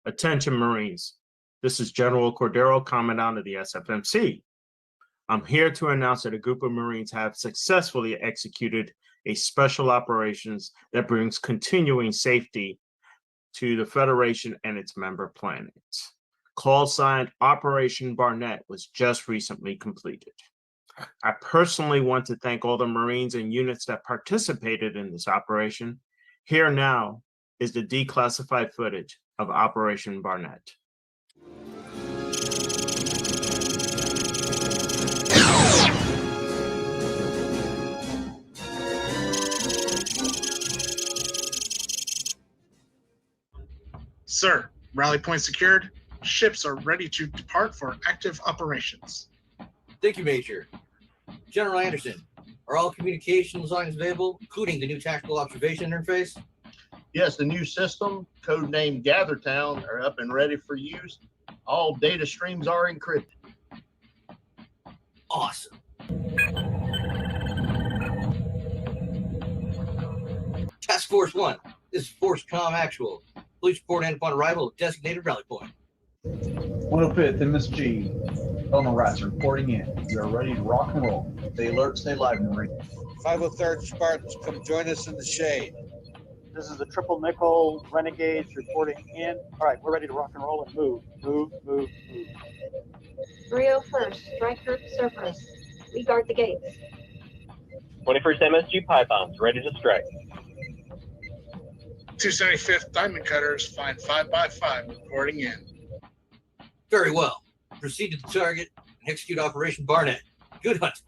Attention Marines, this is General Cordero, Commandant of the SFMC. I'm here to announce that a group of Marines have successfully executed a special operations that brings continuing safety to the Federation and its member planets. Call sign Operation Barnett was just recently completed. I personally want to thank all the Marines and units that participated in this operation. Here now is the declassified footage of Operation Barnett. Sir, rally point secured. Ships are ready to depart for active operations. Thank you, Major. General Anderson, are all communications lines available, including the new tactical observation interface? Yes, the new system, codenamed GatherTown, are up and ready for use. All data streams are encrypted. Awesome. Task Force 1, this is Force Com Actual. Please report in upon arrival of designated rally point. 105th MSG. Elmer Rats reporting in. We are ready to rock and roll. Stay alert, stay live, Marine. 503rd Spartans, come join us in the shade. This is the Triple Nickel Renegades reporting in. All right, we're ready to rock and roll and move. Move, move, move. 301st, Striker Cerberus. We guard the gates. 21st MSG Pythons, ready to strike. 275th Diamond Cutters, find 5x5, reporting in. Very well. Proceed to the target and execute Operation Barnett. Good hunt.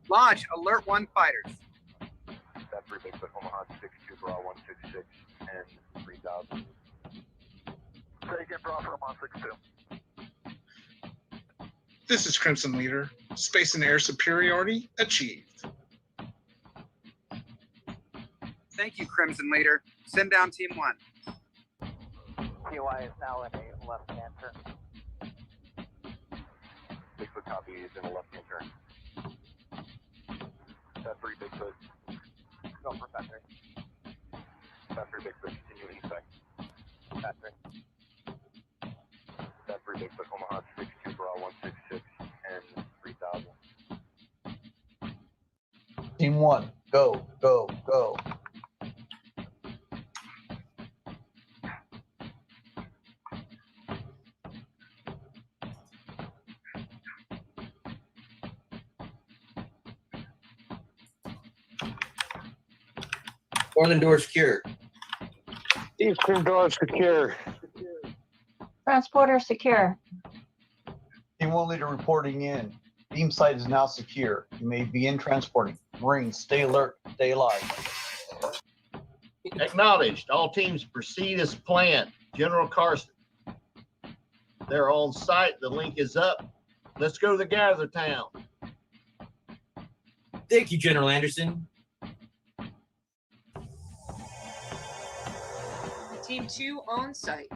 Launch Alert 1 fighters. That's 3 Bigfoot, Omaha 62 for 166 and 3000. Say again for Omaha 62. This is Crimson Leader. Space and air superiority achieved. Thank you, Crimson Leader. Send down Team 1. TY is now in a left-hand turn. Bigfoot copy is in a left-hand turn. That 3 Bigfoot. Go for Factory. That 3 Bigfoot, continue inspect. Factory. That 3 Bigfoot, Omaha 62 for 166 and 3000. Team 1, go, go, go. Northern door secure. Eastern door secure. Transporter secure. Team 1 leader reporting in. Beam site is now secure. You may begin transporting. Marines, stay alert, stay alive. Acknowledged. All teams proceed as planned. General Carson. They're on site. The link is up. Let's go to Gather Town. Thank you, General Anderson. Team 2 on site.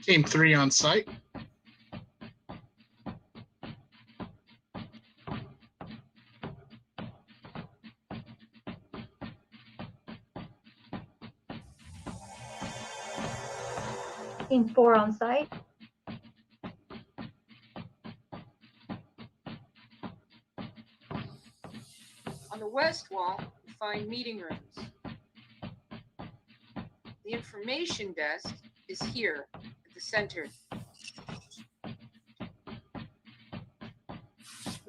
Team 3 on site. Team 4 on site. On the west wall, you find meeting rooms. The information desk is here at the center.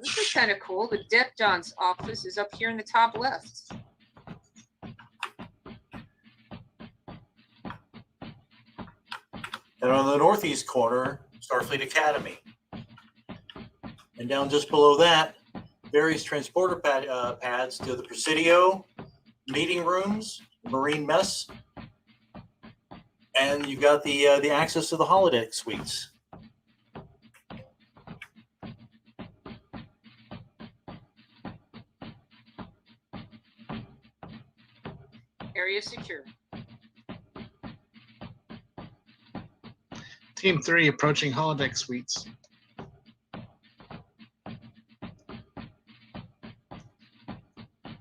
This is kind of cool. The Depton's office is up here in the top left. And on the northeast corner, Starfleet Academy. And down just below that, various transporter pads to the Presidio, meeting rooms, Marine mess, and you've got the access to the holodeck suites. Area secure. Team 3 approaching holodeck suites.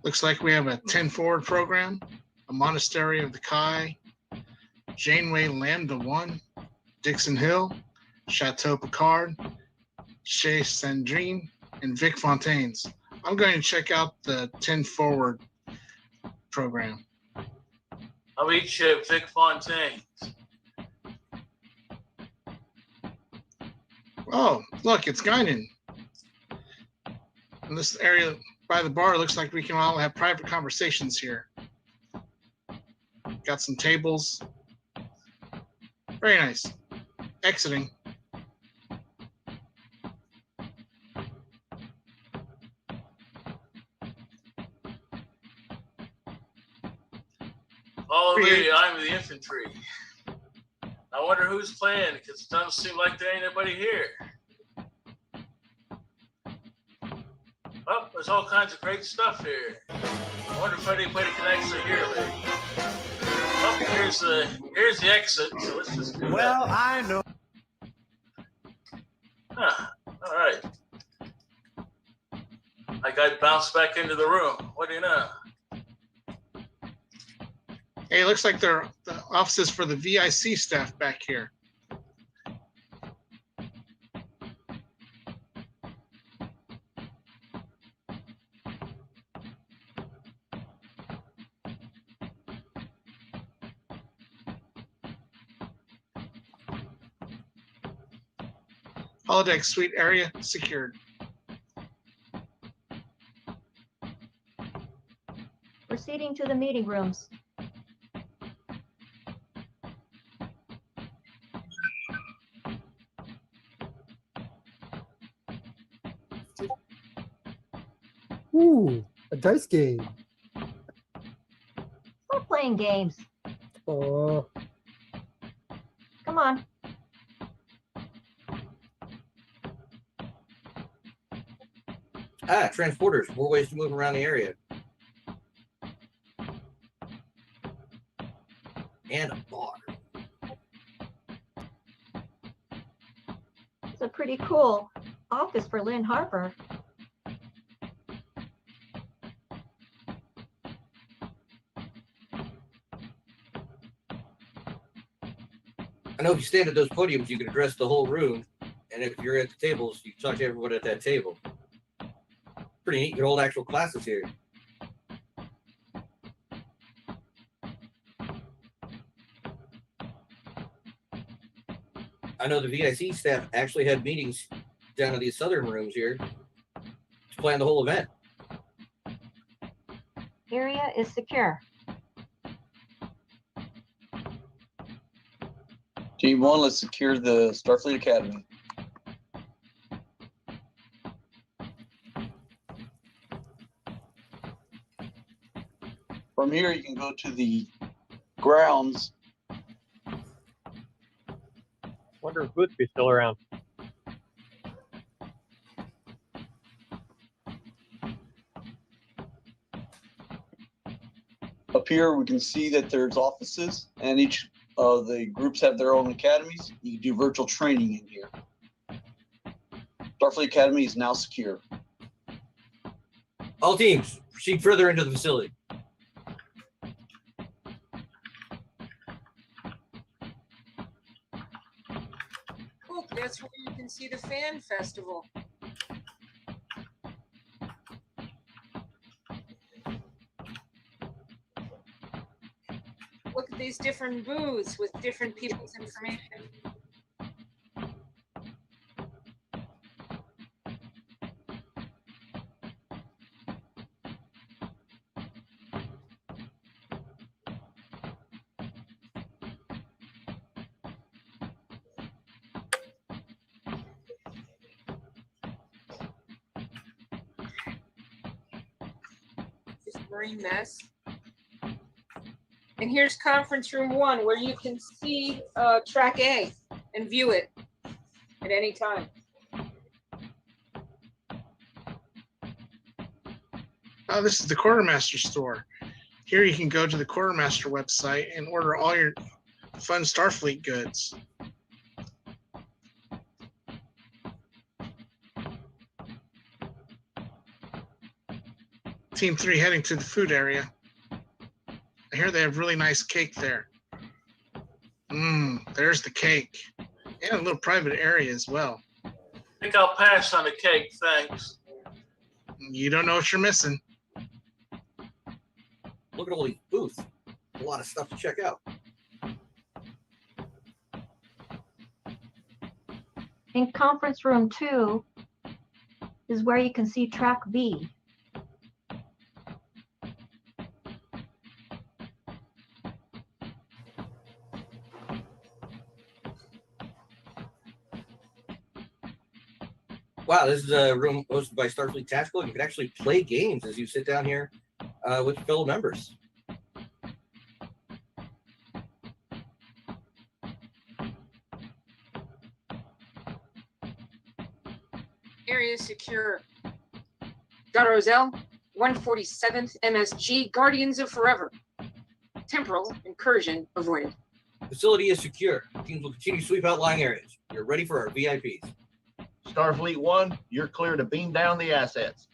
Looks like we have a 10 forward program, a Monastery of the Kai, Janeway Lambda 1, Dixon Hill, Chateau Picard, Chez Sandrine, and Vic Fontaines. I'm going to check out the 10 forward program. I'll meet you at Vic Fontaines. Oh, look, it's Guinan. In this area by the bar, looks like we can all have private conversations here. Got some tables. Very nice. Exiting. Follow me, I'm the infantry. I wonder who's playing, because it doesn't seem like there ain't anybody here. Oh, there's all kinds of great stuff here. I wonder if anybody can actually hear me. Oh, here's the exit, so let's just do that. I know. Huh, all right. I got bounced back into the room. What do you know? Hey, it looks like they're the offices for the VIC staff back here. Holodeck suite area secured. Proceeding to the meeting rooms. Ooh, a dice game. Stop playing games. Oh, Come on. Transporters, more ways to move around the area. And a bar. It's a pretty cool office for Lynn Harper. I know if you stand at those podiums, you can address the whole room. And if you're at the tables, you can talk to everyone at that table. Pretty neat. You can hold actual classes here. I know the VIC staff actually had meetings down in these southern rooms here to plan the whole event. Area is secure. Team 1, let's secure the Starfleet Academy. From here, you can go to the grounds. Wonder if Boothby's still around. Up here, we can see that there's offices, and each of the groups have their own academies. You can do virtual training in here. Starfleet Academy is now secure. All teams, proceed further into the facility. Look, that's where you can see the fan festival. Look at these different booths with different people's information. Just Marine mess. And here's conference room 1 where you can see track A and view it at any time. Oh, this is the Quartermaster store. Here you can go to the Quartermaster website and order all your fun Starfleet goods. Team 3 heading to the food area. I hear they have really nice cake there. There's the cake. And a little private area as well. I think I'll pass on the cake, thanks. You don't know what you're missing. Look at all these booths. A lot of stuff to check out. In conference room 2 is where you can see track B. Wow, this is a room hosted by Starfleet Tactical. You can actually play games as you sit down here with fellow members. Area secure. Roselle, 147th MSG, Guardians of Forever. Temporal incursion avoided. Facility is secure. Teams will continue to sweep outlying areas. You're ready for our VIPs. Starfleet 1, you're clear to beam down the assets.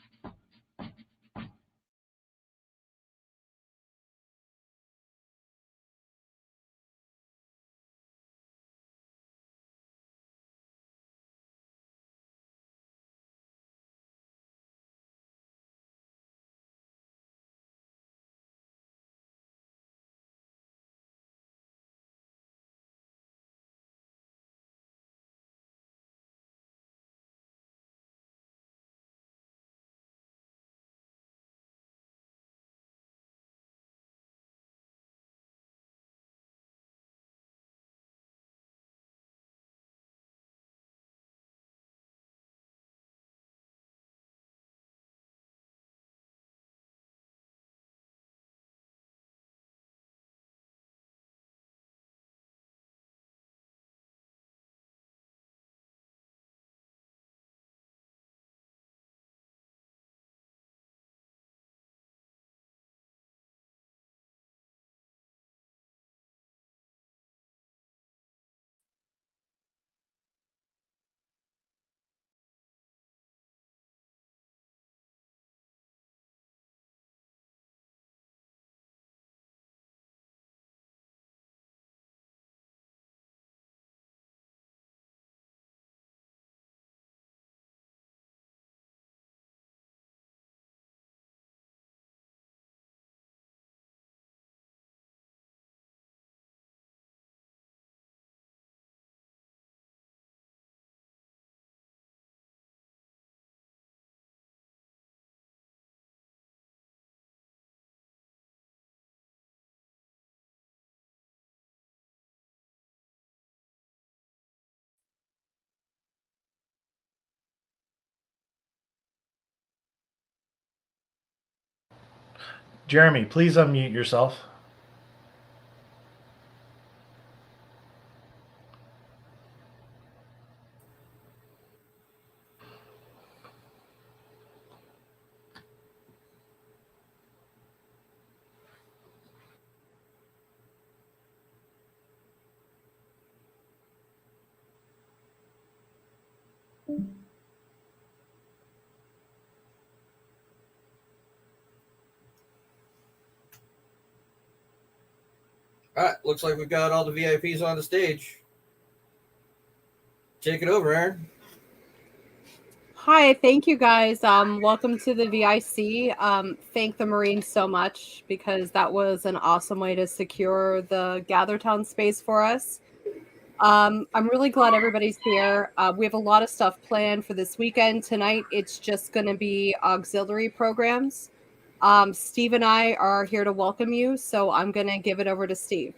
Jeremy, please unmute yourself. All right, looks like we've got all the VIPs on the stage. Take it over, Aaron. Hi, thank you guys. Welcome to the VIC. Thank the Marines so much because that was an awesome way to secure the GatherTown space for us. I'm really glad everybody's here. We have a lot of stuff planned for this weekend. Tonight, it's just going to be auxiliary programs. Steve and I are here to welcome you, so I'm going to give it over to Steve.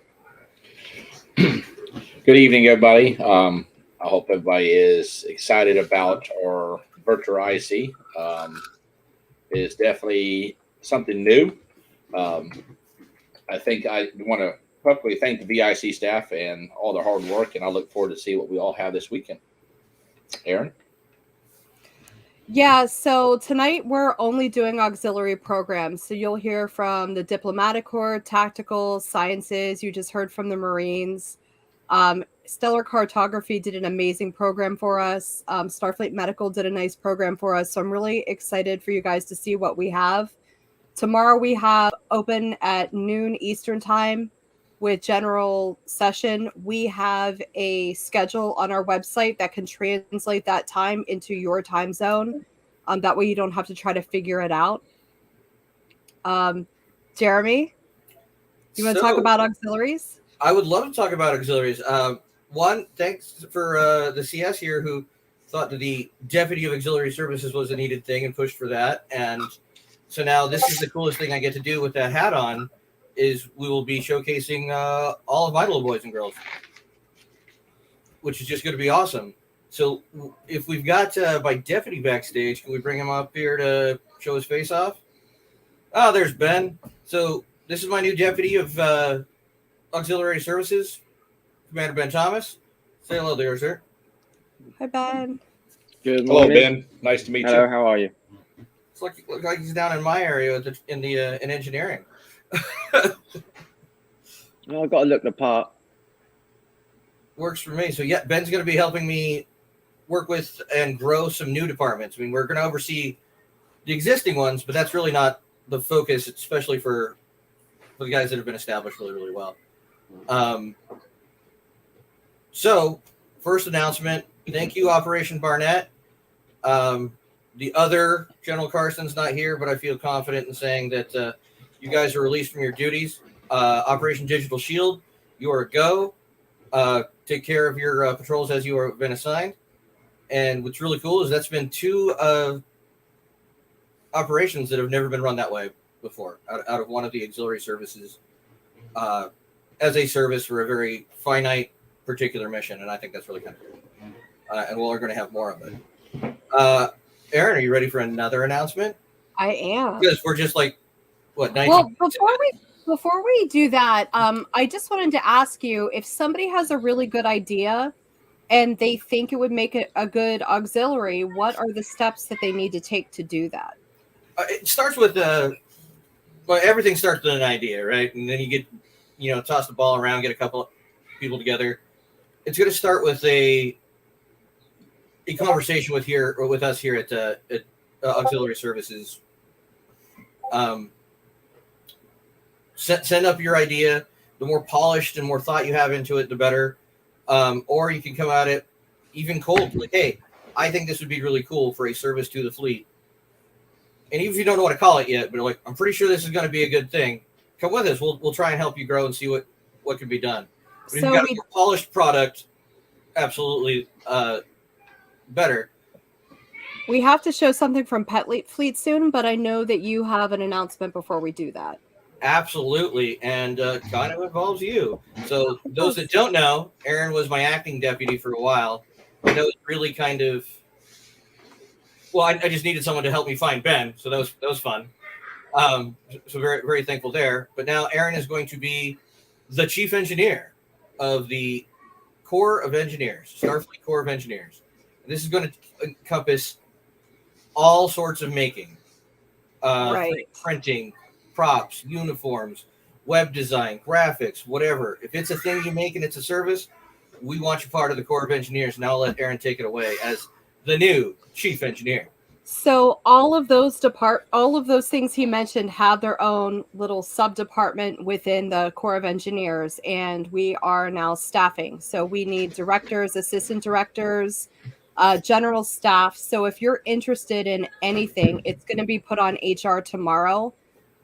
Good evening, everybody. I hope everybody is excited about our virtual IC. It is definitely something new. I think I want to publicly thank the VIC staff and all their hard work, and I look forward to see what we all have this weekend. Aaron? Yeah, so tonight we're only doing auxiliary programs. So you'll hear from the Diplomatic Corps, Tactical, Sciences. You just heard from the Marines. Stellar Cartography did an amazing program for us. Starfleet Medical did a nice program for us. So I'm really excited for you guys to see what we have. Tomorrow we have open at noon Eastern time with general session. We have a schedule on our website that can translate that time into your time zone. That way you don't have to try to figure it out. Jeremy, you want to talk about auxiliaries? I would love to talk about auxiliaries. One, thanks for the CS here who thought that the Deputy of Auxiliary Services was a needed thing and pushed for that. And so now this is the coolest thing I get to do with that hat on, is we will be showcasing all of my little boys and girls, which is just going to be awesome. So if we've got my deputy backstage, can we bring him up here to show his face off? Oh, there's Ben. So this is my new deputy of Auxiliary Services, Commander Ben Thomas. Say hello there, sir. Hi, Ben. Good morning. Hello, Ben. Nice to meet you. Hello, how are you? It's like he's down in my area in engineering. Well, I've got to look the part. Works for me. So yeah, Ben's going to be helping me work with and grow some new departments. I mean, we're going to oversee the existing ones, but that's really not the focus, especially for the guys that have been established really, really well. So first announcement, thank you, Operation Barnett. The other General Carson's not here, but I feel confident in saying that you guys are released from your duties. Operation Digital Shield, you are a go. Take care of your patrols as you have been assigned. And what's really cool is that's been two operations that have never been run that way before, out of one of the auxiliary services as a service for a very finite particular mission. And I think that's really kind of cool. And we're going to have more of it. Aaron, are you ready for another announcement? I am. Because we're just like, what, 19 Well, before we do that, I just wanted to ask you if somebody has a really good idea and they think it would make it a good auxiliary, what are the steps that they need to take to do that? It starts with well, everything starts with an idea, right? And then you get, toss the ball around, get a couple of people together. It's going to start with a conversation with us here at Auxiliary Services. Send up your idea. The more polished and more thought you have into it, the better. Or you can come at it even cold, like, hey, I think this would be really cool for a service to the fleet. And even if you don't know what to call it yet, but like, I'm pretty sure this is going to be a good thing. Come with us. We'll try and help you grow and see what can be done. But if you've got a more polished product, absolutely better. We have to show something from Pet Fleet soon, but I know that you have an announcement before we do that. Absolutely, and kind of involves you. So those that don't know, Aaron was my acting deputy for a while. And that was really kind of, well, I just needed someone to help me find Ben, so that was fun. So very, very thankful there. But now Aaron is going to be the chief engineer of the Corps of Engineers, Starfleet Corps of Engineers. And this is going to encompass all sorts of making, Right. printing, props, uniforms, web design, graphics, whatever. If it's a thing you make and it's a service, we want you part of the Corps of Engineers. Now I'll let Aaron take it away as the new chief engineer. So all of those things he mentioned have their own little sub department within the Corps of Engineers, and we are now staffing. So we need directors, assistant directors, general staff. So if you're interested in anything, it's going to be put on HR tomorrow.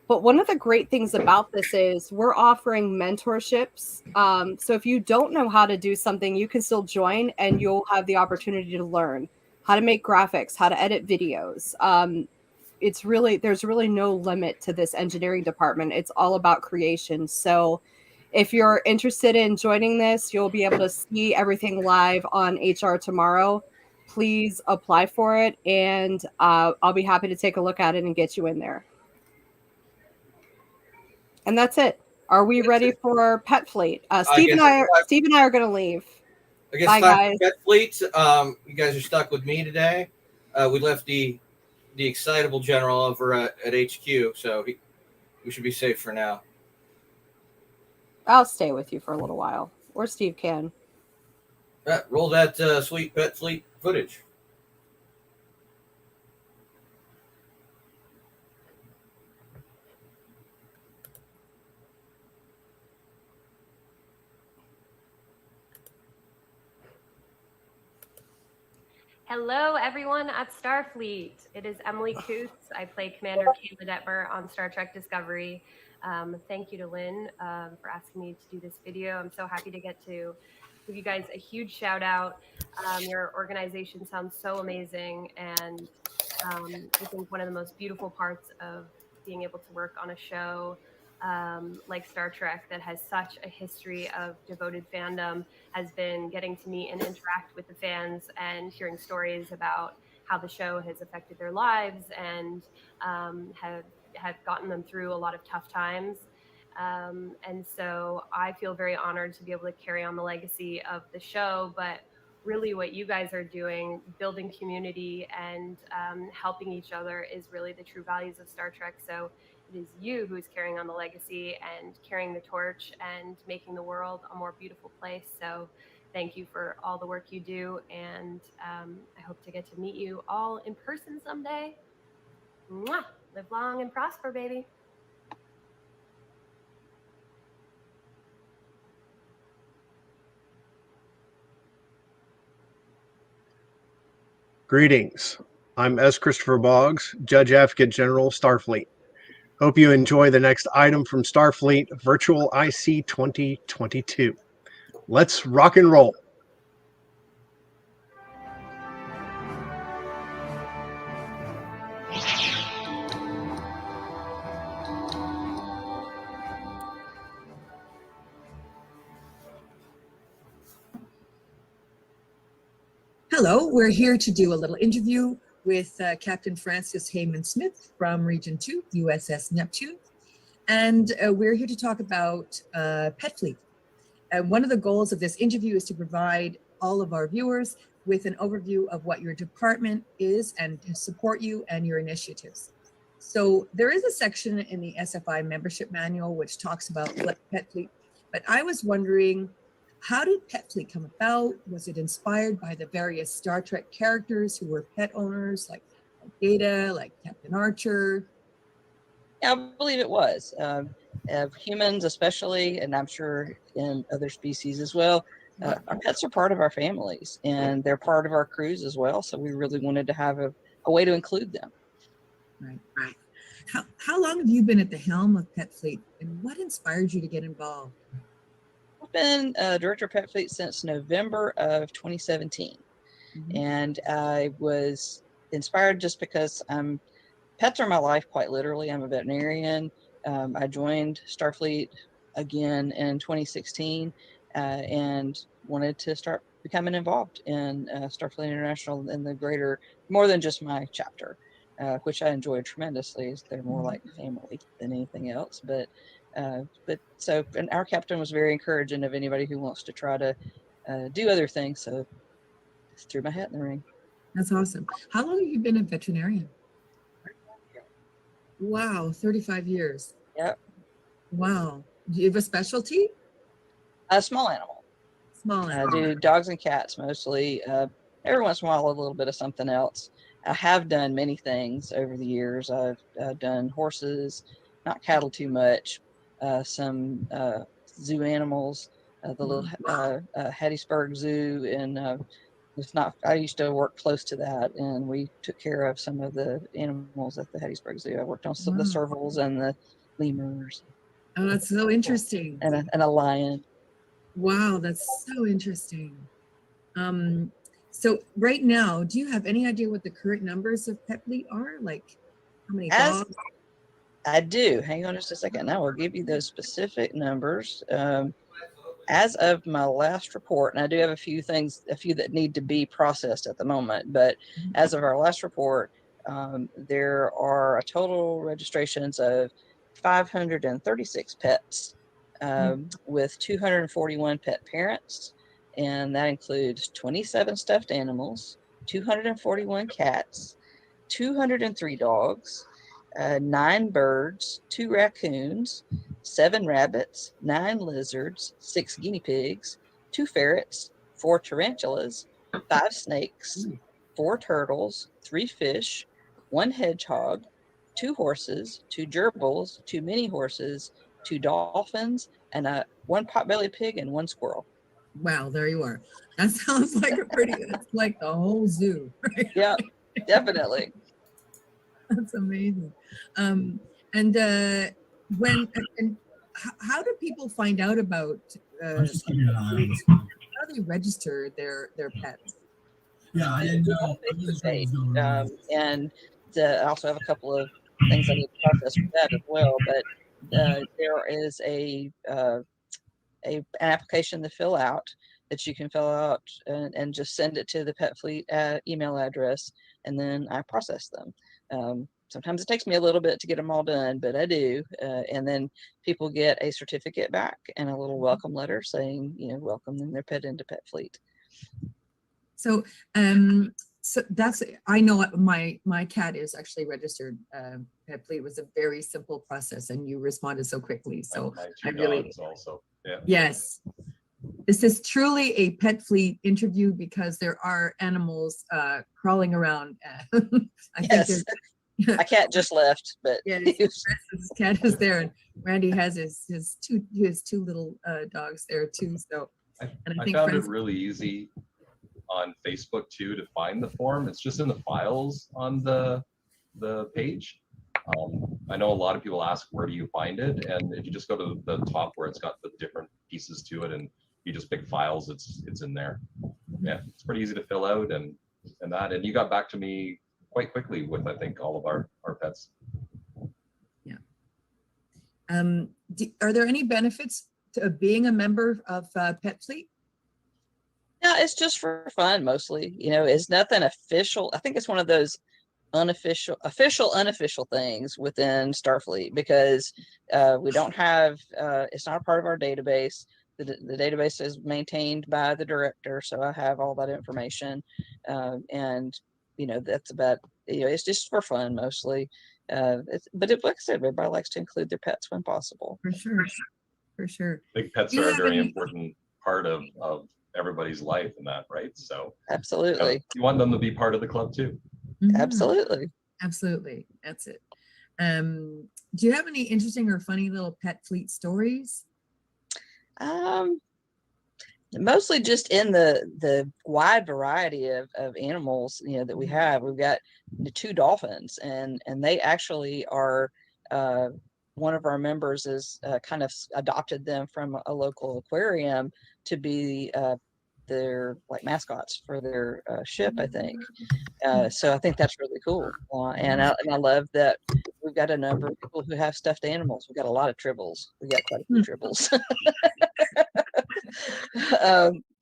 But one of the great things about this is we're offering mentorships. So if you don't know how to do something, you can still join and you'll have the opportunity to learn how to make graphics, how to edit videos. There's really no limit to this engineering department. It's all about creation. So if you're interested in joining this, you'll be able to see everything live on HR tomorrow. Please apply for it, and I'll be happy to take a look at it and get you in there. And that's it. Are we ready for Pet Fleet? Steve and I are going to leave. I guess Bye, guys. Pet Fleet, you guys are stuck with me today. We left the excitable general over at HQ, so we should be safe for now. I'll stay with you for a little while, or Steve can. Roll that sweet Pet Fleet footage. Hello, everyone at Starfleet. It is Emily Coots. I play Commander Kayla Detmer on Star Trek Discovery. Thank you to Lynn for asking me to do this video. I'm so happy to get to give you guys a huge shout out. Your organization sounds so amazing, and I think one of the most beautiful parts of being able to work on a show like Star Trek that has such a history of devoted fandom has been getting to meet and interact with the fans and hearing stories about how the show has affected their lives and have gotten them through a lot of tough times. And so I feel very honored to be able to carry on the legacy of the show, but really what you guys are doing, building community and helping each other is really the true values of Star Trek. So it is you who's carrying on the legacy and carrying the torch and making the world a more beautiful place. So thank you for all the work you do. And I hope to get to meet you all in person someday. Mwah! Live long and prosper, baby. Greetings. I'm S. Christopher Boggs, Judge Advocate General, Starfleet. Hope you enjoy the next item from Starfleet Virtual IC 2022. Let's rock and roll. Hello, we're here to do a little interview with Captain Francis Heyman Smith from Region 2, USS Neptune. And we're here to talk about Pet Fleet. One of the goals of this interview is to provide all of our viewers with an overview of what your department is and to support you and your initiatives. So there is a section in the SFI membership manual which talks about Pet Fleet, but I was wondering, how did Pet Fleet come about? Was it inspired by the various Star Trek characters who were pet owners, like Data, like Captain Archer? Yeah, I believe it was. Humans especially, and I'm sure in other species as well, our pets are part of our families and they're part of our crews as well. So we really wanted to have a way to include them. Right, right. How long have you been at the helm of Pet Fleet, and what inspired you to get involved? I've been Director of Pet Fleet since November of 2017. And I was inspired just because pets are my life, quite literally. I'm a veterinarian. I joined Starfleet again in 2016 and wanted to start becoming involved in Starfleet International and the greater, more than just my chapter. which I enjoy tremendously. They're more like family than anything else. But so, and our captain was very encouraging of anybody who wants to try to do other things. So just threw my hat in the ring. That's awesome. How long have you been a veterinarian? Wow, 35 years. Yep. Wow. Do you have a specialty? A small animal. Small I animal. do dogs and cats mostly. Every once in a while, a little bit of something else. I have done many things over the years. I've done horses, not cattle too much, some zoo animals, the little Hattiesburg Zoo, and it's not. I used to work close to that, and we took care of some of the animals at the Hattiesburg Zoo. I worked on some of the servals and the lemurs. Oh, that's so interesting. And a lion. Wow, that's so interesting. So right now, do you have any idea what the current numbers of Pet Fleet are? Like how many dogs? I do. Hang on just a second. I will give you those specific numbers. As of my last report, and I do have a few that need to be processed at the moment, but as of our last report, there are a total registrations of 536 pets, with 241 pet parents, and that includes 27 stuffed animals, 241 cats, 203 dogs, 9 birds, 2 raccoons, 7 rabbits, 9 lizards, 6 guinea pigs, 2 ferrets, 4 tarantulas, 5 snakes, 4 turtles, 3 fish, 1 hedgehog, 2 horses, 2 gerbils, 2 mini horses, 2 dolphins, and 1 potbelly pig and 1 squirrel. Wow, there you are. That sounds like that's like the whole zoo. Right? Yeah, definitely. That's amazing. And how do people find out about how do they register their pets? Yeah, I didn't know. And I also have a couple of things I need to process for that as well. But there is an application to fill out that you can fill out and just send it to the Pet Fleet email address, and then I process them. Sometimes it takes me a little bit to get them all done, but I do. And then people get a certificate back and a little welcome letter saying, welcome their pet into Pet Fleet. So, so that's, I know my cat is actually registered. Pet Fleet was a very simple process, and you responded so quickly. So I really also. Yeah. Yes. This is truly a Pet Fleet interview because there are animals crawling around. Yes. My cat just left, but yeah, his cat is there, and Randy has his two little dogs there too. So, and I found it really easy on Facebook too to find the form. It's just in the files on the page. I know a lot of people ask, where do you find it? And if you just go to the top where it's got the different pieces to it, and you just pick files, it's in there. Yeah, it's pretty easy to fill out and you got back to me quite quickly with, I think, all of our pets. Yeah. Are there any benefits to being a member of Pet Fleet? Yeah, it's just for fun mostly. It's nothing official. I think it's one of those unofficial things within Starfleet, because we don't have it's not a part of our database. The database is maintained by the director, so I have all that information, and that's about it's just for fun mostly. But like I said, everybody likes to include their pets when possible. For sure. I think pets are a very important part of everybody's life in that, right? So absolutely, you want them to be part of the club too. Mm-hmm. Absolutely. That's it. Do you have any interesting or funny little Pet Fleet stories? Mostly just in the wide variety of animals that we have. We've got 2 dolphins, and they actually are one of our members is kind of adopted them from a local aquarium to be their mascots for their ship, I think. So I think that's really cool. And I love that we've got a number of people who have stuffed animals. We've got a lot of tribbles. We got quite a few tribbles.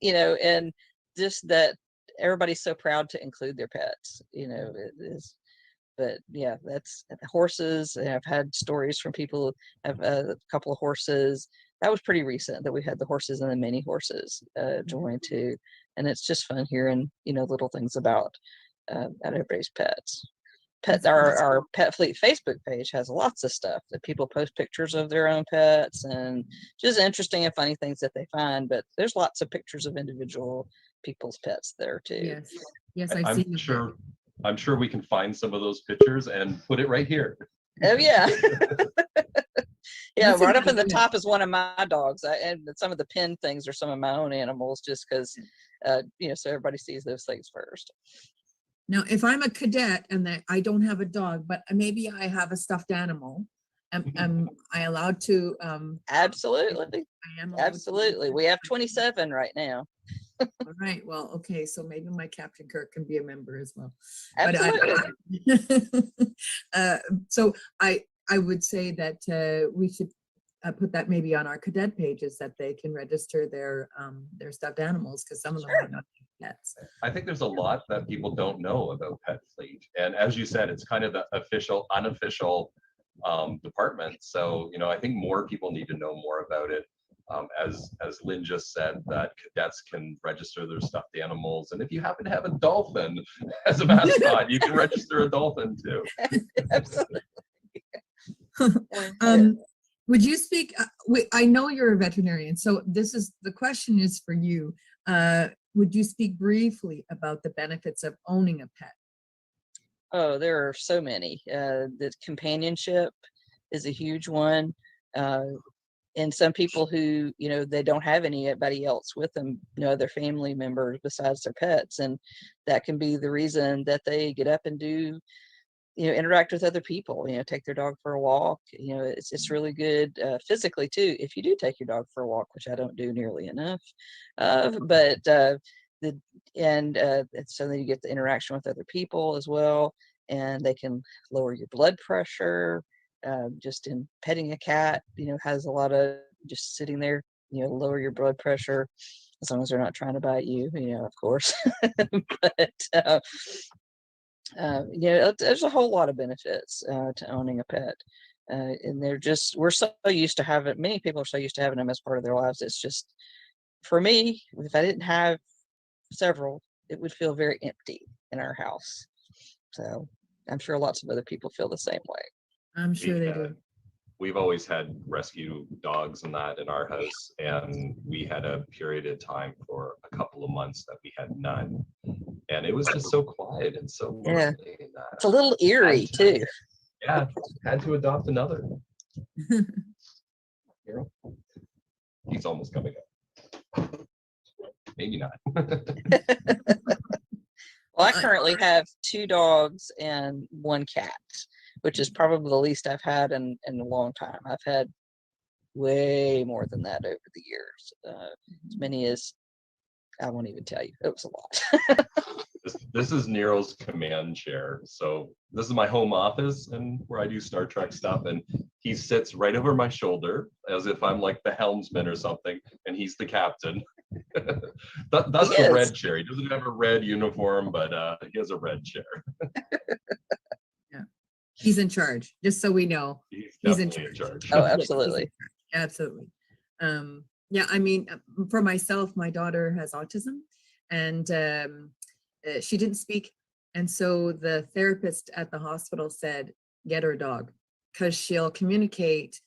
And just that everybody's so proud to include their pets. It is But yeah, that's horses. And I've had stories from people who have a couple of horses. That was pretty recent that we had the horses and the mini horses join too. And it's just fun hearing, little things about everybody's pets. Our Pet Fleet Facebook page has lots of stuff that people post pictures of their own pets and just interesting and funny things that they find. But there's lots of pictures of individual people's pets there too. Yes, I- I've I'm seen them. sure. I'm sure we can find some of those pictures and put it right here. Oh yeah. Yeah, That's a right up good in the idea. top is one of my dogs. And some of the pin things are some of my own animals just because, so everybody sees those things first. Now, if I'm a cadet and that I don't have a dog, but maybe I have a stuffed animal, am I allowed to? Absolutely. I am allowed to do Absolutely. that? We have 27 right now. All right. Well, okay. So maybe my Captain Kirk can be a member as well. Absolutely. So I would say that we should put that maybe on our cadet pages that they can register their stuffed animals because some of them are not pets. I think there's a lot that people don't know about Pet Fleet. And as you said, it's kind of the official, unofficial department. So, I think more people need to know more about it. As Lynn just said, that cadets can register their stuffed animals. And if you happen to have a dolphin as a mascot, you can register a dolphin too. Absolutely. Would you speak? I know you're a veterinarian, so the question is for you. Would you speak briefly about the benefits of owning a pet? Oh, there are so many. The companionship is a huge one. And some people who, they don't have anybody else with them, no other family members besides their pets. And that can be the reason that they get up and do, interact with other people, take their dog for a walk. It's really good physically too, if you do take your dog for a walk, which I don't do nearly enough. So then you get the interaction with other people as well. And they can lower your blood pressure. Just in petting a cat, has a lot of just sitting there, lower your blood pressure as long as they're not trying to bite you, of course. But there's a whole lot of benefits to owning a pet. And we're so used to having, many people are so used to having them as part of their lives. It's just, for me, if I didn't have several, it would feel very empty in our house. So I'm sure lots of other people feel the same way. I'm sure they do. We've always had rescue dogs and that in our house, and we had a period of time for a couple of months that we had none, and it was just so quiet and so lonely. It's a little eerie too. Yeah, had to adopt another. He's almost coming up. Maybe not. Well, I currently have 2 dogs and 1 cat, which is probably the least I've had in a long time. I've had way more than that over the years. As many as I won't even tell you. It was a lot. This is Nero's command chair. So this is my home office and where I do Star Trek stuff. And he sits right over my shoulder as if I'm like the helmsman or something, and he's the captain. That's the red chair. He doesn't have a red uniform, but he has a red chair. He's in charge, just so we know. He's in charge. Oh, absolutely. Absolutely. Yeah, I mean, for myself, my daughter has autism and she didn't speak. And so the therapist at the hospital said, get her a dog because she'll communicate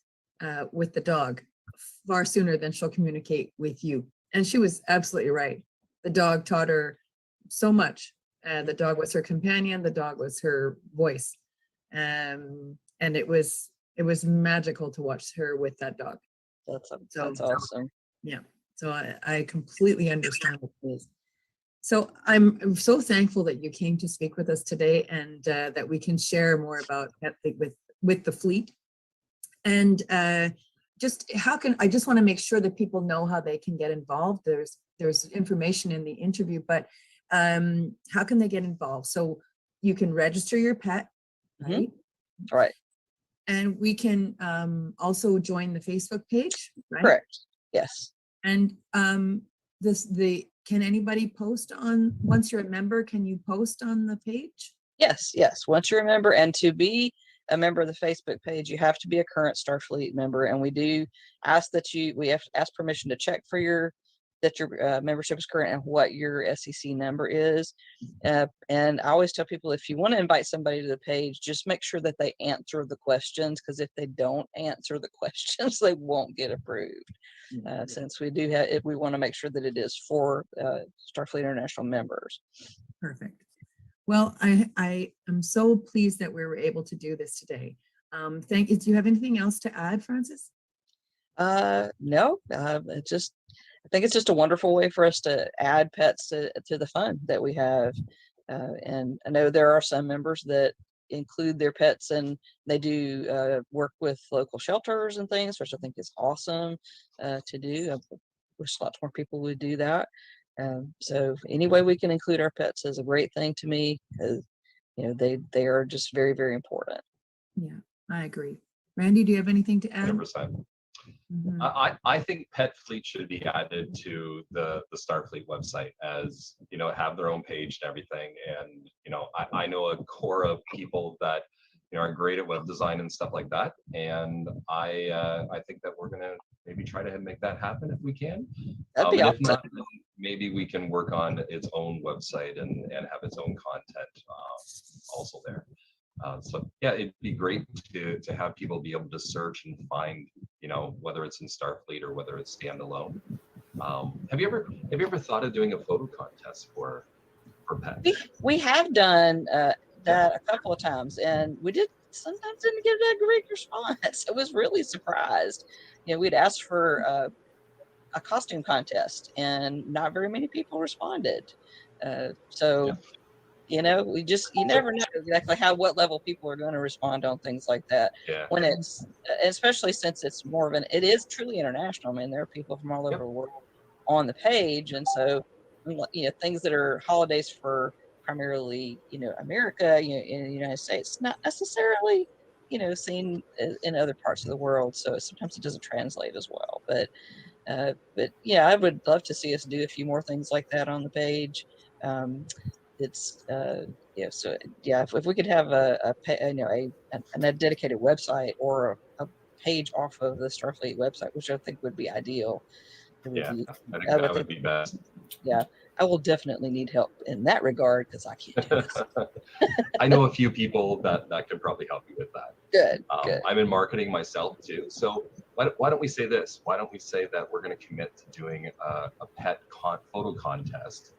with the dog far sooner than she'll communicate with you. And she was absolutely right. The dog taught her so much. The dog was her companion. The dog was her voice. And it was magical to watch her with that dog. That's awesome. Yeah. So I completely understand what it is. So I'm so thankful that you came to speak with us today and that we can share more about Pet Fleet with the fleet. And I just want to make sure that people know how they can get involved. There's information in the interview, but how can they get involved? So you can register your pet, right? All right. And we can also join the Facebook page, right? Correct. Yes. And can anybody post on, once you're a member, can you post on the page? Yes, yes. Once you're a member, and to be a member of the Facebook page, you have to be a current Starfleet member, and we do ask that we have to ask permission to check for your membership is current and what your SEC number is. And I always tell people, if you want to invite somebody to the page, just make sure that they answer the questions, because if they don't answer the questions, they won't get approved. Since we do have, we want to make sure that it is for Starfleet International members. Perfect. Well, I am so pleased that we were able to do this today. Thank you. Do you have anything else to add, Francis? No, I think it's just a wonderful way for us to add pets to the fun that we have. And I know there are some members that include their pets, and they do work with local shelters and things, which I think is awesome to do. I wish lots more people would do that. So any way we can include our pets is a great thing to me, because they are just very, very important. Yeah, I agree. Randy, do you have anything to add? 100%. I think Pet Fleet should be added to the Starfleet website, as have their own page and everything. And I know a core of people that are great at web design and stuff like that. And I think that we're gonna maybe try to make that happen if we can. That'd be If awesome. not, then maybe we can work on its own website and have its own content also there. So yeah, it'd be great to have people be able to search and find, whether it's in Starfleet or whether it's standalone. Have you ever thought of doing a photo contest for pets? We have done that a couple of times, and we sometimes didn't get a great response. I was really surprised. We'd asked for a costume contest, and not very many people responded. So you never know exactly what level people are going to respond on things like that. Yeah. When it's, especially since it's more of it is truly international. I mean, there are people from all over the world on the page. And so, things that are holidays for primarily, America, in the United States, not necessarily, seen in other parts of the world. So sometimes it doesn't translate as well. But yeah, I would love to see us do a few more things like that on the page. So yeah, if we could have a dedicated website or a page off of the Starfleet website, which I think would be ideal. I think that would be best. Yeah, I will definitely need help in that regard, because I can't do this. I know a few people that could probably help you with that. Good. I'm in marketing myself too. So why don't we say this? Why don't we say that we're going to commit to doing a pet photo contest?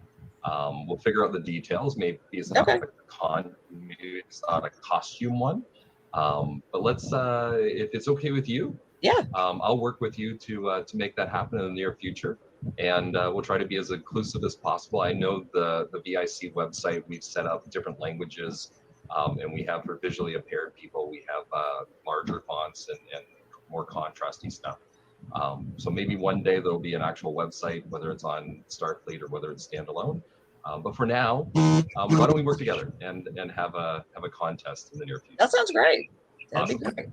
We'll figure out the details. Maybe it's not maybe it's not a costume one. But let's, if it's okay with you, I'll work with you to make that happen in the near future, and we'll try to be as inclusive as possible. I know the VIC website, we've set up different languages, and we have for visually impaired people, we have larger fonts and more contrasty stuff. So maybe one day there'll be an actual website, whether it's on Starfleet or whether it's standalone. But for now, why don't we work together and have a contest in the near future? That sounds great. That'd Awesome. be great.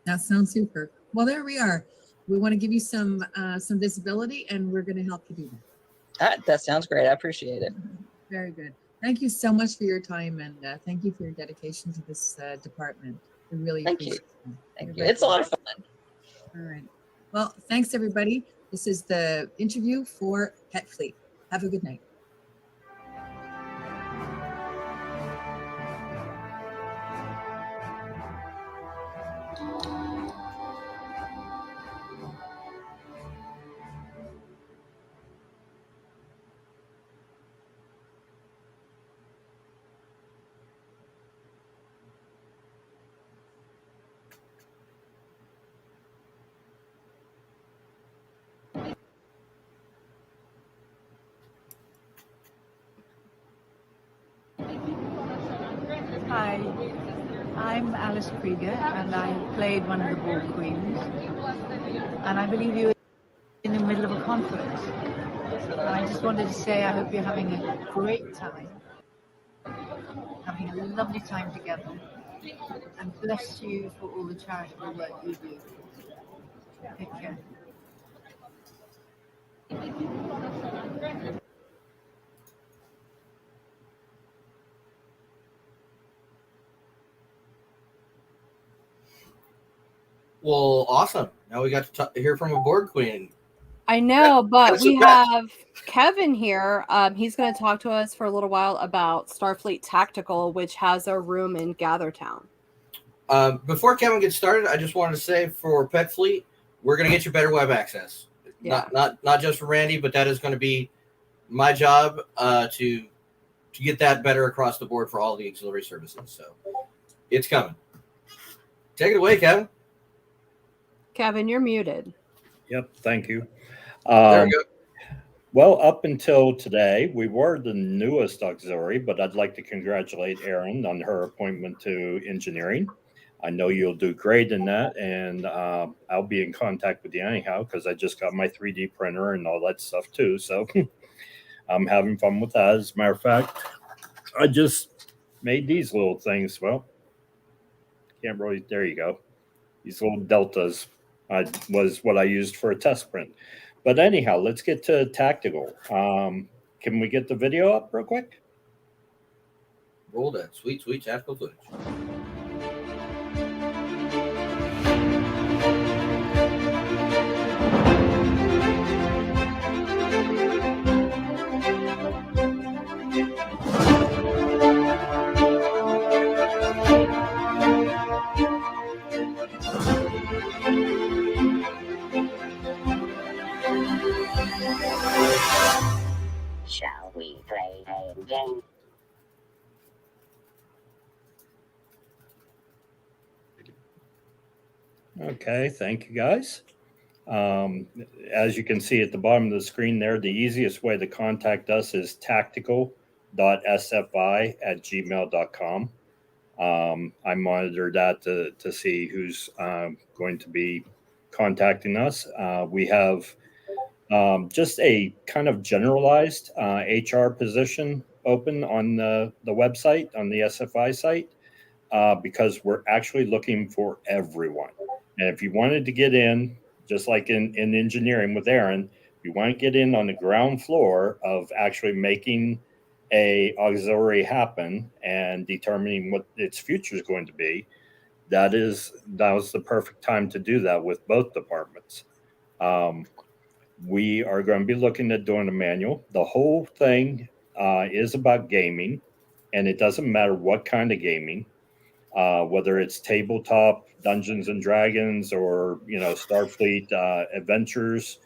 That sounds super. Well, there we are. We want to give you some visibility, and we're going to help you do that. That sounds great. I appreciate it. Very good. Thank you so much for your time, and thank you for your dedication to this department. We really appreciate it. Thank you. It's a lot of fun. All right. Well, thanks everybody. This is the interview for Pet Fleet. Have a good night. Hi, I'm Alice Krieger, and I played one of the Ball Queens. And I believe you were in the middle of a conference. And I just wanted to say I hope you're having a great time, having a lovely time together, and bless you for all the charitable work you do. Take care. Well, awesome. Now we got to hear from a board queen. I know, but that's we okay. have Kevin here. He's going to talk to us for a little while about Starfleet Tactical, which has a room in Gathertown. Before Kevin gets started, I just wanted to say for Pet Fleet, we're going to get you better web access. Yeah. Not just for Randy, but that is going to be my job to get that better across the board for all the auxiliary services. So it's coming. Take it away, Kevin. Kevin, you're muted. Yep, thank you. There we go. Well, up until today, we were the newest auxiliary, but I'd like to congratulate Erin on her appointment to engineering. I know you'll do great in that, and I'll be in contact with you anyhow because I just got my 3D printer and all that stuff too. So I'm having fun with that. As a matter of fact, I just made these little things. Well, can't really, there you go. These little deltas was what I used for a test print. But anyhow, let's get to tactical. Can we get the video up real quick? Roll that sweet tactical footage. Shall we play a game? Okay, thank you guys. As you can see at the bottom of the screen there, the easiest way to contact us is tactical.sfi@gmail.com. I monitor that to see who's going to be contacting us. We have just a kind of generalized HR position open on the website, on the SFI site, because we're actually looking for everyone. And if you wanted to get in, just like in engineering with Erin, you want to get in on the ground floor of actually making a auxiliary happen and determining what its future is going to be, that was the perfect time to do that with both departments. We are going to be looking at doing a manual. The whole thing is about gaming, and it doesn't matter what kind of gaming, whether it's tabletop, Dungeons and Dragons, or Starfleet Adventures,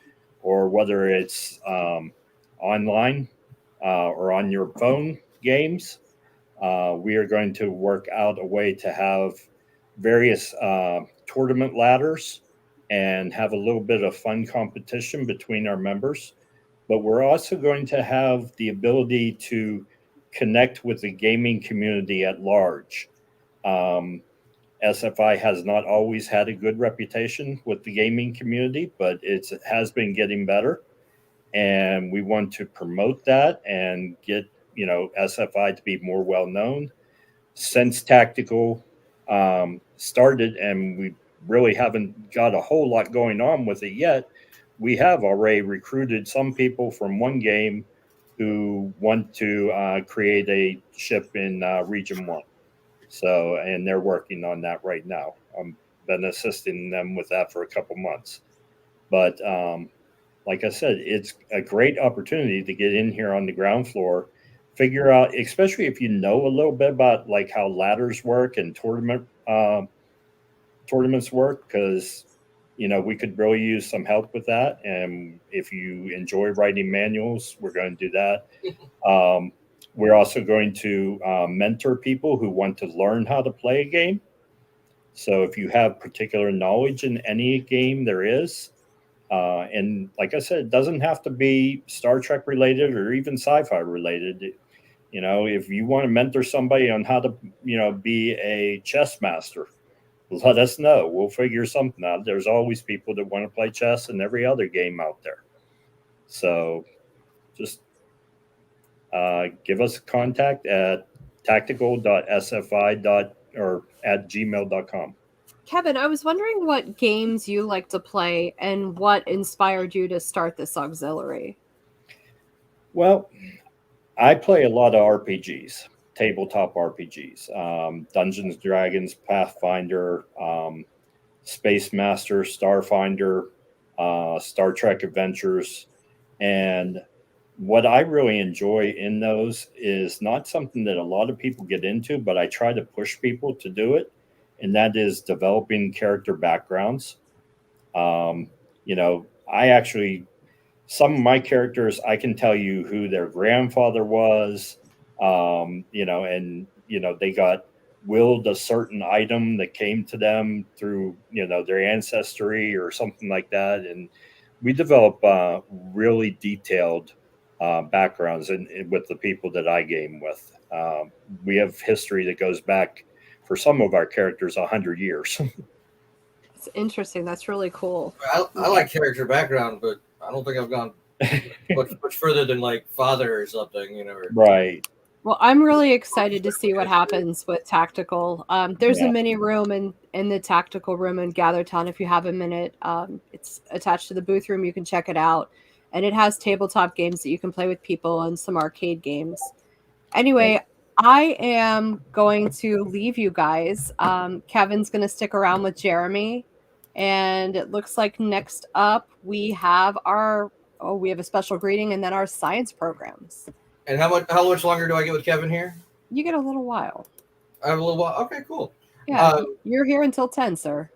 or whether it's online or on your phone games. We are going to work out a way to have various tournament ladders and have a little bit of fun competition between our members. But we're also going to have the ability to connect with the gaming community at large. SFI has not always had a good reputation with the gaming community, but it has been getting better. And we want to promote that and get, SFI to be more well-known. Since Tactical started, and we really haven't got a whole lot going on with it yet, we have already recruited some people from one game who want to create a ship in Region 1. So, and they're working on that right now. I've been assisting them with that for a couple months. But like I said, it's a great opportunity to get in here on the ground floor, figure out, especially if you know a little bit about like how ladders work and tournaments work, because we could really use some help with that. And if you enjoy writing manuals, we're going to do that. We're also going to mentor people who want to learn how to play a game. So if you have particular knowledge in any game there is, and like I said, it doesn't have to be Star Trek related or even sci-fi related. If you want to mentor somebody on how to, be a chess master, let us know. We'll figure something out. There's always people that want to play chess in every other game out there. So just give us a contact at tactical.sfi@gmail.com. Kevin, I was wondering what games you like to play and what inspired you to start this auxiliary. Well, I play a lot of RPGs, tabletop RPGs, Dungeons, Dragons, Pathfinder, Space Master, Starfinder, Star Trek Adventures. And what I really enjoy in those is not something that a lot of people get into, but I try to push people to do it. And that is developing character backgrounds. You know, some of my characters, I can tell you who their grandfather was, you know, and, you know, they got willed a certain item that came to them through, you know, their ancestry or something like that. And we develop really detailed backgrounds with the people that I game with. We have history that goes back for some of our characters 100 years. It's interesting. That's really cool. I like character background, but I don't think I've gone much further than like father or something, you know. Right. Well, I'm really excited to see what happens with Tactical. There's a mini room in the Tactical room in Gathertown if you have a minute. It's attached to the booth room. You can check it out. And it has tabletop games that you can play with people and some arcade games. Anyway, I am going to leave you guys. Kevin's going to stick around with Jeremy. And it looks like next up we have we have a special greeting and then our science programs. And how much longer do I get with Kevin here? You get a little while. I have a little while. Okay, cool. Yeah, you're here until 10, sir.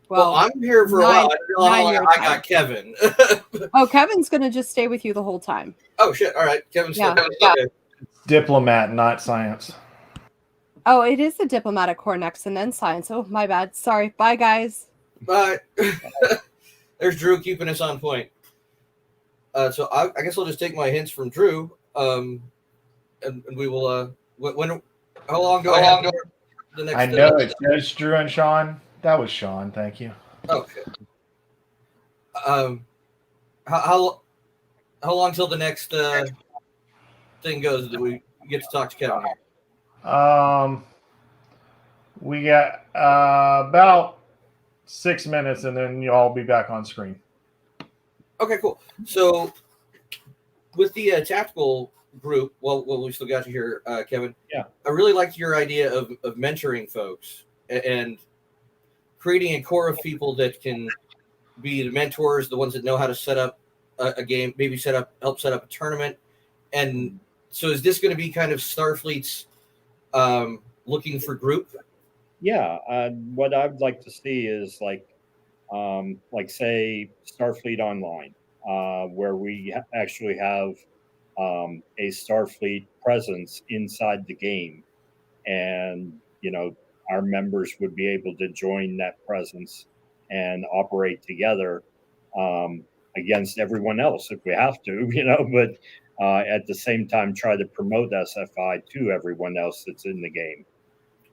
Well, I'm here for a while. I don't know how long I got Kevin. Oh, Kevin's going to just stay with you the whole time. Oh, shit. All right. Kevin's Yeah. okay. Diplomat, not science. Oh, it is the diplomatic corps next and then science. Oh, my bad. Sorry. Bye, guys. Bye. There's Drew keeping us on point. So I guess I'll just take my hints from Drew. And we will. How long do I have? The next. I know it's Drew and Sean. That was Sean. Thank you. Okay. How long till the next thing goes? Do we get to talk to Kevin here? We got about 6 minutes, and then you'll all be back on screen. Okay, cool. So with the tactical group, well, we still got you here, Kevin. Yeah. I really liked your idea of mentoring folks and creating a core of people that can be the mentors, the ones that know how to set up a game, maybe help set up a tournament. And so is this going to be kind of Starfleet's looking for group? Yeah. What I'd like to see is like say Starfleet Online, where we actually have a Starfleet presence inside the game, and you know our members would be able to join that presence and operate together against everyone else if we have to, you know. But at the same time, try to promote SFI to everyone else that's in the game.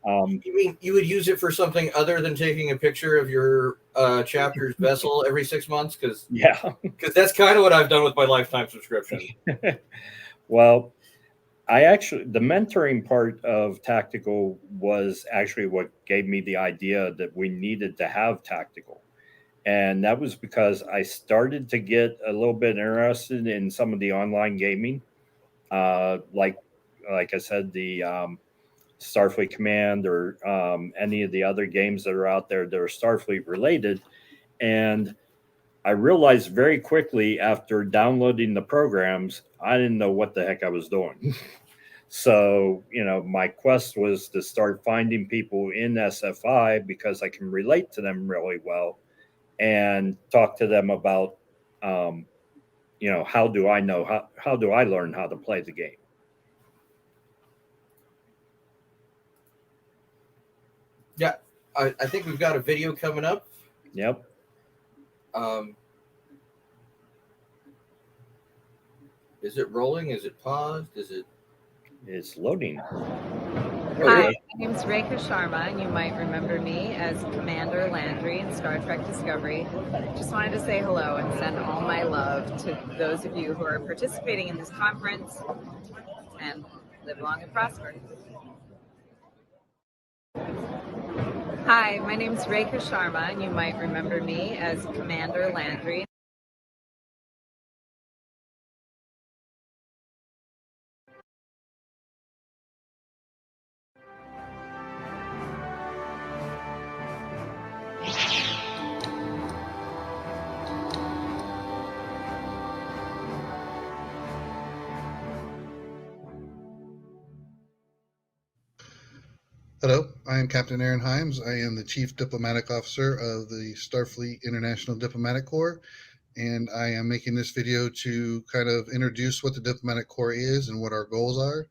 You mean you would use it for something other than taking a picture of your chapter's vessel every 6 months? Because that's kind of what I've done with my lifetime subscription. Well, the mentoring part of Tactical was actually what gave me the idea that we needed to have Tactical. And that was because I started to get a little bit interested in some of the online gaming. Like I said, the Starfleet Command or any of the other games that are out there that are Starfleet related. And I realized very quickly after downloading the programs, I didn't know what the heck I was doing. So, you know, my quest was to start finding people in SFI because I can relate to them really well and talk to them about, you know, how do I learn how to play the game? Yeah, I think we've got a video coming up. Yep. Is it rolling? Is it paused? It's loading. Hi, my name is Rekha Sharma, and you might remember me as Commander Landry in Star Trek Discovery. Just wanted to say hello and send all my love to those of you who are participating in this conference, and live long and prosper. Hi, my name is Rekha Sharma, and you might remember me as Commander Landry. Hello, I am Captain Aaron Himes. I am the Chief Diplomatic Officer of the Starfleet International Diplomatic Corps, and I am making this video to kind of introduce what the Diplomatic Corps is and what our goals are.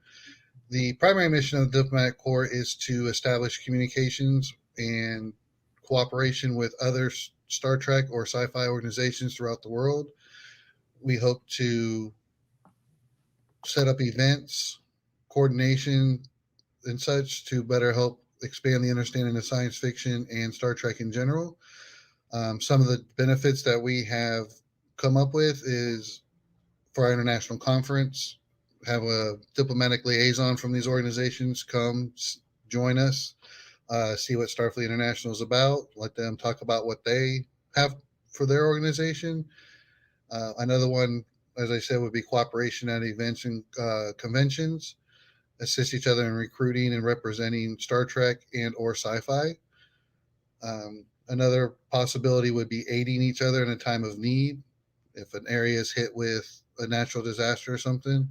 The primary mission of the Diplomatic Corps is to establish communications and cooperation with other Star Trek or sci-fi organizations throughout the world. We hope to set up events, coordination, and such to better help expand the understanding of science fiction and Star Trek in general. Some of the benefits that we have come up with is for our international conference, have a diplomatic liaison from these organizations come join us, see what Starfleet International is about, let them talk about what they have for their organization. Another one, as I said, would be cooperation at events and conventions, assist each other in recruiting and representing Star Trek and or sci-fi. Another possibility would be aiding each other in a time of need. If an area is hit with a natural disaster or something,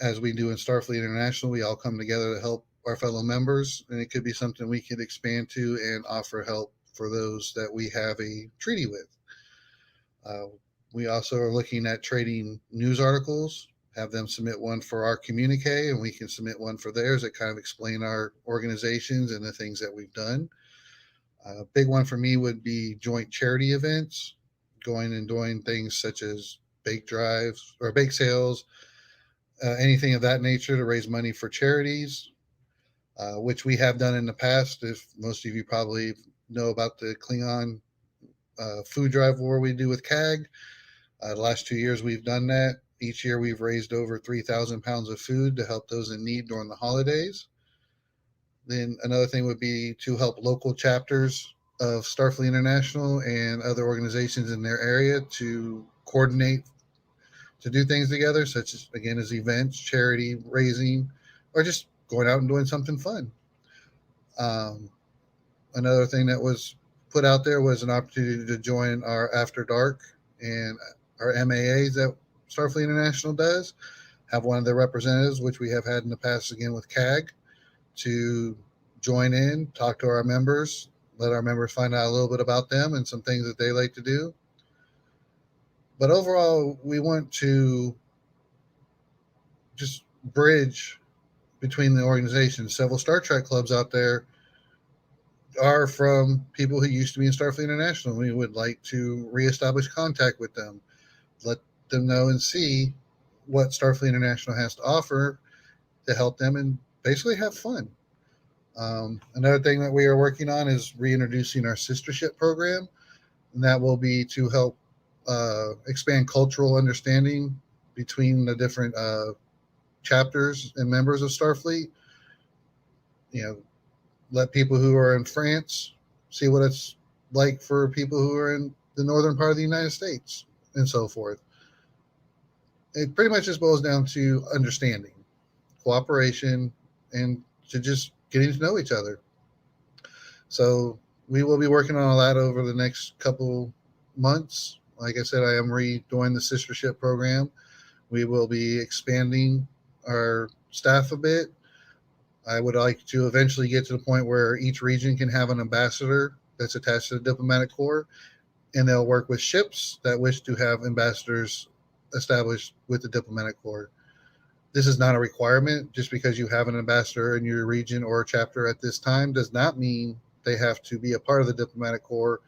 as we do in Starfleet International, we all come together to help our fellow members, and it could be something we could expand to and offer help for those that we have a treaty with. We also are looking at trading news articles, have them submit one for our communique, and we can submit one for theirs that kind of explain our organizations and the things that we've done. A big one for me would be joint charity events, going and doing things such as bake drives or bake sales, anything of that nature to raise money for charities, which we have done in the past. If most of you probably know about the Klingon food drive war we do with CAG. The last 2 years we've done that. Each year we've raised over 3,000 pounds of food to help those in need during the holidays. Then another thing would be to help local chapters of Starfleet International and other organizations in their area to coordinate to do things together, such as, again, as events, charity, raising, or just going out and doing something fun. Another thing that was put out there was an opportunity to join our After Dark and our MAAs that Starfleet International does, have one of their representatives, which we have had in the past again with CAG, to join in, talk to our members, let our members find out a little bit about them and some things that they like to do. But overall, we want to just bridge between the organizations. Several Star Trek clubs out there are from people who used to be in Starfleet International. We would like to reestablish contact with them, let them know and see what Starfleet International has to offer to help them and basically have fun. Another thing that we are working on is reintroducing our sistership program, and that will be to help expand cultural understanding between the different chapters and members of Starfleet. You know, let people who are in France see what it's like for people who are in the northern part of the United States and so forth. It pretty much just boils down to understanding, cooperation, and to just getting to know each other. So we will be working on all that over the next couple months. Like I said, I am redoing the sistership program. We will be expanding our staff a bit. I would like to eventually get to the point where each region can have an ambassador that's attached to the Diplomatic Corps, and they'll work with ships that wish to have ambassadors established with the Diplomatic Corps. This is not a requirement. Just because you have an ambassador in your region or chapter at this time does not mean they have to be a part of the Diplomatic Corps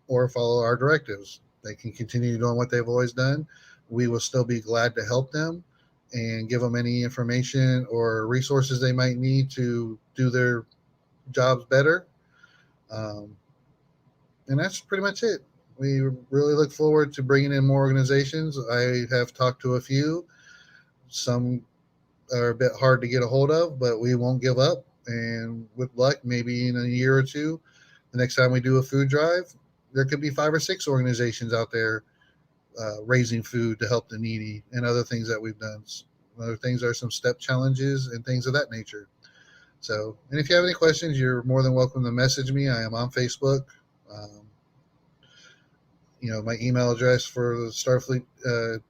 or follow our directives. They can continue doing what they've always done. We will still be glad to help them and give them any information or resources they might need to do their jobs better. And that's pretty much it. We really look forward to bringing in more organizations. I have talked to a few. Some are a bit hard to get a hold of, but we won't give up. And with luck, maybe in a year or two, the next time we do a food drive, there could be 5 or 6 organizations out there raising food to help the needy and other things that we've done. Other things are some step challenges and things of that nature. So, and if you have any questions, you're more than welcome to message me. I am on Facebook. You know, my email address for the Starfleet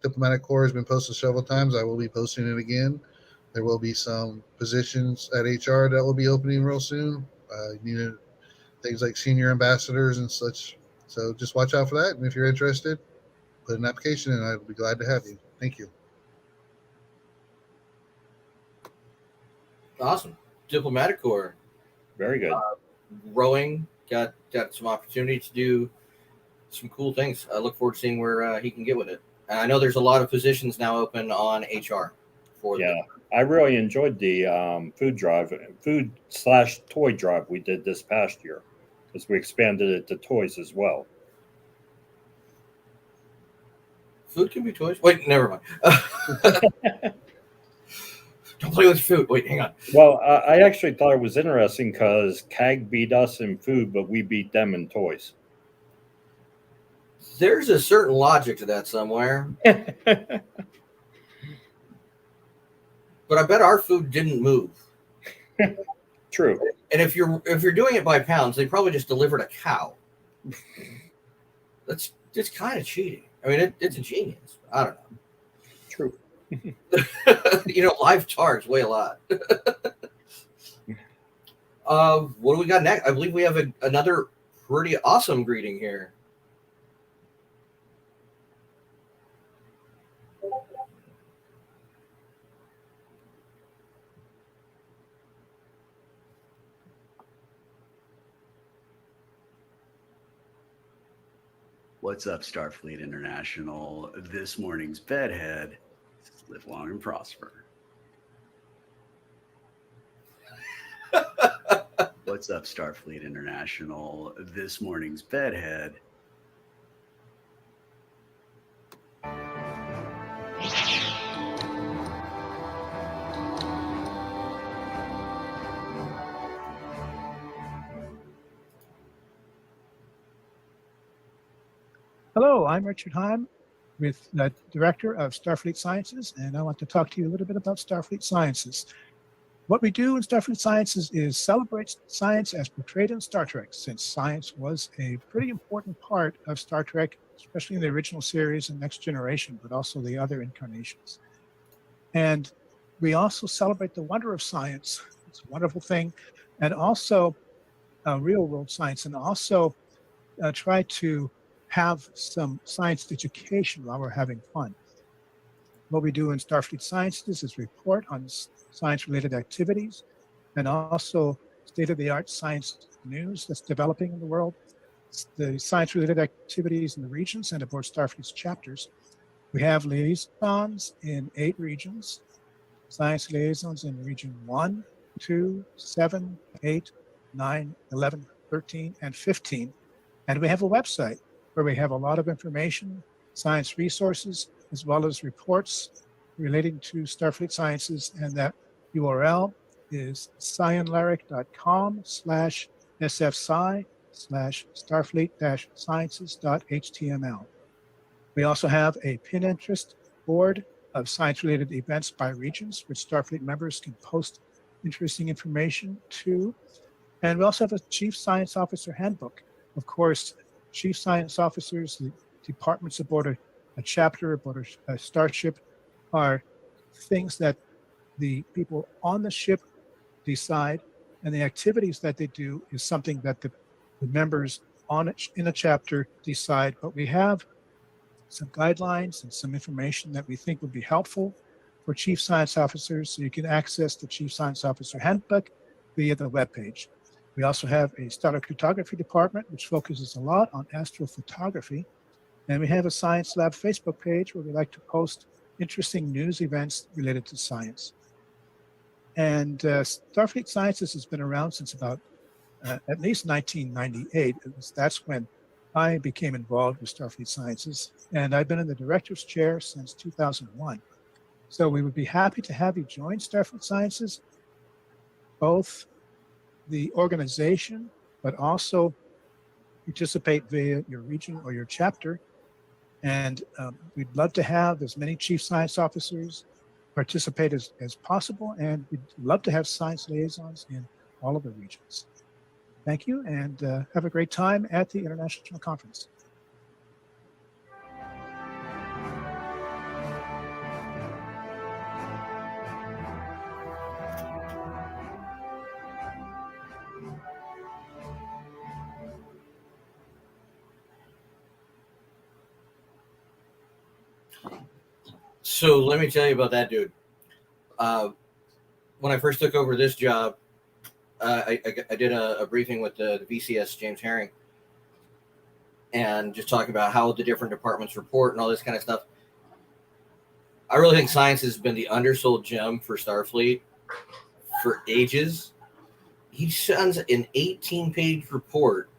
Diplomatic Corps has been posted several times. I will be posting it again. There will be some positions at HR that will be opening real soon. Things like senior ambassadors and such. So just watch out for that. And if you're interested, put an application in. I'd be glad to have you. Thank you. Awesome. Diplomatic Corps. Very good. Growing, got some opportunity to do some cool things. I look forward to seeing where he can get with it. And I know there's a lot of positions now open on HR. I really enjoyed the food/toy drive we did this past year, because we expanded it to toys as well. Food can be toys. Wait, never mind. Don't play with food. Wait, hang on. Well, I actually thought it was interesting because CAG beat us in food, but we beat them in toys. There's a certain logic to that somewhere. But I bet our food didn't move. True. And if you're doing it by pounds, they probably just delivered a cow. That's just kind of cheating. I mean, it's ingenious. I don't know. True. Live charge weigh a lot. What do we got next? I believe we have another pretty awesome greeting here. What's up, Starfleet International? This morning's bedhead, live long and prosper. What's up, Starfleet International? This morning's bedhead. Hello, I'm Richard Heim, with the Director of Starfleet Sciences, and I want to talk to you a little bit about Starfleet Sciences. What we do in Starfleet Sciences is celebrate science as portrayed in Star Trek, since science was a pretty important part of Star Trek, especially in the original series and Next Generation, but also the other incarnations. And we also celebrate the wonder of science. It's a wonderful thing. And also real world science, and also try to have some science education while we're having fun. What we do in Starfleet Sciences is report on science-related activities and also state-of-the-art science news that's developing in the world, the science-related activities in the regions and aboard Starfleet's chapters. We have liaisons in 8 regions, science liaisons in region 1, 2, 7, 8, 9, 11, 13, and 15. And we have a website where we have a lot of information, science resources, as well as reports relating to Starfleet Sciences, and that URL is cyanlyric.com/sfsci/starfleet-sciences.html. We also have a Pinterest board of science-related events by regions, which Starfleet members can post interesting information to. And we also have a Chief Science Officer Handbook. Of course, Chief Science Officers, the departments aboard a chapter, aboard a starship, are things that the people on the ship decide, and the activities that they do is something that the members in a chapter decide. But we have some guidelines and some information that we think would be helpful for Chief Science Officers, so you can access the Chief Science Officer Handbook via the webpage. We also have a stellar cartography department, which focuses a lot on astrophotography. And we have a Science Lab Facebook page where we like to post interesting news events related to science. And Starfleet Sciences has been around since about at least 1998. That's when I became involved with Starfleet Sciences. And I've been in the director's chair since 2001. So we would be happy to have you join Starfleet Sciences, both the organization, but also participate via your region or your chapter. And we'd love to have as many Chief Science Officers participate as possible, and we'd love to have science liaisons in all of the regions. Thank you, and have a great time at the International Conference. So let me tell you about that dude. When I first took over this job, I did a briefing with the VCS James Herring, and just talking about how the different departments report and all this kind of stuff. I really think science has been the undersold gem for Starfleet for ages. He sends an 18-page report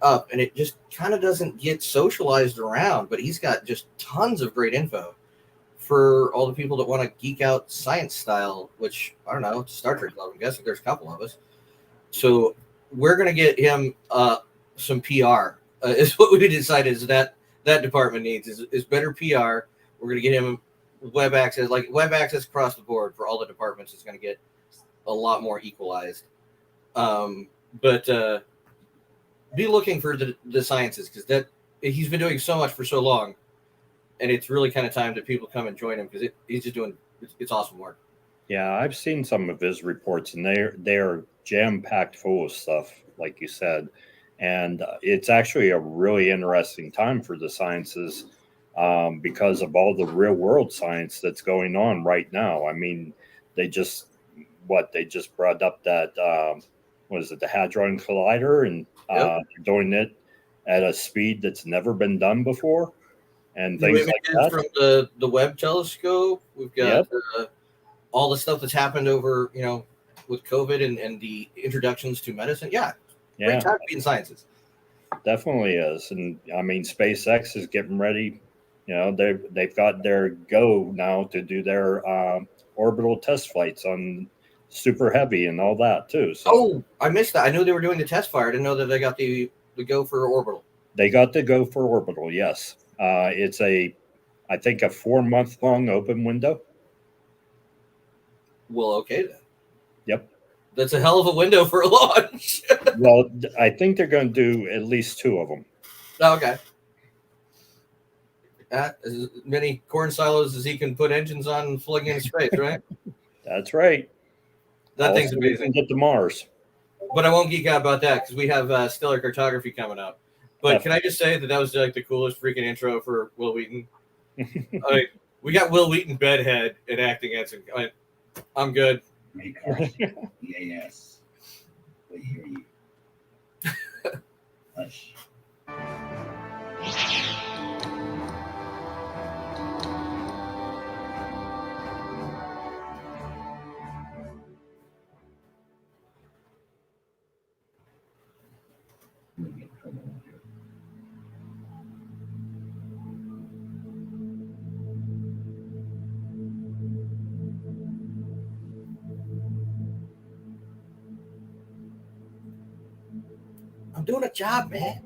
up, and it just kind of doesn't get socialized around, but he's got just tons of great info for all the people that want to geek out science style, which, I don't know, Star Trek Club, I'm guessing there's a couple of us. So we're going to get him some PR, is what we decided is that department needs, is better PR. We're going to get him web access across the board for all the departments. It's going to get a lot more equalized. But be looking for the sciences, because that he's been doing so much for so long, and it's really kind of time that people come and join him, because he's just doing it's awesome work. Yeah, I've seen some of his reports, and they're jam-packed full of stuff, like you said. And it's actually a really interesting time for the sciences because of all the real-world science that's going on right now. I mean, they just brought up that what is it, the Hadron Collider, and doing it at a speed that's never been done before, and things like that. From the Webb telescope, we've got all the stuff that's happened over, with COVID and the introductions to medicine. Yeah. Great time to be in sciences. Definitely is. And I mean, SpaceX is getting ready. They've got their go now to do their orbital test flights on Super Heavy and all that too. So, oh, I missed that. I knew they were doing the test fire. I didn't know that they got the go for orbital. They got the go for orbital. Yes. It's I think a 4-month long open window. Well, okay then. Yep. That's a hell of a window for a launch. Well, I think they're going to do at least 2 of them. Okay. As many corn silos as he can put engines on and plug into space, right? That's right. That thing's we amazing. can get to Mars. But I won't geek out about that because we have stellar cartography coming up. But can I just say that was like the coolest freaking intro for Will Wheaton? We got Will Wheaton bedhead and acting Ensign. I'm good. Yes. We hear you. Hush. I'm doing a job, man.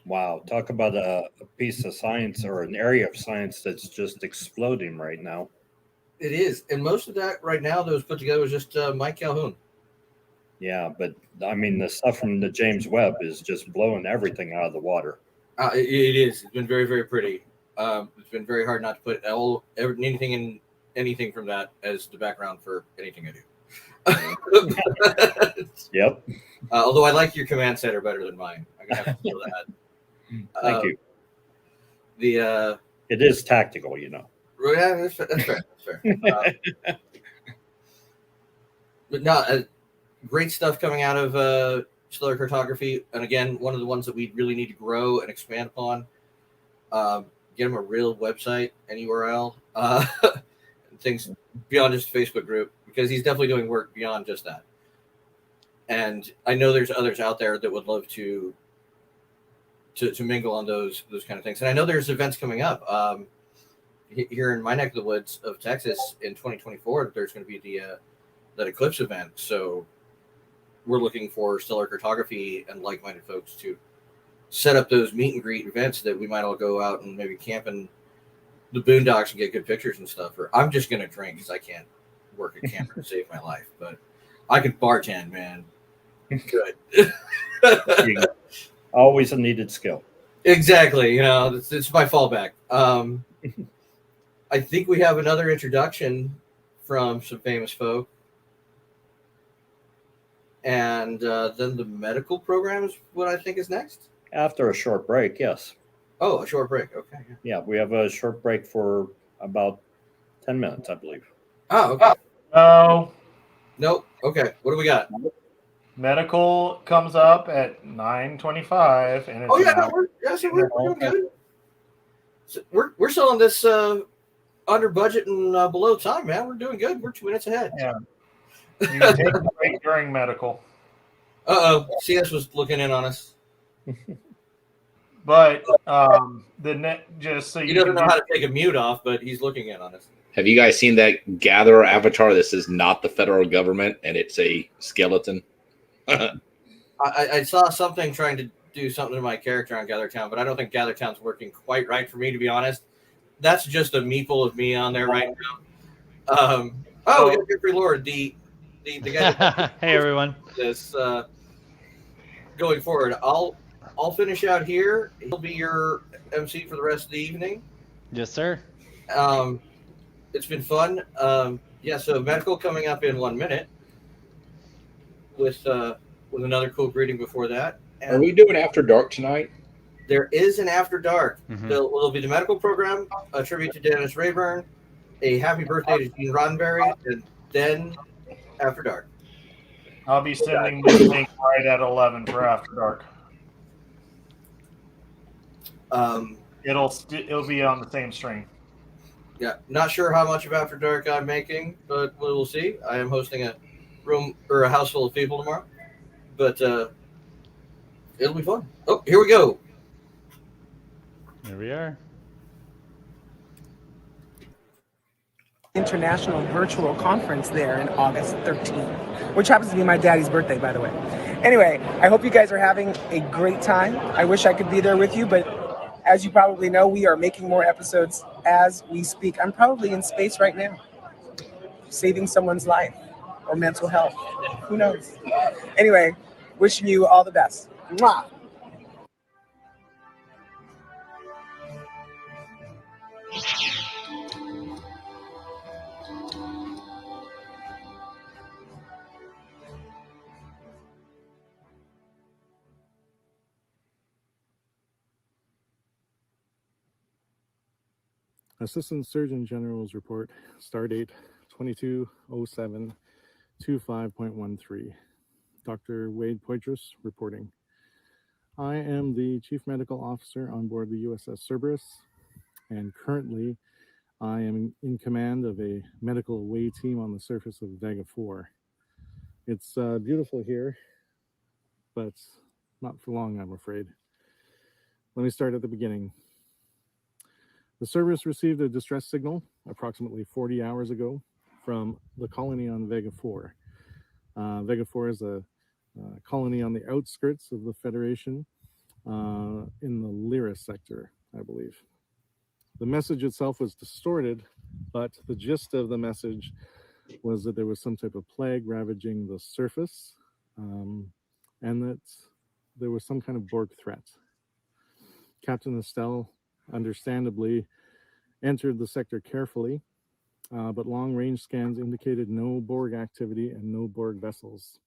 Wow, talk about a piece of science or an area of science that's just exploding right now. It is, and most of that right now that was put together was just Mike Calhoun. Yeah, but I mean, the stuff from the James Webb is just blowing everything out of the water. It is. It's been very, very pretty. It's been very hard not to put anything from that as the background for anything I do. Yep. Although I like your command center better than mine. I'm gonna have to steal that. Thank you. It is tactical, you know. Yeah, that's fair. That's fair. But no, great stuff coming out of stellar cartography, and again, one of the ones that we really need to grow and expand upon. Get him a real website and URL, things beyond just a Facebook group, because he's definitely doing work beyond just that. And I know there's others out there that would love to mingle on those kind of things. And I know there's events coming up. here in my neck of the woods of Texas in 2024, there's going to be that Eclipse event. So we're looking for stellar cartography and like-minded folks to set up those meet and greet events that we might all go out and maybe camp in the boondocks and get good pictures and stuff. Or I'm just going to drink because I can't work a camper to save my life, but I can bartend, man. Good. Always a needed skill. Exactly. You know, it's my fallback. I think we have another introduction from some famous folk. And then the medical program is what I think is next. After a short break, yes. Oh, a short break. Okay. Yeah, we have a short break for about 10 minutes, I believe. Oh, okay. No. Nope. Okay. What do we got? Medical comes up at 9:25, and it's Oh yeah, now- we're doing good. So we're selling this under budget and below time, man. We're doing good. We're 2 minutes ahead. Yeah. You can take a break during medical. CS was looking in on us. But the net, just so He you doesn't can know do- how to take a mute off, but he's looking in on us. Have you guys seen that Gatherer avatar? This is not the federal government, and it's a skeleton. I saw something trying to do something to my character on Gathertown, but I don't think Gathertown's working quite right for me, to be honest. That's just a meeple of me on there right now. We got Jeffrey Lord, the guy. Hey everyone. This going forward, I'll finish out here. He'll be your MC for the rest of the evening. Yes, sir. It's been fun. So medical coming up in 1 minute with another cool greeting before that. And Are we doing After Dark tonight? there is an After Dark. Mhm. There'll be the medical program, a tribute to Dennis Rayburn, a happy birthday to Gene Roddenberry, and then After Dark. I'll be sending the link right at 11 for After Dark. It'll be on the same stream. Yeah, not sure how much of After Dark I'm making, but we'll see. I am hosting a room or a house full of people tomorrow, but it'll be fun. Oh, here we go. Here we are. International virtual conference there in August 13th, which happens to be my daddy's birthday, by the way. Anyway, I hope you guys are having a great time. I wish I could be there with you, but as you probably know, we are making more episodes as we speak. I'm probably in space right now, saving someone's life or mental health. Who knows? Anyway, wishing you all the best. Mwah! Assistant Surgeon General's report, stardate 2207-25.13. Dr. Wade Poitras reporting. I am the Chief Medical Officer on board the USS Cerberus, and currently I am in command of a medical away team on the surface of Vega 4. It's beautiful here, but not for long, I'm afraid. Let me start at the beginning. The Cerberus received a distress signal approximately 40 hours ago from the colony on Vega 4. Vega 4 is a colony on the outskirts of the Federation in the Lyra sector, I believe. The message itself was distorted, but the gist of the message was that there was some type of plague ravaging the surface, and that there was some kind of Borg threat. Captain Estelle understandably entered the sector carefully, but long-range scans indicated no Borg activity and no Borg vessels.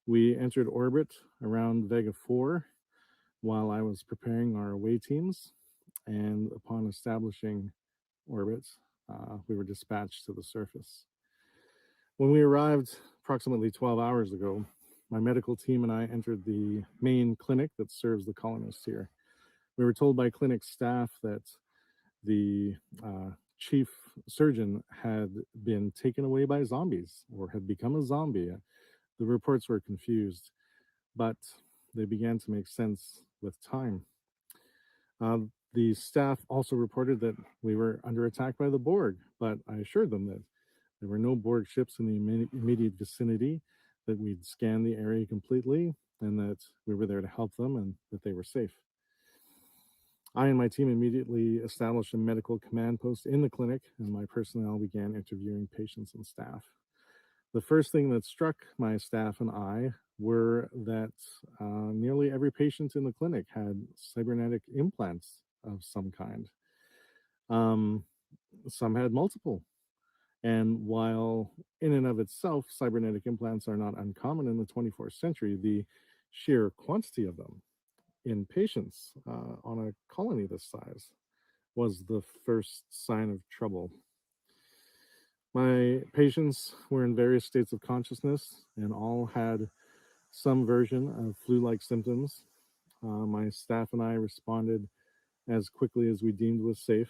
We entered orbit around Vega 4 while I was preparing our away teams, and upon establishing orbit, we were dispatched to the surface. When we arrived approximately 12 hours ago, my medical team and I entered the main clinic that serves the colonists here. We were told by clinic staff that the chief surgeon had been taken away by zombies or had become a zombie. The reports were confused, but they began to make sense with time. The staff also reported that we were under attack by the Borg, but I assured them that there were no Borg ships in the immediate vicinity, that we'd scanned the area completely, and that we were there to help them and that they were safe. I and my team immediately established a medical command post in the clinic, and my personnel began interviewing patients and staff. The first thing that struck my staff and I were that nearly every patient in the clinic had cybernetic implants of some kind. Some had multiple. And while in and of itself, cybernetic implants are not uncommon in the 24th century, the sheer quantity of them in patients on a colony this size was the first sign of trouble. My patients were in various states of consciousness and all had some version of flu-like symptoms. My staff and I responded as quickly as we deemed was safe.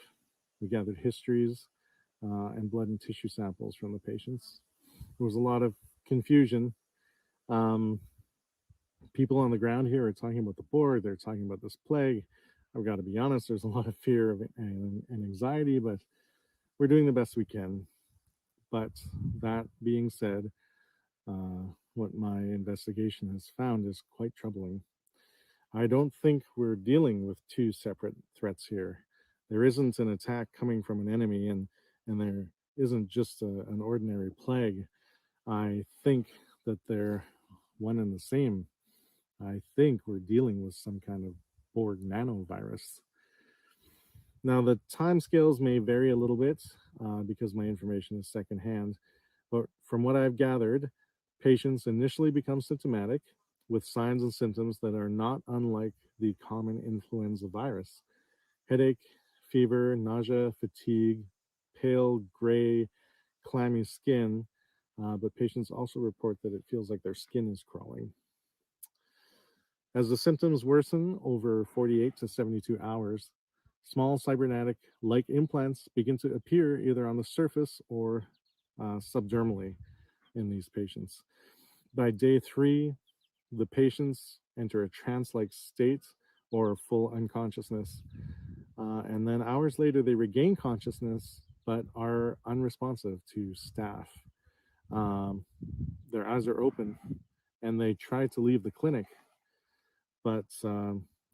We gathered histories and blood and tissue samples from the patients. There was a lot of confusion. People on the ground here are talking about the Borg, they're talking about this plague. I've got to be honest, there's a lot of fear and anxiety, but we're doing the best we can. But that being said, what my investigation has found is quite troubling. I don't think we're dealing with two separate threats here. There isn't an attack coming from an enemy, and there isn't just an ordinary plague. I think that they're one and the same. I think we're dealing with some kind of Borg nanovirus. Now, the timescales may vary a little bit because my information is secondhand, but from what I've gathered, patients initially become symptomatic with signs and symptoms that are not unlike the common influenza virus. Headache, fever, nausea, fatigue, pale, gray, clammy skin, but patients also report that it feels like their skin is crawling. As the symptoms worsen over 48 to 72 hours, small cybernetic-like implants begin to appear either on the surface or subdermally in these patients. By day 3, the patients enter a trance-like state or full unconsciousness. And then hours later, they regain consciousness, but are unresponsive to staff. Their eyes are open, and they try to leave the clinic, but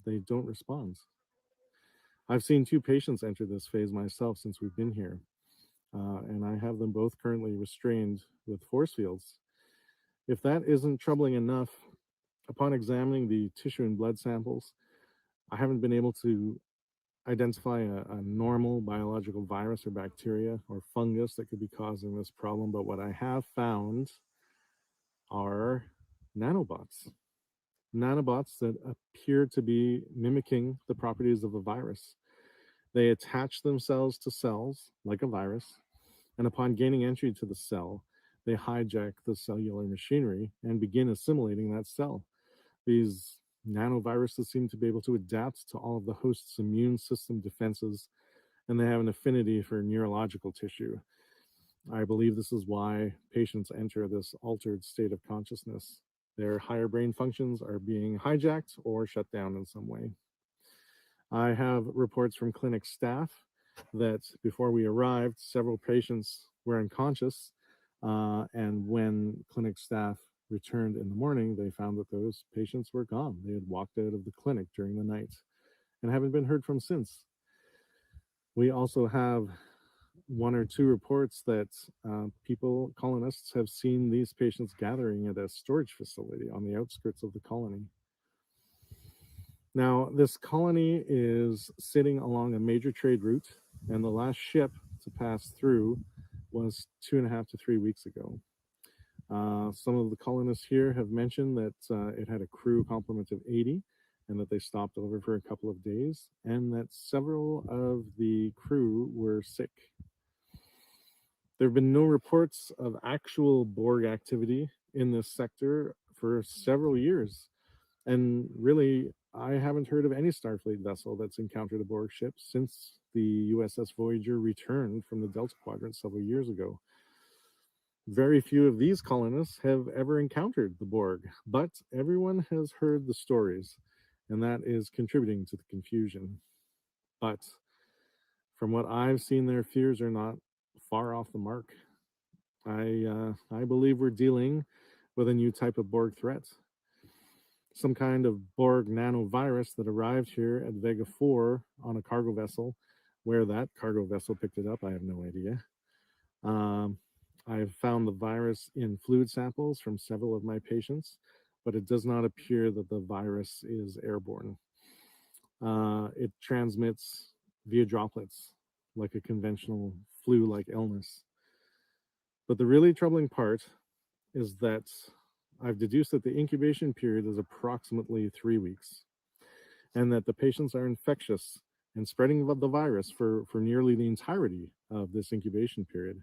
they don't respond. I've seen 2 patients enter this phase myself since we've been here, and I have them both currently restrained with force fields. If that isn't troubling enough, upon examining the tissue and blood samples, I haven't been able to identify a normal biological virus or bacteria or fungus that could be causing this problem, but what I have found are nanobots. Nanobots that appear to be mimicking the properties of a virus. They attach themselves to cells like a virus, and upon gaining entry to the cell, they hijack the cellular machinery and begin assimilating that cell. These nanoviruses seem to be able to adapt to all of the host's immune system defenses, and they have an affinity for neurological tissue. I believe this is why patients enter this altered state of consciousness. Their higher brain functions are being hijacked or shut down in some way. I have reports from clinic staff that before we arrived, several patients were unconscious, and when clinic staff returned in the morning, they found that those patients were gone. They had walked out of the clinic during the night and haven't been heard from since. We also have 1 or 2 reports that colonists have seen these patients gathering at a storage facility on the outskirts of the colony. Now, this colony is sitting along a major trade route, and the last ship to pass through was 2.5 to 3 weeks ago. Some of the colonists here have mentioned that it had a crew complement of 80 and that they stopped over for a couple of days, and that several of the crew were sick. There have been no reports of actual Borg activity in this sector for several years. And really, I haven't heard of any Starfleet vessel that's encountered a Borg ship since the USS Voyager returned from the Delta Quadrant several years ago. Very few of these colonists have ever encountered the Borg, but everyone has heard the stories, and that is contributing to the confusion. but from what I've seen, their fears are not far off the mark. I believe we're dealing with a new type of Borg threat. Some kind of Borg nanovirus that arrived here at Vega 4 on a cargo vessel. Where that cargo vessel picked it up, I have no idea. I've found the virus in fluid samples from several of my patients, but it does not appear that the virus is airborne. It transmits via droplets, like a conventional flu-like illness. But the really troubling part is that I've deduced that the incubation period is approximately 3 weeks, and that the patients are infectious and spreading the virus for nearly the entirety of this incubation period.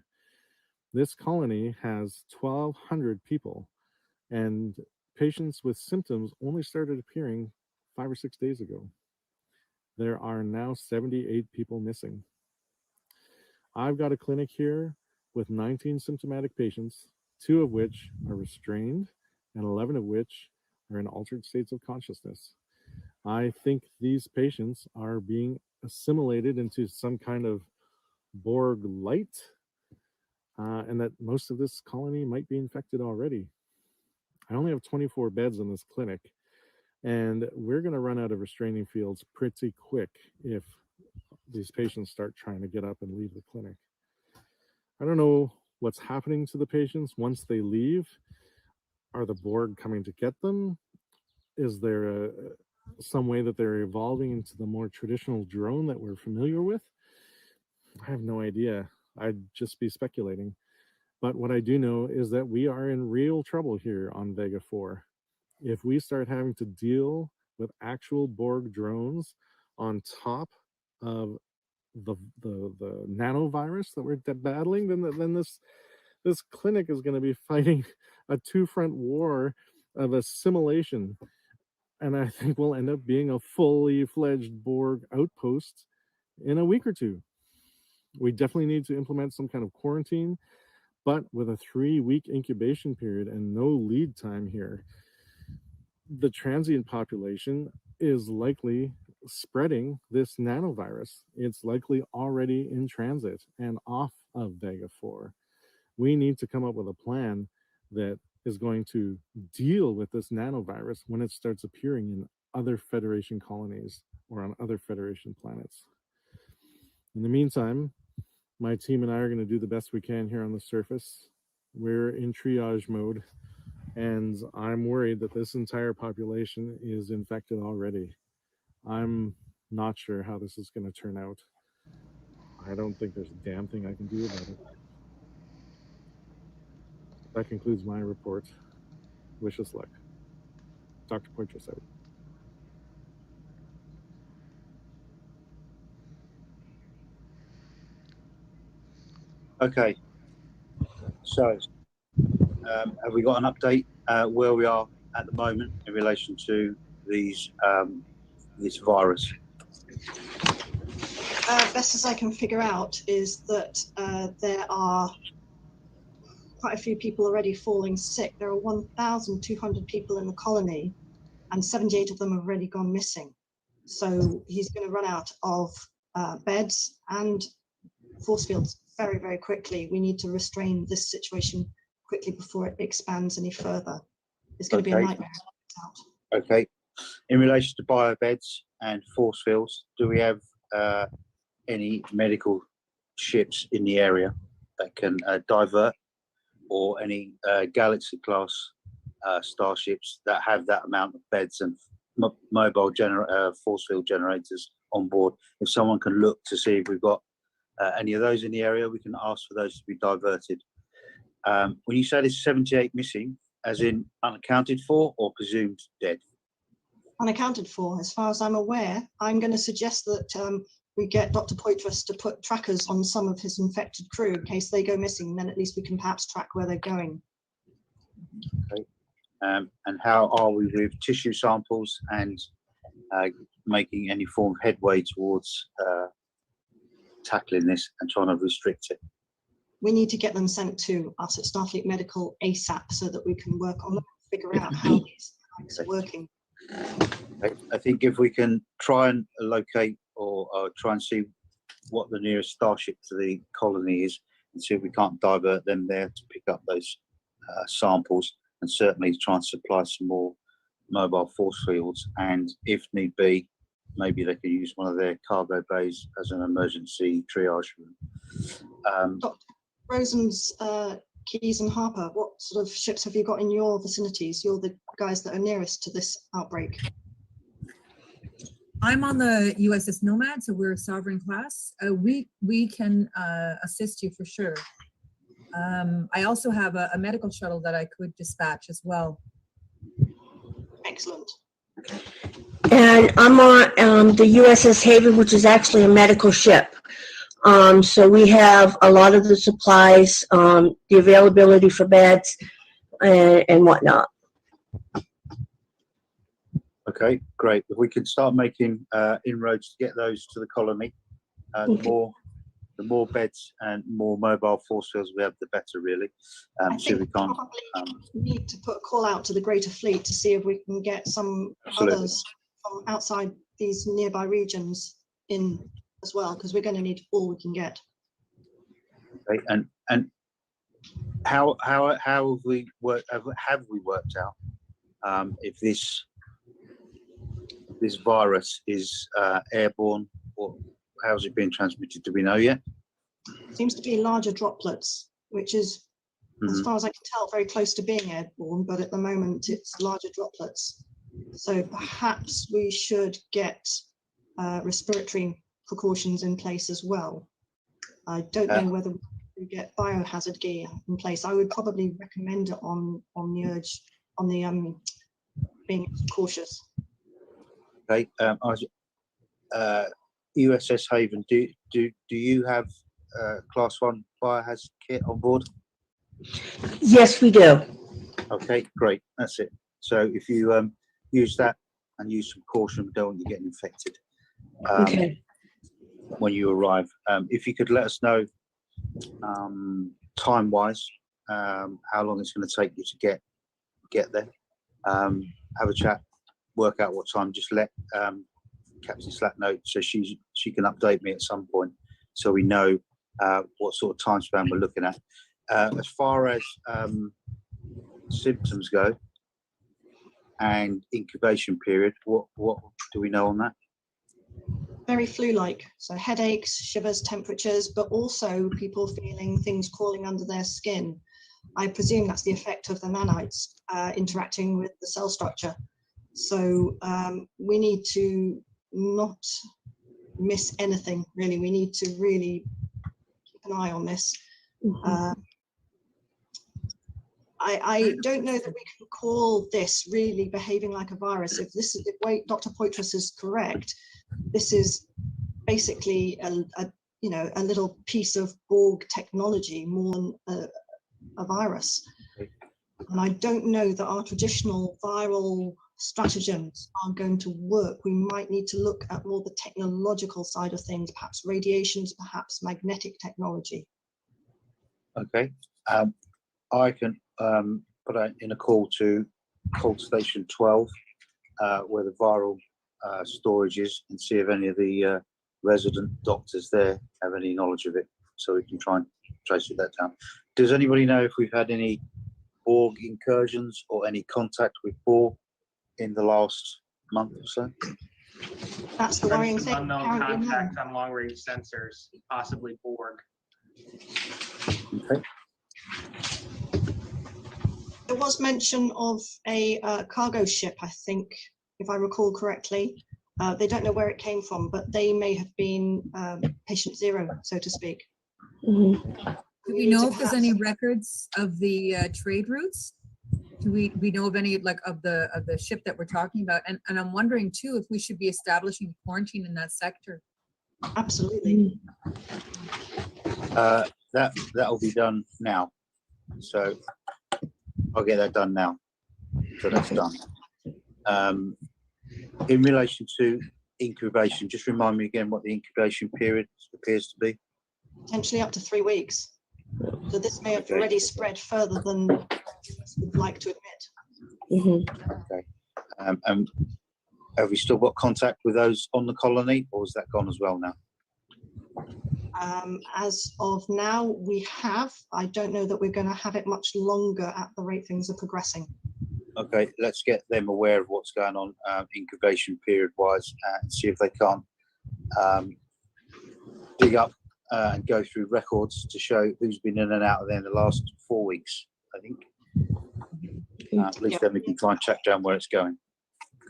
This colony has 1,200 people, and patients with symptoms only started appearing 5 or 6 days ago. There are now 78 people missing. I've got a clinic here with 19 symptomatic patients, 2 of which are restrained, and 11 of which are in altered states of consciousness. I think these patients are being assimilated into some kind of Borg light, and that most of this colony might be infected already. I only have 24 beds in this clinic, and we're going to run out of restraining fields pretty quick if these patients start trying to get up and leave the clinic. I don't know what's happening to the patients once they leave. Are the Borg coming to get them? Is there some way that they're evolving into the more traditional drone that we're familiar with? I have no idea. I'd just be speculating. But what I do know is that we are in real trouble here on Vega 4. If we start having to deal with actual Borg drones on top of the nanovirus that we're battling, then this clinic is going to be fighting a two-front war of assimilation. And I think we'll end up being a fully fledged Borg outpost in a week or two. We definitely need to implement some kind of quarantine, but with a 3-week incubation period and no lead time here, the transient population is likely spreading this nanovirus. It's likely already in transit and off of Vega 4. We need to come up with a plan that is going to deal with this nanovirus when it starts appearing in other Federation colonies or on other Federation planets. In the meantime, my team and I are going to do the best we can here on the surface. We're in triage mode, and I'm worried that this entire population is infected already. I'm not sure how this is going to turn out. I don't think there's a damn thing I can do about it. That concludes my report. Wish us luck. Dr. Poitras out. Okay. So, have we got an update where we are at the moment in relation to these this virus? Best as I can figure out is that there are quite a few people already falling sick. There are 1,200 people in the colony, and 78 of them have already gone missing. So he's going to run out of beds and force fields very, very quickly. We need to restrain this situation quickly before it expands any further. It's going to be a nightmare. Okay. In relation to biobeds and force fields, do we have any medical ships in the area that can divert, or any Galaxy-class starships that have that amount of beds and mobile force field generators on board? If someone can look to see if we've got any of those in the area, we can ask for those to be diverted. When you say there's 78 missing, as in unaccounted for or presumed dead? Unaccounted for, as far as I'm aware. I'm going to suggest that we get Dr. Poitras to put trackers on some of his infected crew in case they go missing. Then at least we can perhaps track where they're going. Okay. And how are we with tissue samples and making any form of headway towards tackling this and trying to restrict it? We need to get them sent to us at Starfleet Medical ASAP so that we can work on them, figure out how these things are working. I think if we can try and locate or try and see what the nearest starship to the colony is, and see if we can't divert them there to pick up those samples, and certainly try and supply some more mobile force fields. And if need be, maybe they could use one of their cargo bays as an emergency triage room. Dr. Rosen's, Keys and Harper, what sort of ships have you got in your vicinities? You're the guys that are nearest to this outbreak. I'm on the USS Nomad, so we're a sovereign class. We can assist you for sure. I also have a medical shuttle that I could dispatch as well. Excellent. And I'm on the USS Haven, which is actually a medical ship. So we have a lot of the supplies, the availability for beds and whatnot. Okay, great. If we could start making inroads to get those to the colony, the more beds and more mobile force fields we have, the better, really. See if we can't. Probably need to put a call out to the Greater Fleet to see if we can get some others from outside these nearby regions in as well, because we're going to need all we can get. Okay, and how have we worked out if this virus is airborne, or how's it being transmitted? Do we know yet? Seems to be larger droplets, which is, as far as I can tell, very close to being airborne, but at the moment it's larger droplets. So perhaps we should get respiratory precautions in place as well. I don't know whether we get biohazard gear in place. I would probably recommend it on the being cautious. Okay, USS Haven, do you have Class 1 biohazard kit on board? Yes, we do. Okay, great. That's it. So if you use that and use some caution, we don't want you getting infected. Okay. When you arrive, if you could let us know time-wise how long it's going to take you to get there. Have a chat, work out what time. Just let Captain Slack know so she can update me at some point, so we know what sort of time span we're looking at. As far as symptoms go and incubation period, what do we know on that? Very flu-like, so headaches, shivers, temperatures, but also people feeling things crawling under their skin. I presume that's the effect of the nanites interacting with the cell structure. So we need to not miss anything, really. We need to really keep an eye on this. I don't know that we can call this really behaving like a virus. If Dr. Poitras is correct, this is basically a little piece of Borg technology more than a virus. And I don't know that our traditional viral stratagems are going to work. We might need to look at more the technological side of things, perhaps radiations, perhaps magnetic technology. Okay, I can put out in a call to Cold Station 12, where the viral storage is, and see if any of the resident doctors there have any knowledge of it, so we can try and trace that down. Does anybody know if we've had any Borg incursions or any contact with Borg in the last month or so? That's the worrying thing. Unknown Apparently contact on long-range sensors, possibly Borg. Okay. There was mention of a cargo ship, I think, if I recall correctly. They don't know where it came from, but they may have been patient zero, so to speak. Do we know if there's any records of the trade routes? Do we know of any of the ship that we're talking about? And I'm wondering too if we should be establishing quarantine in that sector. Absolutely. That'll be done now. So I'll get that done now. So that's done. In relation to incubation, just remind me again what the incubation period appears to be. Potentially up to 3 weeks. So this may have already spread further than we'd like to admit. Okay. And Have we still got contact with those on the colony, or is that gone as well now? As of now, we have. I don't know that we're going to have it much longer at the rate things are progressing. Okay, let's get them aware of what's going on incubation period wise, and see if they can't dig up and go through records to show who's been in and out of there in the last 4 weeks, I think. At least then we can try and track down where it's going.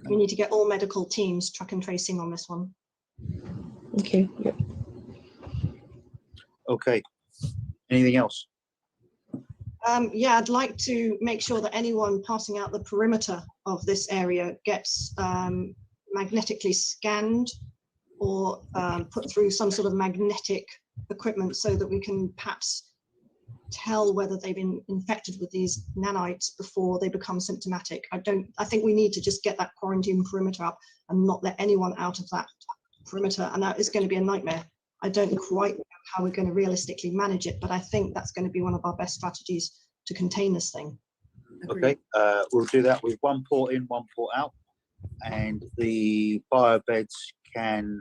We need to get all medical teams track and tracing on this one. Okay. Yep. Okay. Anything else? Yeah, I'd like to make sure that anyone passing out the perimeter of this area gets magnetically scanned or put through some sort of magnetic equipment so that we can perhaps tell whether they've been infected with these nanites before they become symptomatic. I think we need to just get that quarantine perimeter up and not let anyone out of that perimeter, and that is going to be a nightmare. I don't quite know how we're going to realistically manage it, but I think that's going to be one of our best strategies to contain this thing. Okay, we'll do that with one port in, one port out, and the biobeds can,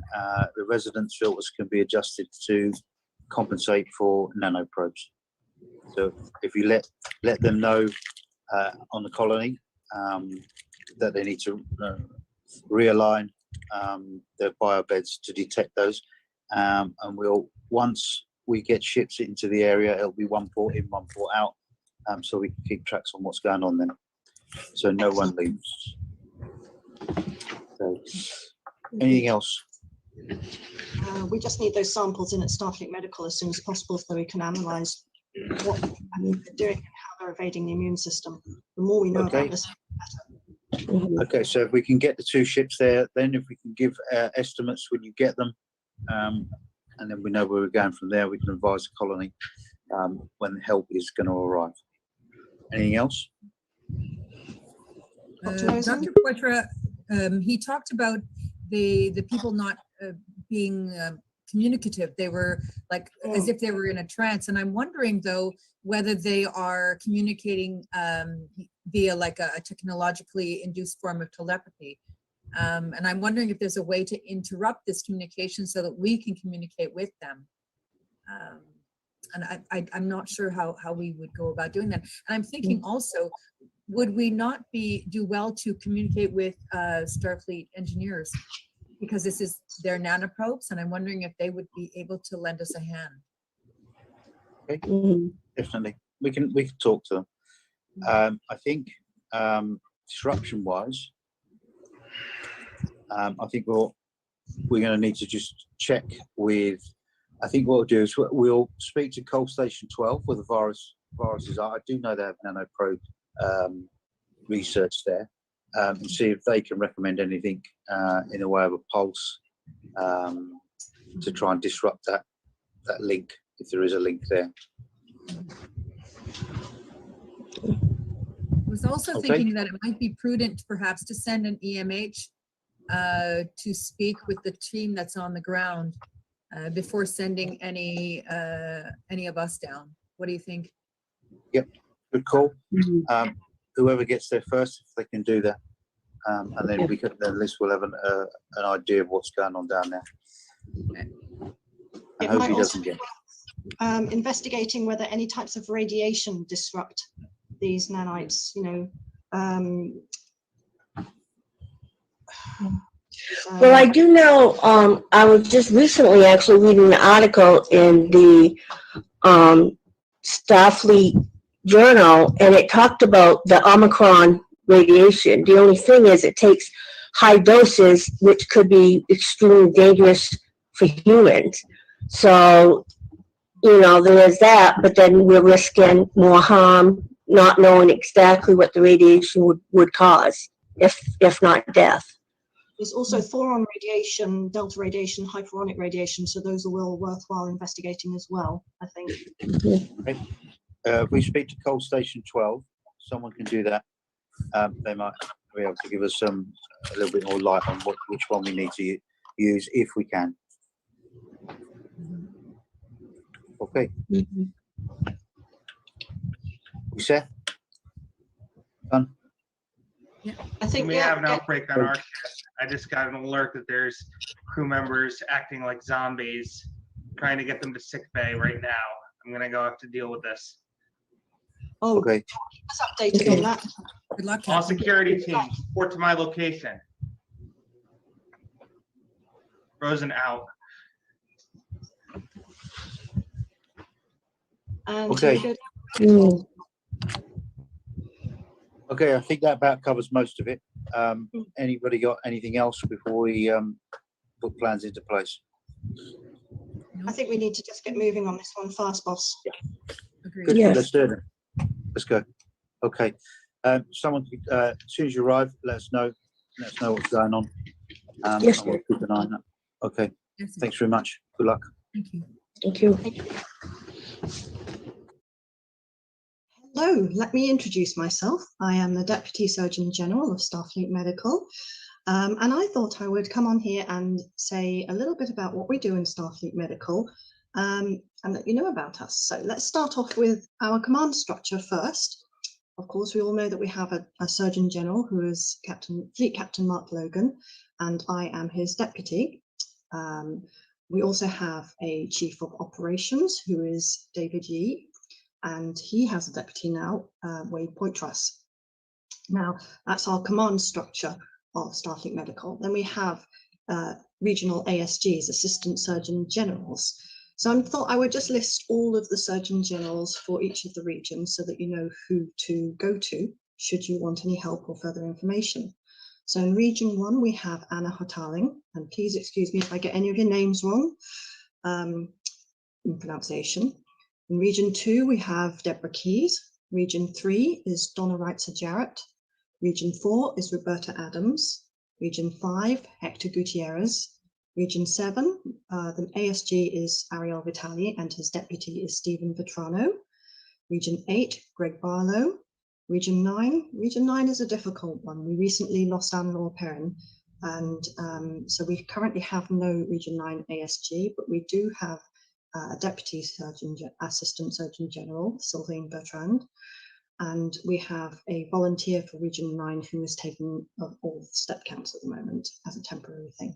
the residence filters can be adjusted to compensate for nanoprobes. So if you let them know on the colony that they need to realign their biobeds to detect those, and once we get ships into the area, it'll be one port in, one port out, so we can keep tracks on what's going on then, so no one leaves. So, anything else? We just need those samples in at Starfleet Medical as soon as possible so we can analyse what they're doing and how they're evading the immune system. The more we know about this, the better. Okay, so if we can get the 2 ships there, then if we can give estimates when you get them, and then we know where we're going from there, we can advise the colony when help is going to arrive. Anything else? Dr. Poitra, he talked about the people not being communicative. They were like as if they were in a trance. And I'm wondering though whether they are communicating via like a technologically induced form of telepathy. And I'm wondering if there's a way to interrupt this communication so that we can communicate with them. And I'm not sure how we would go about doing that. And I'm thinking also, would we not do well to communicate with Starfleet engineers? Because this is their nanoprobes, and I'm wondering if they would be able to lend us a hand. Okay, definitely. We can talk to them. I think disruption-wise, I think we're going to need to just check with. I think what we'll do is we'll speak to Coal Station 12 where the viruses are. I do know they have nanoprobe research there, and see if they can recommend anything in the way of a pulse to try and disrupt that link, if there is a link there. I was also thinking that it might be prudent perhaps to send an EMH to speak with the team that's on the ground before sending any of us down. What do you think? Yep, good call. Whoever gets there first, if they can do that, and then we can. Then at least we'll have an idea of what's going on down there. I hope he doesn't get. Investigating whether any types of radiation disrupt these nanites. Well, I do know, I was just recently actually reading an article in the Starfleet Journal, and it talked about the Omicron radiation. The only thing is it takes high doses, which could be extremely dangerous for humans. So, there is that, but then we're risking more harm, not knowing exactly what the radiation would cause, if not death. There's also thoron radiation, delta radiation, hyperonic radiation, so those are well worthwhile investigating as well, I think. Okay. If we speak to Coal Station 12, someone can do that. They might be able to give us a little bit more light on which one we need to use if we can. Okay. We set? Done? I think we yeah, have an outbreak on our ship. I just got an alert that there's crew members acting like zombies, trying to get them to sick bay right now. I'm gonna go have to deal with this. Oh, Okay. keep us updated on that. Good luck, All Captain. security teams, report to my location. Frozen out. And Okay. here we go. Okay, I think that about covers most of it. Anybody got anything else before we put plans into place? I think we need to just get moving on this one fast, boss. Good. Yes. Let's do it. Let's go. Okay. Someone, as soon as you arrive, let us know. Let us know what's going on. Yes, and we'll keep an eye on that. Okay. Yes, Thanks very much. Good luck. Thank you. Thank you. Hello, let me introduce myself. I am the Deputy Surgeon General of Starfleet Medical. And I thought I would come on here and say a little bit about what we do in Starfleet Medical and let you know about us. So let's start off with our command structure first. Of course, we all know that we have a Surgeon General who is Fleet Captain Mark Logan, and I am his deputy. We also have a Chief of Operations who is David Yee, and he has a deputy now, Wade Poitras. Now, that's our command structure of Starfleet Medical. Then we have regional ASGs, Assistant Surgeon Generals. So I thought I would just list all of the Surgeon Generals for each of the regions so that you know who to go to should you want any help or further information. So in Region 1, we have Anna Hotaling, and please excuse me if I get any of your names wrong in pronunciation. In Region 2, we have Deborah Keyes. Region 3 is Donna Reitzer-Jarrett. Region 4 is Roberta Adams. Region 5, Hector Gutierrez. Region 7, the ASG is Ariel Vitali and his deputy is Stephen Vetrano. Region 8, Greg Barlow. Region 9 is a difficult one. We recently lost Anne-Laure Perrin, and so we currently have no Region 9 ASG, but we do have a Deputy Assistant Surgeon General, Sylvain Bertrand, and we have a volunteer for Region 9 who is taking all step counts at the moment as a temporary thing.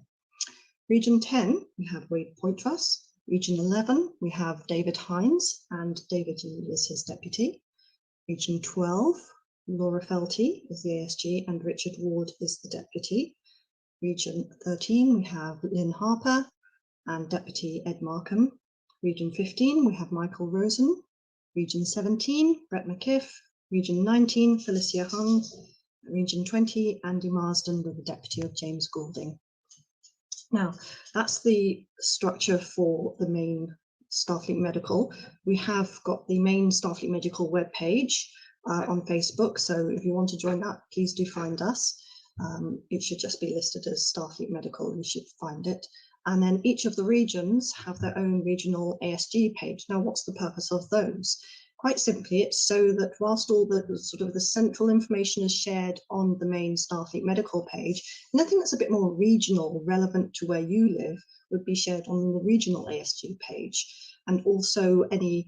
Region 10, we have Wade Poitras. Region 11, we have David Hines, and David Yee is his deputy. Region 12, Laura Felty is the ASG, and Richard Ward is the deputy. Region 13, we have Lynn Harper and Deputy Ed Markham. Region 15, we have Michael Rosen. Region 17, Brett McKiff. Region 19, Felicia Hung. Region 20, Andy Marsden with the deputy of James Goulding. Now, that's the structure for the main Starfleet Medical. We have got the main Starfleet Medical webpage on Facebook, so if you want to join that, please do find us. It should just be listed as Starfleet Medical, you should find it. And then each of the regions have their own regional ASG page. Now, what's the purpose of those? Quite simply, it's so that whilst all the sort of the central information is shared on the main Starfleet Medical page, anything that's a bit more regional, relevant to where you live, would be shared on the regional ASG page. And also any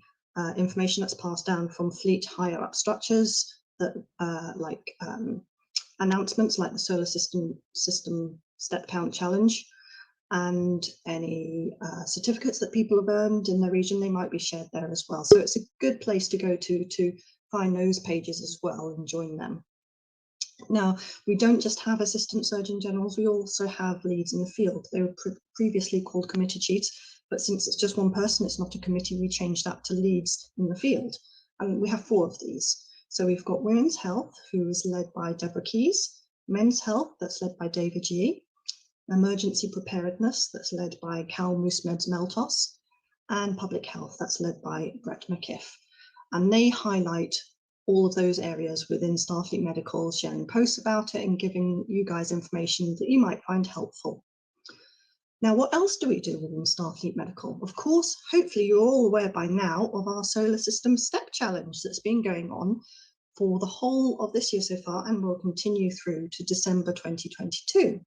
information that's passed down from fleet higher up structures, that announcements like the Solar System Step Count Challenge, and any certificates that people have earned in their region, they might be shared there as well. So it's a good place to go to find those pages as well and join them. Now, we don't just have Assistant Surgeon Generals, we also have leads in the field. They were previously called committee chiefs, but since it's just one person, it's not a committee, we changed that to leads in the field. And we have 4 of these. So we've got Women's Health, who is led by Deborah Keyes, Men's Health, that's led by David Yee, Emergency Preparedness, that's led by Cal Moosmeds Meltos, and Public Health, that's led by Brett McKiff. And they highlight all of those areas within Starfleet Medical, sharing posts about it and giving you guys information that you might find helpful. Now, what else do we do within Starfleet Medical? Of course, hopefully you're all aware by now of our Solar System Step Challenge that's been going on for the whole of this year so far and will continue through to December 2022.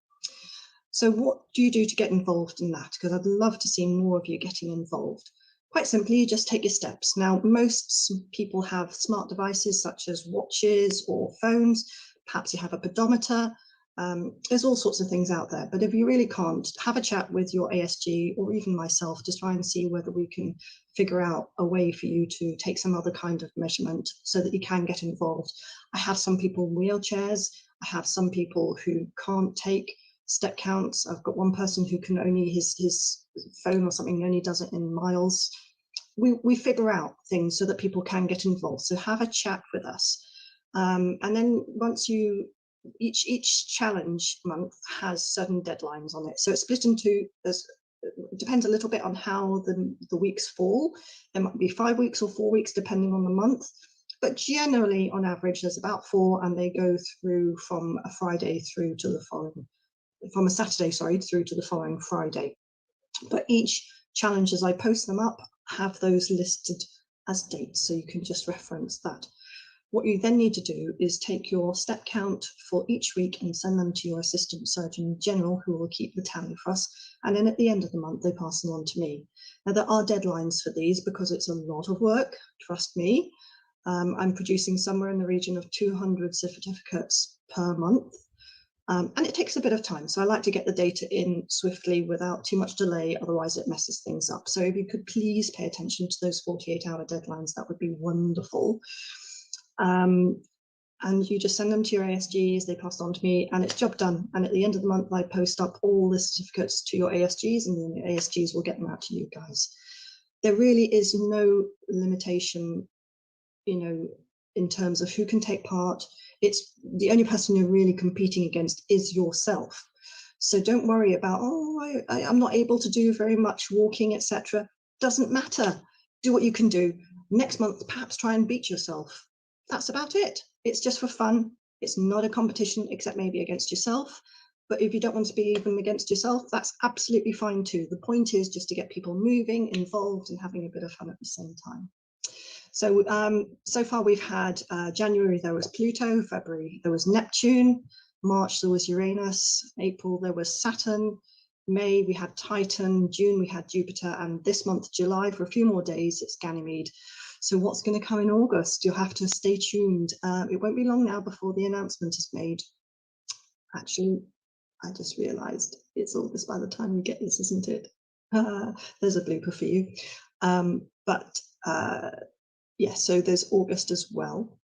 So what do you do to get involved in that? Because I'd love to see more of you getting involved. Quite simply, you just take your steps. Now, most people have smart devices such as watches or phones. perhaps you have a pedometer. There's all sorts of things out there, but if you really can't, have a chat with your ASG or even myself to try and see whether we can figure out a way for you to take some other kind of measurement so that you can get involved. I have some people in wheelchairs. I have some people who can't take step counts. I've got one person who can only, his phone or something only does it in miles. We figure out things so that people can get involved. So have a chat with us. And then once you, each challenge month has certain deadlines on it. So it's split into, it depends a little bit on how the weeks fall. There might be 5 weeks or 4 weeks, depending on the month. But generally, on average, there's about 4, and they go through from a Friday through to the following, from a Saturday, sorry, through to the following Friday. But each challenge, as I post them up, have those listed as dates, so you can just reference that. What you then need to do is take your step count for each week and send them to your assistant surgeon general, who will keep the tally for us. And then at the end of the month, they pass them on to me. Now, there are deadlines for these because it's a lot of work, trust me. I'm producing somewhere in the region of 200 certificates per month. And it takes a bit of time. So I like to get the data in swiftly without too much delay, otherwise it messes things up. So if you could please pay attention to those 48-hour deadlines, that would be wonderful. And you just send them to your ASGs, they pass on to me, and it's job done. And at the end of the month, I post up all the certificates to your ASGs, and then the ASGs will get them out to you guys. There really is no limitation, you know, in terms of who can take part. It's the only person you're really competing against is yourself. So don't worry about, oh, I'm not able to do very much walking, etc. Doesn't matter. Do what you can do. Next month, perhaps try and beat yourself. That's about it. It's just for fun. It's not a competition, except maybe against yourself. But if you don't want to be even against yourself, that's absolutely fine too. The point is just to get people moving, involved, and having a bit of fun at the same time. So, so far we've had January, there was Pluto, February, there was Neptune, March, there was Uranus, April, there was Saturn, May, we had Titan, June, we had Jupiter, and this month, July, for a few more days, it's Ganymede. So what's going to come in August? You'll have to stay tuned. It won't be long now before the announcement is made. Actually, I just realized it's August by the time you get this, isn't it? There's a blooper for you. Yeah, so there's August as well.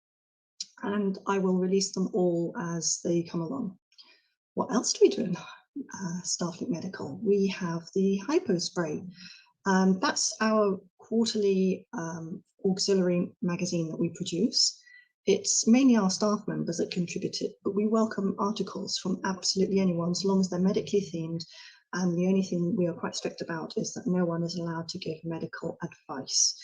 And I will release them all as they come along. What else do we do in Starfleet Medical? We have the Hypo Spray. That's our quarterly auxiliary magazine that we produce. It's mainly our staff members that contribute it, but we welcome articles from absolutely anyone as long as they're medically themed. And the only thing we are quite strict about is that no one is allowed to give medical advice.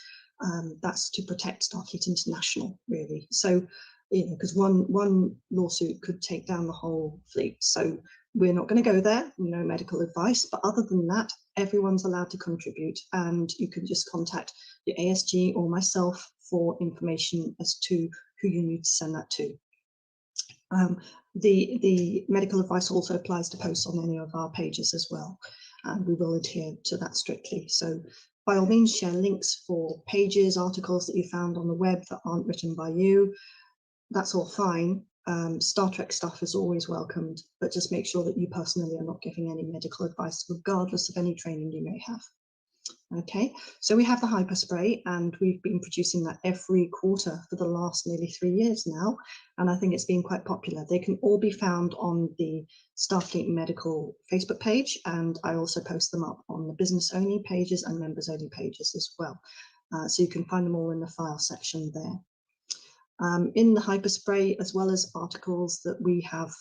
That's to protect Starfleet International, really. So, you know, because one lawsuit could take down the whole fleet. So we're not going to go there, no medical advice. But other than that, everyone's allowed to contribute, and you can just contact your ASG or myself for information as to who you need to send that to. The medical advice also applies to posts on any of our pages as well, and we will adhere to that strictly. So by all means, share links for pages, articles that you found on the web that aren't written by you. That's all fine. Star Trek stuff is always welcomed, but just make sure that you personally are not giving any medical advice, regardless of any training you may have. Okay, so we have the Hyper Spray, and we've been producing that every quarter for the last nearly 3 years now, and I think it's been quite popular. They can all be found on the Starfleet Medical Facebook page, and I also post them up on the business only pages and members only pages as well. So you can find them all in the file section there. In the Hyper Spray, as well as articles that we have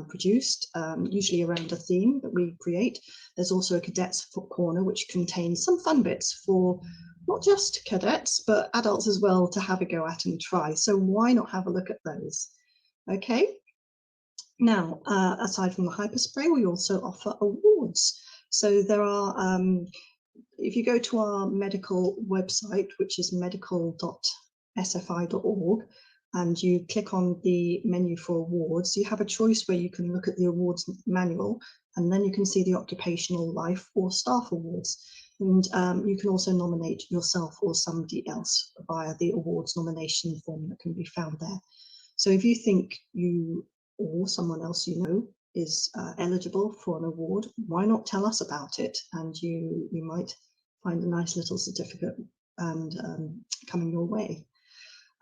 produced, usually around a theme that we create, there's also a Cadets Corner, which contains some fun bits for not just cadets, but adults as well to have a go at and try. So why not have a look at those? Okay. Now, aside from the Hyper Spray, we also offer awards. So there are, if you go to our medical website, which is medical.sfi.org, and you click on the menu for awards, you have a choice where you can look at the awards manual, and then you can see the occupational life or staff awards. And you can also nominate yourself or somebody else via the awards nomination form that can be found there. So if you think you or someone else you know is eligible for an award, why not tell us about it? And you might find a nice little certificate and coming your way.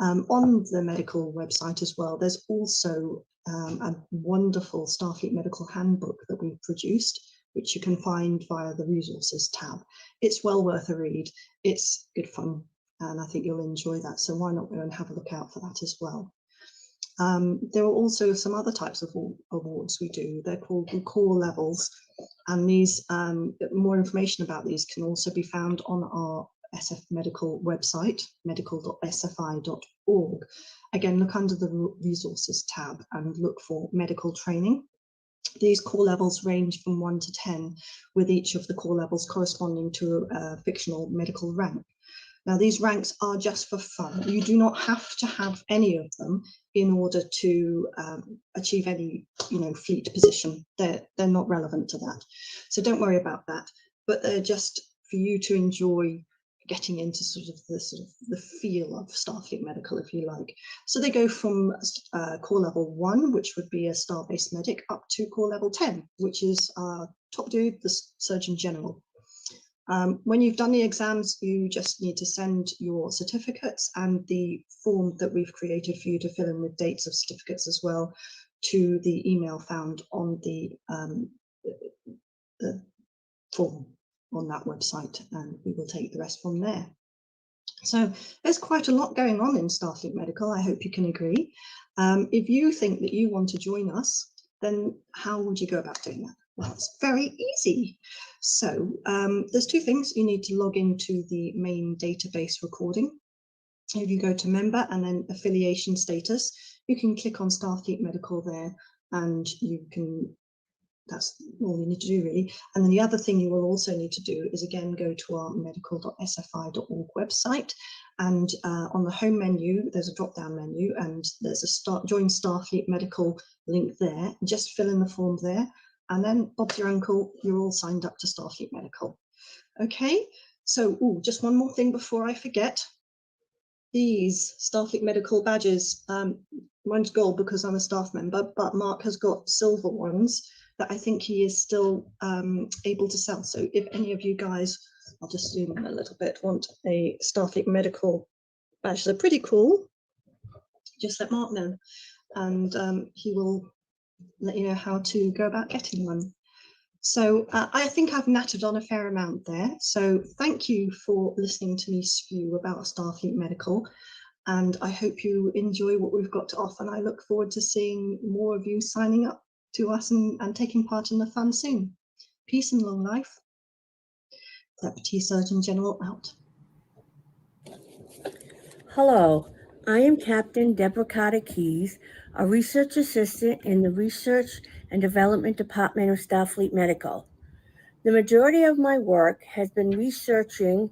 On the medical website as well, there's also a wonderful Starfleet Medical Handbook that we've produced, which you can find via the resources tab. It's well worth a read. It's good fun, and I think you'll enjoy that. So why not go and have a look out for that as well? There are also some other types of awards we do. They're called core levels, and these more information about these can also be found on our SF Medical website, medical.sfi.org. Again, look under the resources tab and look for medical training. These core levels range from 1 to 10, with each of the core levels corresponding to a fictional medical rank. Now, these ranks are just for fun. You do not have to have any of them in order to achieve any, fleet position. They're not relevant to that. So don't worry about that. But they're just for you to enjoy getting into sort of the feel of Starfleet Medical, if you like. So they go from core level 1, which would be a star-based medic, up to core level 10, which is top dude, the Surgeon General. When you've done the exams, you just need to send your certificates and the form that we've created for you to fill in with dates of certificates as well to the email found on the form on that website, and we will take the rest from there. So there's quite a lot going on in Starfleet Medical. I hope you can agree. If you think that you want to join us, then how would you go about doing that? Well, it's very easy. So there's two things. You need to log into the main database recording. If you go to member and then affiliation status, you can click on Starfleet Medical there, and you can, that's all you need to do really. And then the other thing you will also need to do is again go to our medical.sfi.org website, and on the home menu there's a drop down menu and there's a join Starfleet Medical link there. Just fill in the form there, and then Bob's your uncle, you're all signed up to Starfleet Medical. Okay, so just one more thing before I forget. These Starfleet Medical badges, mine's gold because I'm a staff member, but Mark has got silver ones that I think he is still able to sell. So if any of you guys, I'll just zoom in a little bit, want a Starfleet Medical badge, they're pretty cool, just let Mark know, and he will let you know how to go about getting one. So I think I've nattered on a fair amount there. So thank you for listening to me spew about Starfleet Medical, and I hope you enjoy what we've got to offer, and I look forward to seeing more of you signing up to us and taking part in the fun soon. Peace and long life. Deputy Surgeon General out. Hello, I am Captain Deborah Carter Keys, a research assistant in the Research and Development Department of Starfleet Medical. The majority of my work has been researching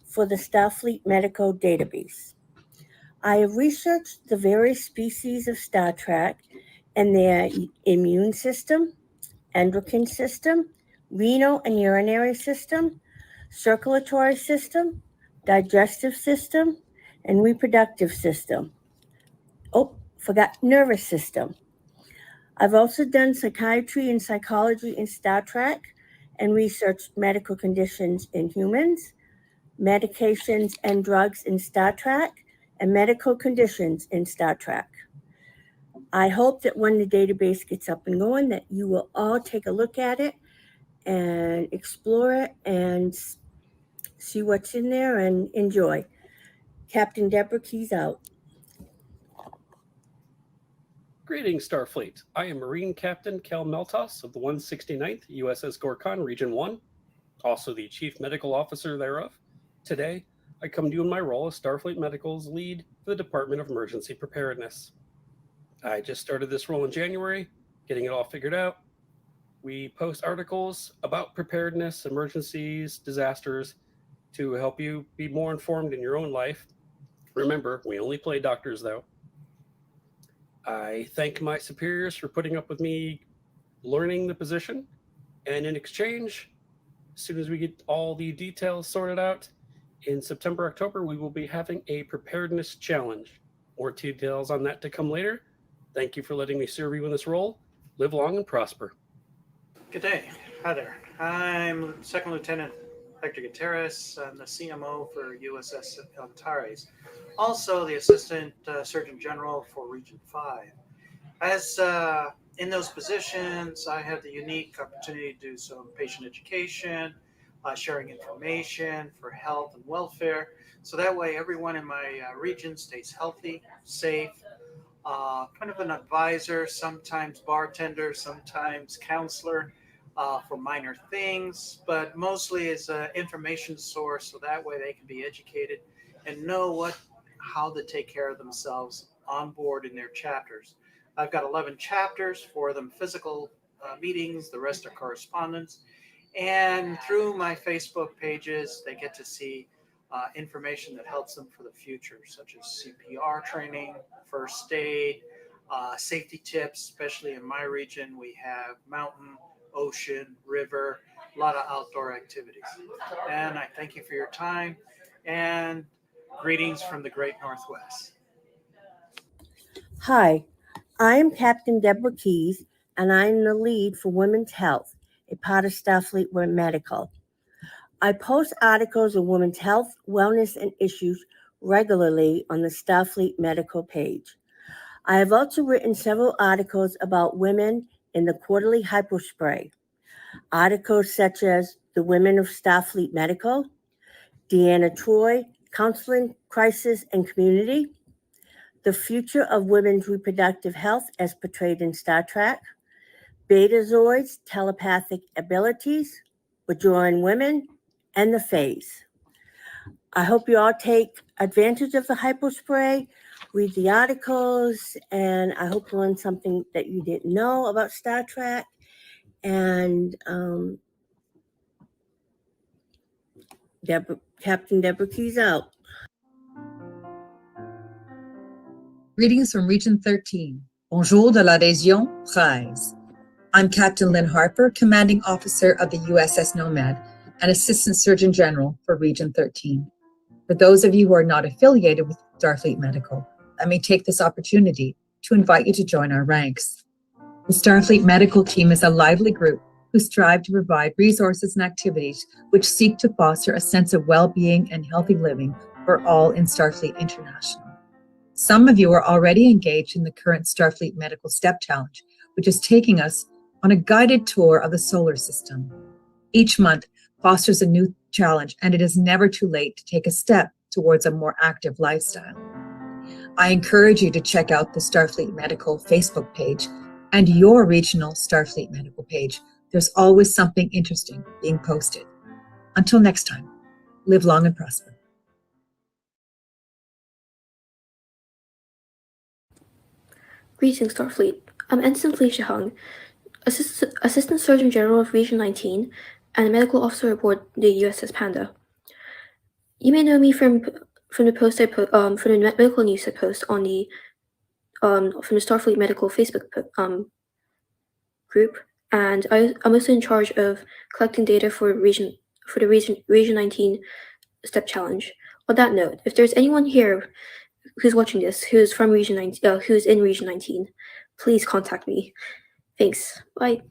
for the Starfleet Medical database. I have researched the various species of Star Trek and their immune system, endocrine system, renal and urinary system, circulatory system, digestive system, and reproductive system. Forgot nervous system. I've also done psychiatry and psychology in Star Trek and researched medical conditions in humans, medications and drugs in Star Trek, and medical conditions in Star Trek. I hope that when the database gets up and going that you will all take a look at it and explore it and see what's in there and enjoy. Captain Deborah Keys out. Greetings, Starfleet. I am Marine Captain Kel Meltos of the 169th USS Gorkon, Region 1, also the Chief Medical Officer thereof. Today, I come to you in my role as Starfleet Medical's lead for the Department of Emergency Preparedness. I just started this role in January, getting it all figured out. We post articles about preparedness, emergencies, disasters, to help you be more informed in your own life. Remember, we only play doctors, though. I thank my superiors for putting up with me learning the position, and in exchange, as soon as we get all the details sorted out, in September, October, we will be having a preparedness challenge. More details on that to come later. Thank you for letting me serve you in this role. Live long and prosper. Good day. Hi there. I'm Second Lieutenant Hector Gutierrez. I'm the CMO for USS Antares, also the Assistant Surgeon General for Region 5. As in those positions, I have the unique opportunity to do some patient education, sharing information for health and welfare. So that way everyone in my region stays healthy, safe, kind of an advisor, sometimes bartender, sometimes counselor for minor things, but mostly as an information source so that way they can be educated and know how to take care of themselves on board in their chapters. I've got 11 chapters, 4 of them physical meetings, the rest are correspondence. And through my Facebook pages, they get to see information that helps them for the future, such as CPR training, first aid, safety tips, especially in my region. We have mountain, ocean, river, a lot of outdoor activities. And I thank you for your time and greetings from the Great Northwest. Hi, I am Captain Deborah Keys, and I am the lead for Women's Health, a part of Starfleet Medical. I post articles on women's health, wellness, and issues regularly on the Starfleet Medical page. I have also written several articles about women in the quarterly hypospray. Articles such as The Women of Starfleet Medical, Deanna Troy, Counseling, Crisis, and Community, The Future of Women's Reproductive Health as Portrayed in Star Trek, Betazoids, Telepathic Abilities, Bajoran Women, and the Phase. I hope you all take advantage of the hypospray, read the articles, and I hope you learn something that you didn't know about Star Trek. And Captain Deborah Keys out. Greetings from Region 13. Bonjour de la Région 13. I'm Captain Lynn Harper, Commanding Officer of the USS Nomad and Assistant Surgeon General for Region 13. For those of you who are not affiliated with Starfleet Medical, let me take this opportunity to invite you to join our ranks. The Starfleet Medical team is a lively group who strive to provide resources and activities which seek to foster a sense of well-being and healthy living for all in Starfleet International. Some of you are already engaged in the current Starfleet Medical Step Challenge, which is taking us on a guided tour of the solar system. Each month fosters a new challenge, and it is never too late to take a step towards a more active lifestyle. I encourage you to check out the Starfleet Medical Facebook page and your regional Starfleet Medical page. There's always something interesting being posted. Until next time, live long and prosper. Greetings, Starfleet. I'm Ensign Felicia Hung, Assistant Surgeon General of Region 19 and a medical officer aboard the USS Panda. You may know me from the post from the medical news I post on the from the Starfleet Medical Facebook group, and I'm also in charge of collecting data for the Region 19 Step Challenge. On that note, if there's anyone here who's watching this who's from Region 19, who's in Region 19, please contact me. Thanks. Bye.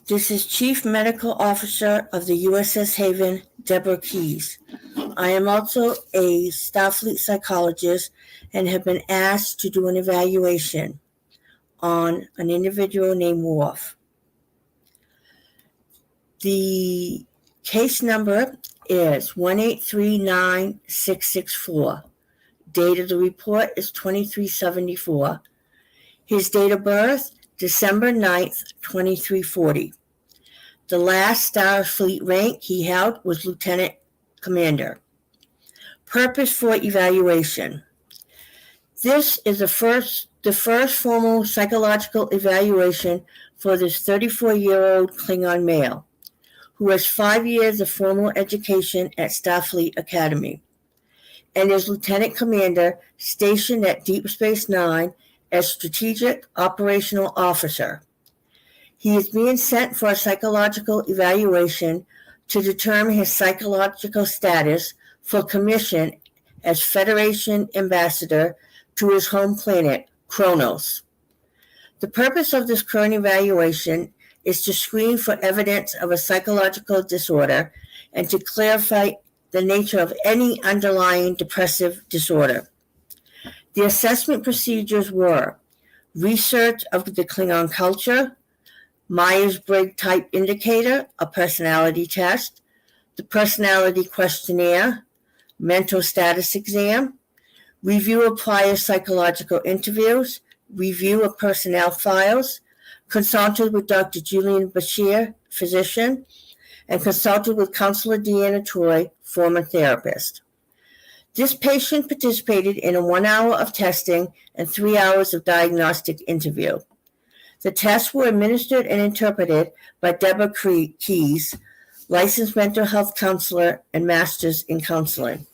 This is Chief Medical Officer of the USS Haven, Deborah Keys. I am also a Starfleet psychologist and have been asked to do an evaluation on an individual named Worf. The case number is 1839664. Date of the report is 2374. His date of birth, December 9th, 2340. The last Starfleet rank he held was Lieutenant Commander. Purpose for evaluation. This is the first formal psychological evaluation for this 34-year-old Klingon male who has 5 years of formal education at Starfleet Academy and is Lieutenant Commander stationed at Deep Space Nine as Strategic Operational Officer. He is being sent for a psychological evaluation to determine his psychological status for commission as Federation Ambassador to his home planet, Kronos. The purpose of this current evaluation is to screen for evidence of a psychological disorder and to clarify the nature of any underlying depressive disorder. The assessment procedures were research of the Klingon culture, Myers-Briggs Type Indicator, a personality test, the personality questionnaire, mental status exam, review of prior psychological interviews, review of personnel files, consulted with Dr. Julian Bashir, physician, and consulted with Counselor Deanna Troy, former therapist. This patient participated in a 1 hour of testing and 3 hours of diagnostic interview. The tests were administered and interpreted by Deborah Keys, licensed mental health counselor and master's in counseling.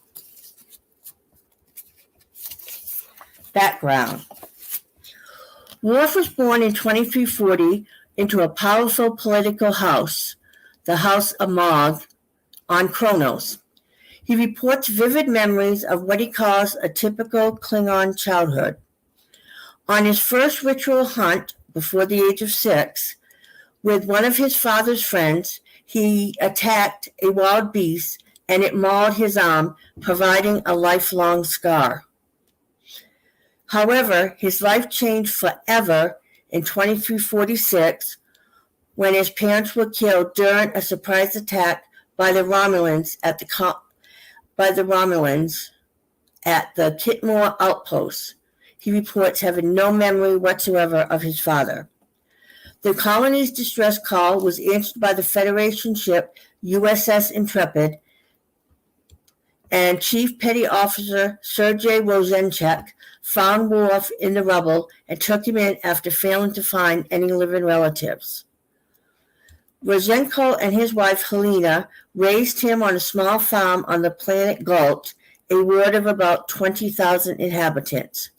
Background. Worf was born in 2340 into a powerful political house, the House of Mogg, on Kronos. He reports vivid memories of what he calls a typical Klingon childhood. On his first ritual hunt, before the age of 6, with one of his father's friends, he attacked a wild beast and it mauled his arm, providing a lifelong scar. However, his life changed forever in 2346 when his parents were killed during a surprise attack by the Romulans at the Kitmore outpost. He reports having no memory whatsoever of his father. The colony's distress call was answered by the Federation ship USS Intrepid, and Chief Petty Officer Sergei Rosenchek found Worf in the rubble and took him in after failing to find any living relatives. Rosenko and his wife Helena raised him on a small farm on the planet Gault, a world of about 20,000 inhabitants,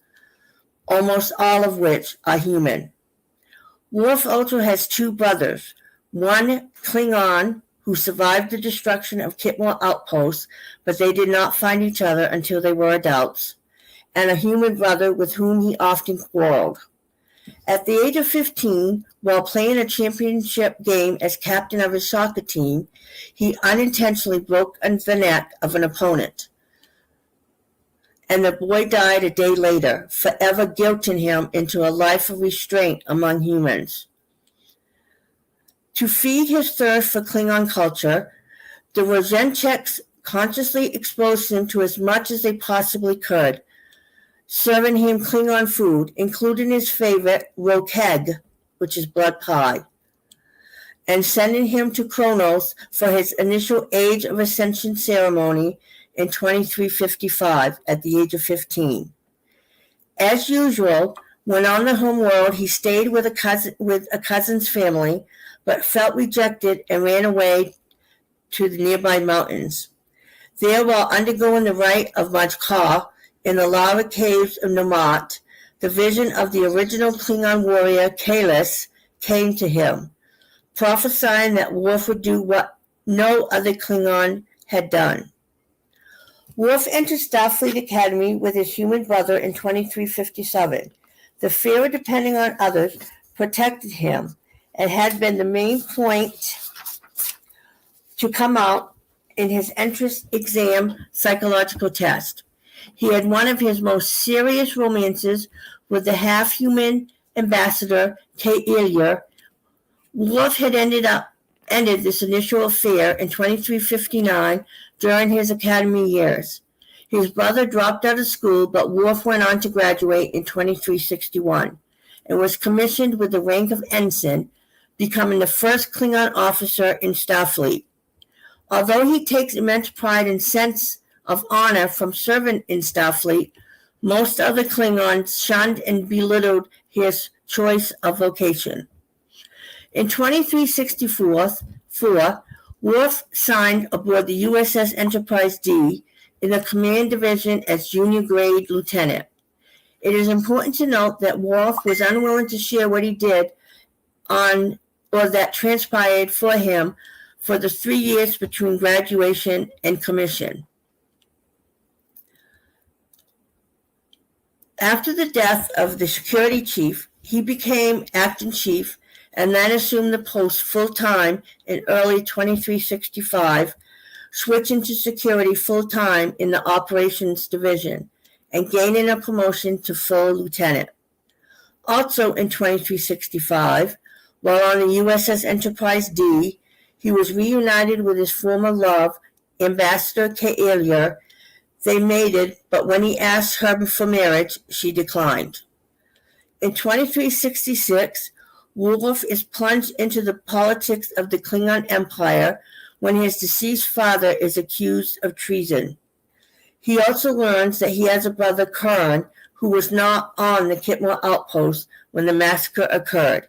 almost all of which are human. Worf also has 2 brothers, one Klingon who survived the destruction of Kitmore Outpost, but they did not find each other until they were adults, and a human brother with whom he often quarreled. At the age of 15, while playing a championship game as captain of his soccer team, he unintentionally broke the neck of an opponent, and the boy died a day later, forever guilting him into a life of restraint among humans. To feed his thirst for Klingon culture, the Rosencheks consciously exposed him to as much as they possibly could, serving him Klingon food, including his favorite, rokeg, which is blood pie, and sending him to Kronos for his initial Age of Ascension ceremony in 2355 at the age of 15. As usual, when on the home world, he stayed with a cousin's family, but felt rejected and ran away to the nearby mountains. There, while undergoing the rite of Majkar in the lava caves of Namat, the vision of the original Klingon warrior Kahless came to him, prophesying that Worf would do what no other Klingon had done. Worf entered Starfleet Academy with his human brother in 2357. The fear of depending on others protected him and had been the main point to come out in his entrance exam psychological test. He had one of his most serious romances with the half-human ambassador, Kate Ilya. Worf had ended this initial affair in 2359 during his academy years. His brother dropped out of school, but Worf went on to graduate in 2361 and was commissioned with the rank of ensign, becoming the first Klingon officer in Starfleet. Although he takes immense pride and sense of honor from serving in Starfleet, most other Klingons shunned and belittled his choice of vocation. In 2364, Worf signed aboard the USS Enterprise D in the Command Division as junior grade lieutenant. It is important to note that Worf was unwilling to share what he did on or that transpired for him for the 3 years between graduation and commission. After the death of the security chief, he became acting chief and then assumed the post full-time in early 2365, switching to security full-time in the operations division and gaining a promotion to full lieutenant. Also in 2365, while on the USS Enterprise D, he was reunited with his former love, Ambassador K'Elir. They mated, but when he asked her for marriage, she declined. In 2366, Worf is plunged into the politics of the Klingon Empire when his deceased father is accused of treason. He also learns that he has a brother, Kurn, who was not on the Kitmore outpost when the massacre occurred.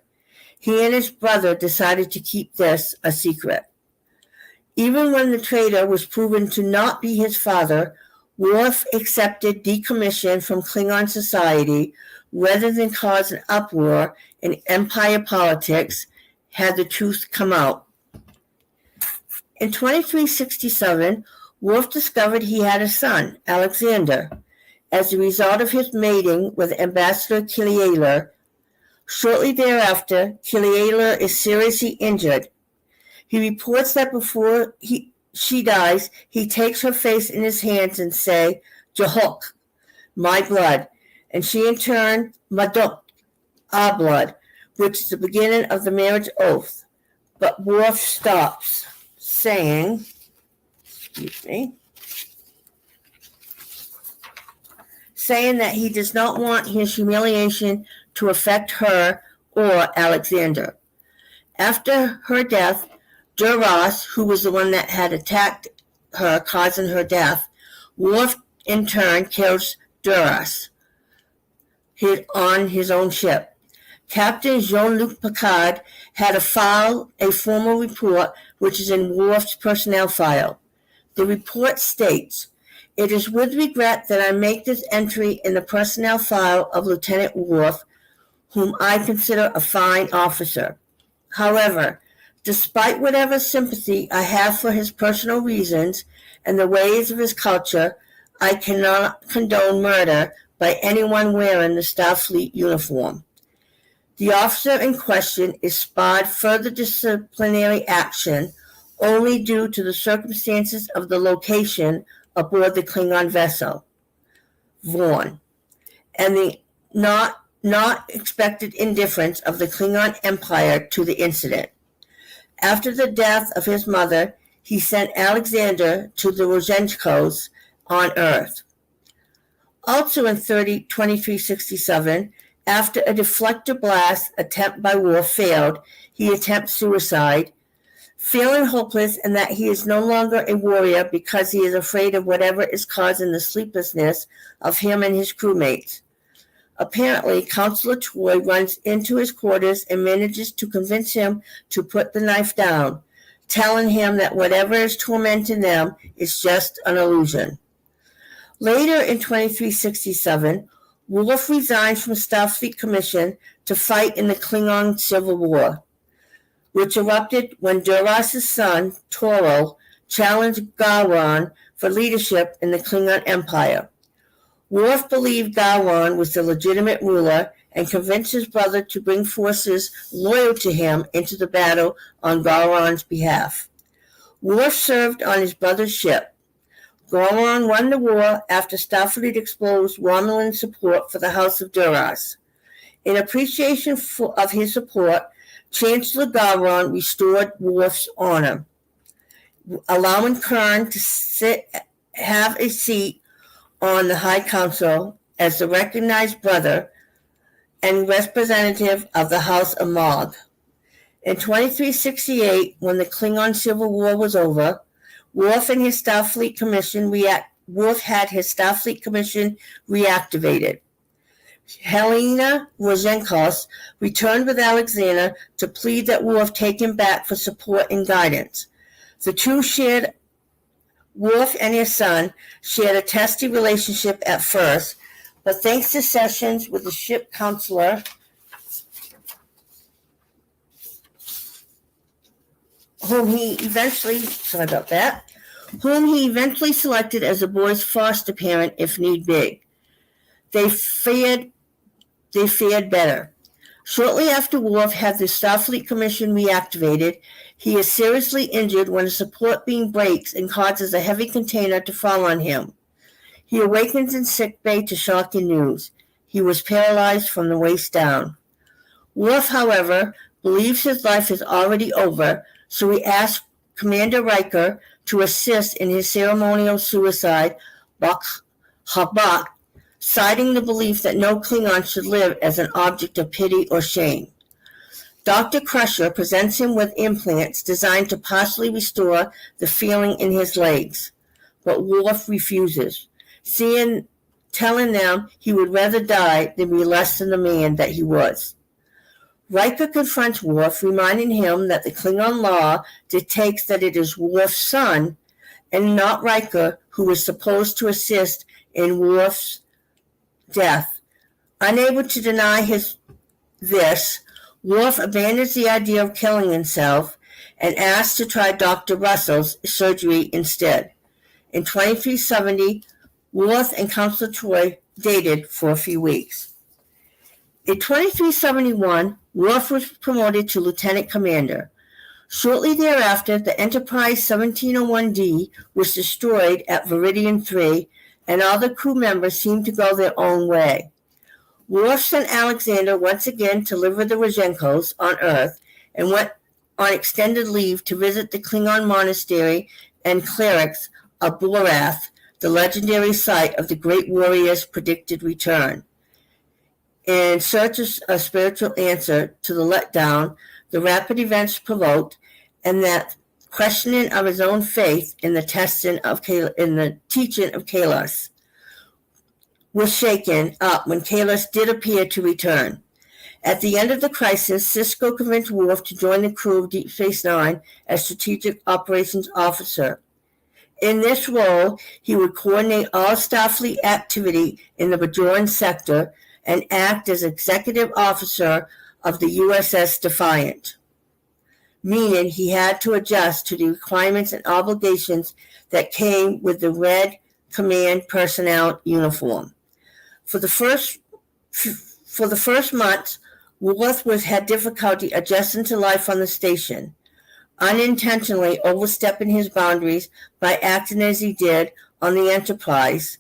He and his brother decided to keep this a secret. Even when the traitor was proven to not be his father, Worf accepted decommission from Klingon society rather than cause an uproar in Empire politics had the truth come out. In 2367, Worf discovered he had a son, Alexander, as a result of his mating with Ambassador K'Elir. Shortly thereafter, K'Elir is seriously injured. He reports that before she dies, he takes her face in his hands and say, "Jahok, my blood," and she in turn, "Madok, our blood," which is the beginning of the marriage oath. But Worf stops, saying, saying that he does not want his humiliation to affect her or Alexander. After her death, Duras, who was the one that had attacked her, causing her death, Worf in turn kills Duras on his own ship. Captain Jean-Luc Picard had a formal report which is in Worf's personnel file. The report states, "It is with regret that I make this entry in the personnel file of Lieutenant Worf, whom I consider a fine officer. However, despite whatever sympathy I have for his personal reasons and the ways of his culture, I cannot condone murder by anyone wearing the Starfleet uniform. The officer in question is spared further disciplinary action only due to the circumstances of the location aboard the Klingon vessel, Vaughn, and the not expected indifference of the Klingon Empire to the incident. After the death of his mother, he sent Alexander to the Rozhenkos on Earth." Also in 2367, after a deflector blast attempt by Worf failed, he attempts suicide, feeling hopeless and that he is no longer a warrior because he is afraid of whatever is causing the sleeplessness of him and his crewmates. Apparently, Counselor Troy runs into his quarters and manages to convince him to put the knife down, telling him that whatever is tormenting them is just an illusion. Later in 2367, Worf resigns from Starfleet Commission to fight in the Klingon Civil War, which erupted when Duras' son, Toro, challenged Gowron for leadership in the Klingon Empire. Worf believed Gowron was the legitimate ruler and convinced his brother to bring forces loyal to him into the battle on Gowron's behalf. Worf served on his brother's ship. Gowron won the war after Starfleet exposed Romulan support for the House of Duras. In appreciation of his support, Chancellor Gowron restored Worf's honor, allowing Kurn to have a seat on the High Council as the recognized brother and representative of the House of Mogg. In 2368, when the Klingon Civil War was over, Worf had his Starfleet Commission reactivated. Helena Rozhenkos returned with Alexander to plead that Worf take him back for support and guidance. The two Worf and his son shared a testy relationship at first, but thanks to sessions with the ship counselor, whom he eventually selected as the boy's foster parent if need be. They feared better. Shortly after Worf had the Starfleet Commission reactivated, he is seriously injured when a support beam breaks and causes a heavy container to fall on him. He awakens in sickbay to shocking news. He was paralyzed from the waist down. Worf, however, believes his life is already over, so he asks Commander Riker to assist in his ceremonial suicide, Habak, citing the belief that no Klingon should live as an object of pity or shame. Dr. Crusher presents him with implants designed to partially restore the feeling in his legs, but Worf refuses, telling them he would rather die than be less than the man that he was. Riker confronts Worf, reminding him that the Klingon law dictates that it is Worf's son and not Riker who is supposed to assist in Worf's death. Unable to deny this, Worf abandons the idea of killing himself and asks to try Dr. Russell's surgery instead. In 2370, Worf and Counselor Troi dated for a few weeks. In 2371, Worf was promoted to lieutenant commander. Shortly thereafter, the Enterprise 1701D was destroyed at Veridian 3, and all the crew members seemed to go their own way. Worf sent Alexander once again to live with the Rozhenkos on Earth and went on extended leave to visit the Klingon monastery and clerics of Borath, the legendary site of the great warrior's predicted return. In search of a spiritual answer to the letdown the rapid events provoked, and that questioning of his own faith in the teaching of Kahless was shaken up when Kahless did appear to return. At the end of the crisis, Sisko convinced Worf to join the crew of Deep Space Nine as Strategic Operations Officer. In this role, he would coordinate all Starfleet activity in the Bajoran sector and act as executive officer of the USS Defiant, meaning he had to adjust to the requirements and obligations that came with the Red Command personnel uniform. For the first months, Worf had difficulty adjusting to life on the station, unintentionally overstepping his boundaries by acting as he did on the Enterprise,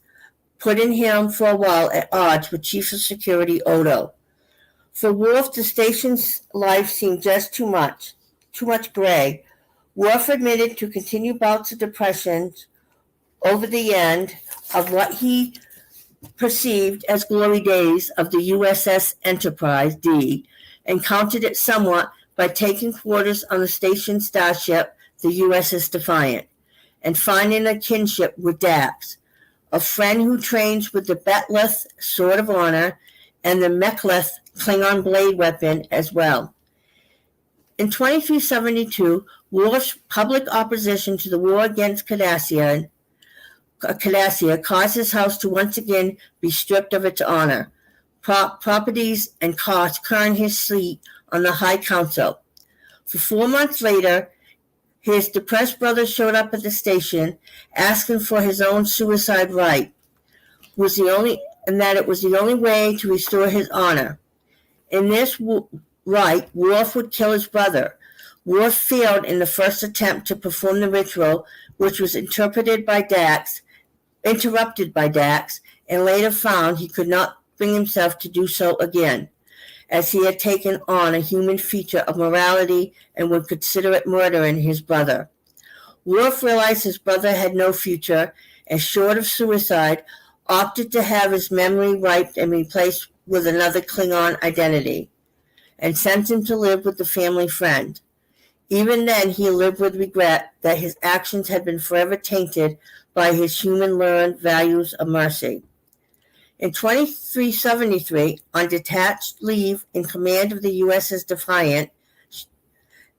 putting him for a while at odds with Chief of Security Odo. For Worf, the station's life seemed just too much gray. Worf admitted to continued bouts of depression over the end of what he perceived as glory days of the USS Enterprise D, and countered it somewhat by taking quarters on the station's starship, the USS Defiant, and finding a kinship with Dax, a friend who trains with the Betleth Sword of Honor and the Mek'leth Klingon blade weapon as well. In 2372, Worf's public opposition to the war against Cardassia caused his house to once again be stripped of its honor, properties, and costs current his seat on the High Council. For 4 months later, his depressed brother showed up at the station asking for his own suicide right, and that it was the only way to restore his honor. In this right, Worf would kill his brother. Worf failed in the first attempt to perform the ritual, which was interrupted by Dax, and later found he could not bring himself to do so again, as he had taken on a human feature of morality and would consider it murdering his brother. Worf realized his brother had no future, and short of suicide, opted to have his memory wiped and replaced with another Klingon identity, and sent him to live with the family friend. Even then, he lived with regret that his actions had been forever tainted by his human-learned values of mercy. In 2373, on detached leave in command of the USS Defiant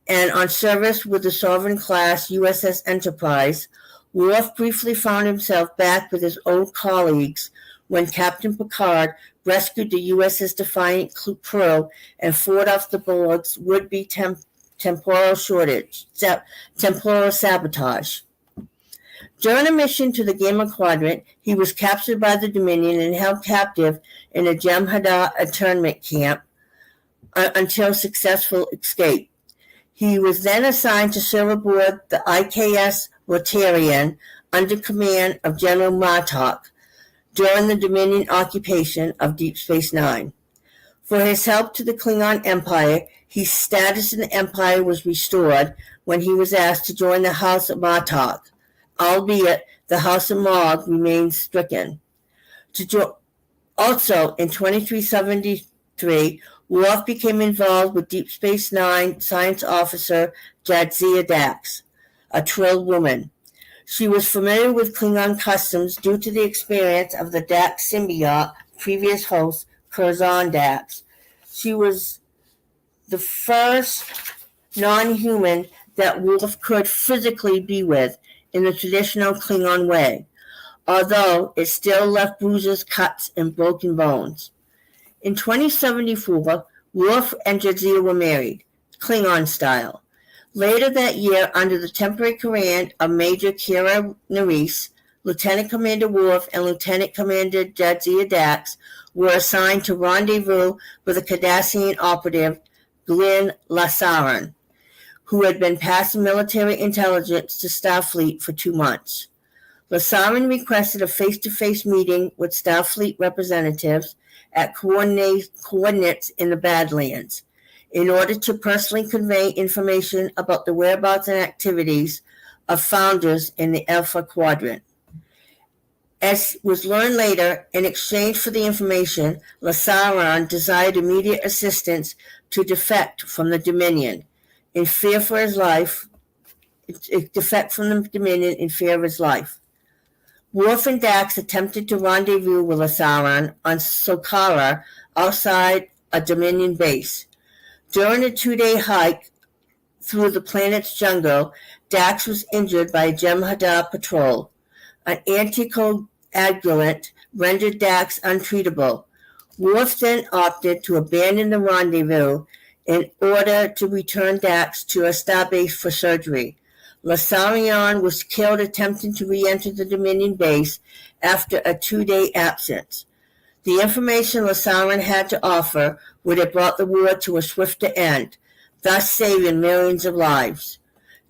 and on service with the Sovereign-class USS Enterprise, Worf briefly found himself back with his old colleagues when Captain Picard rescued the USS Defiant crew and fought off the board's would-be temporal sabotage. During a mission to the Gamma Quadrant, he was captured by the Dominion and held captive in a Jem'Hadar internment camp until successful escape. He was then assigned to serve aboard the IKS Rotarian under command of General Martok during the Dominion occupation of Deep Space Nine. For his help to the Klingon Empire, his status in the Empire was restored when he was asked to join the House of Martok, albeit the House of Mog remains stricken. Also, in 2373, Worf became involved with Deep Space Nine science officer Jadzia Dax, a Trill woman. She was familiar with Klingon customs due to the experience of the Dax symbiote previous host, Curzon Dax. She was the first non-human that Worf could physically be with in the traditional Klingon way, although it still left bruises, cuts, and broken bones. In 2074, Worf and Jadzia were married, Klingon style. Later that year, under the temporary command of Major Kira Nerys, Lieutenant Commander Worf and Lieutenant Commander Jadzia Dax were assigned to rendezvous with a Cardassian operative, Glenn Lassaran, who had been passing military intelligence to Starfleet for 2 months. Lassaran requested a face-to-face meeting with Starfleet representatives at coordinates in the Badlands in order to personally convey information about the whereabouts and activities of founders in the Alpha Quadrant. As was learned later, in exchange for the information, Lassaran desired immediate assistance to defect from the Dominion in fear for his life. Worf and Dax attempted to rendezvous with Lassaran on Sokara outside a Dominion base. During a 2-day hike through the planet's jungle, Dax was injured by a Jem'Hadar patrol. An anticoagulant rendered Dax untreatable. Worf then opted to abandon the rendezvous in order to return Dax to a starbase for surgery. Lassaran was killed attempting to re-enter the Dominion base after a 2-day absence. The information Lassaran had to offer would have brought the war to a swifter end, thus saving millions of lives.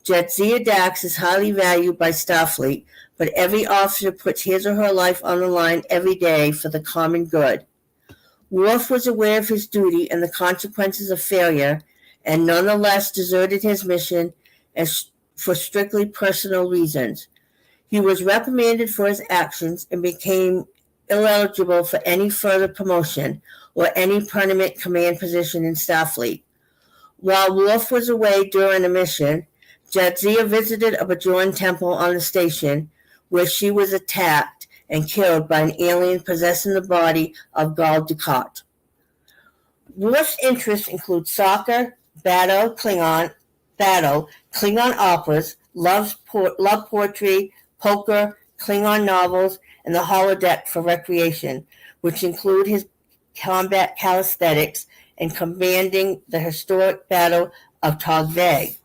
Jadzia Dax is highly valued by Starfleet, but every officer puts his or her life on the line every day for the common good. Worf was aware of his duty and the consequences of failure, and nonetheless deserted his mission for strictly personal reasons. He was reprimanded for his actions and became ineligible for any further promotion or any permanent command position in Starfleet. While Worf was away during a mission, Jadzia visited a Bajoran temple on the station where she was attacked and killed by an alien possessing the body of Gul Dukat. Worf's interests include soccer, Klingon operas, love poetry, poker, Klingon novels, and the holodeck for recreation, which include his combat calisthenics and commanding the historic Battle of Togvay.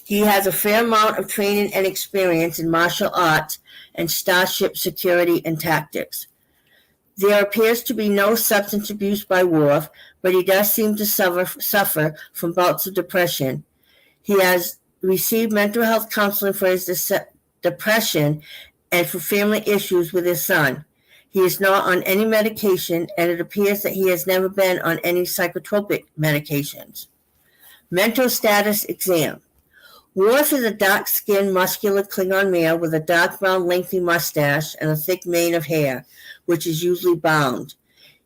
He has a fair amount of training and experience in martial arts and starship security and tactics. There appears to be no substance abuse by Worf, but he does seem to suffer from bouts of depression. He has received mental health counseling for his depression and for family issues with his son. He is not on any medication, and it appears that he has never been on any psychotropic medications. Mental status exam. Worf is a dark-skinned, muscular Klingon male with a dark brown, lengthy mustache and a thick mane of hair, which is usually bound.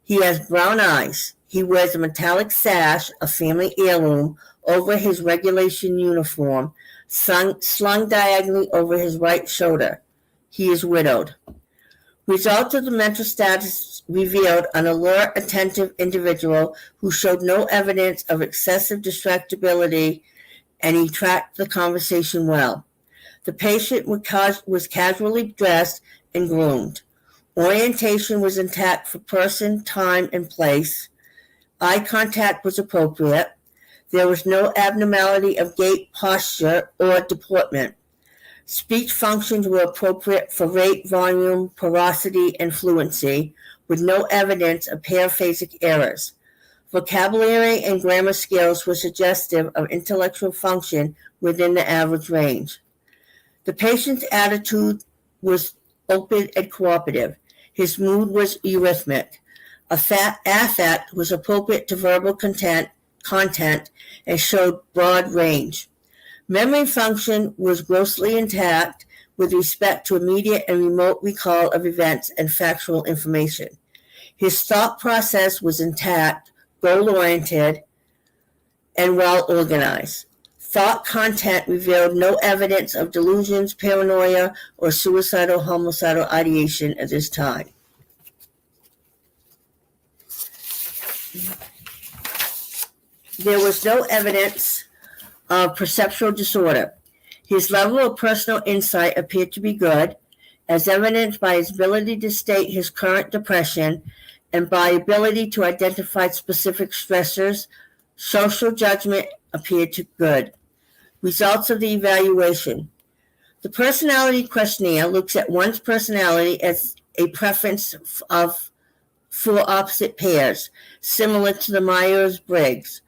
He has brown eyes. He wears a metallic sash, a family heirloom, over his regulation uniform, slung diagonally over his right shoulder. He is widowed. Results of the mental status revealed an alert, attentive individual who showed no evidence of excessive distractibility, and he tracked the conversation well. The patient was casually dressed and groomed. Orientation was intact for person, time, and place. Eye contact was appropriate. There was no abnormality of gait, posture, or deportment. Speech functions were appropriate for rate, volume, porosity, and fluency, with no evidence of paraphasic errors. Vocabulary and grammar skills were suggestive of intellectual function within the average range. The patient's attitude was open and cooperative. His mood was eurythmic. Affect was appropriate to verbal content and showed broad range. Memory function was grossly intact with respect to immediate and remote recall of events and factual information. His thought process was intact, goal-oriented, and well-organized. Thought content revealed no evidence of delusions, paranoia, or suicidal homicidal ideation at this time. There was no evidence of perceptual disorder. His level of personal insight appeared to be good, as evidenced by his ability to state his current depression and by ability to identify specific stressors. Social judgment appeared to good. Results of the evaluation. The personality questionnaire looks at one's personality as a preference for opposite pairs, similar to the Myers-Briggs.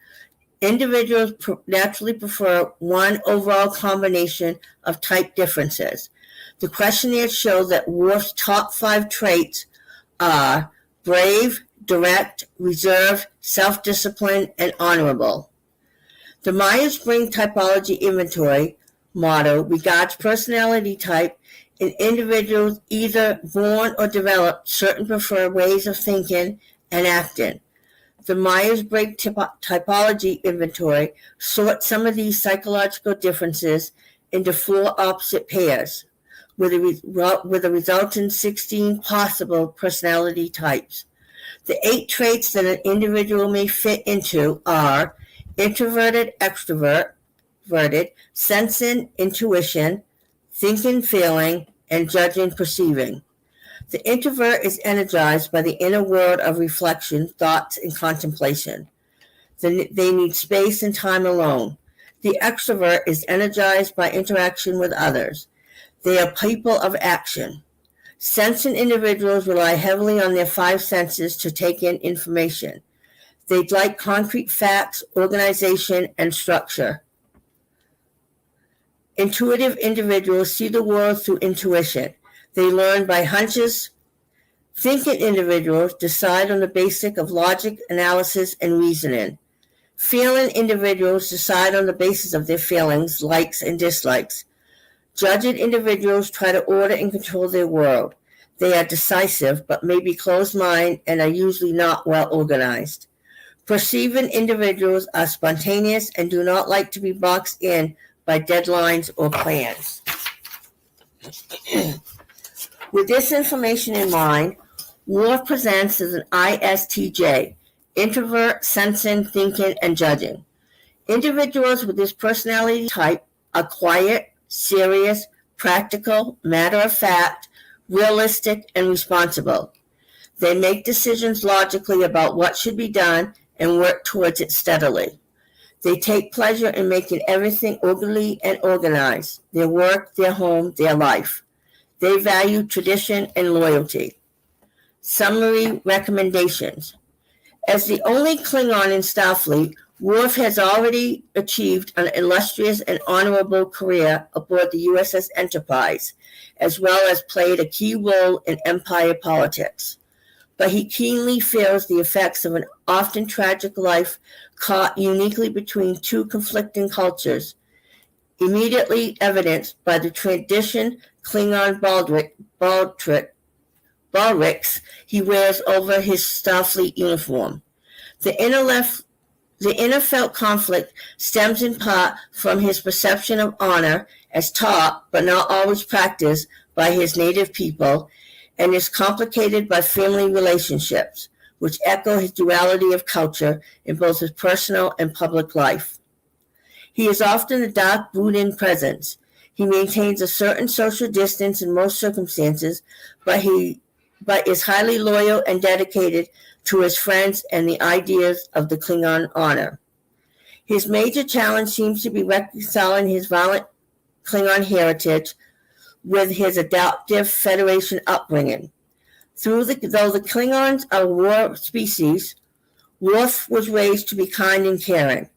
Individuals naturally prefer one overall combination of type differences. The questionnaire shows that Worf's top 5 traits are brave, direct, reserved, self-disciplined, and honorable. The Myers-Briggs Typology Inventory model regards personality type in individuals either born or develop certain preferred ways of thinking and acting. The Myers-Briggs Typology Inventory sorts some of these psychological differences into 4 opposite pairs, with a resultant 16 possible personality types. The 8 traits that an individual may fit into are introverted, extroverted, sensing, intuition, thinking, feeling, and judging, perceiving. The introvert is energized by the inner world of reflection, thoughts, and contemplation. They need space and time alone. The extrovert is energized by interaction with others. They are people of action. Sensing individuals rely heavily on their 5 senses to take in information. They like concrete facts, organization, and structure. Intuitive individuals see the world through intuition. They learn by hunches. Thinking individuals decide on the basis of logic, analysis, and reasoning. Feeling individuals decide on the basis of their feelings, likes, and dislikes. Judging individuals try to order and control their world. They are decisive, but may be closed-minded and are usually not well organized. Perceiving individuals are spontaneous and do not like to be boxed in by deadlines or plans. With this information in mind, Worf presents as an ISTJ, introvert, sensing, thinking, and judging. Individuals with this personality type are quiet, serious, practical, matter-of-fact, realistic, and responsible. They make decisions logically about what should be done and work towards it steadily. They take pleasure in making everything orderly and organized, their work, their home, their life. They value tradition and loyalty. Summary recommendations. As the only Klingon in Starfleet, Worf has already achieved an illustrious and honorable career aboard the USS Enterprise, as well as played a key role in Empire politics. But he keenly feels the effects of an often tragic life caught uniquely between 2 conflicting cultures, immediately evidenced by the tradition Klingon baldricks he wears over his Starfleet uniform. The inner felt conflict stems in part from his perception of honor as taught but not always practiced by his native people, and is complicated by family relationships, which echo his duality of culture in both his personal and public life. He is often a dark, brooding presence. He maintains a certain social distance in most circumstances, but is highly loyal and dedicated to his friends and the ideas of the Klingon honor. His major challenge seems to be reconciling his violent Klingon heritage, with his adaptive Federation upbringing. Though the Klingons are war species, Worf was raised to be kind and caring.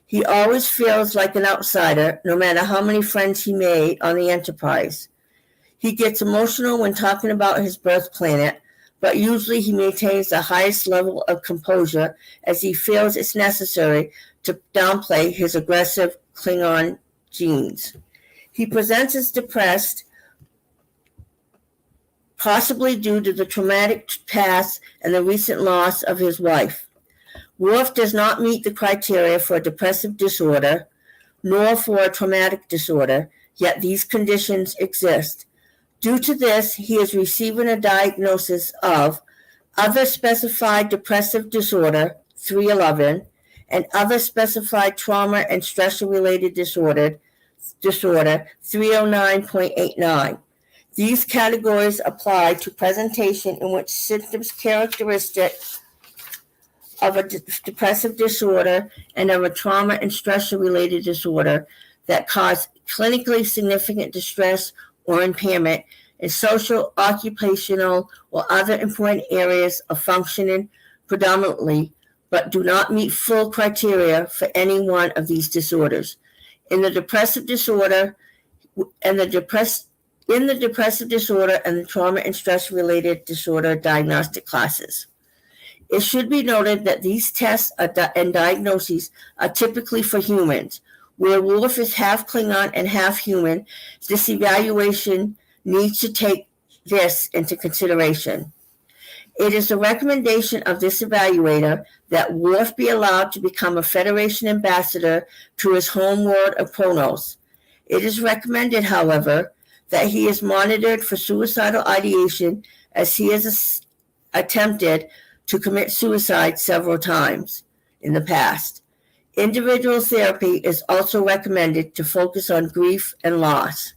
He always feels like an outsider, no matter how many friends he made on the Enterprise. He gets emotional when talking about his birth planet, but usually he maintains the highest level of composure as he feels it's necessary to downplay his aggressive Klingon genes. He presents as depressed, possibly due to the traumatic past and the recent loss of his wife. Worf does not meet the criteria for a depressive disorder, nor for a traumatic disorder, yet these conditions exist. Due to this, he is receiving a diagnosis of other specified depressive disorder, 311, and other specified trauma and stress-related disorder, 309.89. These categories apply to presentation in which symptoms characteristic of a depressive disorder and of a trauma and stress-related disorder that cause clinically significant distress or impairment in social, occupational, or other important areas of functioning predominantly, but do not meet full criteria for any one of these disorders. In the depressive disorder and the depressive disorder and the trauma and stress-related disorder diagnostic classes. It should be noted that these tests and diagnoses are typically for humans. Where Worf is half Klingon and half human, this evaluation needs to take this into consideration. It is the recommendation of this evaluator that Worf be allowed to become a Federation ambassador to his home world of Kronos. It is recommended, however, that he is monitored for suicidal ideation as he has attempted to commit suicide several times in the past. Individual therapy is also recommended to focus on grief and loss.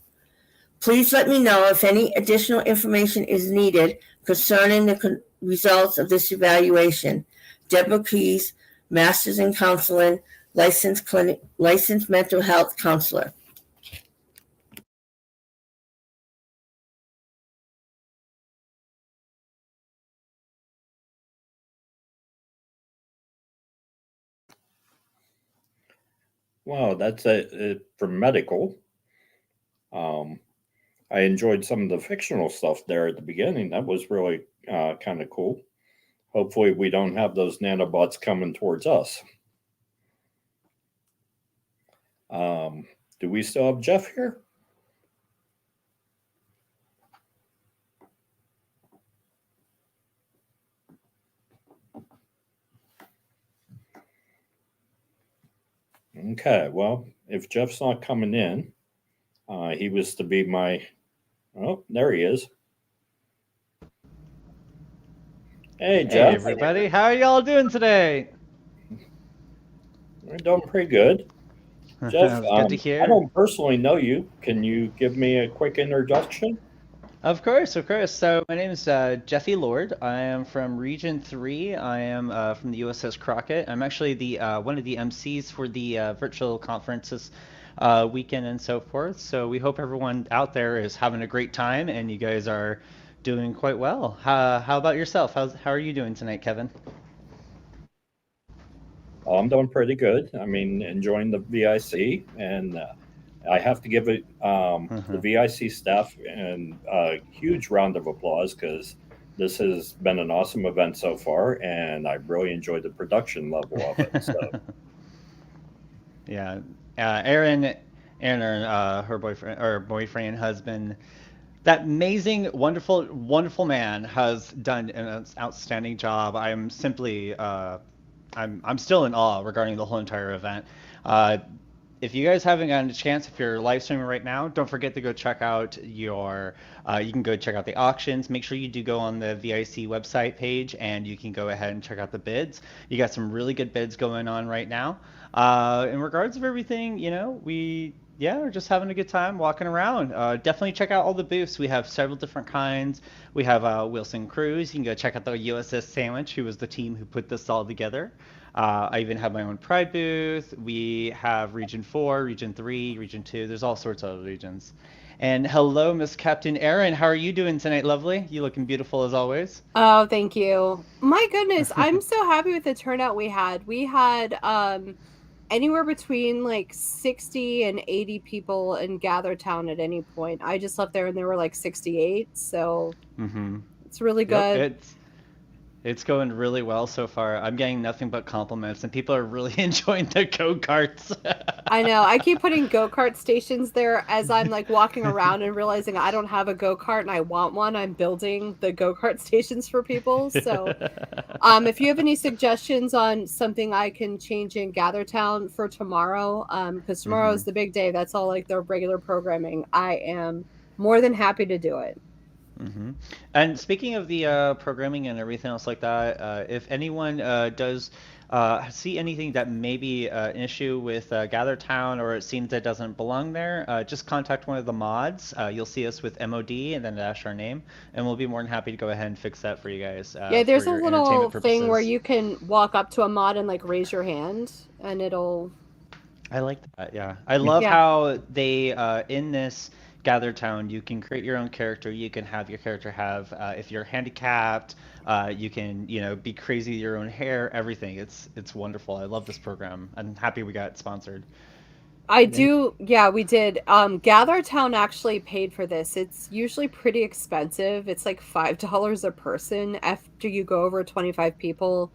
Please let me know if any additional information is needed concerning the results of this evaluation. Deborah Keys, Masters in Counseling, licensed mental health counselor. Wow, that's it for medical. I enjoyed some of the fictional stuff there at the beginning. That was really kind of cool. Hopefully we don't have those nanobots coming towards us. Do we still have Jeff here? Okay, well, if Jeff's not coming in, he was to be my... Oh, there he is. Hey, Jeff. Hey, everybody. How are y'all doing today? We're doing pretty good. Jeff, Good to hear. I don't personally know you. Can you give me a quick introduction? Of course, of course. So my name is Jeffy Lord. I am from Region 3. I am from the USS Crockett. I'm actually the one of the MCs for the virtual conferences weekend and so forth. So we hope everyone out there is having a great time and you guys are doing quite well. How about yourself? How are you doing tonight, Kevin? Oh, I'm doing pretty good. I mean, enjoying the VIC, and I have to give it the VIC staff a huge round of applause because this has been an awesome event so far, and I really enjoyed the production level of it. So. Yeah, Erin, her boyfriend, husband, that amazing, wonderful man has done an outstanding job. I'm simply, I'm still in awe regarding the whole entire event. If you guys haven't gotten a chance, if you're live streaming right now, don't forget to go check out you can go check out the auctions. Make sure you do go on the VIC website page and you can go ahead and check out the bids. You got some really good bids going on right now. In regards of everything, we're just having a good time walking around. Definitely check out all the booths. We have several different kinds. We have Wilson Cruz. You can go check out the USS Sandwich, who was the team who put this all together. I even have my own Pride booth. We have Region 4, Region 3, Region 2. There's all sorts of regions. And hello, Miss Captain Erin. How are you doing tonight, lovely? You looking beautiful as always. Oh, thank you. My goodness, I'm so happy with the turnout we had. We had anywhere between like 60 and 80 people in Gathertown at any point. I just left there and there were like 68, so it's really good. It's going really well so far. I'm getting nothing but compliments, and people are really enjoying the go-karts. I know. I keep putting go-kart stations there as I'm like walking around and realizing I don't have a go-kart and I want one. I'm building the go-kart stations for people. So if you have any suggestions on something I can change in Gathertown for tomorrow, because tomorrow is the big day. That's all like their regular programming. I am more than happy to do it. And speaking of the programming and everything else like that, if anyone does see anything that may be an issue with Gathertown, or it seems that it doesn't belong there, just contact one of the mods. You'll see us with MOD and then dash our name, and we'll be more than happy to go ahead and fix that for you guys. Yeah, there's for a your little entertainment thing where purposes. you can walk up to a mod and like raise your hand, and it'll. I like that. Yeah, I love Yeah. how they in this Gathertown, you can create your own character. You can have your character have if you're handicapped, you can be crazy your own hair, everything. It's wonderful. I love this program. I'm happy we got sponsored. I do. Yeah, we did. Gathertown actually paid for this. It's usually pretty expensive. It's like $5 a person after you go over 25 people.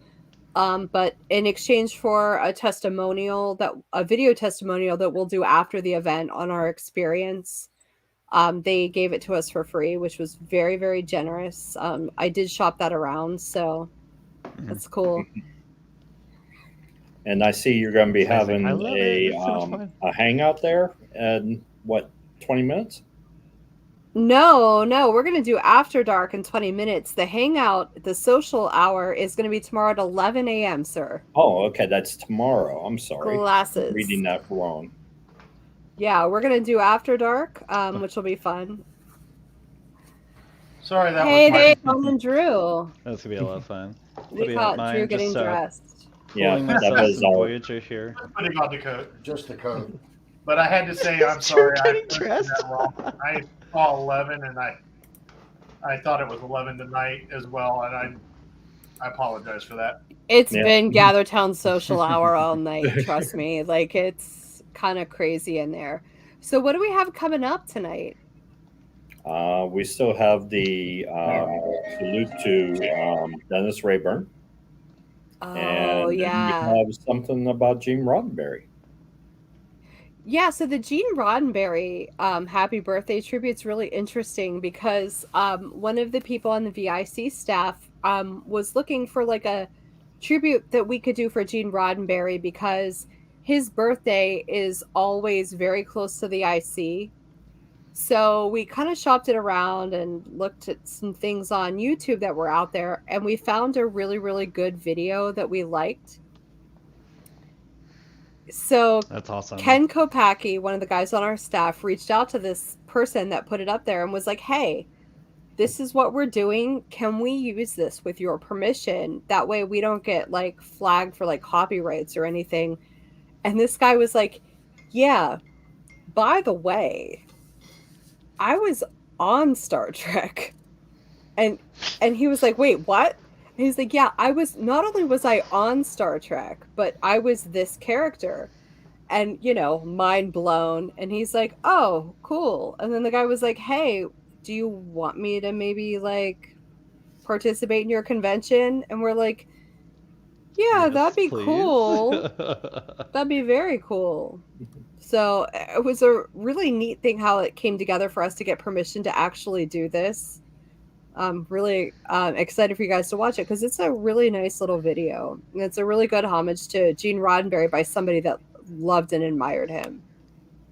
But in exchange for a video testimonial that we'll do after the event on our experience, they gave it to us for free, which was very, very generous. I did shop that around, so that's cool. And I see you're going to be having I love it. It's so much fun. a hangout there in what, 20 minutes? No, we're going to do After Dark in 20 minutes. The hangout, the social hour, is going to be tomorrow at 11 a.m., sir. Oh, okay, that's tomorrow. I'm sorry. Glasses. I'm reading that wrong. Yeah, we're going to do After Dark, which will be fun. Sorry, that Hey, was my. hey, Tom and Drew. That's gonna be a lot of fun. We caught Drew getting dressed. Yeah, Pulling that myself was some all. Voyager here. Putting on the coat. Just the code. But I had to say I'm sorry. I getting put dressed. that wrong. I saw 11 and I thought it was 11 tonight as well, and I apologize for that. It's Yeah. been Gathertown social hour all night, trust me. Like, it's kind of crazy in there. So what do we have coming up tonight? We still have the salute to Dennis Rayburn. Oh, yeah. We have something about Gene Roddenberry. Yeah, so the Gene Roddenberry happy birthday tribute's really interesting because one of the people on the VIC staff was looking for like a tribute that we could do for Gene Roddenberry because his birthday is always very close to the IC. So we kind of shopped it around and looked at some things on YouTube that were out there, and we found a really, really good video that we liked. So That's awesome. Ken Kopacki, one of the guys on our staff, reached out to this person that put it up there and was like, hey, this is what we're doing. Can we use this with your permission? That way we don't get like flagged for like copyrights or anything. And this guy was like, yeah, by the way, I was on Star Trek. And he was like, wait, what? And he's like, yeah, not only was I on Star Trek, but I was this character. And, mind blown. And he's like, oh, cool. And then the guy was like, hey, do you want me to maybe like participate in your convention? And we're like, yeah, Yes, that'd be please. cool. That'd be very cool. So it was a really neat thing how it came together for us to get permission to actually do this. I'm really excited for you guys to watch it because it's a really nice little video. And it's a really good homage to Gene Roddenberry by somebody that loved and admired him.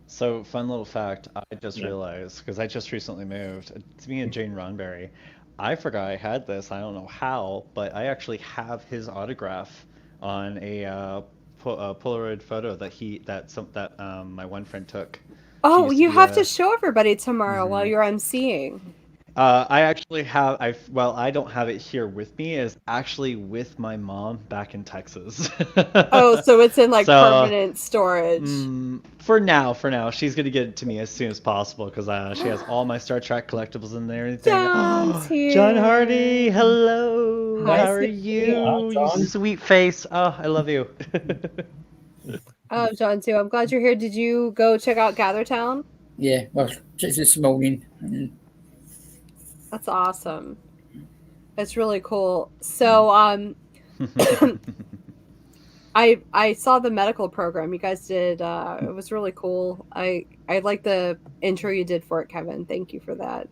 So, fun little fact, I just realized, because I just recently moved, speaking of Jane Roddenberry, I forgot I had this, I don't know how, but I actually have his autograph on a Polaroid photo that my one friend took. Oh, used to you be have a- to show everybody tomorrow while you're emceeing. I actually have. I don't have it here with me. It's actually with my mom back in Texas. Oh, so it's in like So, permanent storage. for now, she's gonna get it to me as soon as possible because she has all my Star Trek collectibles in there and everything. John's here. John Hardy, hello. Hi, How are Steve. you? Hi, You John. sweet face. Oh, I love you. Oh, John too. I'm glad you're here. Did you go check out GatherTown? Yeah, well, just this morning. That's awesome. It's really cool. So, I saw the medical program you guys did. It was really cool. I like the intro you did for it, Kevin. Thank you for that.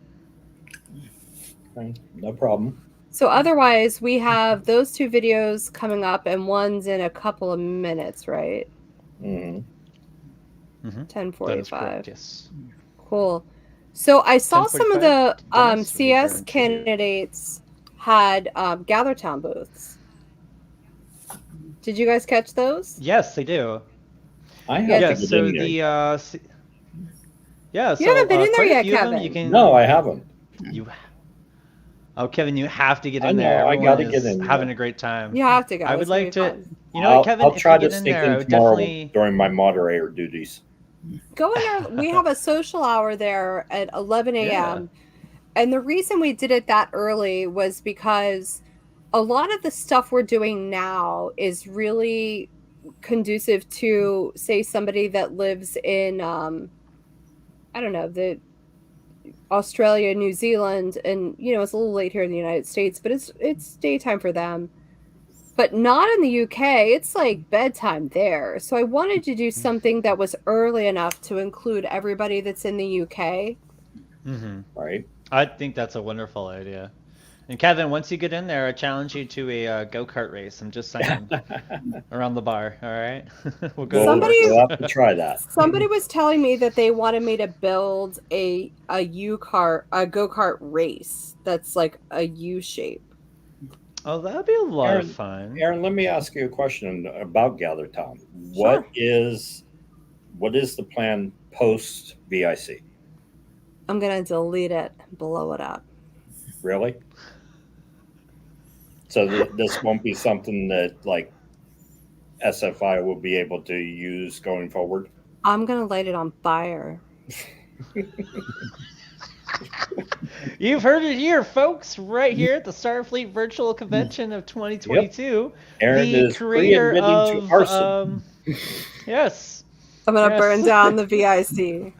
Okay, no problem. So otherwise, we have those two videos coming up, and one's in a couple of minutes, right? Mm-hmm. 10:45. Yes. Cool. So I saw some of the 10:45, CS candidates had GatherTown booths. Did you guys catch those? Yes, they do. I have Yeah, to get So in there. yeah. You haven't been in there quite a yet, few of them Kevin. You can, No, I haven't. Kevin, you have to get I in there. know, I Everyone gotta get is in there. having a great time. You have to go. I would It's gonna like be to. fun. You know what, Kevin? I'll try if you to get in sneak there, I in would tomorrow definitely. during my moderator duties. Go in there. We have a social hour there at 11 a.m. And the reason we did it that early was because a lot of the stuff we're doing now is really conducive to, say, somebody that lives in, I don't know, the Australia, New Zealand, and it's a little late here in the United States, but it's daytime for them. But not in the UK. It's like bedtime there. So I wanted to do something that was early enough to include everybody that's in the UK. Right. I think that's a wonderful idea. And Kevin, once you get in there, I challenge you to a go-kart race. I'm just saying, around the bar. All right, we'll go. We'll have to try that. Somebody was telling me that they wanted me to build a go-kart race that's like a U shape. Oh, that'd be a lot Aaron, of fun. Aaron, let me ask you a question about GatherTown. What is the plan post VIC? I'm gonna delete it, blow it up. Really? So this won't be something that like SFI will be able to use going forward? I'm gonna light it on fire. You've heard it here, folks, right here at the Starfleet Virtual Convention of 2022. Aaron the is creator pre-admitting of to arson. Yes. I'm gonna Yes. burn down the VIC,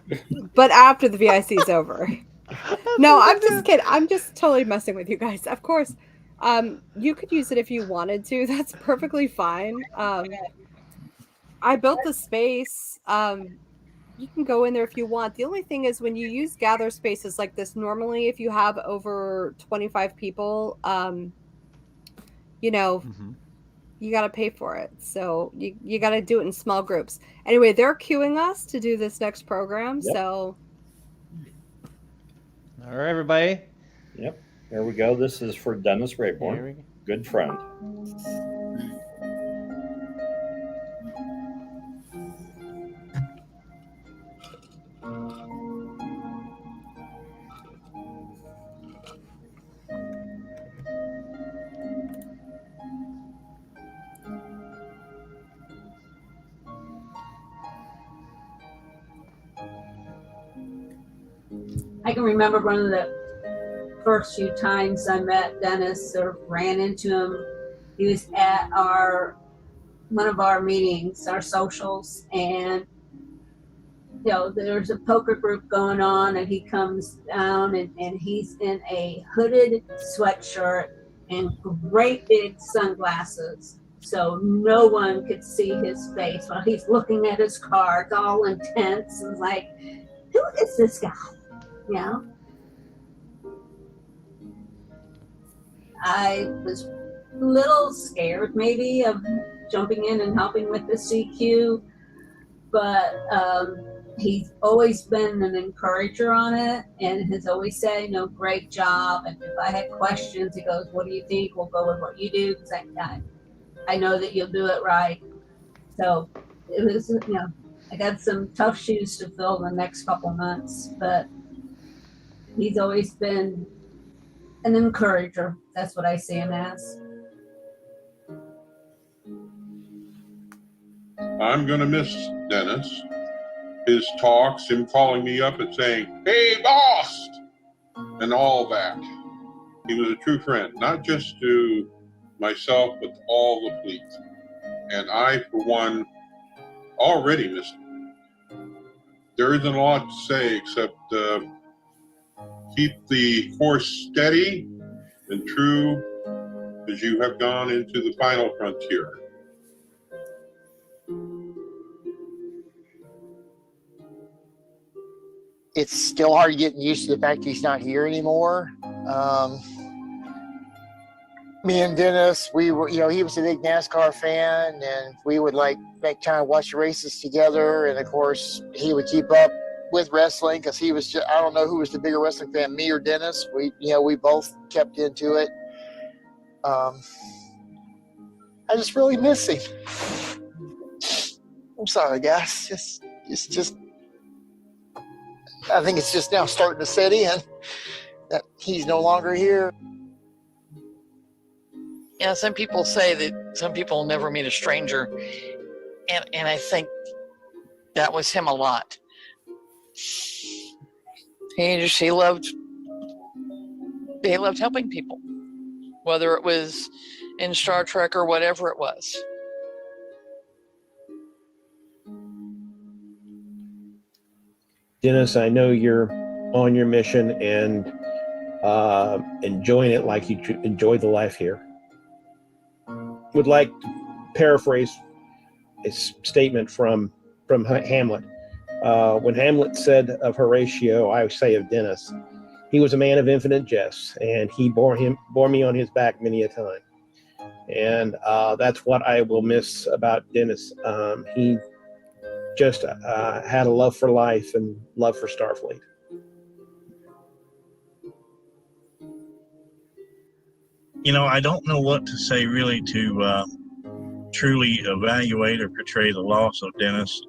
but after the VIC is over. No, I'm just kidding. I'm just totally messing with you guys. Of course, you could use it if you wanted to. That's perfectly fine. I built the space. You can go in there if you want. The only thing is when you use gather spaces like this, normally if you have over 25 people, you got to pay for it. So you got to do it in small groups. Anyway, they're queuing us to do this next program. Yep. So. All right, everybody. Yep. There we go. This is for Dennis Here we Rayborn. go. Good friend. I can remember one of the first few times I met Dennis or ran into him. He was at one of our meetings, our socials, and there's a poker group going on, and he comes down and he's in a hooded sweatshirt and great big sunglasses, so no one could see his face while he's looking at his cards, all intense, and like, who is this guy? I was a little scared maybe of jumping in and helping with the CQ, but he's always been an encourager on it and has always said, great job. And if I had questions, he goes, what do you think? We'll go with what you do, because I know that you'll do it right. So it was, I got some tough shoes to fill the next couple months, but he's always been an encourager. That's what I see him as. I'm going to miss Dennis. His talks, him calling me up and saying, "Hey, boss," and all that. He was a true friend, not just to myself, but to all the fleet. And I, for one, already miss him. There isn't a lot to say except keep the course steady and true as you have gone into the final frontier. It's still hard getting used to the fact he's not here anymore. Me and Dennis, we were, he was a big NASCAR fan, and we would like make time to watch the races together. And of course, he would keep up with wrestling because he was I don't know who was the bigger wrestling fan, me or Dennis. We both kept into it. I just really miss him. I'm sorry, guys. It's just. I think it's just now starting to set in that he's no longer here. Yeah, some people say that some people will never meet a stranger, and I think that was him a lot. He loved helping people, whether it was in Star Trek or whatever it was. Dennis, I know you're on your mission and enjoying it like you enjoy the life here. Would like to paraphrase a statement from Hamlet. When Hamlet said of Horatio, I say of Dennis, he was a man of infinite jests, and he bore me on his back many a time. And that's what I will miss about Dennis. He just had a love for life and love for Starfleet. I don't know what to say really to truly evaluate or portray the loss of Dennis,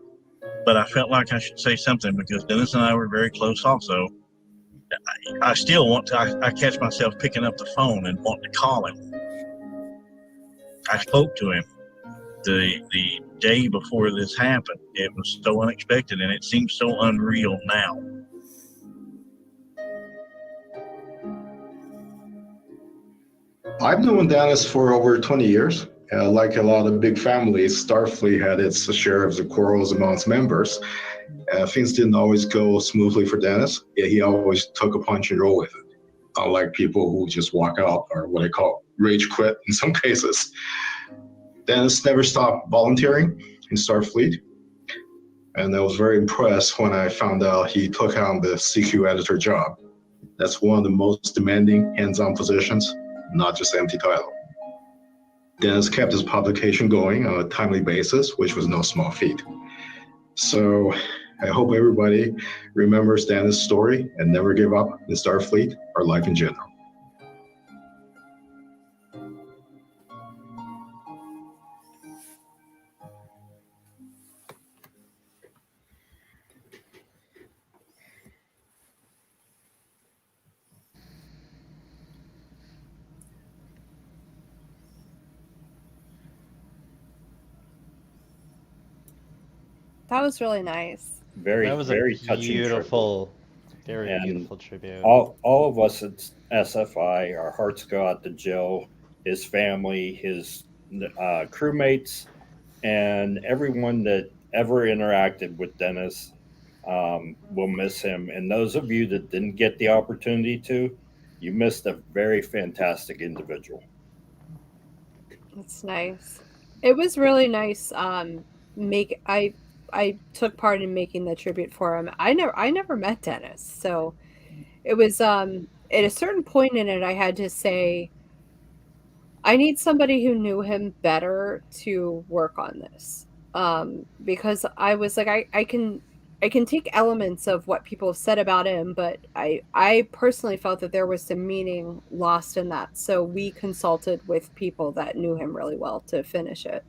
but I felt like I should say something because Dennis and I were very close also. I still want to, I catch myself picking up the phone and wanting to call him. I spoke to him the day before this happened. It was so unexpected and it seems so unreal now. I've known Dennis for over 20 years. Like a lot of big families, Starfleet had its share of the quarrels amongst members. Things didn't always go smoothly for Dennis, yet he always took a punch and roll with it. Unlike people who just walk out or what I call rage quit in some cases. Dennis never stopped volunteering in Starfleet. And I was very impressed when I found out he took on the CQ editor job. That's one of the most demanding hands-on positions, not just an empty title. Dennis kept his publication going on a timely basis, which was no small feat. So I hope everybody remembers Dennis' story and never give up in Starfleet or life in general. That was really nice. Very, That was very a touching beautiful, very And beautiful tribute. All of us at SFI, our hearts go out to Joe, his family, his crewmates, and everyone that ever interacted with Dennis. Will miss him. And those of you that didn't get the opportunity to, you missed a very fantastic individual. That's nice. It was really nice. I took part in making the tribute for him. I never met Dennis, so it was at a certain point in it I had to say I need somebody who knew him better to work on this. Because I was like I can take elements of what people have said about him, but I personally felt that there was some meaning lost in that. So we consulted with people that knew him really well to finish it.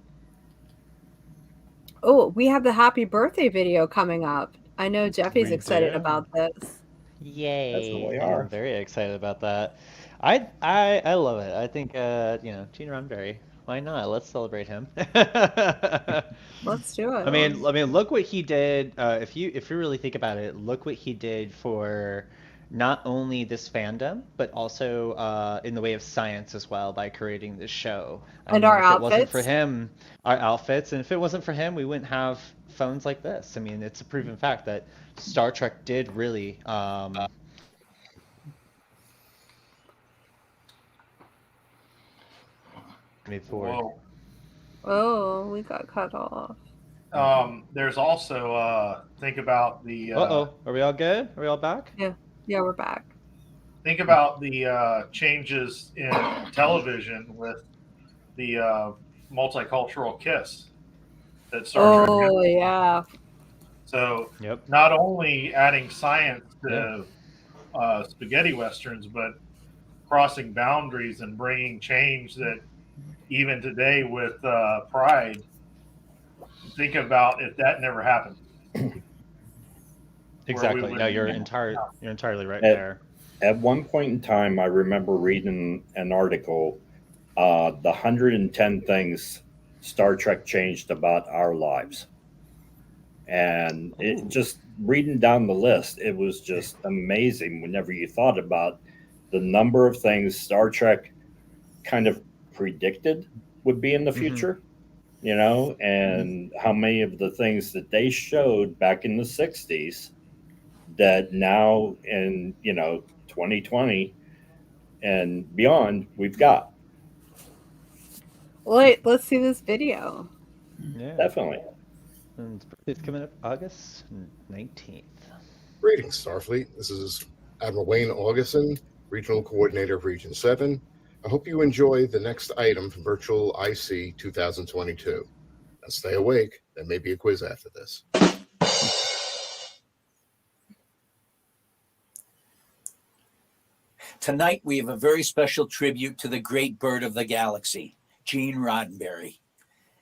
Oh, we have the happy birthday video coming up. I know Jeffy's We excited do. about this. Yay! That's what we I'm are. very excited about that. I love it. I think Gene Roddenberry. Why not? Let's celebrate him. Let's do it. I mean, look what he did. If you really think about it, look what he did for not only this fandom, but also in the way of science as well by creating this show. And our if it wasn't for outfits. him, our outfits, and if it wasn't for him, we wouldn't have phones like this. I mean, it's a proven fact that Star Trek did really. Move forward. Whoa. Oh, we got cut off. There's also think about the. Are we all good? Are we all back? Yeah, we're back. Think about the changes in television with the multicultural kiss that Star Trek Oh yeah. So not only adding science to spaghetti westerns, but crossing boundaries and bringing change that even today with Pride, think about if that never happened. Exactly. No, you're entirely right there. At one point in time, I remember reading an article, the 110 things Star Trek changed about our lives. And it just reading down the list, it was just amazing whenever you thought about the number of things Star Trek kind of predicted would be in the future, and how many of the things that they showed back in the 60s that now in, 2020 and beyond, we've got. Wait, let's see this video. Yeah. Definitely. And it's coming up August 19th. Greetings, Starfleet. This is Admiral Wayne Augustin, Regional Coordinator of Region 7. I hope you enjoy the next item from Virtual IC 2022. Now stay awake. There may be a quiz after this. Tonight, we have a very special tribute to the great bird of the galaxy, Gene Roddenberry.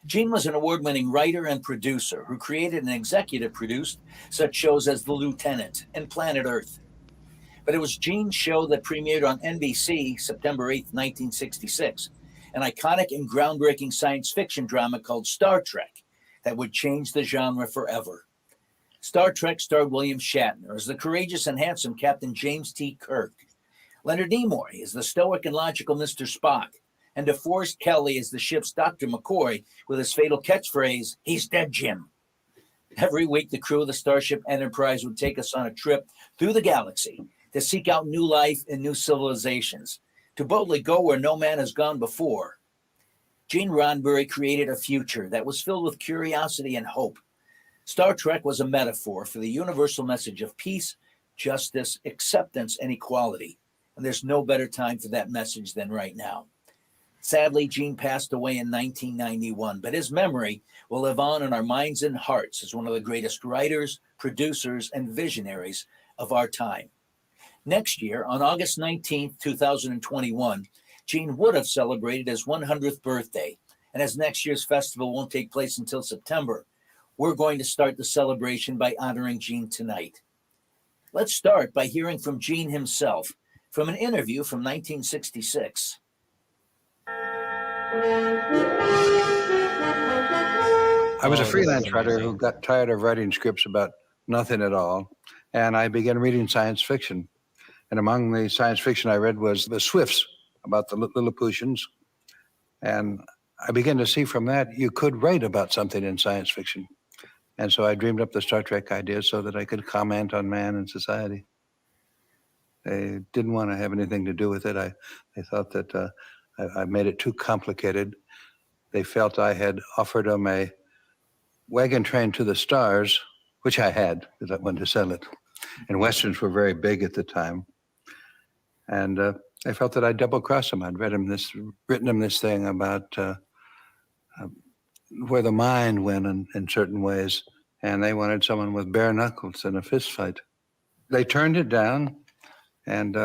Gene was an award-winning writer and producer who created and executive produced such shows as The Lieutenant and Planet Earth. But it was Gene's show that premiered on NBC September 8, 1966, an iconic and groundbreaking science fiction drama called Star Trek that would change the genre forever. Star Trek starred William Shatner as the courageous and handsome Captain James T. Kirk, Leonard Nimoy as the stoic and logical Mr. Spock, and DeForest Kelley as the ship's Dr. McCoy with his fatal catchphrase, "He's dead, Jim." Every week, the crew of the Starship Enterprise would take us on a trip through the galaxy to seek out new life and new civilizations, to boldly go where no man has gone before. Gene Roddenberry created a future that was filled with curiosity and hope. Star Trek was a metaphor for the universal message of peace, justice, acceptance, and equality. And there's no better time for that message than right now. Sadly, Gene passed away in 1991, but his memory will live on in our minds and hearts as one of the greatest writers, producers, and visionaries of our time. Next year, on August 19th, 2021, Gene would have celebrated his 100th birthday. And as next year's festival won't take place until September, we're going to start the celebration by honoring Gene tonight. Let's start by hearing from Gene himself from an interview from 1966. I was a freelance writer who got tired of writing scripts about nothing at all, and I began reading science fiction. And among the science fiction I read was The Swifts, about the Lilliputians. And I began to see from that you could write about something in science fiction. And so I dreamed up the Star Trek idea so that I could comment on man and society. They didn't want to have anything to do with it. They thought that I made it too complicated. They felt I had offered them a wagon train to the stars, which I had, because I wanted to sell it. And Westerns were very big at the time. And I felt that I'd double-cross them. I'd written them this thing about where the mind went in certain ways. And they wanted someone with bare knuckles in a fist fight. They turned it down. And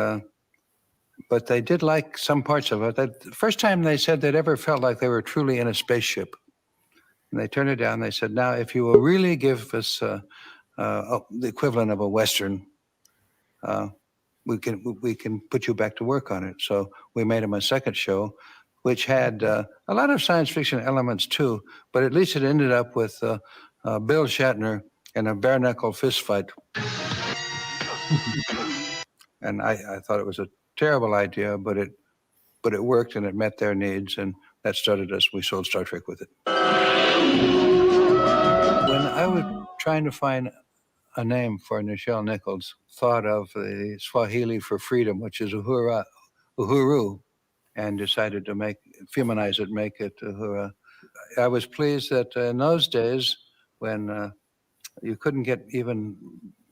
but they did like some parts of it. The first time they said they'd ever felt like they were truly in a spaceship. And they turned it down. They said, now, if you will really give us the equivalent of a Western, we can put you back to work on it. So we made him a second show, which had a lot of science fiction elements too, but at least it ended up with Bill Shatner in a bare knuckle fist fight. And I thought it was a terrible idea, but it worked and it met their needs, and that started us. We sold Star Trek with it. When I was trying to find a name for Nichelle Nichols, thought of the Swahili for freedom, which is uhuru, and decided to feminize it, make it uhura. I was pleased that in those days when you couldn't get even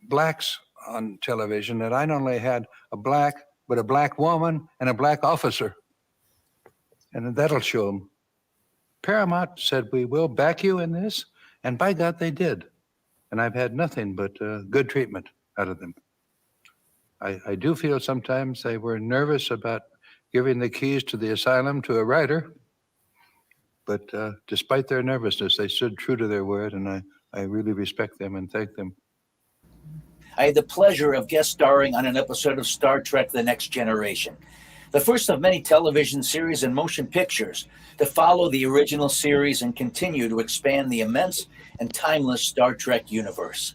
blacks on television, that I not only had a black, but a black woman and a black officer. And that'll show them. Paramount said, we will back you in this. And by God, they did. And I've had nothing but good treatment out of them. I do feel sometimes they were nervous about giving the keys to the asylum to a writer. But despite their nervousness, they stood true to their word, and I really respect them and thank them. I had the pleasure of guest starring on an episode of Star Trek: The Next Generation, the first of many television series and motion pictures to follow the original series and continue to expand the immense and timeless Star Trek universe.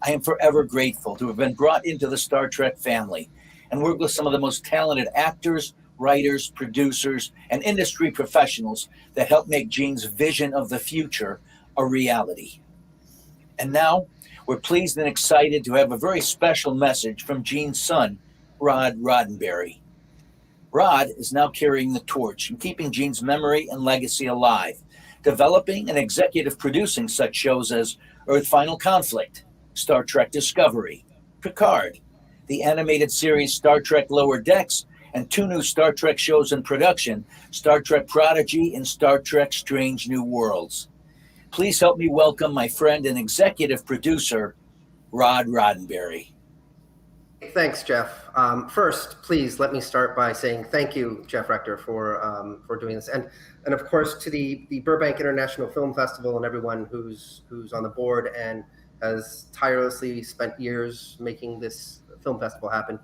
I am forever grateful to have been brought into the Star Trek family and work with some of the most talented actors, writers, producers, and industry professionals that help make Gene's vision of the future a reality. And now, we're pleased and excited to have a very special message from Gene's son, Rod Roddenberry. Rod is now carrying the torch and keeping Gene's memory and legacy alive, developing and executive producing such shows as Earth Final Conflict, Star Trek Discovery, Picard, the animated series Star Trek Lower Decks, and 2 new Star Trek shows in production, Star Trek Prodigy and Star Trek Strange New Worlds. Please help me welcome my friend and executive producer, Rod Roddenberry. Thanks, Jeff. First, please let me start by saying thank you, Jeff Rector, for doing this, and of course to the Burbank International Film Festival and everyone who's on the board and has tirelessly spent years making this film festival happen.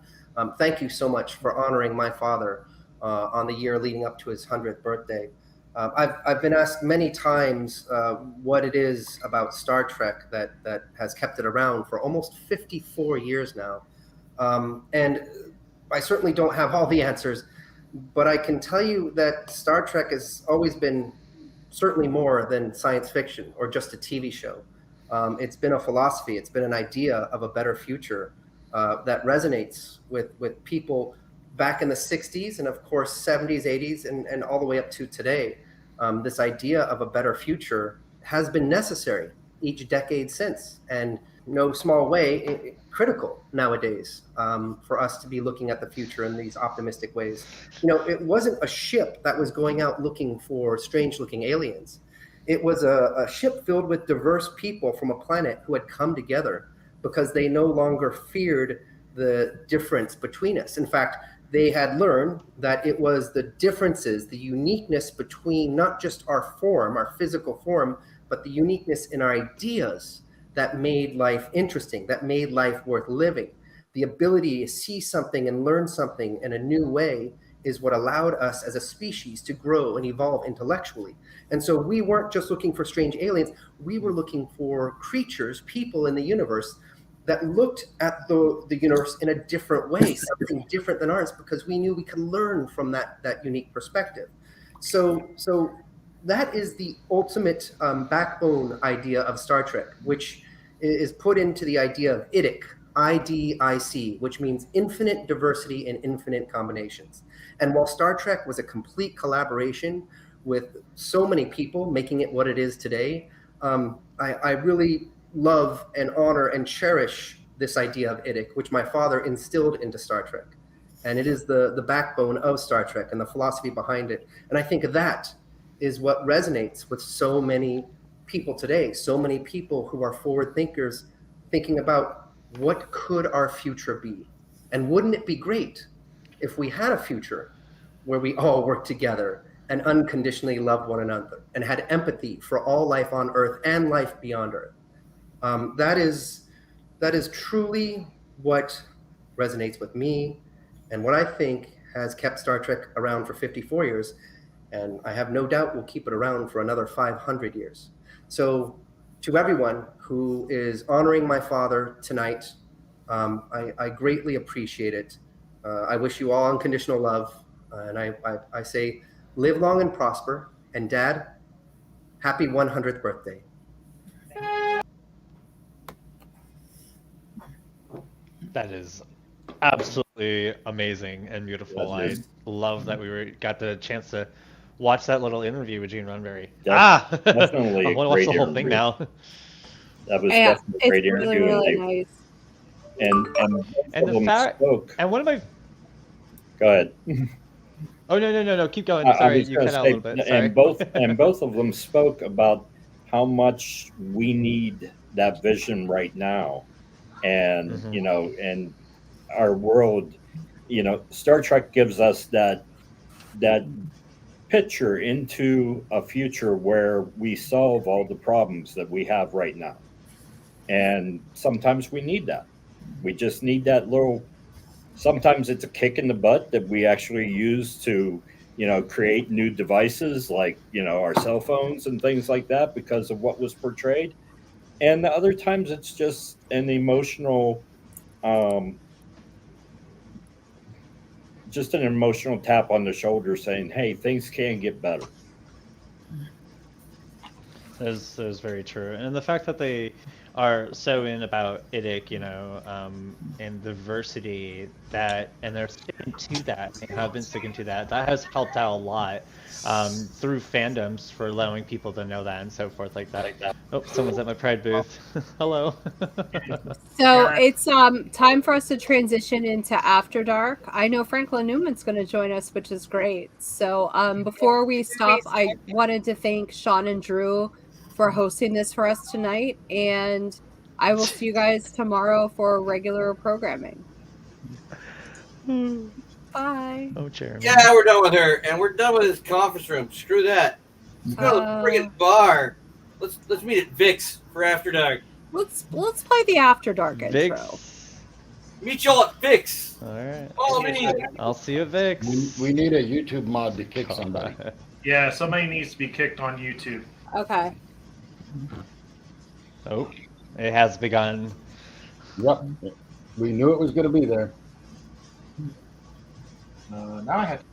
Thank you so much for honoring my father on the year leading up to his 100th birthday. I've been asked many times what it is about Star Trek that has kept it around for almost 54 years now. And I certainly don't have all the answers, but I can tell you that Star Trek has always been certainly more than science fiction or just a TV show. It's been a philosophy. It's been an idea of a better future that resonates with people back in the 60s and of course 70s, 80s, and all the way up to today. This idea of a better future has been necessary each decade since, and no small way critical nowadays for us to be looking at the future in these optimistic ways. You know, it wasn't a ship that was going out looking for strange-looking aliens. It was a ship filled with diverse people from a planet who had come together because they no longer feared the difference between us. In fact, they had learned that it was the differences, the uniqueness between not just our form, our physical form, but the uniqueness in our ideas that made life interesting, that made life worth living. The ability to see something and learn something in a new way is what allowed us as a species to grow and evolve intellectually. And so we weren't just looking for strange aliens, we were looking for creatures, people in the universe that looked at the universe in a different way, something different than ours, because we knew we could learn from that unique perspective. So that is the ultimate backbone idea of Star Trek, which is put into the idea of IDIC, IDIC, which means infinite diversity and infinite combinations. And while Star Trek was a complete collaboration with so many people making it what it is today, I really love and honor and cherish this idea of IDIC, which my father instilled into Star Trek. And it is the backbone of Star Trek and the philosophy behind it. And I think that is what resonates with so many people today, so many people who are forward thinkers, thinking about what could our future be? And wouldn't it be great if we had a future where we all worked together and unconditionally loved one another and had empathy for all life on Earth and life beyond Earth? That is truly what resonates with me and what I think has kept Star Trek around for 54 years. And I have no doubt we'll keep it around for another 500 years. So to everyone who is honoring my father tonight, I greatly appreciate it. I wish you all unconditional love. And I say, live long and prosper. And Dad, happy 100th birthday. That is absolutely amazing and beautiful. I love that got the chance to watch that little interview with Gene Roddenberry. Definitely I want to watch the whole thing now. That was Yeah, definitely a great it's really, interview. really nice. And the fact, spoke. and one of my. Go ahead. Oh no! Keep going. I Sorry, was you gonna cut out a say, little bit. Sorry. and both of them spoke about how much we need that vision right now, and and our world, Star Trek gives us that picture into a future where we solve all the problems that we have right now, and sometimes we need that. We just need that little. Sometimes it's a kick in the butt that we actually use to, create new devices like, our cell phones and things like that because of what was portrayed. And the other times it's just an emotional, tap on the shoulder saying, hey, things can get better. That is very true. And the fact that they are so in about IDIC, and diversity, and they're sticking to that, they have been sticking to that. That has helped out a lot through fandoms for allowing people to know that and so forth like that. Oh, someone's at my Pride booth. Hello. So it's time for us to transition into After Dark. I know Franklin Newman's going to join us, which is great. So before we stop, I wanted to thank Sean and Drew for hosting this for us tonight, and I will see you guys tomorrow for regular programming. Bye. Oh, Jeremy. Yeah, we're done with her, and we're done with this conference room. Screw that. Let's go to the friggin' bar. Let's meet at Vic's for After Dark. Let's play the After Dark intro. Vic's. Meet y'all at Vic's. All right. Follow me. I'll see you at Vic's. We need a YouTube mod to kick somebody. Yeah, somebody needs to be kicked on YouTube. Okay. Oh, it has begun. Yep. We knew it was going to be there. Now I have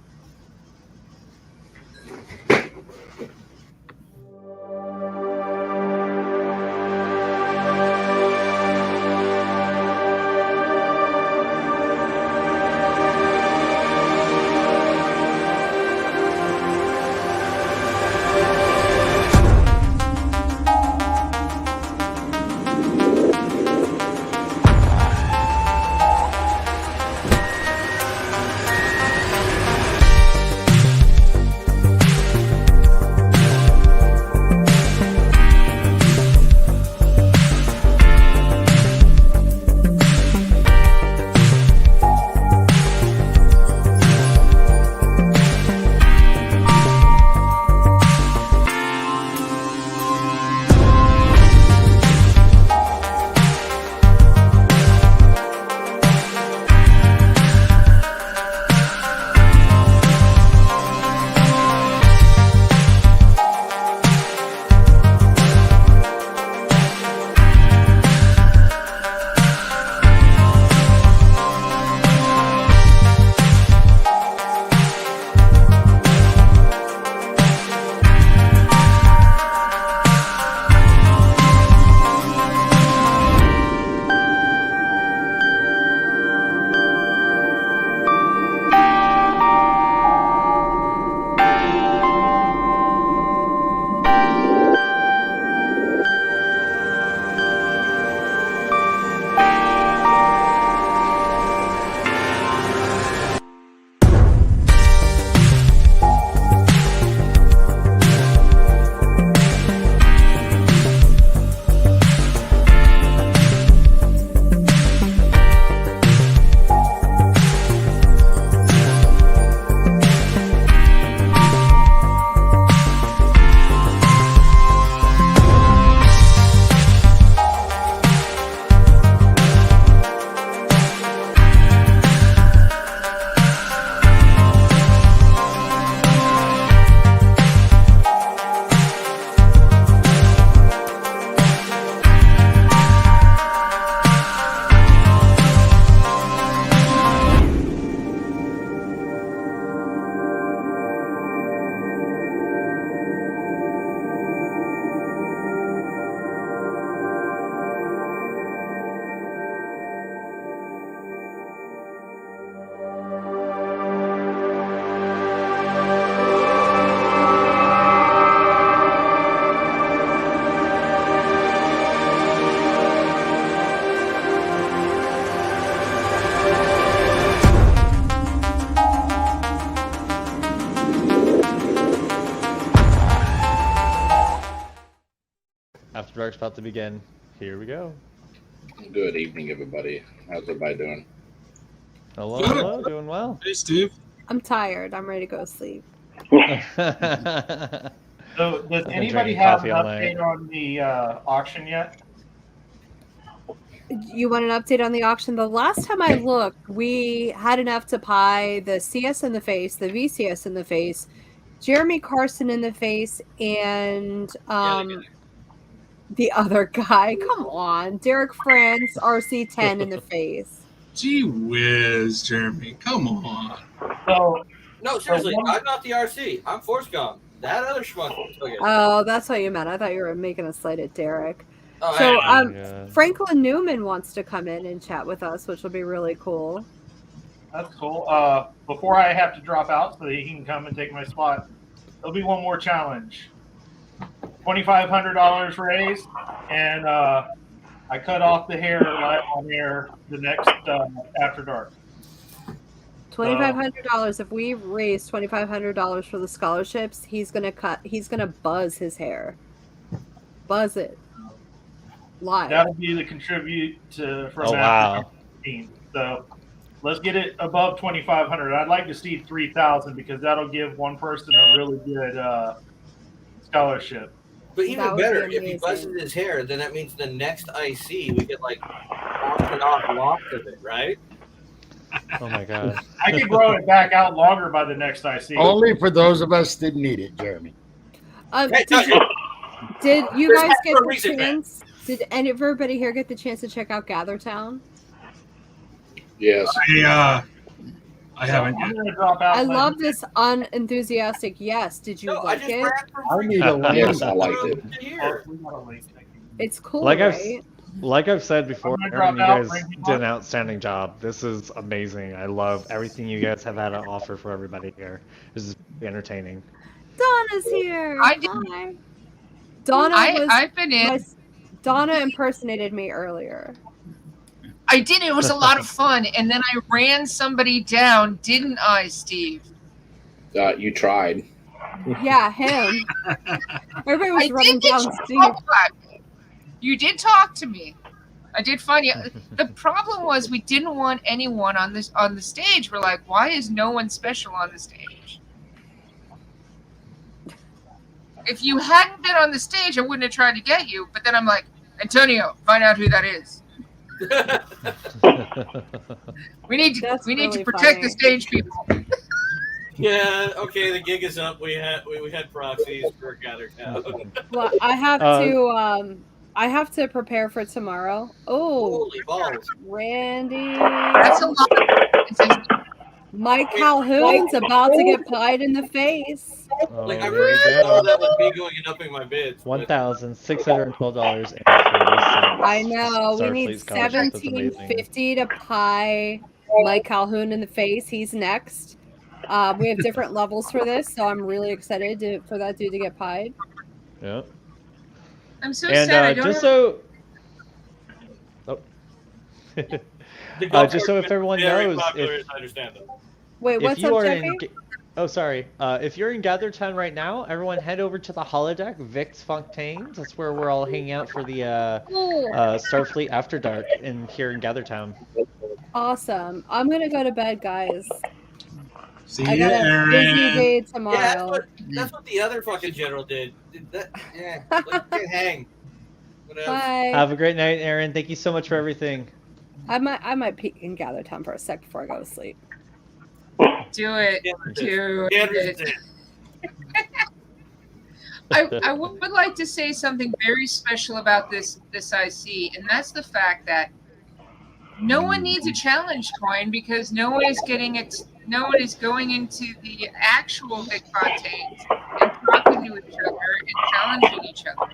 After Dark's about to begin. Here we go. Good evening, everybody. How's everybody doing? Hello, hello, doing well. Hey, Steve. I'm tired. I'm ready to go to sleep. So, does been anybody drinking have coffee an all night. update on the auction yet? You want an update on the auction? The last time I looked, we had enough to pie the CS in the face, the VCS in the face, Jeremy Carson in the face, and the other guy. Come on, Derek France, RC10 in the face. Gee whiz, Jeremy. Come on. So, No, seriously, I'm not the RC. I'm Forcecom. That other schmuck took it. Oh, that's what you meant. I thought you were making a slight at Derek. Oh, So, yeah. Franklin Newman wants to come in and chat with us, which will be really cool. that's cool. Before I have to drop out so that he can come and take my spot, there'll be one more challenge. $2,500 raised, and I cut off the hair live on air the next After Dark. $2,500. If we raise $2,500 for the scholarships, he's gonna buzz his hair. Buzz it. Live. That'll be the contribute to from Oh, After wow. Dark team. So let's get it above 2,500. I'd like to see 3,000 because that'll give one person a really good scholarship. But That even would be better, if he amazing. buzzes his hair, then that means the next IC we get like off and off lots of it, right? Oh my god. I could grow it back out longer by the next IC. Only for those of us that need it, Jeremy. Did you There's guys half get a the reason, man. chance? Did everybody here get the chance to check out GatherTown? Yes. I haven't I'm yet. gonna drop out. I and let love this unenthusiastic yes. Did you like it? I need a link. Yes, I liked it. we got a link. Thank you. It's cool, Like right? I've said before, I'm gonna Aaron, you drop out, guys bring me did an on. outstanding job. This is amazing. I love everything you guys have had to offer for everybody here. This is entertaining. Donna's here. I did- Hi. Donna I've been in. Donna impersonated me earlier. I did. It was a lot of fun. And then I ran somebody down, didn't I, Steve? You tried. Yeah, him. Everybody was I running did get down you Steve. back. You did talk to me. I did find you. The problem was we didn't want anyone on the stage. We're like, why is no one special on the stage? If you hadn't been on the stage, I wouldn't have tried to get you. But then I'm like, Antonio, find out who that is. We need to really protect the funny. stage people. Yeah, okay, the gig is up. We had proxies for GatherTown. Well, I have to prepare for tomorrow. Oh, Holy balls. Randy. That's a lot. Mike Calhoun's about to get pied in the face. Oh, Like, I here really we thought go. that was me going and upping my bids. but- $1,612.40. I know. We need Starfleet scholarship. That's amazing. $1,750 to pie Mike Calhoun in the face. He's next. We have different levels for this, so I'm really excited for that dude to get pied. Yep. I'm so And sad. I don't just have- so. Oh. The golf Just so course if everyone is very knows, popular, if, as I understand it. Wait, if what's you up, are Jeffy? in, oh sorry, if you're in GatherTown right now, everyone head over to the holodeck, Vix Fontaine. That's where we're all hanging out for the Starfleet After Dark here in GatherTown. Awesome. I'm gonna go to bed, guys. See I you, got a busy Aaron. day tomorrow. Yeah, that's what the other fucking general did. Yeah, like, can't hang. Whatever. Bye. Have a great night, Aaron. Thank you so much for everything. I might peek in GatherTown for a sec before I go to sleep. Do it. Do Yeah, it. I would like to say something very special about this IC, and that's the fact that no one needs a challenge coin because no one is getting it. No one is going into the actual Vic Fontaines and talking to each other and challenging each other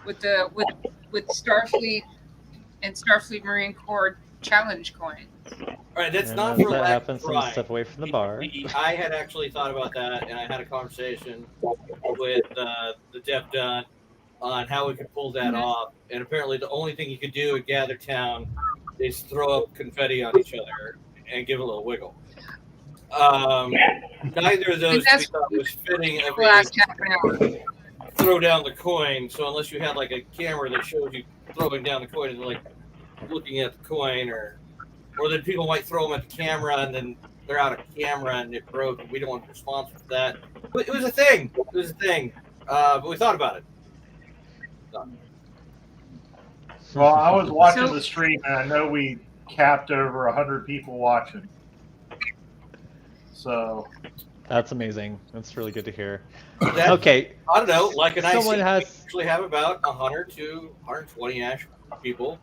with Starfleet and Starfleet Marine Corps challenge coins. All right, that's And not as for that lack happens, of then trying. step away from the bar. I had actually thought about that, and I had a conversation with the Dev Dun on how we could pull that off. And apparently, the only thing you could do at GatherTown is throw up confetti on each other and give a little wiggle. Neither of those we thought was fitting. Last half an hour. throw down the coin. So unless you had like a camera that shows you throwing down the coin and like looking at the coin, or then people might throw them at the camera and then they're out of camera and it broke. And we don't want to be responsible for that. But it was a thing. But we thought about it. Well, I was watching the stream, and I know we capped over 100 people watching. So That's amazing. That's really good to hear. That, Okay. I don't know. Like an Someone IC, has- we usually have about 100 to 120 actual people.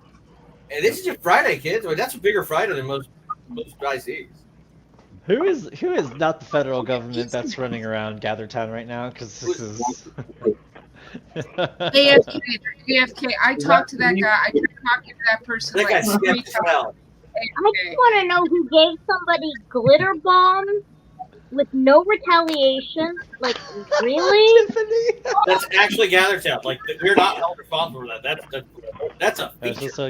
And this is just Friday, kids. I mean, that's a bigger Friday than most ICs. Who is not the federal government that's running around GatherTown right now? Because this is. AFK. I talked to that guy. I tried talking to that person That like guy's 3 skeptic as hell. times. I just want to know who gave somebody glitter bombs with no retaliation. Like, really? That's actually GatherTown. Like, we're not held responsible for that. That's a That's feature. just how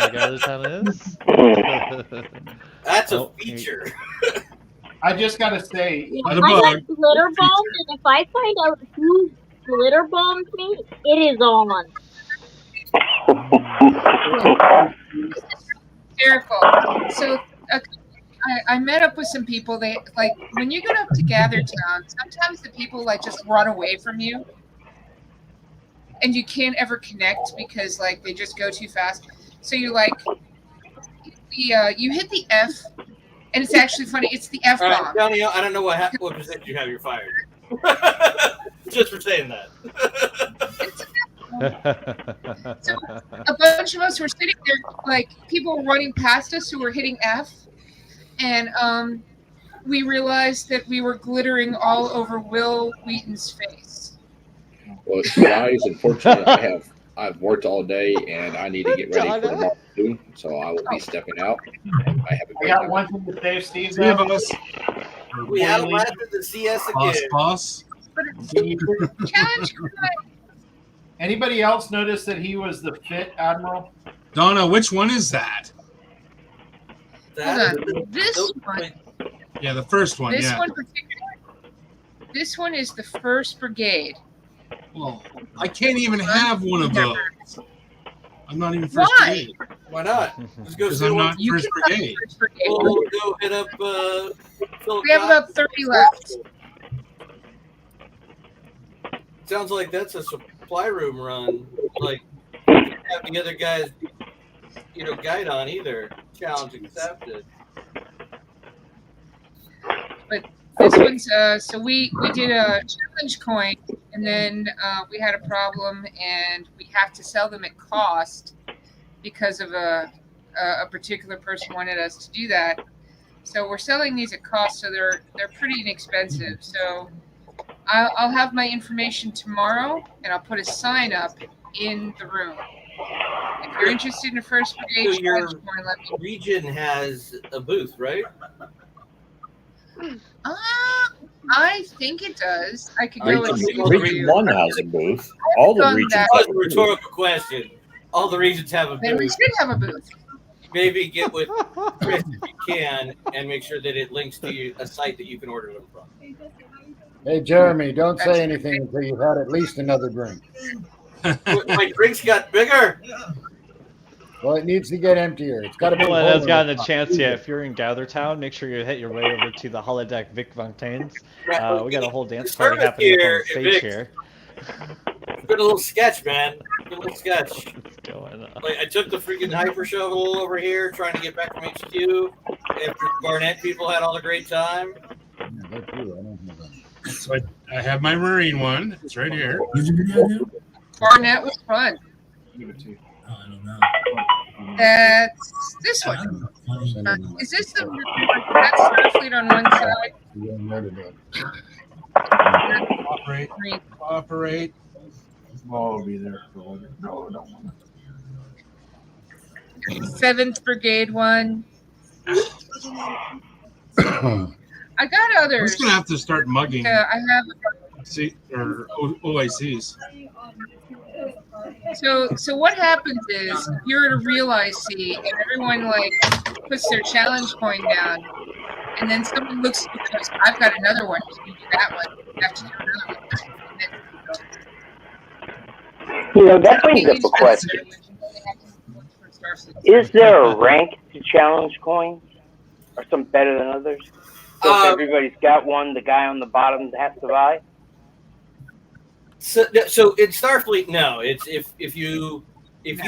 GatherTown is. That's a Oh, feature. I just gotta say, I got glitter bombed, and if I find out who glitter bombed me, it is on. Hysterical. So I met up with some people. They like when you get up to GatherTown, sometimes the people like just run away from you, and you can't ever connect because like they just go too fast. So you like you hit the F, and it's actually funny. It's the F All bomb. right, Johnny, I don't know what percentage you have. You're fired. Just for saying that. So a bunch of us were sitting there, like people were running past us who were hitting F, and we realized that we were glittering all over Will Wheaton's face. Well, guys, unfortunately, I've worked all day and I need to get ready for tomorrow too, so I will be stepping out. And I have a I great got night. one thing to say, Steve. See ya, boss. We have lasted the CS again. Boss. Challenge. Anybody else notice that he was the fit admiral? Donna, which one is that? Hold on. This one. Yeah, the first one. This Yeah. one particularly. This one is the 1st Brigade. Well, I can't even have one of those. I'm not even first Why? brigade. Why not? Let's go Because see I'm what- not You first can have brigade. First Brigade. We'll go hit up. We have about 30 left. Sounds like that's a supply room run. Like, you can't have the other guys, guide on either. Challenge accepted. But this one's so we did a challenge coin, and then we had a problem, and we have to sell them at cost because of a particular person wanted us to do that. So we're selling these at cost, so they're pretty inexpensive. So I'll have my information tomorrow, and I'll put a sign up in the room. If you're interested in a first brigade So your challenge coin, let me. region has a booth, right? I think it does. I could go and see. Region 1 has a booth. All the done regions that. have That's a a booth. rhetorical question. All the regions have a Then we booth. should have a booth. Maybe get with Chris if you can and make sure that it links to a site that you can order them from. Hey, Jeremy, don't say anything until you've had at least another drink. My drinks got bigger. Well, it needs to get emptier. It's got to be. Anyone full has of gotten it. a chance yet, if you're in GatherTown, make sure you hit your way over to the holodeck Vic Fontaine's. We got a whole dance party Service happening up here, on stage Vic. here. Good little sketch, man. Good little sketch. What's going on? Like I took the freaking hyper shovel over here, trying to get back from HQ. After the Barnett people had all the great time. So I have my Marine one. It's right here. Barnett was fun. Give it to you. I don't know. That's this one. Is this the that's Starfleet on one side? Operate. Green. Operate. I'll be there for later. No, don't want 7th Brigade one. I got I'm others. just gonna have to start mugging I have. OICs. So what happens is you're at a real IC and everyone like puts their challenge coin down, and then someone looks at you and goes, "I've got another one. Can you do that one?" You have to do another one. And then You know, that brings up a question. Is there a rank to challenge coins? Are some better than others? So if everybody's got one, the guy on the bottom has to buy? So in Starfleet, no. It's if you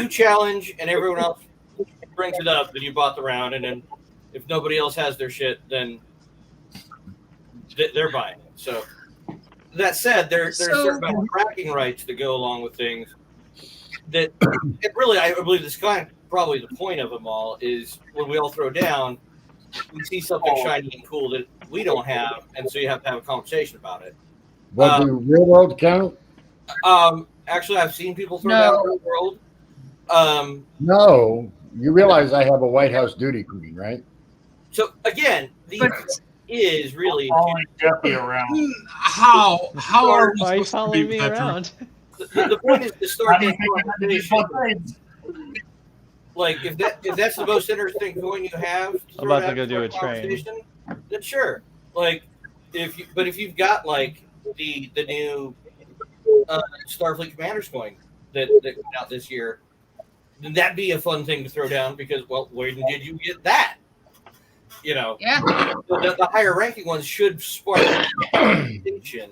challenge and everyone else brings it up, then you bought the round, and then if nobody else has their shit, then they're buying it. So that said, there's a certain amount of tracking rights that go along with things. That it really, I believe, this kind of probably the point of them all is when we all throw down, we see something shiny and cool that we don't have, and so you have to have a conversation about it. Well, do real world count? Actually, I've seen people throw down real world. No, you realize I have a White House duty queen, right? So again, the is really Jeffy around. How are we supposed to following be me around? The point is to start that conversation. Like if that's the most interesting coin you have, I'm about to go do a train. Then sure. Like if you've got like the new Starfleet Commander's coin that came out this year, then that'd be a fun thing to throw down because, well, where did you get that? You know, yeah. The higher ranking ones should spark distinction,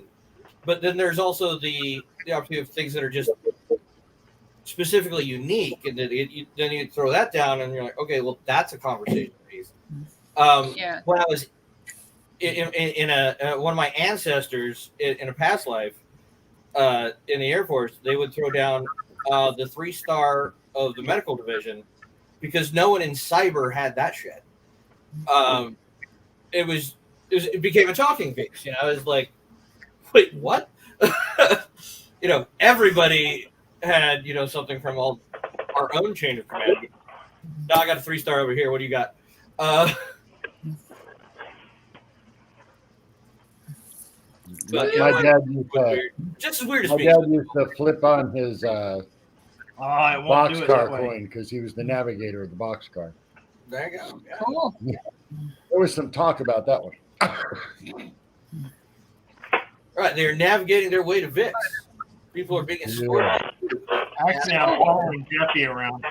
but then there's also the opportunity of things that are just specifically unique, and then you throw that down, and you're like, okay, well, that's a conversation piece. Yeah. When I was in one of my ancestors in a past life in the Air Force, they would throw down the 3-star of the medical division because no one in cyber had that shit. It became a talking piece. You know, it was like, wait, what? You know, everybody had something from all our own chain of command. Now I got a 3-star over here. What do you got? My dad used just as weird as my me. dad used to flip on his it won't do it that boxcar way. coin because he was the navigator of the boxcar. There you go. Yeah. Cool. There was some talk about that one. Right, they're navigating their way to VIX. People are being escorted. Actually, I'm following Jeffy around.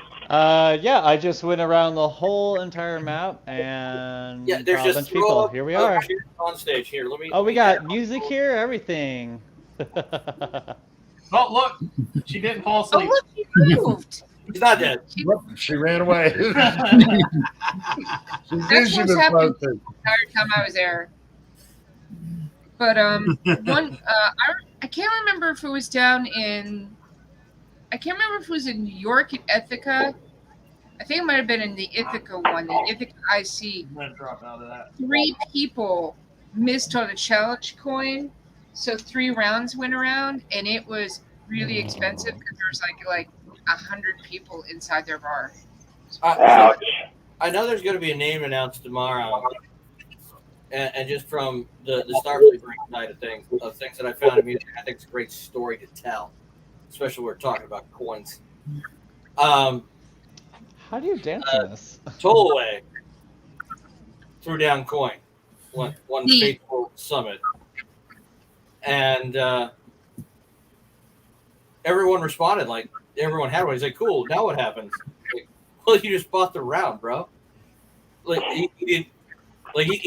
Yeah, I just went around the whole entire map and Yeah, there's saw a just bunch of people. Here we are. On stage here. Let me. Oh, we got music here, everything. Oh, look, she didn't fall asleep. Oh, look, she moved. She's not dead. She ran away. She knew That's she what's was happened supposed to. the entire time I was there. But I can't remember if it was down in. I can't remember if it was in New York at Ithaca. I think it might have been in the Ithaca one, the Ithaca IC. I'm gonna drop out of that. 3 people missed on the challenge coin, so 3 rounds went around, and it was really expensive because there was like 100 people inside their bar. I know there's going to be a name announced tomorrow, and just from the Starfleet side of things that I found amusing, I think it's a great story to tell, especially when we're talking about coins. How do you dance in this? Tollaway threw down coin, one fateful summit, and everyone responded like everyone had one. He's like, "Cool, now what happens?" Like, well, you just bought the round, bro. Like he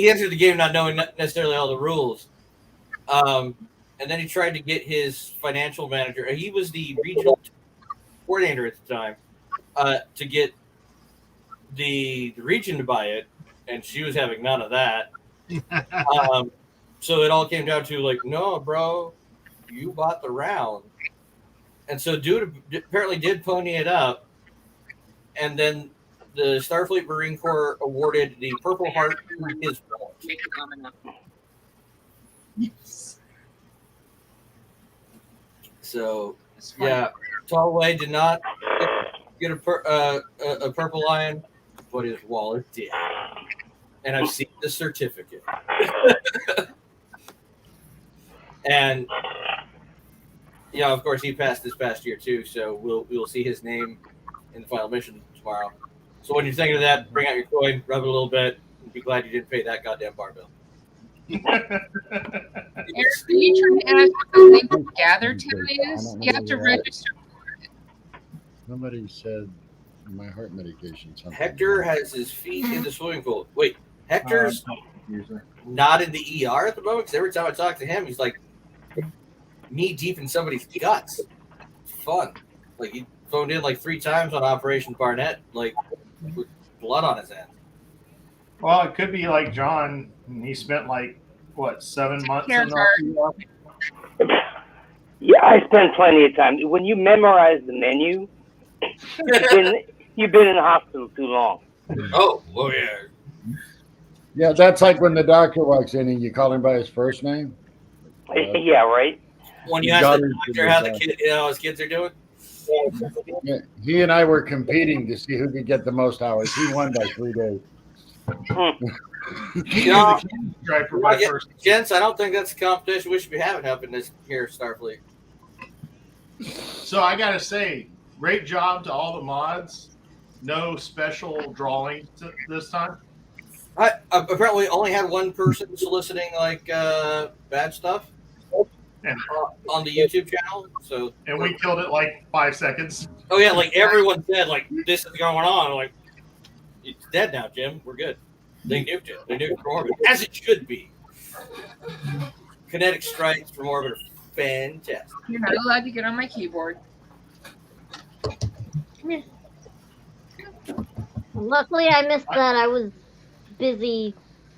entered the game not knowing necessarily all the rules, and then he tried to get his financial manager. He was the regional coordinator at the time to get the region to buy it, and she was having none of that. So it all came down to like, no, bro, you bought the round. And so dude apparently did pony it up, and then the Starfleet Marine Corps awarded the Purple Heart to his wallet. So yeah, Tallway did not get a Purple Lion, but his wallet did. And I've seen the certificate. And yeah, of course, he passed this past year too, so we'll see his name in the final mission tomorrow. So when you're thinking of that, bring out your coin, rub it a little bit, and be glad you didn't pay that goddamn bar bill. Eric, are you trying to ask what the link gather town is? You have to register for it. Somebody said my heart medication. Something. Hector has his feet in the swimming pool. Wait, Hector's not in the ER at the moment? Because every time I talk to him, he's like knee deep in somebody's guts. Fun. Like, he phoned in like 3 times on Operation Barnett, like, with blood on his hands. Well, it could be like John. He spent like, what, 7 months in the Yeah, I spent plenty of time. When you memorize the menu, you've been in the hospital too long. Oh yeah. Yeah, that's like when the doctor walks in and you call him by his first name. Yeah, right. When you ask the doctor how the kid, his kids are doing. Yeah, he and I were competing to see who could get the most hours. He won by 3 days. Gents, I don't think that's a competition we should be having up in this here Starfleet. So I gotta say, great job to all the mods. No special drawings this time. I apparently only had one person soliciting like bad stuff on the YouTube channel. So and we killed it like 5 seconds. Oh yeah, like everyone said, like this is going on. Like it's dead now, Jim. We're good. They nuked it. They nuked it from orbit, as it should be. Kinetic strikes from orbit are fantastic. You're not allowed to get on my keyboard. Luckily, I missed that. I was busy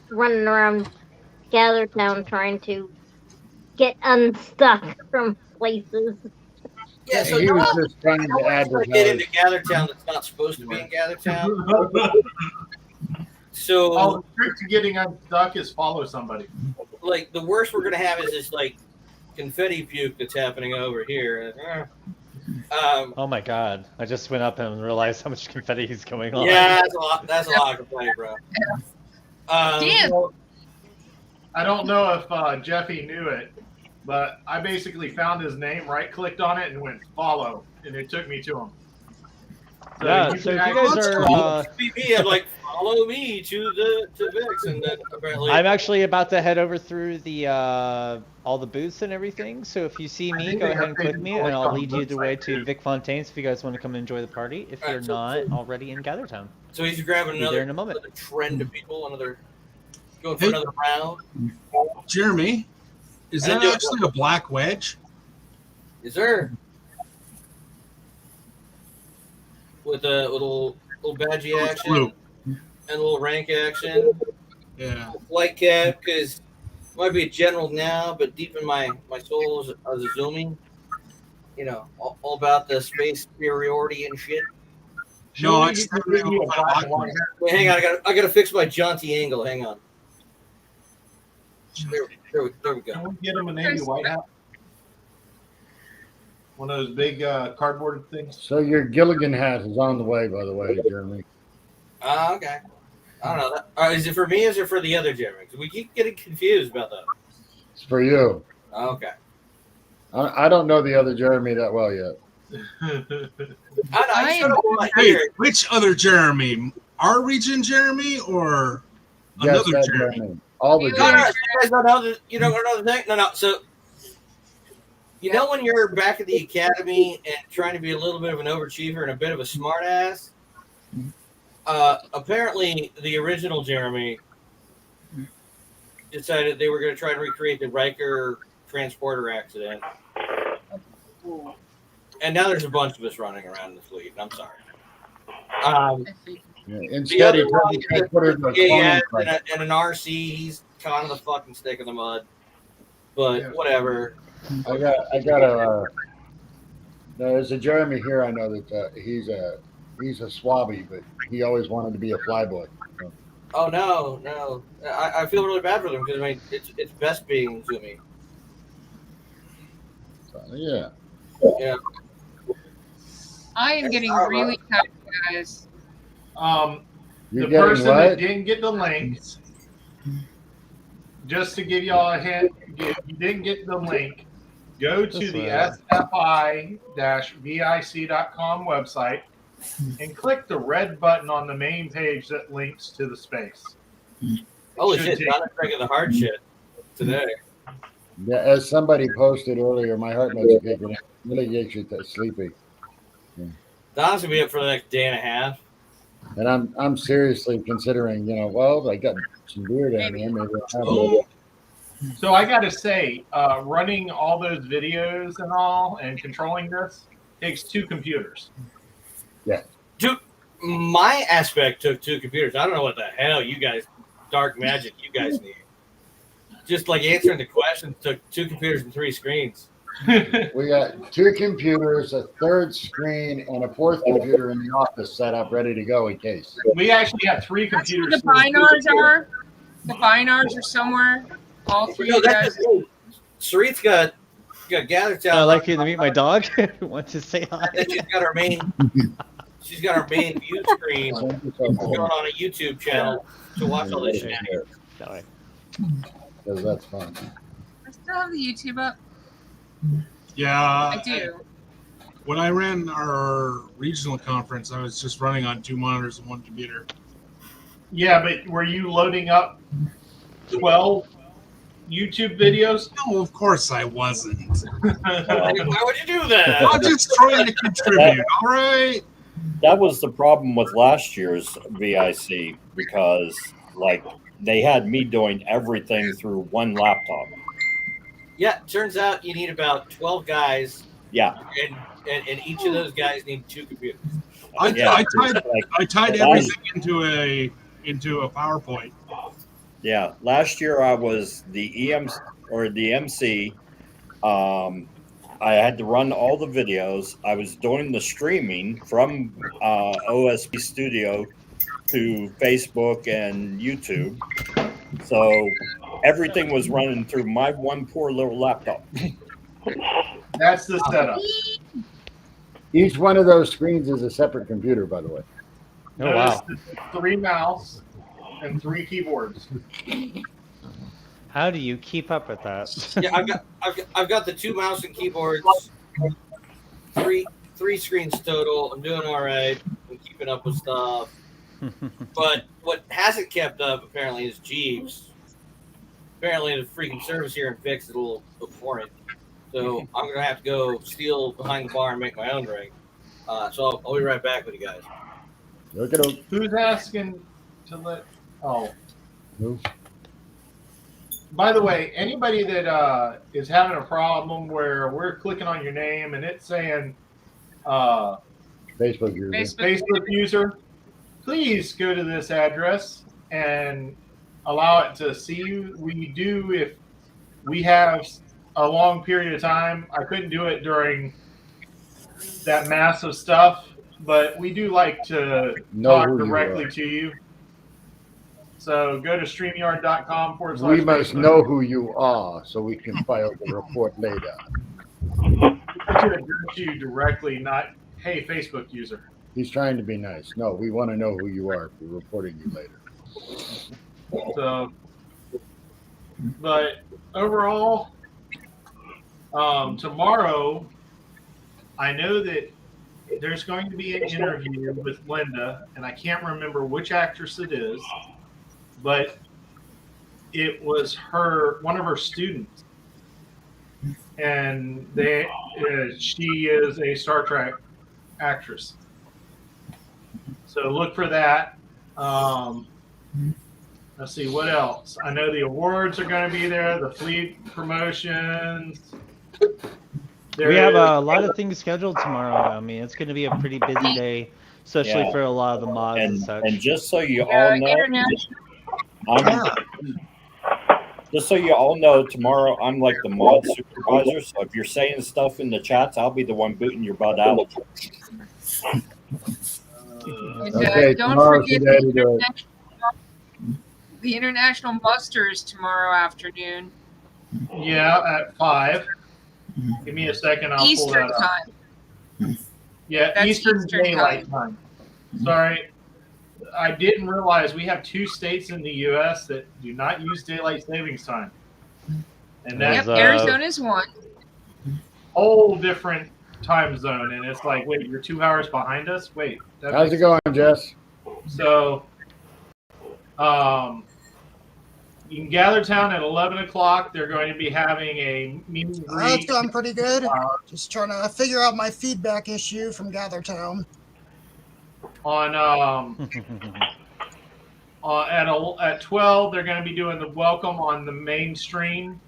running around Gathertown trying to get unstuck from places. Yeah, so he was just trying to get advertise. into Gathertown that's not supposed to be in Gathertown. So the trick to getting unstuck is follow somebody. Like the worst we're gonna have is this like confetti puke that's happening over here. Oh my god! I just went up and realized how much confetti is going on. Yeah, that's a lot. That's a lot of confetti, bro. Well, I don't know if Jeffy knew it, but I basically found his name, right-clicked on it, and went follow, and it took me to him. So Yeah, so if you guys are, I'm like, follow me to Vix, and then apparently I'm actually about to head over through the all the booths and everything. So if you see me, go ahead and click me, and I'll lead you the way to Vic Fontaine's if you guys want to come enjoy the party. If you're not already in Gathertown. So he's grabbing Be there another, in a moment. another trend of people, going for another round. Jeremy, is that actually a black wedge? Yes, sir. With a little badgy action and a little rank action. Yeah. Flight cap, because might be a general now, but deep in my soul is a zooming. You know, all about the space superiority and shit. No, it's Wait, hang on, I gotta fix my jaunty angle. Hang on. There we go. Can we get him a Navy White hat? One of those big cardboard things. So your Gilligan hat is on the way, by the way, Jeremy. Okay. I don't know. Is it for me or is it for the other Jeremy? 'Cause we keep getting confused about that. It's for you. Okay. I don't know the other Jeremy that well yet. Hey, which other Jeremy? Our region Jeremy or Yes, another that Jeremy? All the You Jeremy. guys don't know you don't know the thing? No. So, you know when you're back at the academy and trying to be a little bit of an overachiever and a bit of a smartass? Apparently, the original Jeremy decided they were going to try to recreate the Riker transporter accident. And now there's a bunch of us running around in the fleet. I'm sorry. Yeah, The instead, other he one, tried to put her in a yeah, clone fight. and an RC, he's caught in the fucking stick in the mud. But whatever. I got a. No, there's a Jeremy here. I know that he's a swabby, but he always wanted to be a flyboy. So. Oh no. I feel really bad for them because I mean it's best being zoomy. Yeah. Yeah. I am getting really tired, guys. You're The getting person what? that didn't get the link, just to give y'all a hint, if you didn't get the link, go to the sfi-vic.com website and click the red button on the main page that links to the space. Holy Should shit, take- Donna's drinking the hard shit today. Yeah, as somebody posted earlier, my heart medication really gets you sleepy. Yeah. Don's gonna be up for the next day and a half. And I'm seriously considering, well, I got some beer down here. Maybe I'll have Oh. So I got to say, running all those videos and all and controlling this takes 2 computers. Yeah. My aspect took 2 computers. I don't know what the hell you guys, dark magic, you guys need. Just like answering the questions took 2 computers and 3 screens. We got 2 computers, a 3rd screen, and a 4th computer in the office set up, ready to go in case. We actually have 3 That's where computers. the Binars are. The Binars are somewhere. All 3 of you guys. Sarit's got GatherTown. I'd like you to meet my dog. Want to say hi? And she's got our main view screen going on a YouTube channel to watch all this shenanigans. Because that's fun. I still have the YouTube up. Yeah. I do. When I ran our regional conference, I was just running on 2 monitors and 1 computer. Yeah, but were you loading up 12 YouTube videos? No, of course I wasn't. Why would you do that? I'm just trying to contribute, all right? That was the problem with last year's VIC because, like, they had me doing everything through 1 laptop. Yeah, turns out you need about 12 guys. Yeah. And each of those guys need 2 computers. I tied last- everything into a PowerPoint. Yeah, last year I was the MC. I had to run all the videos. I was doing the streaming from OSB Studio to Facebook and YouTube. So everything was running through my one poor little laptop. That's the setup. Each one of those screens is a separate computer, by the way. Oh, wow. 3 mouse and 3 keyboards. How do you keep up with that? Yeah, I've got the 2 mouse and keyboards, three screens total. I'm doing all right. I'm keeping up with stuff. But what hasn't kept up apparently is Jeeves. Apparently the freaking service here in Fix is a little abhorrent. So I'm gonna have to go steal behind the bar and make my own ring. So I'll be right back with you guys. Look at him. Who's asking to let? Oh. Who? By the way, anybody that is having a problem where we're clicking on your name and it's saying Facebook user. Facebook user, please go to this address and allow it to see you. We do if we have a long period of time. I couldn't do it during that massive stuff, but we do like to Know talk who you directly are. to you. So go to StreamYard.com / We must Facebook. know who you are so we can file the report later. I should address you directly, not, hey, Facebook user. He's trying to be nice. No, we want to know who you are if we're reporting you later. So, but overall, tomorrow, I know that there's going to be an interview with Linda, and I can't remember which actress it is, but it was one of her students, and she is a Star Trek actress. So look for that. Let's see what else. I know the awards are going to be there. The fleet promotions. We have a lot of things scheduled tomorrow. I mean, it's going to be a pretty busy day, especially Yeah. for a lot of the mods and such. And just so you all know, just so you all know, tomorrow I'm like the mod supervisor. So if you're saying stuff in the chats, I'll be the one booting your butt out. And, Okay, don't tomorrow's forget the day to do it. the International Muster is tomorrow afternoon. Yeah, at 5. Give me a second. I'll pull Eastern that up. time. Yeah, That's Eastern Eastern Daylight Time. Sorry. I didn't realize we have 2 states in the U.S. that do not use daylight savings time. And Yep, that's Arizona's one. whole different time zone. And it's like, wait, you're 2 hours behind us? Wait. that How's it makes- going, Jess? So, you can gather town at 11 o'clock. They're going to be having a meet and That's greet. going pretty good. Just trying to figure out my feedback issue from GatherTown. On at 12, they're going to be doing the welcome on the main stream,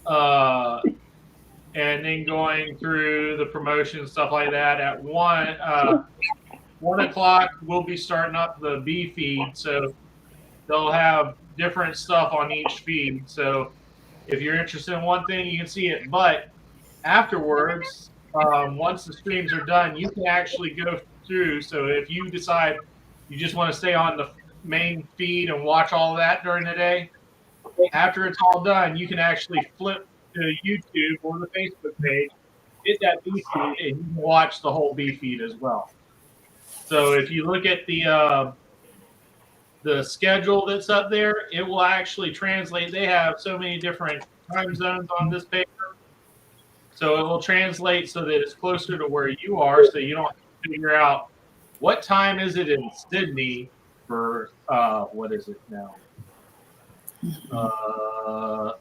and then going through the promotion stuff like that. At 1 o'clock, we'll be starting up the B feed, so they'll have different stuff on each feed. So if you're interested in one thing, you can see it. But afterwards, once the streams are done, you can actually go through. So if you decide you just want to stay on the main feed and watch all that during the day, after it's all done, you can actually flip to YouTube or the Facebook page, hit that B feed, and you can watch the whole B feed as well. So if you look at the schedule that's up there, it will actually translate. They have so many different time zones on this paper. So it will translate so that it's closer to where you are, so you don't have to figure out what time is it in Sydney for, what is it now?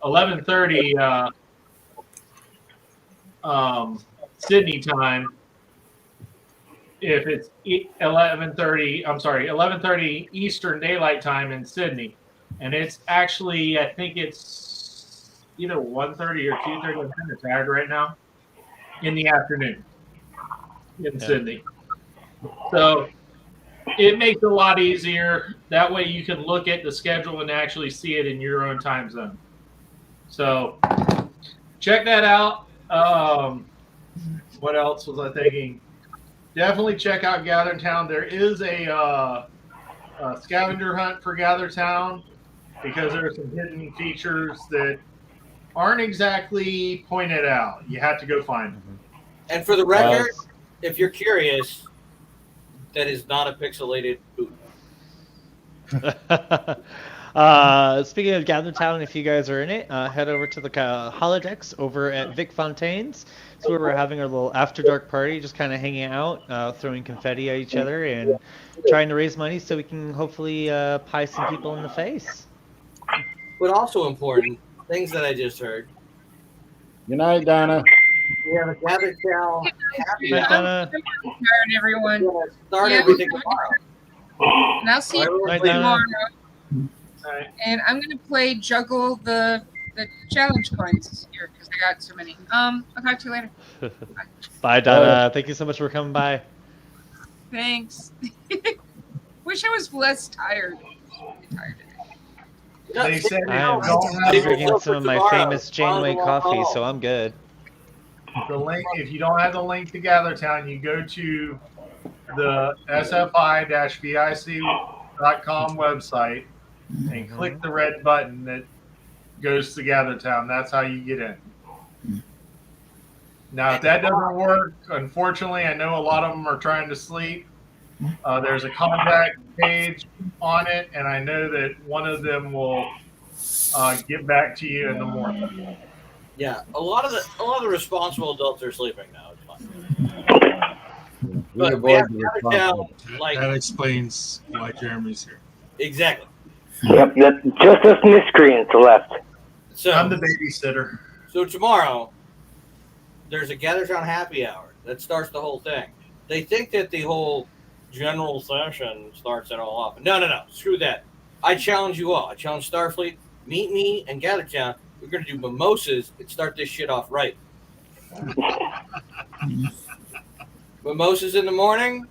11:30 Sydney time. If it's 11:30 Eastern Daylight Time in Sydney, and it's actually, I think it's either 1:30 or 2:30. I'm kind of tired right now. In the afternoon in Sydney, so it makes it a lot easier. That way, you can look at the schedule and actually see it in your own time zone. So check that out. What else was I thinking? Definitely check out Gather Town. There is a scavenger hunt for Gather Town because there are some hidden features that aren't exactly pointed out. You have to go find them. And for the record, if you're curious, that is not a pixelated boot. Speaking of Gather Town, if you guys are in it, head over to the holodecks over at Vic Fontaine's. It's where we're having our little after dark party, just kind of hanging out, throwing confetti at each other, and trying to raise money so we can hopefully pie some people in the face. But also important, things that I just heard. Good night, Donna. We have a Gather Town happy Night, hour. Donna. Tired, everyone. Start everything tomorrow. And I'll see you Night, Donna. tomorrow. And I'm gonna play juggle the challenge coins here because I got so many. I'll talk to you later. Bye, Donna. Thank you so much for coming by. Thanks. Wish I was less tired. I'm tired today. They said I'm drinking some of my famous Janeway coffee, so I'm good. The link, if you don't have the link to Gather Town, you go to the sfi-vic.com website and click the red button that goes to Gather Town. That's how you get in. Now, if that doesn't work, unfortunately, I know a lot of them are trying to sleep. There's a contact page on it, and I know that one of them will get back to you in the morning. Yeah, a lot of the responsible adults are sleeping now. It's fine. But we have Gather Town, like, That explains why Jeremy's here. exactly. Yep, just us miscreants left. So I'm the babysitter. So tomorrow, there's a Gather Town happy hour that starts the whole thing. They think that the whole general session starts it all off. No. Screw that. I challenge you all. I challenge Starfleet. Meet me and Gather Town. We're going to do mimosas and start this shit off right. Mimosas in the morning.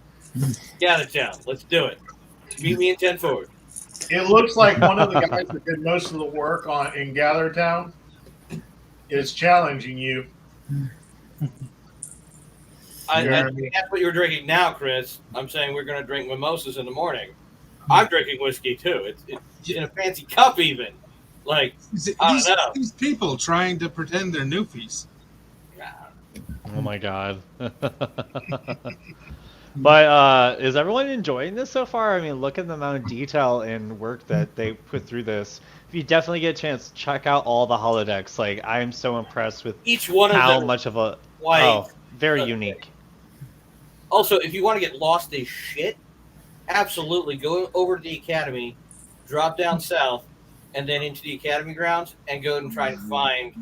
Gather Town. Let's do it. Meet me in 10 forward. It looks like one of the guys that did most of the work in Gather Town is challenging you. I think that's what you're drinking now, Chris. I'm saying we're going to drink mimosas in the morning. I'm drinking whiskey too. It's in a fancy cup, even. Like, I don't know. These people trying to pretend they're newfies. Oh my god. But is everyone enjoying this so far? I mean, look at the amount of detail and work that they put through this. If you definitely get a chance, check out all the holodecks. Like, I am so impressed with Each one of how them much of a like, very unique. Also, if you want to get lost as shit, absolutely go over to the academy, drop down south, and then into the academy grounds, and go and try to find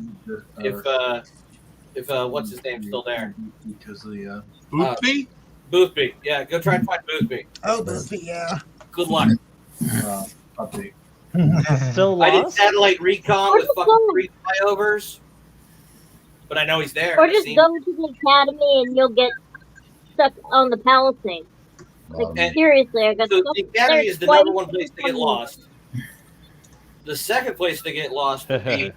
if what's his name's still there. Because the Bootby? Boothby. Yeah, go try and find Boothby. Oh, Boothby, yeah. Good luck. Update. Still I did lost? satellite recon with fucking 3 flyovers, but I know he's there. Or I've just seen go to the academy and you'll get stuck on the Palisade. Like, And seriously, I got so stuck the academy there is the twice number one place to get lost. The second place to get lost would be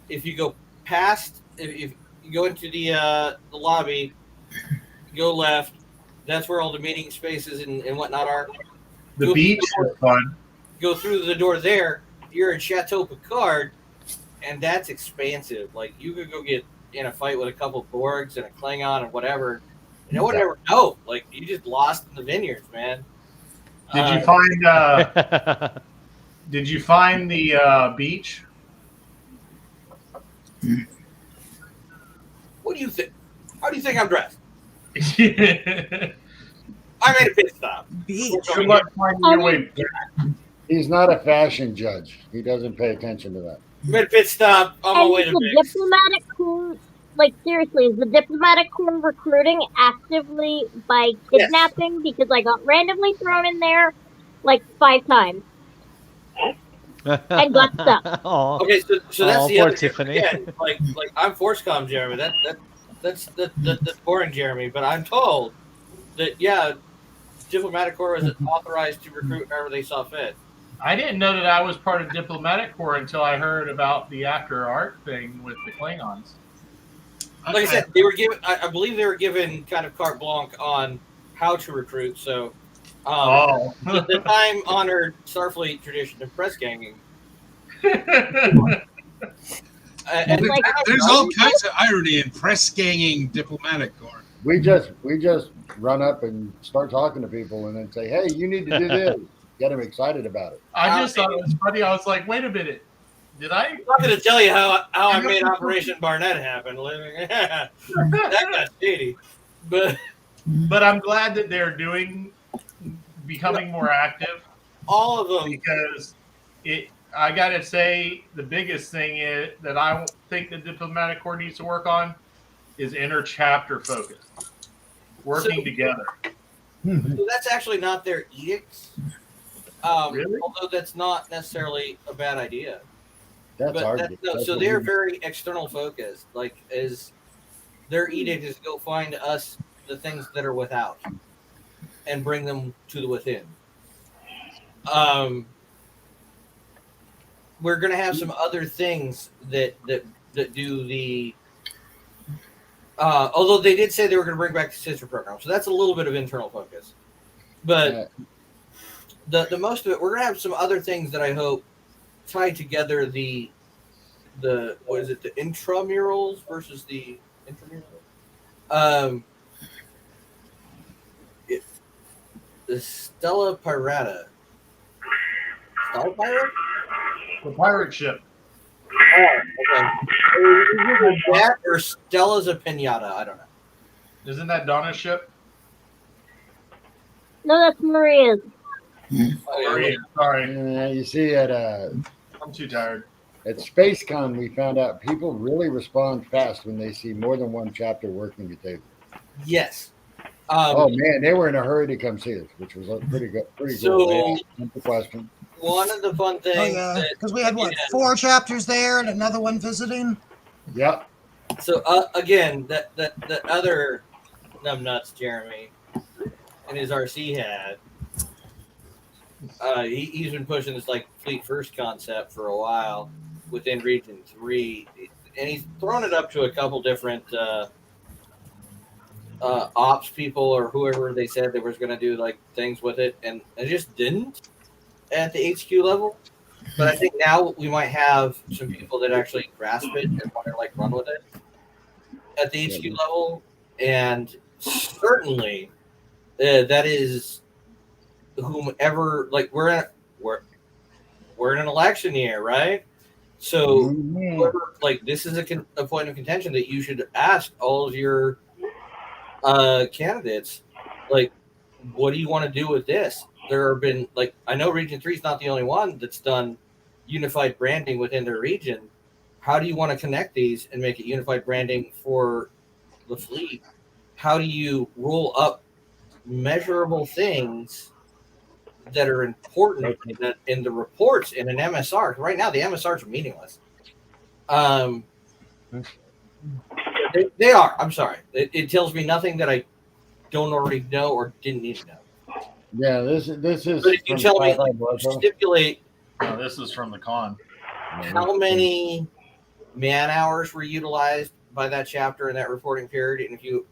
if you go past, if you go into the lobby, go left. That's where all the meeting spaces and whatnot are. The Go beach through is fun. Go through the door there. You're in Chateau Picard, and that's expansive. Like you could go get in a fight with a couple Borgs and a Klingon and whatever. And no one ever know. Like you just lost in the vineyards, man. Did you find? Did you find the beach? What do you think? How do you think I'm dressed? I made a pit stop. Good luck finding your way back. He's not a fashion judge. He doesn't pay attention to that. Made a pit stop on my And way is to the Bix. diplomatic corps, like seriously, is the diplomatic corps recruiting actively by kidnapping? Because I got randomly thrown in there like 5 times and got stuck. Okay, so that's the poor other Tiffany. Again, like I'm Forcecom Jeremy. That's boring Jeremy. But I'm told that diplomatic corps is authorized to recruit however they saw fit. I didn't know that I was part of diplomatic corps until I heard about the after art thing with the Klingons. Like I said, they were given. I believe they were given kind of carte blanche on how to recruit. So, the time-honored Starfleet tradition of press ganging. There's all kinds of irony in press ganging diplomatic corps. We just run up and start talking to people and then say, "Hey, you need to do this." Get them excited about it. I just thought it was funny. I was like, wait a minute. Did I? I'm not going to tell you how I made Operation Barnett happen. That got shady. But I'm glad that they're becoming more active. All of them. Because I got to say, the biggest thing that I think the diplomatic corps needs to work on is inter-chapter focus. Working together. So that's actually not their edicts. Really? Although that's not necessarily a bad idea. So they're very external focused. Like, is their edict is go find us the things that are without, and bring them to the within. We're gonna have some other things that do the. Although they did say they were going to bring back the sister program, so that's a little bit of internal focus. But the most of it, we're going to have some other things that I hope tie together the what is it, the intramurals versus the intramurals? The Stella Pirata. Stella Pirate? The pirate ship. Oh, okay. That or Stella's a pinata. I don't know. Isn't that Donna's ship? No, that's Maria's. Maria, sorry. You see, at I'm too tired. At SpaceCon, we found out people really respond fast when they see more than one chapter working together. Yes. Oh man, they were in a hurry to come see us, which was pretty good. Pretty cool. Simple question. One of the fun things. Oh yeah, because we had 4 chapters there and another one visiting. Yep. So again, that other numbnuts Jeremy and his RC had. He's been pushing this like fleet first concept for a while within Region 3, and he's thrown it up to a couple different ops people or whoever they said they was going to do like things with it, and it just didn't at the HQ level. But I think now we might have some people that actually grasp it and want to like run with it at the HQ level, and certainly that is whomever. Like we're in an election year, right? So whoever, like this is a point of contention that you should ask all of your candidates, like, what do you want to do with this? There have been, like, I know Region 3 is not the only one that's done unified branding within their region. How do you want to connect these and make it unified branding for the fleet? How do you roll up measurable things that are important in the reports in an MSR. Right now, the MSRs are meaningless. They are. I'm sorry. It tells me nothing that I don't already know or didn't need to know. Yeah, this is. But if you tell me, stipulate. No, this is from the con. How many man hours were utilized by that chapter in that reporting period, and if you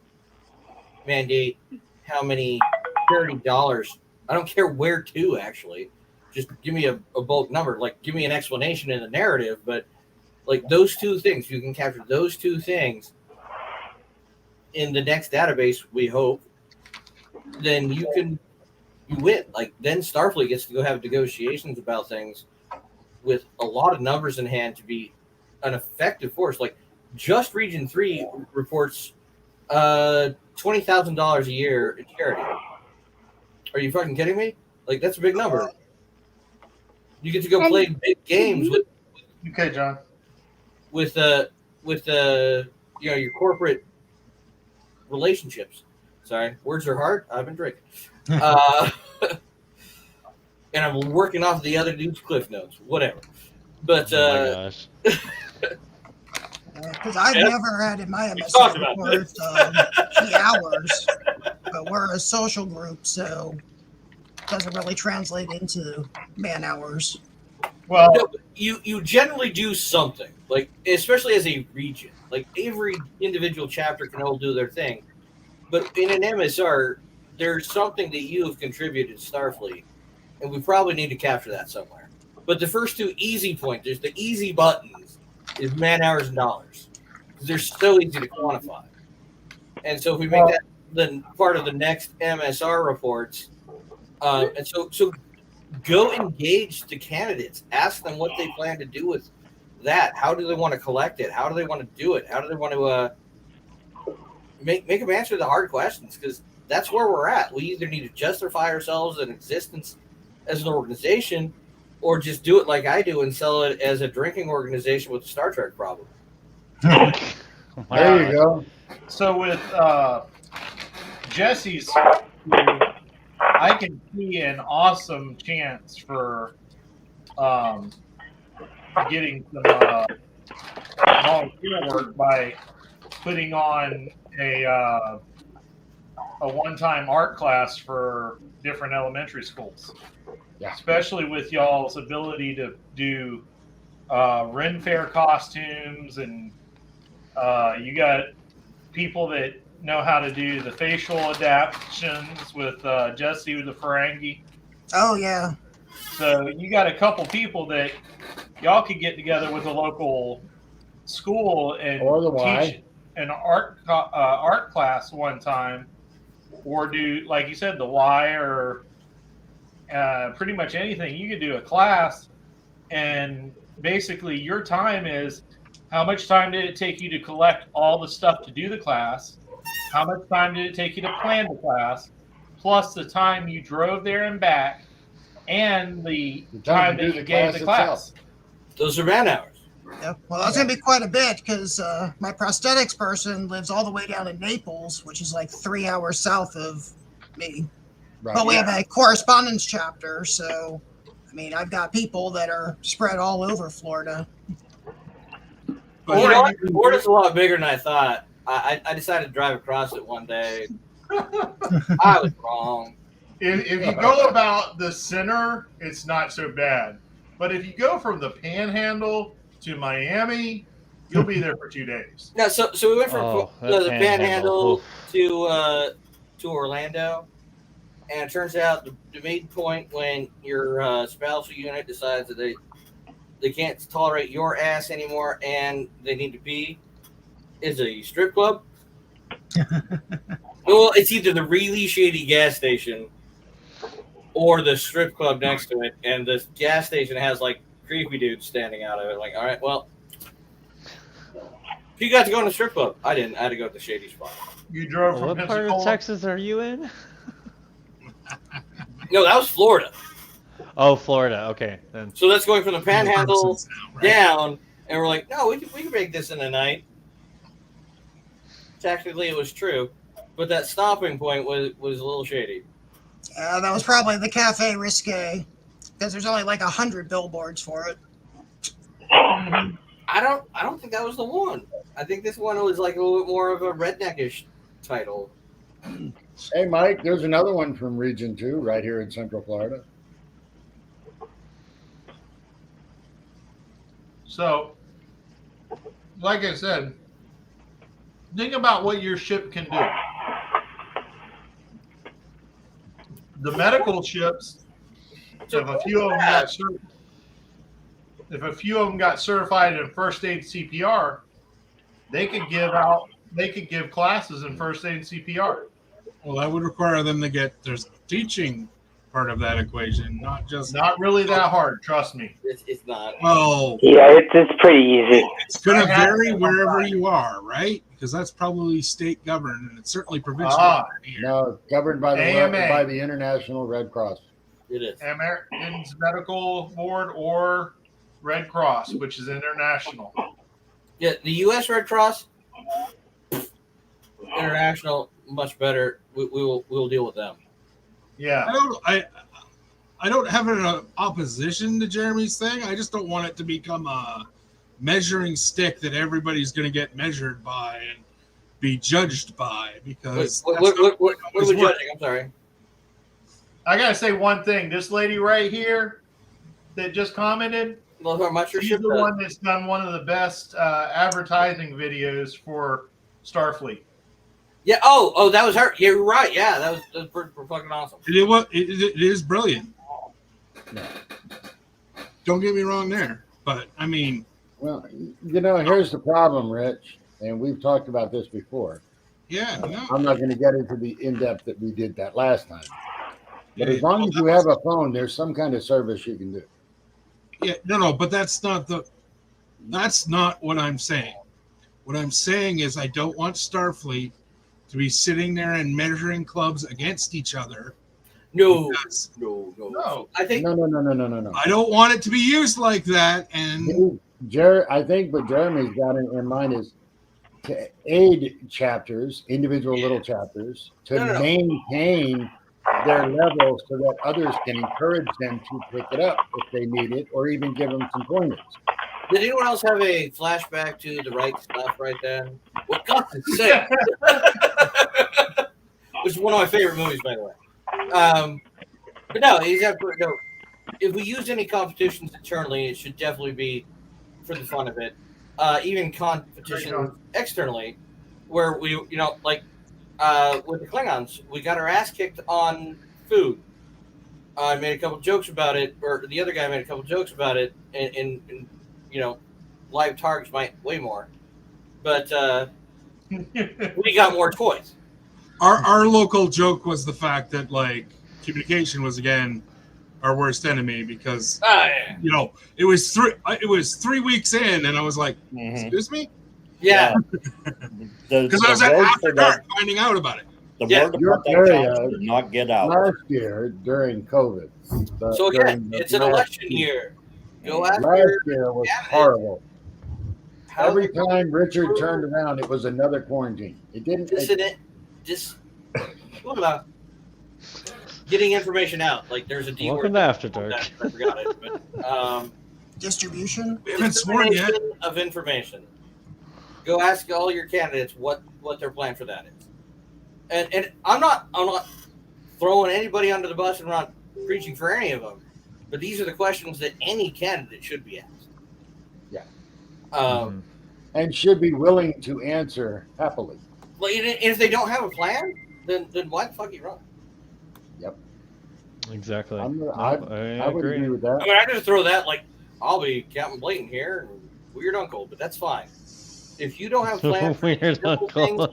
mandate how many charity dollars, I don't care where to actually, just give me a bulk number, like give me an explanation in the narrative, but like those two things, if you can capture those two things in the next database, we hope, then you win. Like then Starfleet gets to go have negotiations about things with a lot of numbers in hand to be an effective force. Like just Region 3 reports $20,000 a year in charity. Are you fucking kidding me? Like that's a big number. You get to go play big games with. Okay, John. With your corporate relationships. Sorry, words are hard. I've been drinking. And I'm working off the other dude's cliff notes. Whatever. But gosh. Because I've never had in my MSR report key hours, but we're a social group, so it doesn't really translate into man hours. Well, no, you generally do something, like especially as a region. Like every individual chapter can all do their thing, but in an MSR, there's something that you have contributed to Starfleet, and we probably need to capture that somewhere. But the first two easy pointers, the easy buttons, is man hours and dollars. They're so easy to quantify. And so if we make that then part of the next MSR reports, and so go engage the candidates. Ask them what they plan to do with that. How do they want to collect it? How do they want to do it? How do they want to make them answer the hard questions? Because that's where we're at. We either need to justify ourselves in existence as an organization, or just do it like I do and sell it as a drinking organization with a Star Trek problem. There you go. So with Jesse's, I can see an awesome chance for getting some volunteer work by putting on a one-time art class for different elementary schools. Yeah. Especially with y'all's ability to do Ren Fair costumes, and you got people that know how to do the facial adaptations with Jesse with the Ferengi. Oh, yeah. So you got a couple people that y'all could get together with a local school and teach an art class one time, or do, like you said, the Y, or pretty much anything. You could do a class, and basically your time is how much time did it take you to collect all the stuff to do the class, how much time did it take you to plan the class, plus the time you drove there and back, and the time that you gave the class. Those are man hours. Yeah. Well, that's going to be quite a bit, because my prosthetics person lives all the way down in Naples, which is like 3 hours south of me. Right. But we have a correspondence chapter, so I mean, I've got people that are spread all over Florida. Florida's a lot bigger than I thought. I decided to drive across it one day. I was wrong. If you go about the center, it's not so bad. But if you go from the Panhandle to Miami, you'll be there for 2 days. No, so we went from the Panhandle to Orlando, and it turns out the main point when your spousal unit decides that they can't tolerate your ass anymore and they need to pee is a strip club. Well, it's either the really shady gas station or the strip club next to it, and the gas station has like creepy dudes standing out of it. Like, all right, well, you got to go in the strip club. I didn't. I had to go to the shady spot. You drove from What part Pensacola? of Texas are you in? No, that was Florida. Oh, Florida. Okay. Then. So that's going from the Panhandle down, and we're like, no, we can make this in a night. Technically, it was true. but that stopping point was a little shady. That was probably the Cafe Risque, because there's only like 100 billboards for it. I don't think that was the one. I think this one was like a little bit more of a redneckish title. Hey, Mike, there's another one from Region 2 right here in Central Florida. So, like I said, think about what your ship can do. The medical ships, if a few of them got certified in first aid CPR, they could give classes in first aid CPR. Well, that would require them to get their teaching part of that equation, not really that hard. Trust me. It's not. Oh, yeah, it's pretty easy. It's going to vary wherever you are, right? Because that's probably state governed, and it's certainly provincial. No, governed by the International Red Cross. It is. Americans Medical Board or Red Cross, which is international. Yeah, the U.S. Red Cross, international, much better. We'll deal with them. Yeah. I don't have an opposition to Jeremy's thing. I just don't want it to become a measuring stick that everybody's going to get measured by and be judged by, because what are we judging? I'm sorry. I gotta say one thing. This lady right here that just commented, she's the one that's done one of the best advertising videos for Starfleet. Yeah. Oh, that was her. You're right. Yeah, that was fucking awesome. It is brilliant. Don't get me wrong there, but I mean, well, here's the problem, Rich, and we've talked about this before. Yeah, I'm not going to get into the in-depth that we did that last time. But as long as you have a phone, there's some kind of service you can do. Yeah, no, but that's not what I'm saying. What I'm saying is I don't want Starfleet to be sitting there and measuring clubs against each other. No. I think no. I don't want it to be used like that. And I think what Jeremy's got in mind is to aid chapters, individual little chapters, to maintain their level so that others can encourage them to pick it up if they need it, or even give them some pointers. Did anyone else have a flashback to The Right Stuff right then? What Gus is saying. Which is one of my favorite movies, by the way. But no, if we use any competitions internally, it should definitely be for the fun of it. Even competition externally, where we, with the Klingons, we got our ass kicked on food. I made a couple jokes about it, or the other guy made a couple jokes about it, and live targets might way more. But we got more toys. Our local joke was the fact that communication was again our worst enemy, because it was 3 weeks in, and I was like, excuse me? Yeah. Because I was after dark finding out about it. The word about that council did not get out. Last year during COVID. So again, it's an election year. Last year was horrible. Every time Richard turned around, it was another quarantine. It didn't. What about getting information out? Like there's a D Welcome word to After Dark. I forgot it. But, distribution. We haven't sworn yet. Of information. Go ask all your candidates what their plan for that is. And I'm not throwing anybody under the bus, and I'm not preaching for any of them. But these are the questions that any candidate should be asked. Yeah. And should be willing to answer happily. Well, if they don't have a plan, then why the fuck you run? Yep. Exactly. I I would agree with that. I mean, I just throw that I'll be Captain Blatant here, and weird uncle, but that's fine. If you don't have a plan for Weird uncle. things,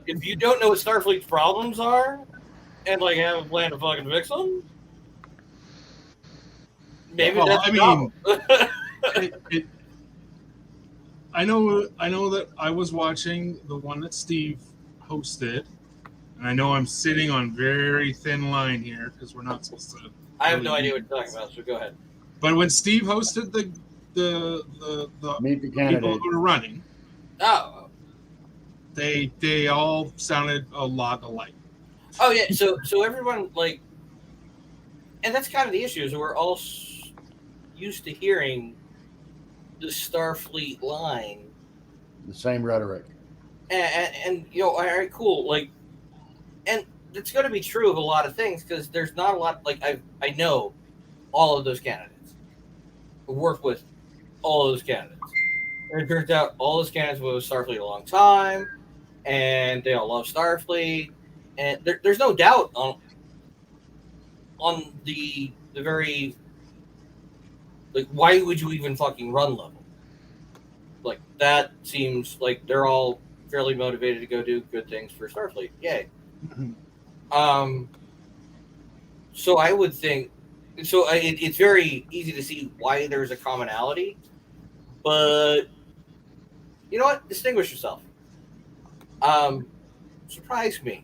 if you don't know what Starfleet's problems are, and have a plan to fucking fix them, maybe that's a problem. I know that I was watching the one that Steve hosted, and I know I'm sitting on very thin line here because we're not supposed to. I have no idea what you're talking about, so go ahead. But when Steve hosted the Meet the Candidate. people who are running, They all sounded a lot alike. Oh yeah, so everyone like, and that's kind of the issue is we're all used to hearing the Starfleet line, The same rhetoric. and you know, all right, cool, like, and it's going to be true of a lot of things because there's not a lot. Like I know all of those candidates, I work with all of those candidates, and it turns out all those candidates were with Starfleet a long time, and they all love Starfleet. And there's no doubt on the very, like, why would you even fucking run level? Like, that seems like they're all fairly motivated to go do good things for Starfleet. Yay. So I would think, it's very easy to see why there's a commonality, but you know what? Distinguish yourself. Surprise me.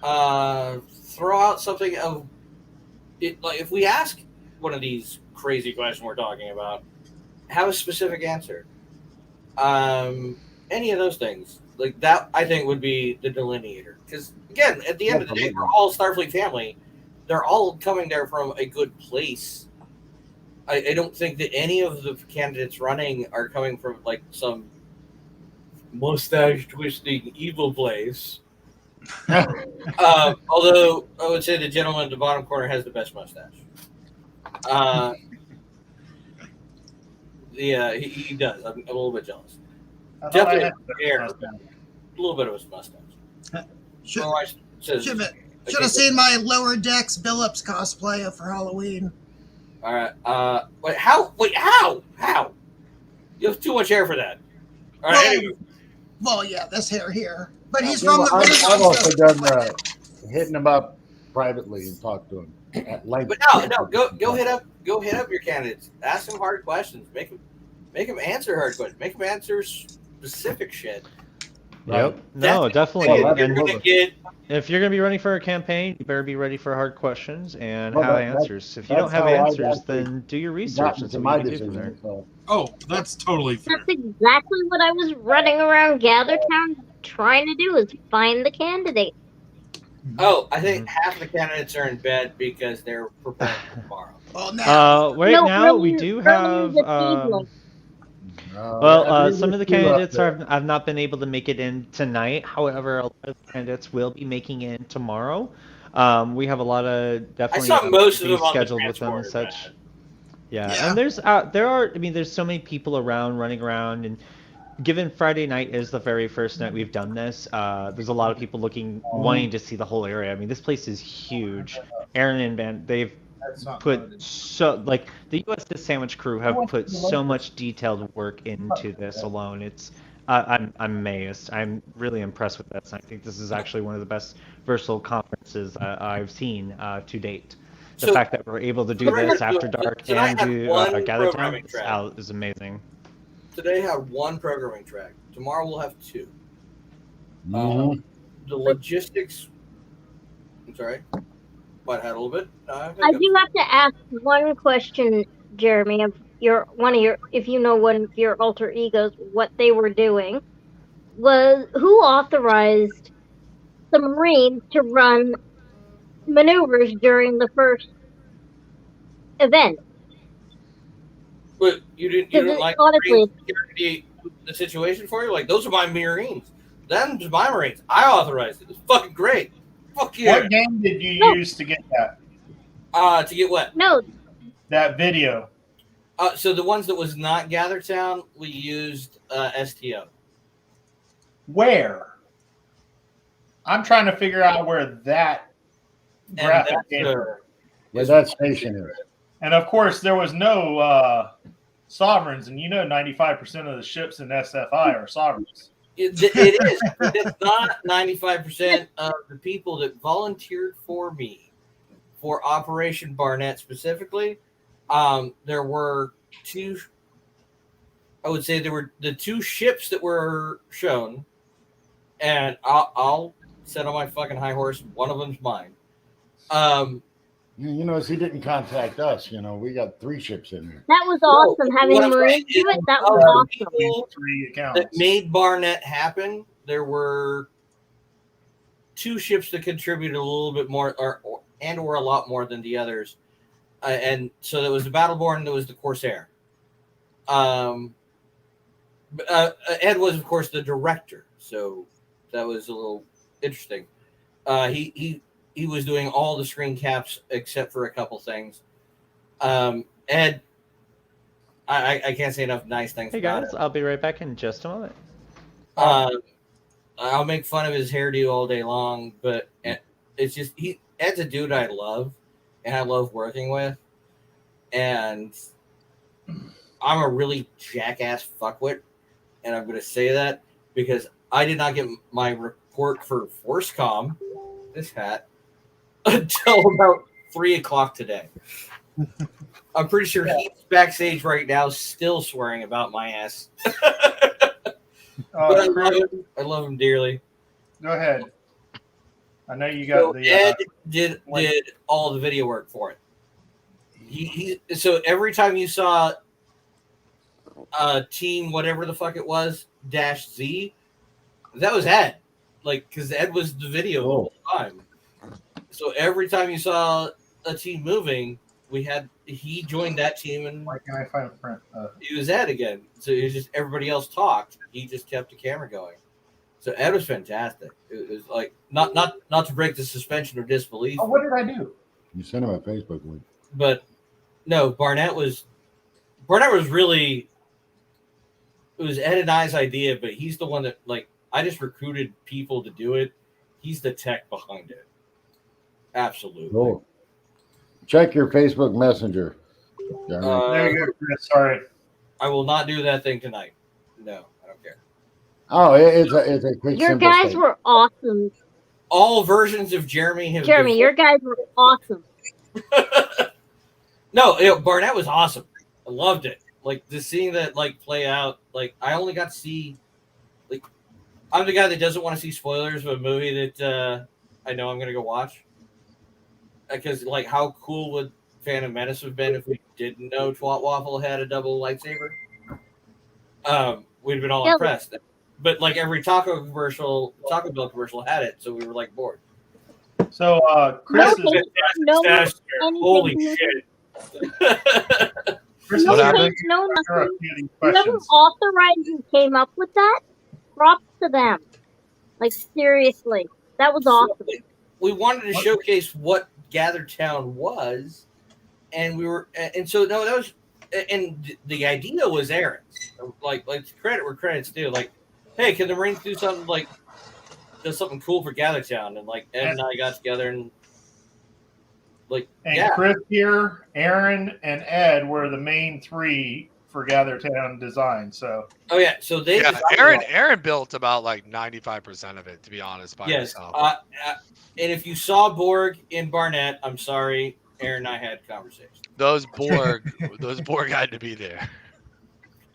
Throw out something of it. Like, if we ask one of these crazy questions we're talking about, have a specific answer. Any of those things like that, I think would be the delineator. Because again, at the end of the day, we're all Starfleet family. They're all coming there from a good place. I don't think that any of the candidates running are coming from like some mustache twisting evil place. Although I would say the gentleman at the bottom corner has the best mustache. Yeah, he does. I'm a little bit jealous. Definitely hair, a little bit of his mustache. Should have seen my Lower Decks Billups cosplay for Halloween. All right. Wait, how? How? You have too much hair for that. All right. Well, yeah, this hair here. But he's You know, from the I've also Renaissance. done hitting him up privately and talk to him at length. But no, go hit up your candidates. Ask them hard questions. Make them answer hard questions. Make them answer specific shit. Yep. No, definitely. You're And gonna get. if you're going to be running for a campaign, you better be ready for hard questions and Well, have that- answers. If you don't that's have how I answers, got then do your research gotten and to see my what you can do from decision. there. So. Oh, that's totally fair. That's exactly what I was running around GatherTown trying to do, is find the candidate. Oh, I think half the candidates are in bed because they're preparing for tomorrow. Right No, now, we earlier- do earlier have. this evening. Some of the candidates have not been able to make it in tonight. However, a lot of the candidates will be making in tomorrow. We have a lot of definitely saw most of things them on the scheduled with them and transporter, such. Yeah, and there's so many people around running around, and given Friday night is the very first night we've done this, there's a lot of people wanting to see the whole area. I mean, this place is huge. Aaron and Ben, they've put the USS Sandwich crew have put so much detailed work into this alone. It's I'm amazed. I'm really impressed with this. I think this is actually one of the best virtual conferences I've seen to date. The fact that we're able to do this after dark and do GatherTown is amazing. Today had one programming track. Tomorrow we'll have two. Mhm. The logistics. I'm sorry. Might have had a little bit. I do have to ask one question, Jeremy, of if you know one of your alter egos, what they were doing. Was who authorized the Marines to run maneuvers during the first event? But you didn't like honestly, the situation for you? Like, those are my Marines. Them's my Marines. I authorized it. It's fucking great. Fuck yeah. What game did you use to get that? To get what? No. That video. So the ones that was not GatherTown, we used STO. Where? I'm trying to figure out where that graphic came from. Where that station is. And of course, there was no sovereigns, and 95% of the ships in SFI are sovereigns. It is. It's not 95% of the people that volunteered for me for Operation Barnett specifically. There were two. I would say there were the two ships that were shown, and I'll sit on my fucking high horse. One of them's mine. You notice he didn't contact us. We got 3 ships in here. That was awesome. Having What I'm Marines saying do it, is, that of was the awesome. people that made Barnett happen, there were 2 ships that contributed a little bit more, or a lot more than the others, and so there was the Battleborn, and there was the Corsair. Ed was, of course, the director, so that was a little interesting. He was doing all the screen caps except for a couple things. Ed, I can't say enough nice things Hey about guys, it. I'll be right back in just a moment. I'll make fun of his hairdo all day long, but it's just Ed's a dude I love, and I love working with, and I'm a really jackass fuckwit, and I'm going to say that because I did not get my report for ForceCom, this hat, until about 3 o'clock today. I'm pretty sure he's backstage right now still swearing about my ass. But I love him dearly. Go ahead. I know you got the. Ed did all the video work for it. So every time you saw team whatever the fuck it was -Z, that was Ed. Because Ed was the video the whole time. So every time you saw a team moving, he joined that team, and why can't I find a print? He was Ed again. So it was just everybody else talked. He just kept the camera going. So Ed was fantastic. It was like not to break the suspension of disbelief. Oh, what did I do? You sent him a Facebook link. But no, Barnett was really, it was Ed and I's idea, but he's the one that I just recruited people to do it. He's the tech behind it. Absolutely. Cool. Check your Facebook Messenger. There you go, Chris. Sorry. I will not do that thing tonight. No, I don't care. Oh, it's a quick. Your simple guys statement. were awesome. All versions of Jeremy have Jeremy, been- your guys were awesome. No, Barnett was awesome. I loved it. Just seeing that play out. I only got to see. I'm the guy that doesn't want to see spoilers of a movie that I know I'm going to go watch. Because how cool would Phantom Menace have been if we didn't know Twat Waffle had a double lightsaber? We'd have been all impressed. But every Taco Bell commercial had it, so we were bored. So Chris No, is no, holy anything. shit! Chris No is thanks, no nothing. getting Whoever questions. authorized and came up with that, props to them. Seriously, that was awesome. We wanted to showcase what Gather Town was, and that was, and the idea was Aaron's. Credit where credit's due. Hey, can the Marines do something do something cool for Gather Town? And Ed and I got together and Chris here, Aaron, and Ed were the main 3 for Gather Town design. So so they Aaron built about 95% of it, to be honest, by himself. And if you saw Borg in Barnett, I'm sorry, Aaron and I had conversations. Those Borg had to be there.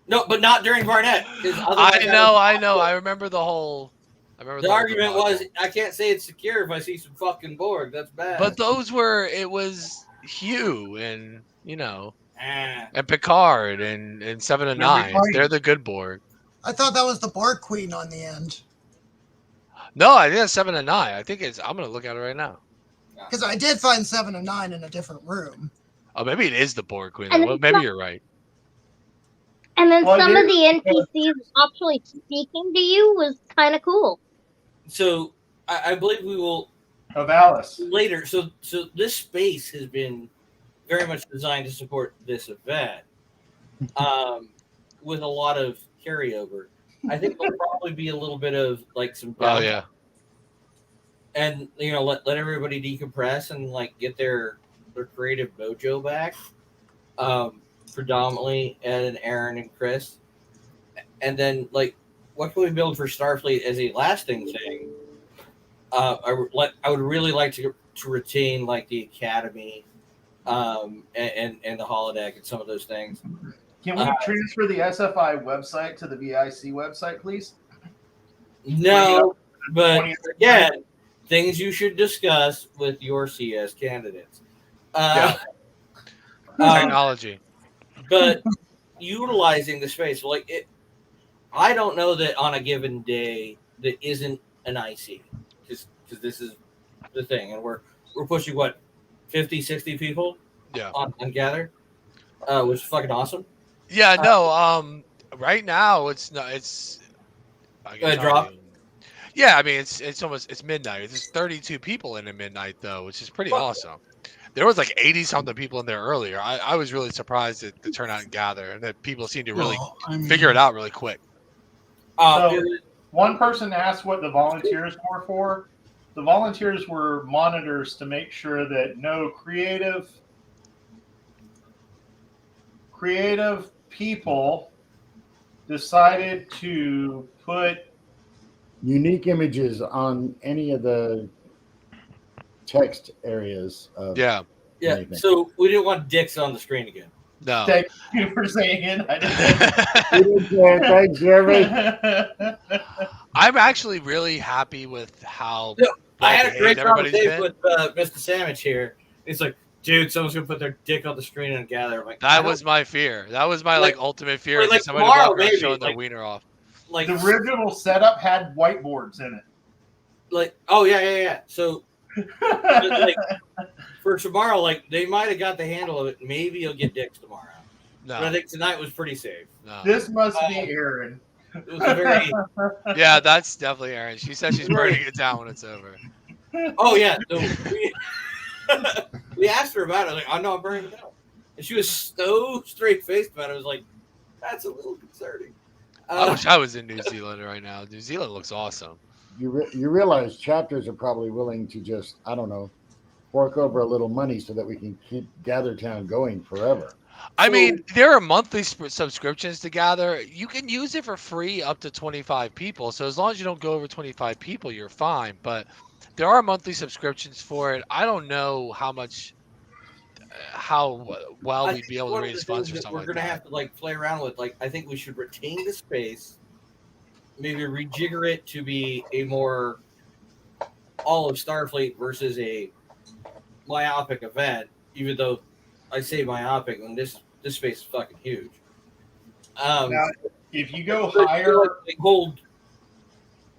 No, but not during Barnett. I know. I remember the whole. The argument was, I can't say it's secure if I see some fucking Borg. That's bad. But it was Hugh and and Picard and 7 and 9. They're the good Borg. I thought that was the Borg Queen on the end. No, I think that's 7 and 9. I think I'm gonna look at it right now. Because I did find 7 and 9 in a different room. Oh, maybe it is the Borg Queen. And Well, maybe you're right. And then some of the NPCs actually speaking to you was kind of cool. So I believe we will of Alice later. So this space has been very much designed to support this event, with a lot of carryover. I think there'll probably be a little bit of some. Oh yeah. And let everybody decompress and get their creative mojo back. Predominantly Ed and Aaron and Chris, and then what can we build for Starfleet as a lasting thing? I would really like to retain the Academy, and the holodeck and some of those things. Can we transfer the SFI website to the VIC website, please? No, but again, things you should discuss with your CS candidates. Technology. But utilizing the space, like it, I don't know that on a given day that isn't an IC, because this is the thing, and we're pushing what 50, 60 people on Gather, which is fucking awesome. Yeah, no. Right now it's not. It's drop. Yeah, I mean it's midnight. There's 32 people in at midnight though, which is pretty awesome. There was like 80 something people in there earlier. I was really surprised at the turnout and Gather, and that people seem to really figure it out really quick. So one person asked what the volunteers were for. The volunteers were monitors to make sure that no creative people decided to put unique images on any of the text areas. Yeah. anything. So we didn't want dicks on the screen again. No. Thank you for saying it. Thanks, Jeremy. I'm actually really happy with how I had a great everybody's conversation been. with Mr. Sandwich here. He's like, dude, someone's gonna put their dick on the screen and Gather. I'm like, That was my fear. That was my ultimate fear. like Is somebody tomorrow, walking around maybe, showing their like- wiener off. like the original setup had whiteboards in it. like oh yeah. So like, for tomorrow, like they might have got the handle of it. Maybe you'll get dicks tomorrow. No. But I think tonight was pretty safe. No. This must be Aaron. It was a very Yeah, that's definitely Erin. She said she's burning it down when it's over. oh yeah. So we asked her about it. Like, I know I'm burning it down, and she was so straight faced about it. I was like, that's a little concerning. I wish I was in New Zealand right now. New Zealand looks awesome. You realize chapters are probably willing to just, I don't know, fork over a little money so that we can keep GatherTown going forever. I mean, there are monthly subscriptions to Gather. You can use it for free up to 25 people. So as long as you don't go over 25 people, you're fine. But there are monthly subscriptions for it. I don't know how well we'd be able to raise funds for something We're like gonna that. have to like play around with. Like, I think we should retain the space, maybe rejigger it to be a more all of Starfleet versus a myopic event. Even though I say myopic when this space is fucking huge. Now, if you go but higher, they hold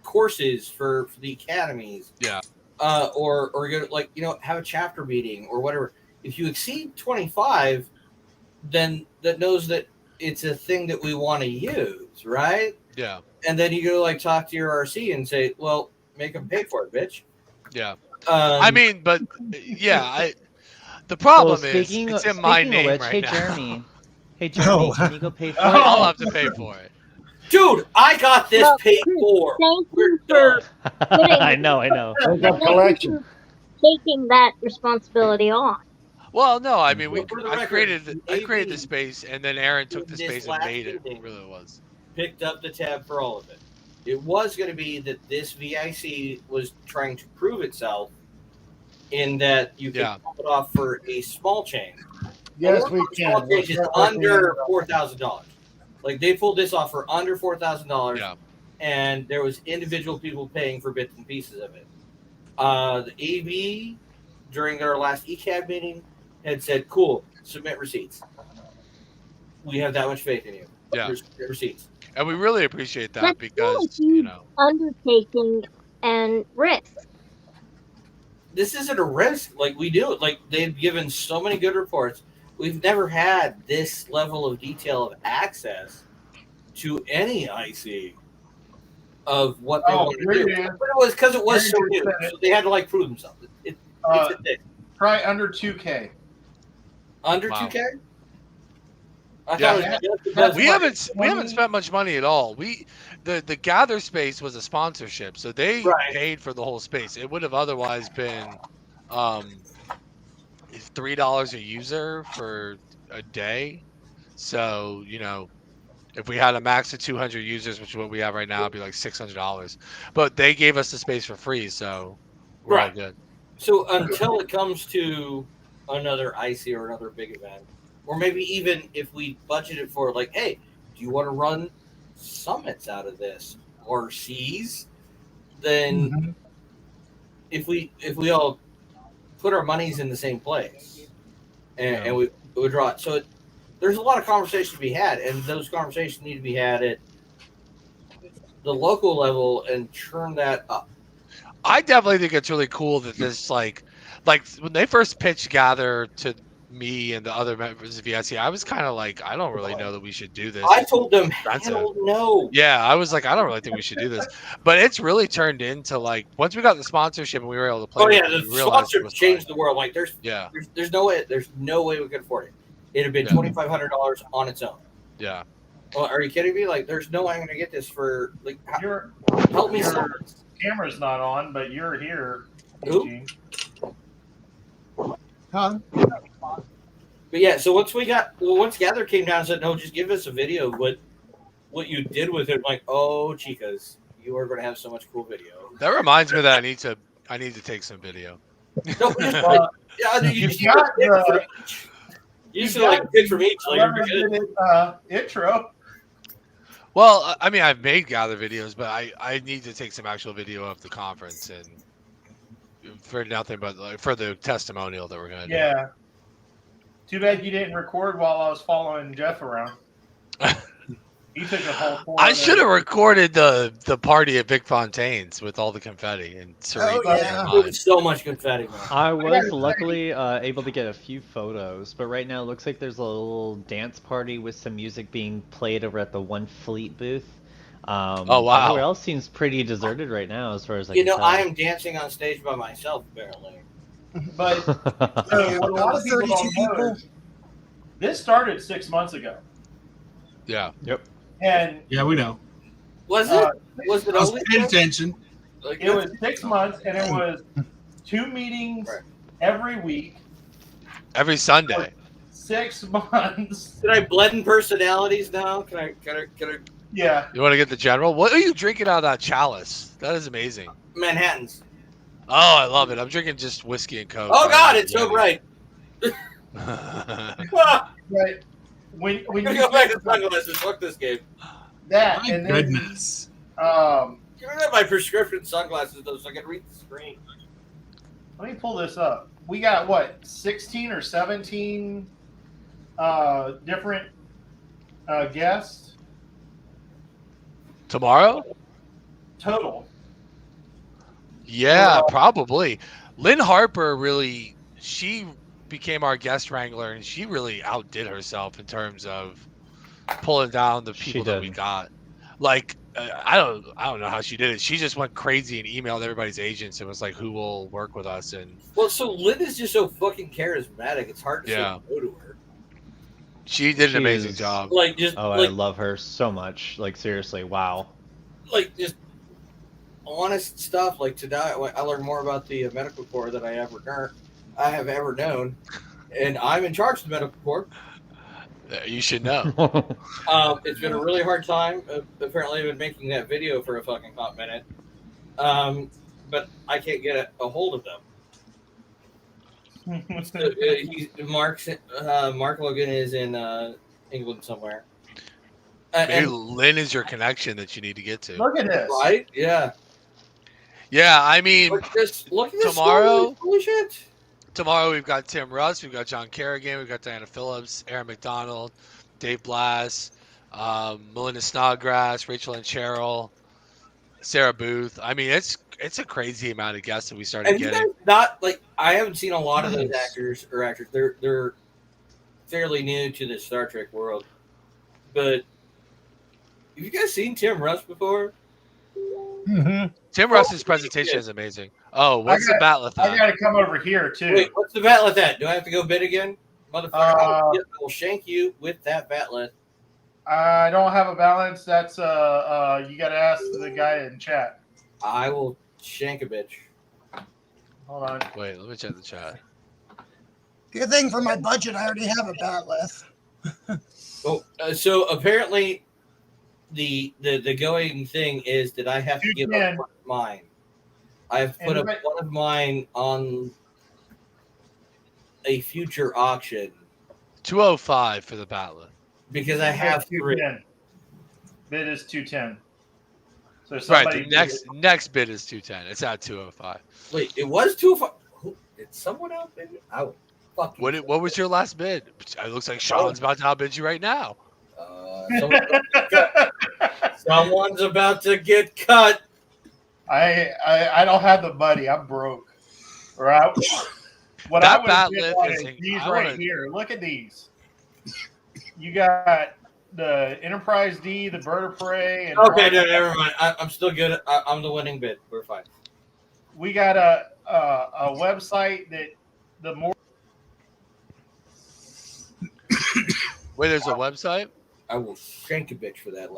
courses for the academies. Yeah. Or go like have a chapter meeting or whatever. If you exceed 25, then that knows that it's a thing that we want to use, right? Yeah. And then you go like talk to your RC and say, well, make them pay for it, bitch. Yeah. I mean, but yeah, the problem is it's in my name which, right hey now. Jeremy, can you go pay for it? I'll have to pay for it. Dude, I got this paid for. Thank you for I know. collection. taking that responsibility on. Well, no, I mean, For the I record, created the space, and then Aaron took the this space and last made it. meeting- Really was. Picked up the tab for all of it. It was going to be that this VIC was trying to prove itself in that you can pop it off for a small change. Yes, A we small can. change is under $4,000. Like they pulled this off for under $4,000, and there was individual people paying for bits and pieces of it. The AB during their last ECAB meeting had said, "Cool, submit receipts. We have that much faith in you. Yeah. Here's receipts." And we really appreciate that That's because, still a huge undertaking and risk. This isn't a risk. Like we do it. Like they've given so many good reports. We've never had this level of detail of access to any IC of what they want to do. here it is. But it was because it was so Here it new. is. So they had to like prove themselves. It's a thing. try under 2K. Under Wow. 2K? I Yeah. thought it was just because We haven't spent much money at all. The Gather space was a sponsorship, so they paid for the whole space. It would have otherwise been $3 a user for a day. So if we had a max of 200 users, which is what we have right now, it'd be like $600. But they gave us the space for free, so we're all good. So until it comes to another IC or another big event, or maybe even if we budgeted for like, hey, do you want to run summits out of this or Cs? Then if we all put our monies in the same place, and we would draw it. So there's a lot of conversations to be had, and those conversations need to be had at the local level and churn that up. I definitely think it's really cool that this like when they first pitched Gather to me and the other members of VSC, I was kind of like, I don't really know that we should do this. I told them, hell no. Yeah, I was like, I don't really think we should do this. But it's really turned into like, once we got the sponsorship and we were able to play. Oh yeah, with it, the we realized it sponsor was changed fun. the world. Like there's no way we could afford it. It'd have been $2,500 on its own. Yeah. Well, are you kidding me? Like, there's no way I'm gonna get this for like. Help me, Your camera's not on, but you're here. Who? Eugene. Huh? But yeah, so once Gather came down and said, no, just give us a video of what you did with it. I'm like, oh, chicas, you are going to have so much cool video. That reminds me that I need to take some video. No, you just got the. You just like a pic from each. Like, you're good. Intro. Well, I mean, I've made Gather videos, but I need to take some actual video of the conference and for nothing but like, for the testimonial that we're going to do. Yeah. Too bad you didn't record while I was following Jeff around. He took a whole. I should have recorded the party at Big Fontaine's with all the confetti and Serene. So much confetti. Man. I was luckily able to get a few photos, but right now it looks like there's a little dance party with some music being played over at the One Fleet booth. Oh wow! Everywhere else seems pretty deserted right now, as far as I You can know, tell. I am dancing on stage by myself, apparently. But what a lot of people don't know is this started 6 months ago. Yeah. Yep. And Yeah, we know. Was I was was paying attention. Like, it was 6 months, and it was 2 meetings every week. Every Sunday. 6 months. Did I blend in personalities now? Can I? Yeah. You want to get the general? What are you drinking out of that chalice? That is amazing. Manhattans. Oh, I love it. I'm drinking just whiskey and Coke. Oh God, it's so bright. Right. When I'm you gonna go back to sunglasses. Fuck this game. that, My and then goodness. Can I have my prescription sunglasses though, so I can read the screen? let me pull this up. We got what 16 or 17 different guests Tomorrow? total. Yeah, probably. Lynn Harper really, she became our guest wrangler, and she really outdid herself in terms of pulling down the people that we got. Like, I don't know how she did it. She just went crazy and emailed everybody's agents and was like, "Who will work with us?" And Well, so Lynn is just so fucking charismatic. It's hard to say no to her. she did an She amazing is- job. Like just Oh, I like love her so much. Like seriously, wow. just honest stuff. Like today, I learned more about the medical corps than I have ever known, and I'm in charge of the medical corps. You should know. It's been a really hard time. Apparently, I've been making that video for a fucking hot minute, but I can't get a hold of them. So, Mark Logan is in England somewhere. Maybe And- Lynn is your connection that you need to get to. Look at this. Right? Yeah. Yeah, I mean, Look at this tomorrow. story. Holy shit. Tomorrow we've got Tim Russ, we've got John Kerrigan, we've got Diana Phillips, Aaron McDonald, Dave Blass, Melinda Snodgrass, Rachel and Cheryl, Sarah Booth. I mean, it's a crazy amount of guests that we started And you getting. guys not like I haven't seen a lot of those actors. They're fairly new to the Star Trek world. But have you guys seen Tim Russ before? Tim Russ's presentation is amazing. Oh, what's the Batleth I at? got to come over here too. Wait, what's the batleth at? Do I have to go bid again? Motherfucker, I will shank you with that batleth. I don't have a balance. That's you got to ask the guy in chat. I will shank a bitch. Hold on. Wait, let me check the chat. Good thing for my budget, I already have a batleth. Oh, so apparently the going thing is that I have to give up one of mine. I have put up one of mine on a future auction 205 for the Batleth. because I have three. 210. Bid is 210. So Right, somebody the next bid is 210. It's at 205. Wait, it was 205. Did someone out bid? What was your last bid? It looks like Sean's about to outbid you right now. Someone's about to get cut. I don't have the money. I'm broke. Right? What That I would have bat bid lift on is is these I right wanna- here. Look at these. You got the Enterprise D, the Bird of Prey, and Okay, no, never mind. I'm still good. I'm the winning bid. We're fine. we got a website that the more Wait, there's a website? I will shank a bitch for that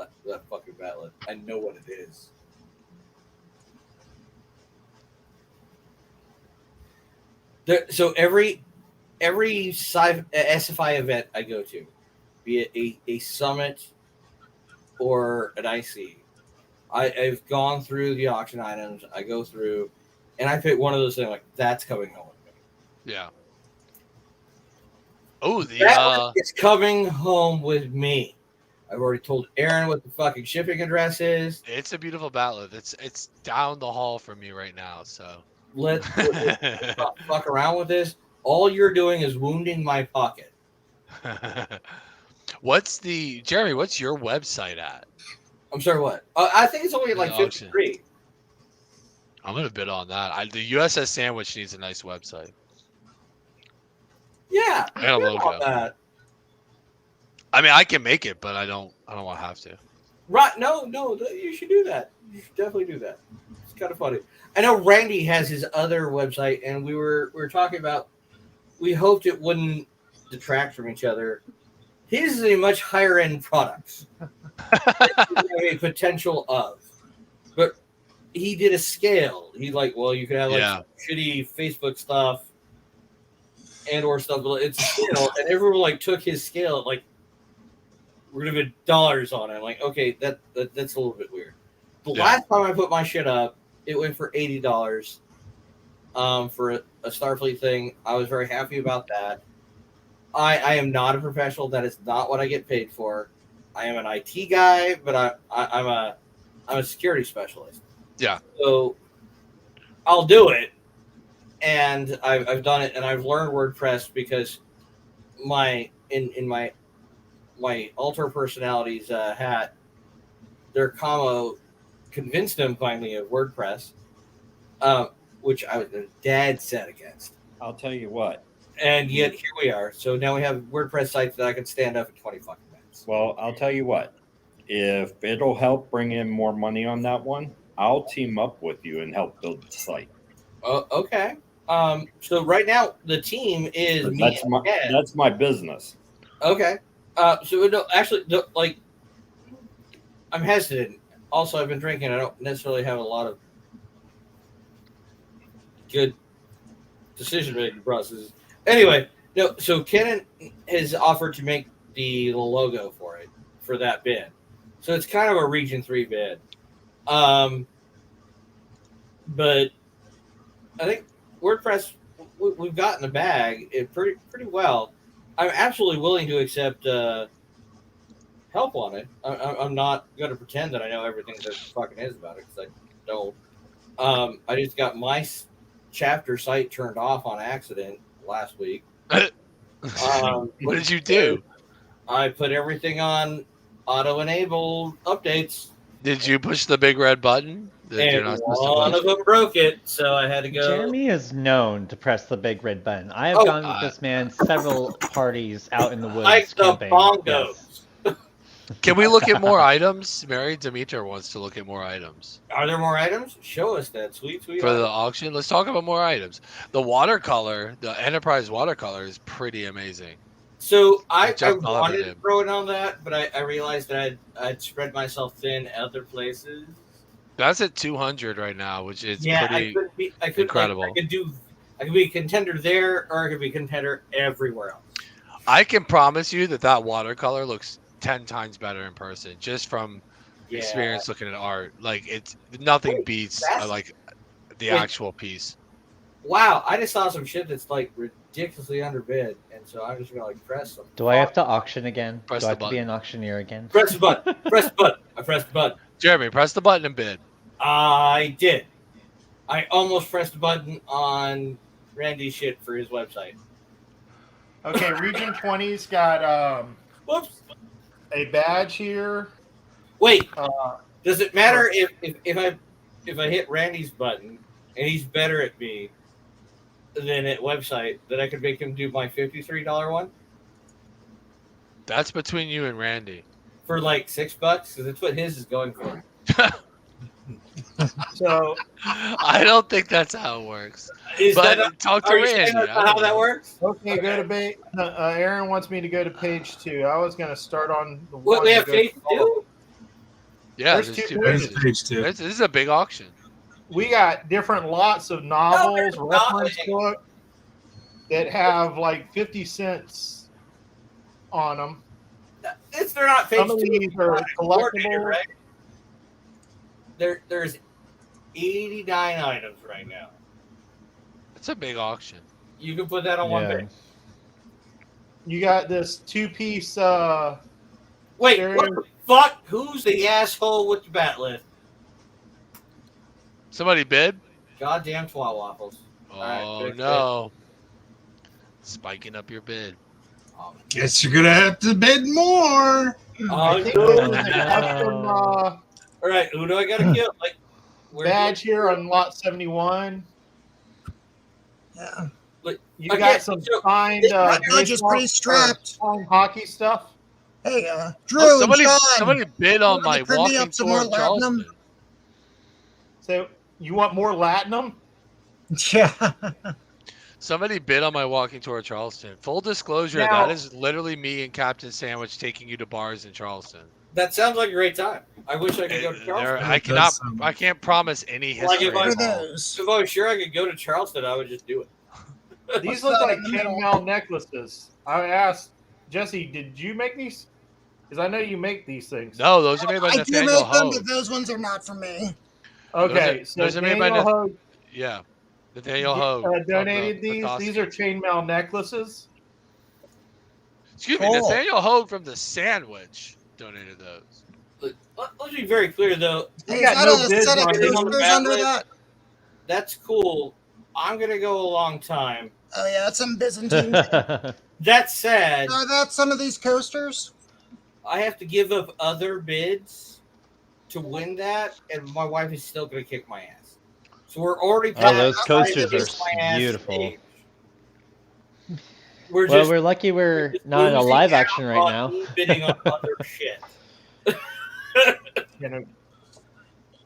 fucking bat lift. I know what it is. So every SFI event I go to, be it a summit or an IC, I've gone through the auction items. I go through, and I pick one of those things like that's coming home with me. Yeah. Oh, It's coming home with me. I've already told Aaron what the fucking shipping address is. It's a beautiful bat lift. It's down the hall from me right now. So Let's fuck around with this. All you're doing is wounding my pocket. Jeremy? What's your website at? I'm sorry, what? I think it's only like The auction. 53. I'm gonna bid on that. The USS Sandwich needs a nice website. Yeah, And a bid on logo. that. I mean, I can make it, but I don't want to have to. Right? No, you should do that. You should definitely do that. It's kind of funny. I know Randy has his other website, and we were talking about. We hoped it wouldn't detract from each other. His is a much higher end product. A potential of, but he did a scale. He you could have shitty Facebook stuff and or stuff. But it's a scale, and everyone took his scale we're gonna put dollars on it. I'm like, okay, that's a little bit weird. The last time I put my shit up, it went for $80 for a Starfleet thing. I was very happy about that. I am not a professional. That is not what I get paid for. I am an IT guy, but I'm a security specialist. Yeah. So I'll do it, and I've done it, and I've learned WordPress because in my alter personalities hat, their commo convinced them finally of WordPress, which I was dead set against. I'll tell you what. And yet here we are. So now we have WordPress sites that I can stand up in 20 fucking minutes. Well, I'll tell you what. If it'll help bring in more money on that one, I'll team up with you and help build the site. Oh, okay. So right now the team is me. That's my business. Okay. So no, actually, I'm hesitant. Also, I've been drinking. I don't necessarily have a lot of good decision-making processes. Anyway, no. So Canon has offered to make the logo for that bid. So it's kind of a Region 3 bid. But I think WordPress we've got in the bag it pretty well. I'm absolutely willing to accept help on it. I'm not going to pretend that I know everything there fucking is about it because I don't. I just got my chapter site turned off on accident last week. What did you do? I put everything on auto-enable updates. Did you push the big red button? And one of them broke it, so I had to go. Jeremy is known to press the big red button. I have gone with this man several parties out in the woods. Like the camping. bongos. Yes. Can we look at more items? Mary Demeter wants to look at more items. Are there more items? Show us that sweet For the auction. Let's talk about more items. The watercolor, the Enterprise watercolor is pretty amazing. So I Jeff wanted Oliver to did. throw it on that, but I realized that I'd spread myself thin other places. That's at 200 right now, which is Yeah, pretty I could incredible. I could be a contender there, or I could be a contender everywhere else. I can promise you that watercolor looks 10 times better in person, just from experience looking at art. Like it's nothing beats the Wait. actual piece. Wow, I just saw some shit that's ridiculously underbid, and so I'm just gonna press them. Do I have to auction again? Press Do I the have to be button. an auctioneer again? Press the button. Press the button. I pressed the button. Jeremy, press the button and bid. I did. I almost pressed the button on Randy's shit for his website. Okay, Region 20's got Whoops. a badge here. Wait. Uh, Does it matter if I hit Randy's button and he's better at me than at website that I could make him do my $53 one That's between you and Randy. for like $6? Because that's what his is going for. So I don't think that's how it works. Is But that talk to are you Randy. saying that's I not don't how that know. works? Okay, go to Aaron wants me to go to page 2. I was going to start on the What one we that have goes page to all. 2? Yeah, There's there's 2 two pages. pages. Page 2. This is a big auction. We got different lots of novels, there's reference not. book that have like 50 cents on them. They're not page Some of 2. these are Coordinated, collectible. right? There's 89 items right now. It's a big auction. You can put that on one page. You got this 2-piece. Wait, stereo- what the fuck? Who's the asshole with the bat list? Somebody bid? Goddamn twat waffles. Oh Alright, no. Spiking up your bid. Guess you're gonna have to bid more. I think there was a custom All right, who do I gotta kill? Like, badge here on lot 71. Yeah. You Okay, got some signed My judge is baseball- pretty strapped. signed hockey stuff. Hey, Drew Oh, and John. somebody bid on you my wanna print me walking up some tour more of Charleston. latinum? So you want more latinum? Yeah. Somebody bid on my walking tour of Charleston. Full disclosure, Now- that is literally me and Captain Sandwich taking you to bars in Charleston. That sounds like a great time. I wish I could go to Charleston. I can't promise any Like history. if I, involved. if I was sure I could go to Charleston, I would just do it. These look like chainmail necklaces. I asked Jesse, did you make these? Because I know you make these things. No, those are made by I do Nathaniel make them, Hogue. but those ones are not for me. Okay, Those are made by Nathaniel Hogue Yeah. Nathaniel Hogue. donated from the these. Petoskey. These are chainmail necklaces. Excuse me, Cool. Nathaniel Hogue from the Sandwich donated those. Let's be very clear, though. Hey, got is no that a bids set of on it. coasters under that? That's cool. I'm gonna go a long time. Oh yeah, that's some Byzantine. That said, Are that some of these coasters? I have to give up other bids to win that, and my wife is still gonna kick my ass. So we're already Oh, those past coasters kick are my ass beautiful. stage. Well, we're lucky we're not in a losing live out action right on now. me bidding on other shit. You know,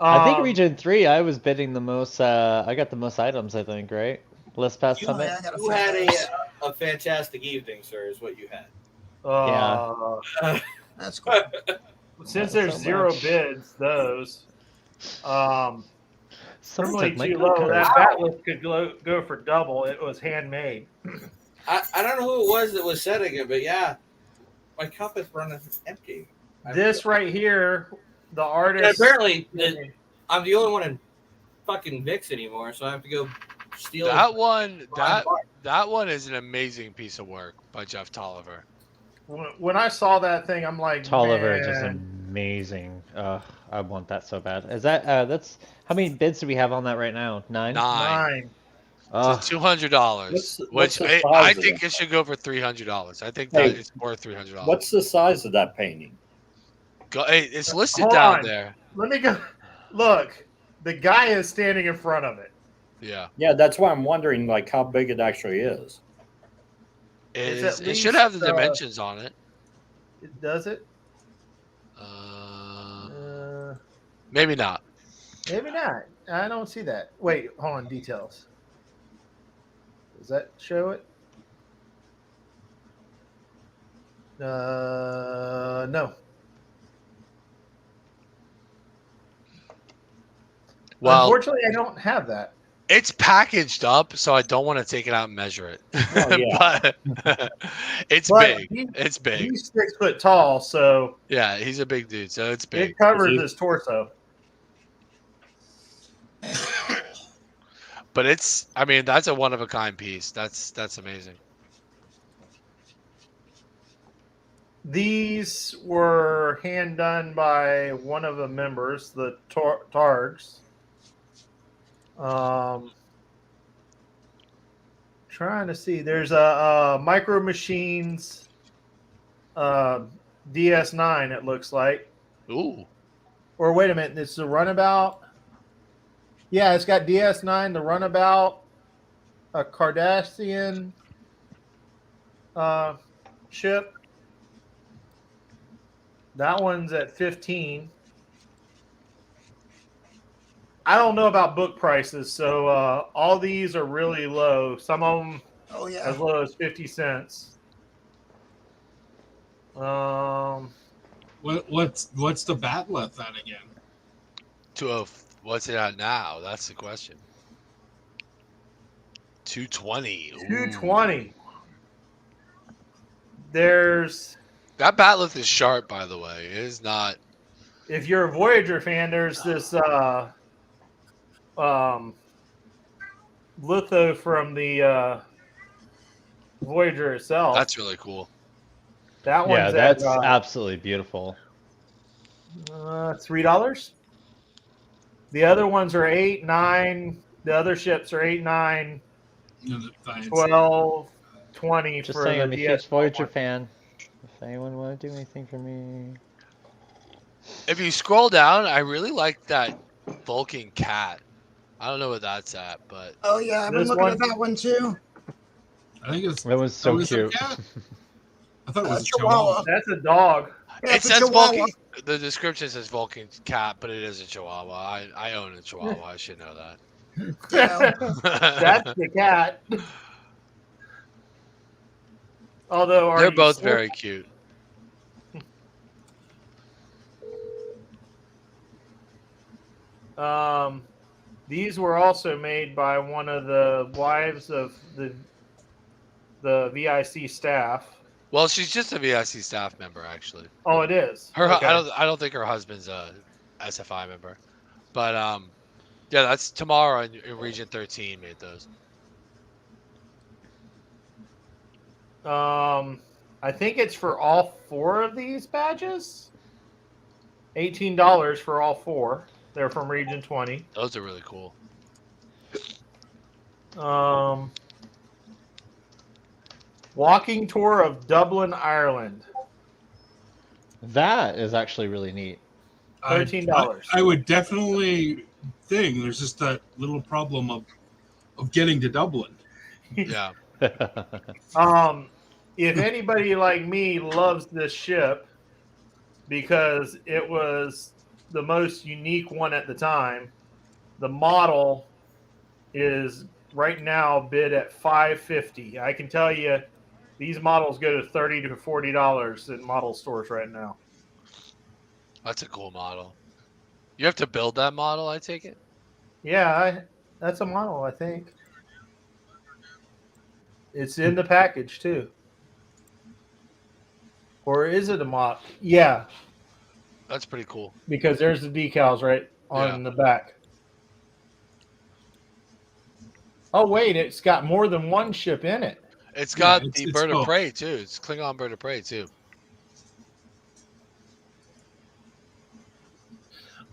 I think um, Region 3, I was bidding the most. I got the most items, I think, right? List Pass Summit. You had a fantastic evening, sir. Is what you had. That's cool. Since Not there's so zero much. bids, those Someone probably took my too low. code. That bat list could go for double. It was handmade. I don't know who it was that was setting it, but yeah, my cup is running empty. This right here, the And artist. apparently, I'm the only one in fucking Vix anymore, so I have to go steal That one is an amazing piece of work by Jeff Tolliver. When I saw that thing, I'm like, Tolliver is just man. amazing. I want that so bad. Is that that's how many bids do we have on that right now? 9? Nine. It's $200, What's which the size I of think it? it should go for $300. I think Hey, that it's worth $300. What's the size of that painting? Hey, it's listed Hold down on. there. Let me go. Look, the guy is standing in front of it. Yeah, Yeah, that's why I'm wondering like how big it actually is. It's it at should have the least, dimensions on it. Does it? Maybe not. Maybe not. I don't see that. Wait, hold on. Details. Does that show it? No. Well, Unfortunately, I don't have that. it's packaged up, so I don't want to take it out and measure it. Oh, yeah. But it's But big. It's big. He's 6 foot tall, so Yeah, he's a big dude, so it's big. it covers his torso. But it's, I mean, that's a one of a kind piece. That's amazing. These were hand done by one of the members, the Targs. trying to see. There's a Micro Machines DS9. It looks like. Ooh. Or wait a minute, it's the Runabout. Yeah, it's got DS9, the Runabout, a Cardassian ship. That one's at 15. I don't know about book prices, so all these are really low. Some of them as low as 50 cents. What's the Bat'leth at again? What's it at now? That's the question. 220. Ooh. 220. There's that Bat'leth is sharp, by the way. It is not. If you're a Voyager fan, there's this litho from the Voyager itself. That's really cool. That one's that's at, absolutely beautiful. $3. The other ones are 8, 9. The other ships are 8, 9, 12, 20. Just for saying, the I'm a DS huge Voyager one. fan. If anyone want to do anything for me, If you scroll down, I really like that Vulcan cat. I don't know what that's at, but Oh yeah, I've been This looking one- at that one too. I think it's. that was so was a cute. cat? I thought it was a Chihuahua. chihuahua. That's a dog. Yeah, it it's a says Chihuahua. Vulcan. The description says Vulcan cat, but it is a Chihuahua. I own a Chihuahua. I should know that. That's the cat. Although are They're you both sure? very cute. These were also made by one of the wives of the VIC staff. Well, she's just a VIC staff member, actually. Oh, it is. Her, Okay. I don't think her husband's a SFI member, but yeah, that's Tamara in Region 13 made those. I think it's for all 4 of these badges. $18 for all 4. They're from Region 20. Those are really cool. Walking tour of Dublin, Ireland. That is actually really neat. $13. I would definitely think there's just that little problem of getting to Dublin. Yeah. If anybody like me loves this ship because it was the most unique one at the time, the model is right now bid at $550. I can tell you these models go to $30 to $40 in model stores right now. That's a cool model. You have to build that model, I take it? Yeah, that's a model, I think. It's in the package too. Or is it a mod? Yeah, That's pretty cool. because there's the decals right on the back. Oh wait, it's got more than one ship in it. It's got it's- the it's bird both. of prey too. It's Klingon bird of prey too.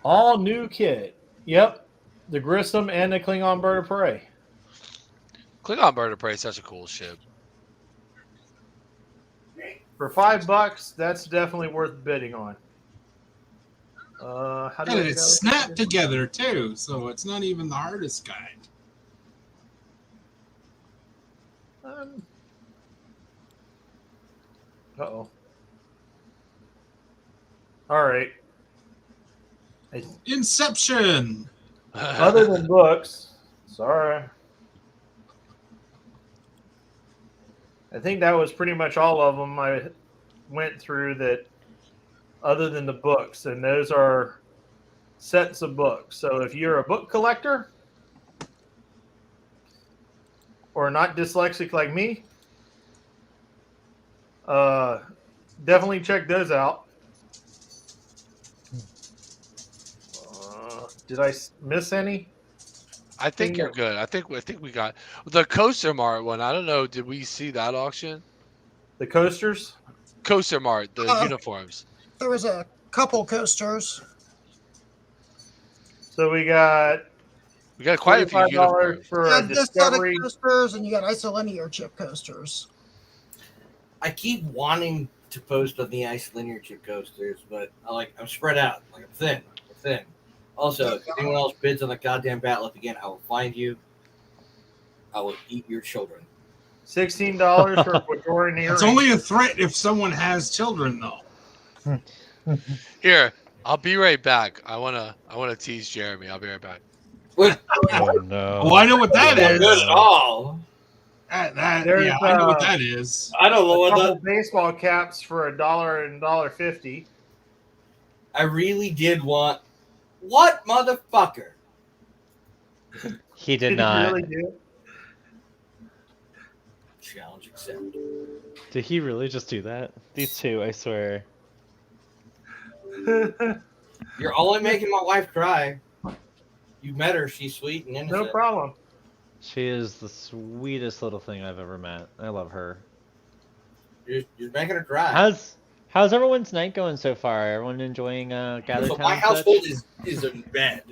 All new kit. Yep, the Grissom and the Klingon bird of prey. Klingon bird of prey is such a cool ship. For $5, that's definitely worth bidding on. How do And I it's go? snapped together too, so it's not even the hardest kind. Uh-oh. All right. Inception. Other than books, sorry. I think that was pretty much all of them I went through that other than the books, and those are sets of books. So if you're a book collector or not dyslexic like me, definitely check those out. Did I miss any? I think you're good. I think we got the Coaster Mart one. I don't know. Did we see that auction? The coasters? Coaster Mart, the uniforms. There was a couple coasters. So we got We got quite a few uniforms. You for a got disc Discovery. coasters and you got isolinear chip coasters. I keep wanting to post on the ice linear chip coasters, but I'm spread out. Like I'm thin. Also, if anyone else bids on the goddamn Bat'leth again, I will find you. I will eat your children. $16 for Ecuadorian earrings. It's only a threat if someone has children, though. Here, I'll be right back. I wanna tease Jeremy. I'll be right back. Oh no. Oh, I know what that is. Good at all. There's, Yeah, I know what that is. I don't know what couple that. baseball caps for $1 and $1.50. I really did want. What motherfucker? He did Did not. you really do? Challenge accepted. Did he really just do that? These two, I swear. You're only making my wife cry. You've met her. She's sweet and innocent. No problem. She is the sweetest little thing I've ever met. I love her. You're making her cry. How's everyone's night going so far? Everyone enjoying Gather So Town? my and household such? is in bed.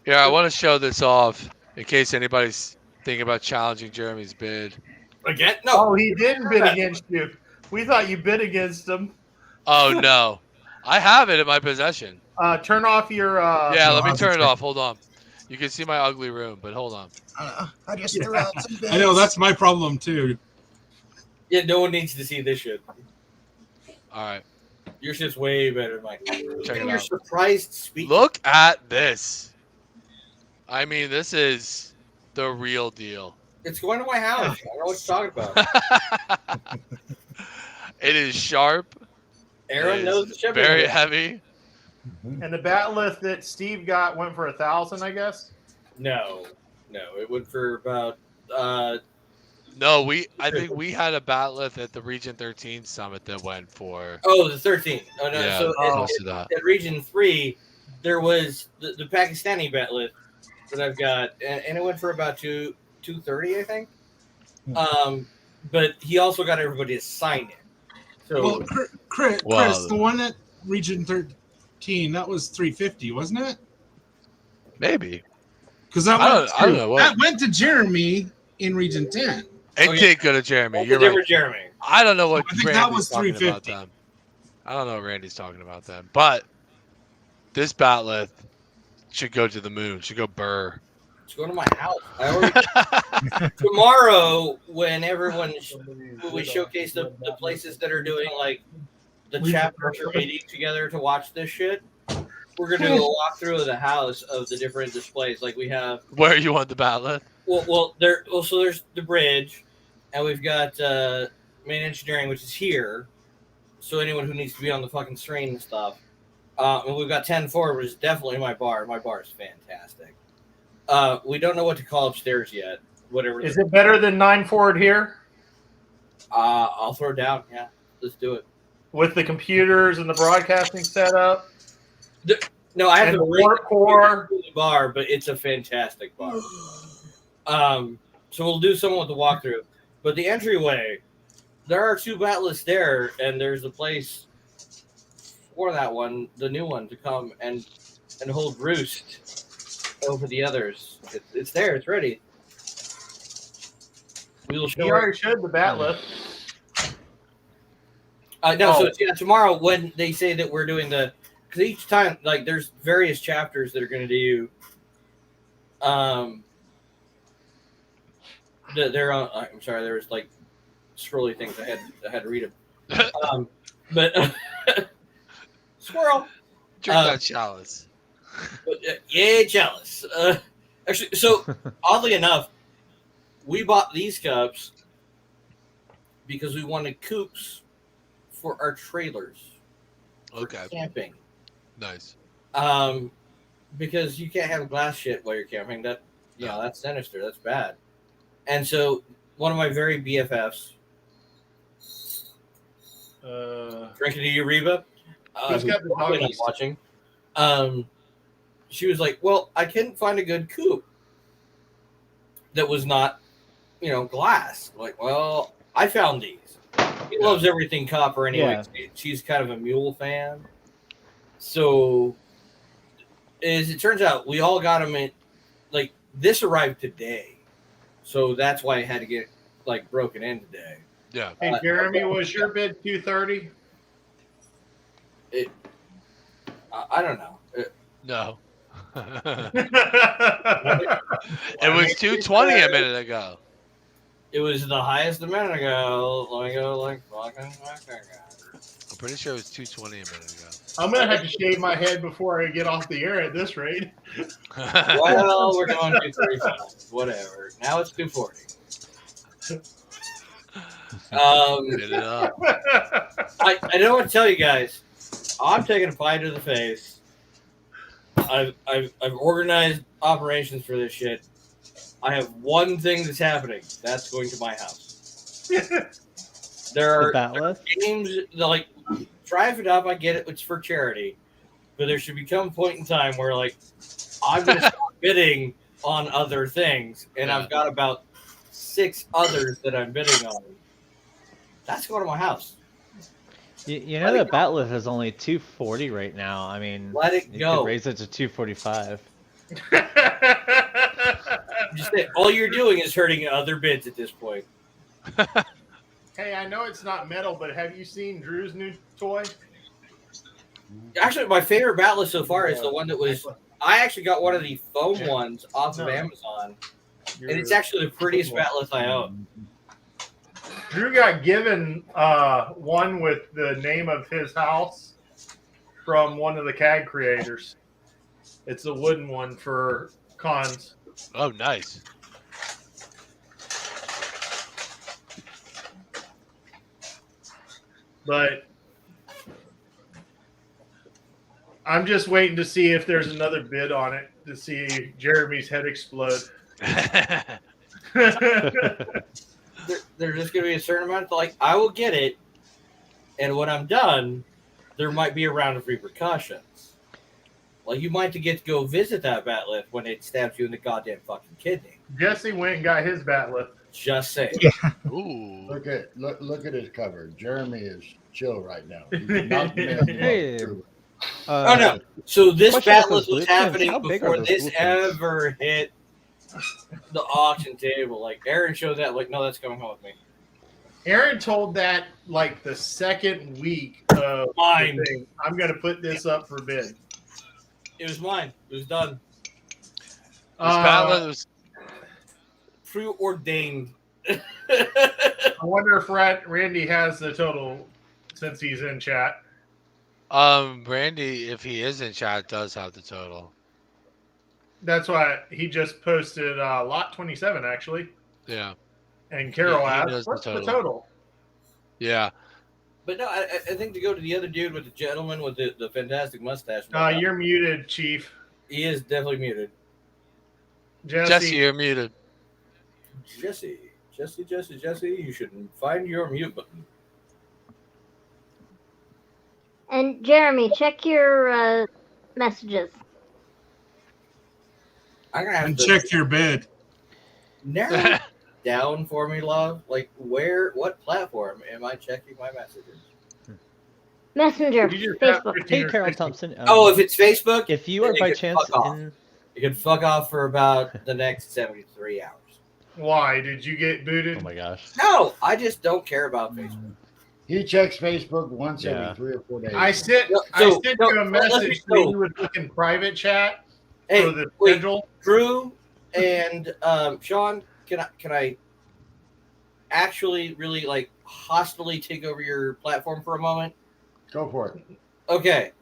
Yeah, I want to show this off in case anybody's thinking about challenging Jeremy's bid. Again? No. Oh, he didn't bid against you. We thought you bid against him. Oh no, I have it in my possession. Turn off your. Yeah, let me turn it off. Hold on. You can see my ugly room, but hold on. I just threw out some bids. I know that's my problem too. Yeah, no one needs to see this shit. All right. Your shit's way better than mine. Check it You're out. surprised speaking. Look at this. I mean, this is the real deal. It's going to my house. I don't know what you're talking about. It is sharp. Aaron It knows is the ship. very heavy. And the Bat'leth that Steve got went for $1,000, I guess. No, it went for about. No, I think we had a Bat'leth at the Region 13 summit that went for. Oh, the 13. Oh no, Yeah, so close to that. at Region 3, there was the Pakistani Bat'leth that I've got, and it went for about $230, I think. But he also got everybody to sign it. So Well, Chris, Wow. the one at Region 13, that was $350, wasn't it? Maybe. Because that, I don't know what. that went to Jeremy in Region 10. It did go to Jeremy. What's You're the right. difference, Jeremy? I don't know what I think that Randy's was talking about $350. them. I don't know what Randy's talking about them. But this Bat'leth should go to the moon. Should go burr. It's going to my house. I already, tomorrow, when we showcase the places that are doing like the chapters are meeting together to watch this shit, we're gonna do a walkthrough of the house of the different displays. Like we have. Where you want the Bat'leth? So there's the bridge, and we've got main engineering, which is here. So anyone who needs to be on the fucking screen and stuff. And we've got 10 forward, which is definitely my bar. My bar is fantastic. We don't know what to call upstairs yet. Whatever. Is it better than 9 forward here? I'll throw it down. Yeah, let's do it. With the computers and the broadcasting setup? No, I have And to the rate work core. the bar, but it's a fantastic bar. So we'll do some with the walkthrough. But the entryway, there are 2 Bat'leths there, and there's a place for that one, the new one, to come and hold roost over the others. It's there. It's ready. We will show He it. already showed the Bat'leth. So it's, tomorrow when they say that we're doing because each time, like, there's various chapters that are going to do. They're on. I'm sorry, there was like scrolly things. I had to read them. But squirrel. Drink that chalice. But, yeah, chalice. Actually, so oddly enough, we bought these cups because we wanted coops for our trailers. Okay. Camping. Nice. Because you can't have glass shit while you're camping. That's sinister. That's bad. And so one of my very BFFs, drinking to Eureba, Who's got the probably not doggies? watching. She was like, "Well, I couldn't find a good coop that was not, glass." I'm like, well, I found these. He loves everything copper anyway. Yeah. She's kind of a mule fan. So, as it turns out, we all got them in, like, This arrived today, so that's why it had to get like broken in today. Yeah. Hey, Jeremy, was your bid 230? I don't know. No. It was 220 a minute ago. It was the highest a minute ago. Let me go like fucking. I'm pretty sure it was 220 a minute ago. I'm going to have to shave my head before I get off the air at this rate. Well, we're going 235. Whatever. Now it's 240. Get it up. I don't want to tell you guys. I'm taking a pie to the face. I've organized operations for this shit. I have one thing that's happening. That's going to my house. There are games that, like, drive it up. I get it. It's for charity, but there should become a point in time where, like, I'm going to start bidding on other things, and I've got about 6 others that I'm bidding on. That's going to my house. You know the Batlift is only 240 right now. I mean, let it you go. could raise it to 245. Just say, all you're doing is hurting other bids at this point. Hey, I know it's not metal, but have you seen Drew's new toy? Actually, my favorite Batlift so far is the one that was. I actually got one of the foam ones off of Amazon, and it's actually the prettiest Batlift I own. Drew got given one with the name of his house from one of the CAD creators. It's a wooden one for cons. Oh, nice. But I'm just waiting to see if there's another bid on it to see Jeremy's head explode. There's just going to be a certain amount of, like, I will get it, and when I'm done, there might be a round of repercussions. Like, you might get to go visit that Batlift when it stabs you in the goddamn fucking kidney. Jesse went and got his Batlift. Just saying. Ooh. Look at his cover. Jeremy is chill right now. He's not the man you Hey. want. Oh, no. So this Question about Batlift those was blue pins. happening How big are before those this blue pins? ever hit the auction table. Like, Aaron showed that, like, no, that's coming home with me. Aaron told that like the second week of Mine. the thing. I'm going to put this up for bid. It was mine. It was done. Batlift was Preordained. I wonder if Randy has the total since he's in chat. Randy, if he is in chat, does have the total. That's why he just posted lot 27 actually. Yeah. And Carol He asked, knows the "What's the total." total?" Yeah. But no, I think to go to the other dude with the gentleman with the fantastic mustache. You're muted, Chief. He is definitely muted. Jesse, you're muted. Jesse, you should find your mute button. And Jeremy, check your messages. I'm gonna have And to check your bid. narrow it down for me, love. Like, what platform am I checking my messages? Messenger, Facebook. Hey, Carol Thompson. Oh, if it's Facebook, if you then are it by can chance fuck off. in, You can fuck off for about the next 73 hours. Why did you get booted? oh my gosh, No, I just don't care about Facebook. He checks Facebook once Yeah. every 3 or 4 days. I sent No, I so- sent no, you a let me message know. that you would look in private chat Hey, for the wait, schedule. Drew and Sean, can I actually really like hostilely take over your platform for a moment? Go for it. Okay.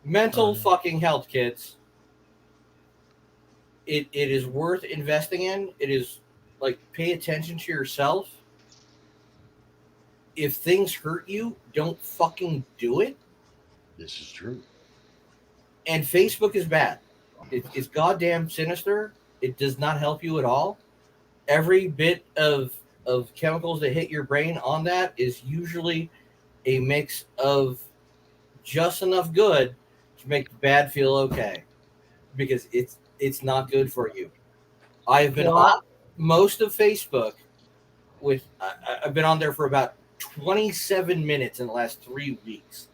Mental fucking health, kids. It is worth investing in. It is like, pay attention to yourself. If things hurt you, don't fucking do it. This is true. And Facebook is bad. It's goddamn sinister. It does not help you at all. Every bit of chemicals that hit your brain on that is usually a mix of just enough good to make the bad feel okay, because it's not good for you. I've been on most of Facebook with I've been on there for about 27 minutes in the last 3 weeks.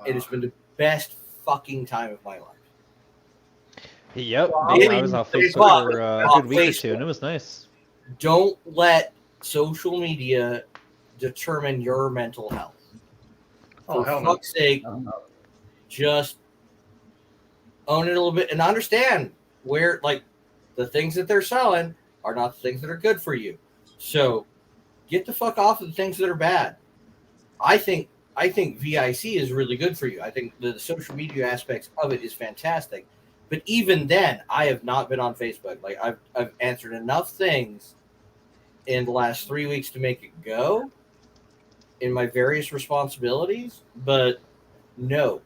It has been the best fucking time of my life. Yep, It- I was off it's Facebook for a off good week or Facebook. two, and it was nice. Don't let social media determine your mental health. Oh, For hell no. fuck's sake, just own it a little bit and understand where, like, the things that they're selling are not the things that are good for you. So get the fuck off of the things that are bad. I think VIC is really good for you. I think the social media aspects of it is fantastic. But even then, I have not been on Facebook. Like I've answered enough things in the last 3 weeks to make it go in my various responsibilities, but no,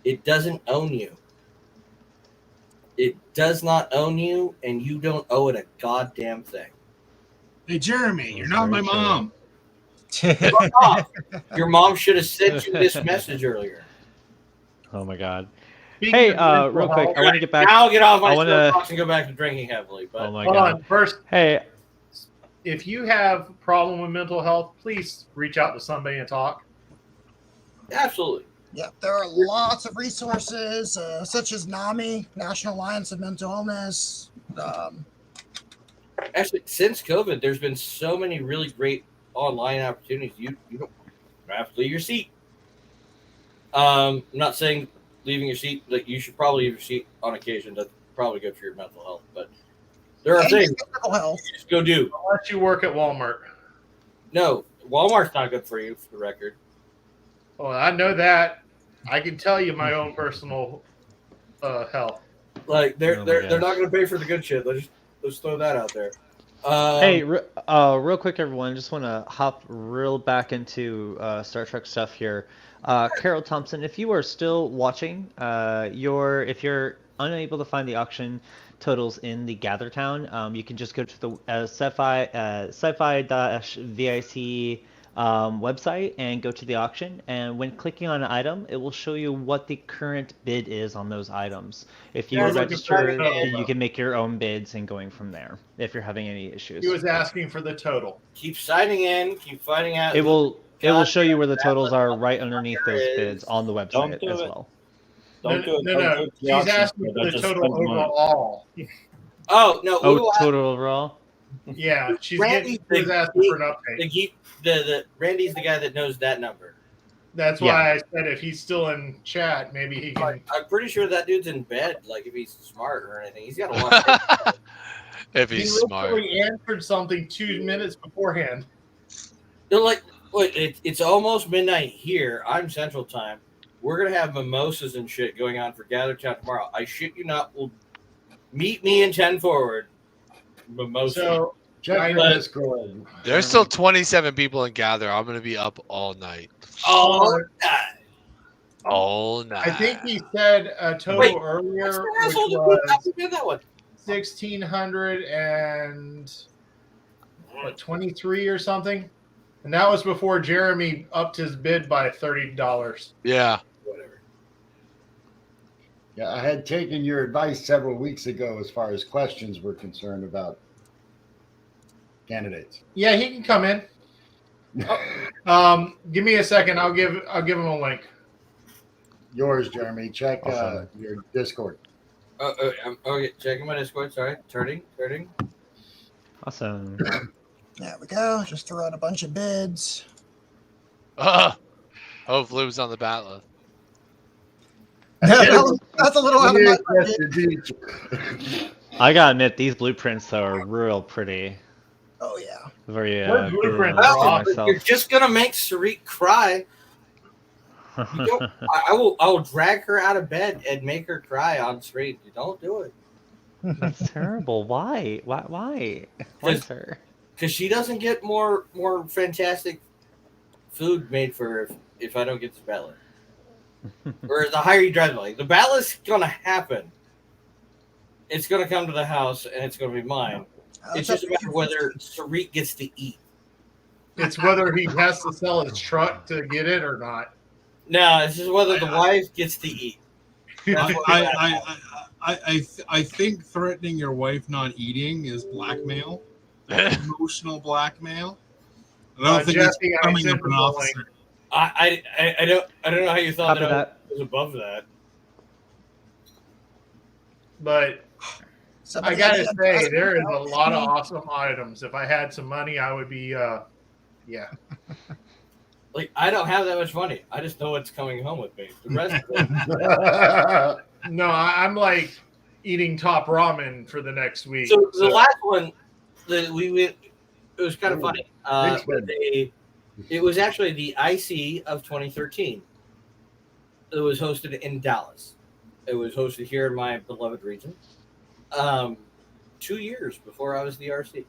it doesn't own you. It does not own you, and you don't owe it a goddamn thing. Hey, Jeremy, you're not my mom. Fuck off. Your mom should have sent you this message earlier. Oh my god. Speaking Hey, of mental real quick, health- I want to get back. Now I'll get off my I wanna- soapbox and go back to drinking heavily. But Oh my Hold god. on. First, Hey, if you have a problem with mental health, please reach out to somebody and talk. Absolutely. Yeah, there are lots of resources, such as NAMI, National Alliance of Mental Illness. Actually, since COVID, there's been so many really great online opportunities. You don't have to leave your seat. I'm not saying leaving your seat, like you should probably leave your seat on occasion. That's probably good for your mental health. But there are And things physical health. you just go do. Unless you work at Walmart. No, Walmart's not good for you, for the record. Well, I know that. I can tell you my own personal health. Like they're Oh my they're gosh. not going to pay for the good shit. Let's throw that out there. hey, real quick, everyone. Just want to hop real back into Star Trek stuff here. Carol Thompson, if you are still watching, if you're unable to find the auction totals in the Gather Town, you can just go to the sci-fi-vic website and go to the auction. And when clicking on an item, it will show you what the current bid is on those items. If you Yeah, look at register, that. you can make your own bids and going from there. If you're having any issues, He was asking for the total. Keep signing in. Keep finding out. it will show you where the goddamn totals are bad right underneath those there bids is. on the website as well. No. She's asking for the total overall. Oh no! Oh, total overall. Yeah, she's Randy's was asking for an update. The Randy's the guy that knows that number. That's why I said if he's still in chat, maybe he can. I'm pretty sure that dude's in bed. Like if he's smart or anything, he's got a lot. If He he's smart. literally answered something 2 minutes beforehand. They're like, look, it's almost midnight here. I'm Central Time. We're gonna have mimosas and shit going on for Gather Town tomorrow. I shit you not. Will meet me in 10 Forward. Mimosa. So check your Discord. There's still 27 people in Gather. I'm gonna be up all night. Oh, All night. I think he said a total Wait, earlier, what's the which asshole that was did that one? 1,623 or something, and that was before Jeremy upped his bid by $30. Yeah. Whatever. Yeah, I had taken your advice several weeks ago as far as questions were concerned about candidates. Yeah, he can come in. Give me a second. I'll give him a link. Yours, Jeremy. Check Awesome. your Discord. Okay, checking my Discord. Sorry, turning. Awesome. There we go. Just throw out a bunch of bids. Hopefully it was on the bat list. That's a little out of my I gotta admit, these blueprints though are real pretty. Oh yeah. Very What blueprint? myself. You're just gonna make Sarik cry. You don't, I will drag her out of bed and make her cry on screen. You don't do it. That's terrible. Why? Why? Why's her? Because she doesn't get more fantastic food made for her if I don't get this ballot. Or the higher you drive the like the ballot's gonna happen. It's gonna come to the house and it's gonna be mine. It's just a matter of whether Sarik gets to eat. It's whether he has to sell his truck to get it or not. No, it's just whether the wife gets to eat. That's what I think threatening your wife not eating is blackmail, emotional blackmail. I don't think it's Jesse, I becoming sent up an him the officer. I don't know how you thought Copy that I that. was above that. but Somebody I gotta had say, to there is a ask lot of me. awesome items. If I had some money, I would be, yeah. Like, I don't have that much money. I just know what's coming home with me. The rest of it. No, I'm like eating top ramen for the next week. So the last one that we went, it was kind of funny. It was actually the IC of 2013. It was hosted in Dallas. It was hosted here in my beloved region. 2 years before I was the RC.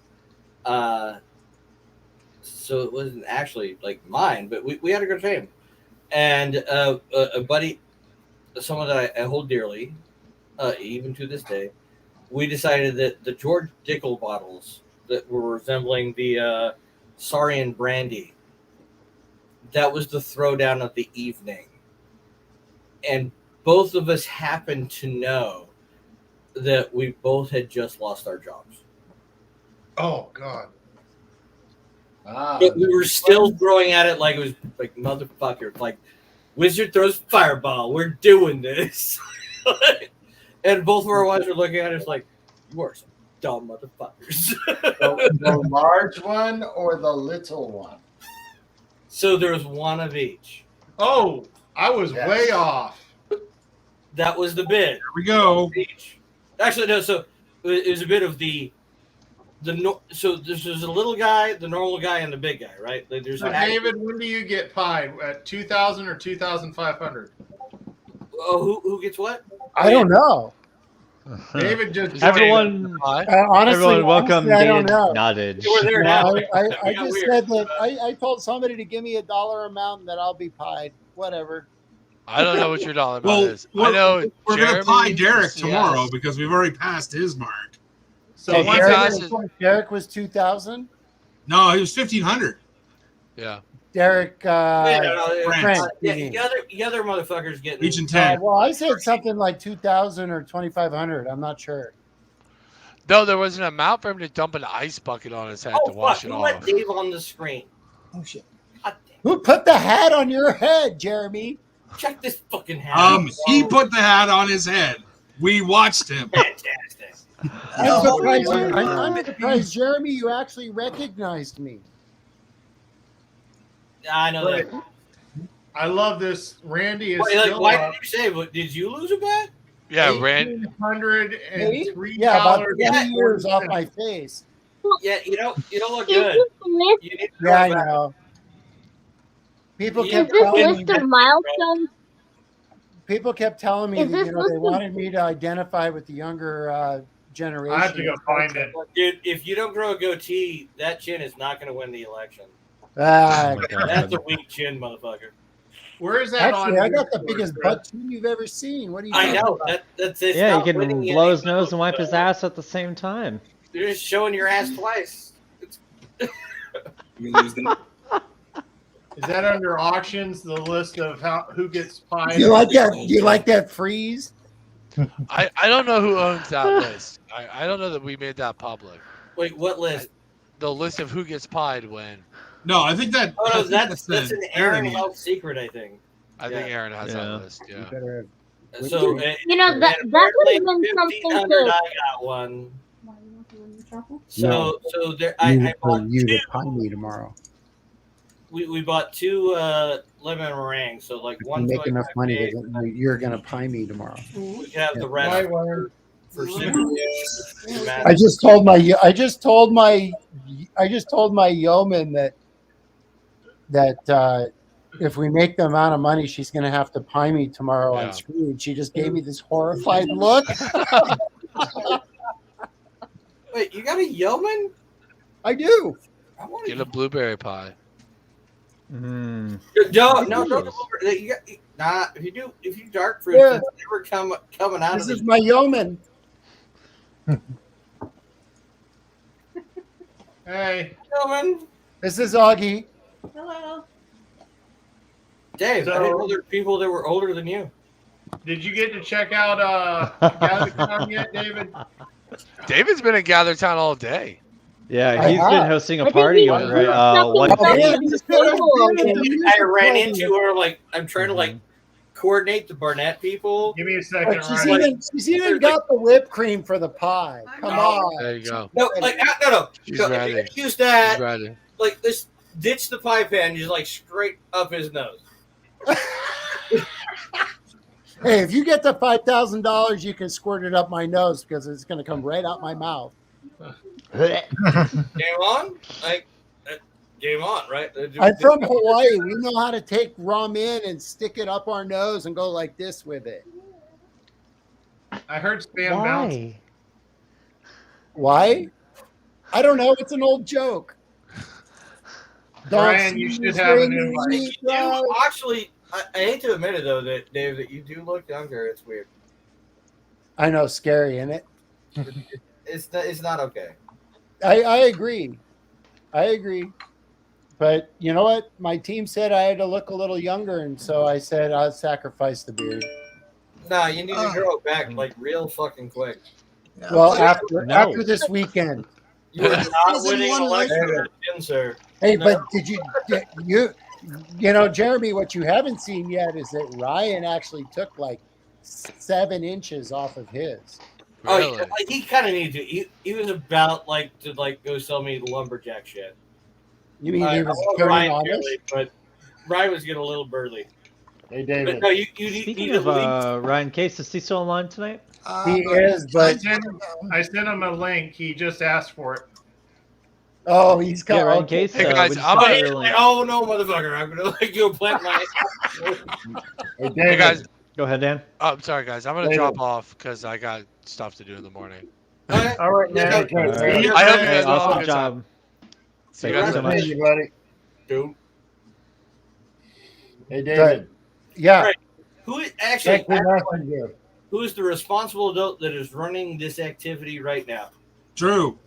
So it wasn't actually like mine, but we had a good time. And a buddy, someone that I hold dearly, even to this day, we decided that the George Dickel bottles that were resembling the Sarian brandy, that was the throwdown of the evening. And both of us happened to know that we both had just lost our jobs. Oh, God. But we were still throwing at it like it was like motherfucker. Like, Wizard throws fireball. We're doing this. And both of our wives were looking at us like, you are some dumb motherfuckers. The large one or the little one? So there was one of each. Oh, I was way off. That was the bid. Here we go. Actually, no. So it was a bit of so this is a little guy, the normal guy, and the big guy, right? Like, there's So David, when do you get pied? At 2,000 or 2,500? Oh, who gets what? I don't know. David just Everyone, honestly, everyone, welcome. I don't David know. Nottage. We're there now. I just said that I told somebody to give me a dollar amount and that I'll be pied. Whatever. I don't know what your dollar amount Well, is. I know we're going to pie Derek yes. tomorrow because we've already passed his mark. So Derek was 2,000. No, he was 1,500. Yeah. Derek France. You other motherfuckers getting Region 10. well, I said something like 2,000 or 2,500. I'm not sure. No, there was an amount for him to dump an ice bucket on his head to wash it Who off. let Dave on the screen? Oh shit! Who put the hat on your head, Jeremy? Check this fucking hat. He put the hat on his head. We watched him. Fantastic. I'm surprised, Jeremy, you actually recognized me. I know that. I love this. Randy is Wait, still why up. did you say? Did you lose a bet? Yeah, Randy. $103. Yeah, about 20 years off my face. Yeah, you don't look Is good. this the list? You need to Yeah, I go back. know. People Is kept this telling list me. of milestones? People kept telling me Is that this they listed- wanted me to identify with the younger generation. I have to go find it. Dude, if you don't grow a goatee, that chin is not going to win the election. Ah, That's a weak chin, motherfucker. Where is that actually, on? I got the YouTube, biggest Chris? butt chin you've ever seen. What do you? I know. about? That's it. Yeah, you can blow his nose and wipe his ass at the same time. You're just showing your ass twice. Is that under auctions? The list of who gets pied? You like that? You like that freeze? I don't know who owns that list. I don't know that we made that public. Wait, what list? The list of who gets pied when. No, I think that. Oh, I no, think that's an Aaron Aaron. health secret, I think. I think Aaron has that list. Yeah. So, You know, that would have been something 1,500, to. I got one. So there, I bought you to two. pie me tomorrow. We bought two lemon meringues. So like If you one. make enough money, you're gonna pie me tomorrow. We can have the Yeah. rest for I just told my yeoman that if we make the amount of money, she's going to have to pie me tomorrow on screen. She just gave me this horrified look. Wait, you got a yeoman? I do. Get a blueberry pie. Mm. No, don't go over. You got, if you dark fruits, Yeah. it's never coming out This of is my yeoman. Hey, yeoman. This is Augie. Hello. Dave, I didn't know there were people that were older than you. Did you get to check out GatherCon yet, David? David's been in GatherTown all day. Yeah, he's been hosting I a think party he on was one stuck day. in the table. I ran into her like I'm trying to like coordinate the Barnett people. Give me a second. But she's even got the whipped cream for the pie. Come on. There you go. No, like no. She's No, ready. if you're gonna use that. She's ready. Like this, ditch the pie pan, just like straight up his nose. Hey, if you get the $5,000, you can squirt it up my nose because it's going to come right out my mouth. Game on, like game on, right? I'm from Hawaii. We know how to take ramen and stick it up our nose and go like this with it. I heard spam bounce. Why? I don't know. It's an old joke. Brian, you should have an invite. Actually, I hate to admit it though, that Dave, that you do look younger. It's weird. I know, scary, isn't it? It's not okay. I agree. But you know what? My team said I had to look a little younger, and so I said I'll sacrifice the beard. Nah, you need to grow it back like real fucking quick. Well, after this weekend. You are not winning an election, sir. Hey, No. but did you know, Jeremy, what you haven't seen yet is that Ryan actually took like 7 inches off of his. Oh, yeah, like, he kind of needed to. He was about to go sell me the lumberjack shit. You mean he was I love turning Ryan on dearly, but Ryan was getting a little burly. Hey, But David. no, you Speaking need of Ryan Case, is he still online tonight? He is, but I sent him a link. He just asked for it. oh, he's got Ryan Case. Hey, guys, would you I'm put gonna- your link- Oh no, motherfucker! I'm gonna do a plant my. Hey, David. Hey guys, Go ahead, Dan. oh, I'm sorry guys. I'm gonna David. drop off because I got stuff to do in the morning. All right, man. Yeah, Okay. All right. I hope you guys Hey, all have a awesome good job. time. See you guys Thank you so later. much. Hey, buddy. Dude. Hey, David. yeah. Right. Who is actually? Check your messenger. Who is the responsible adult that is running this activity right now? True.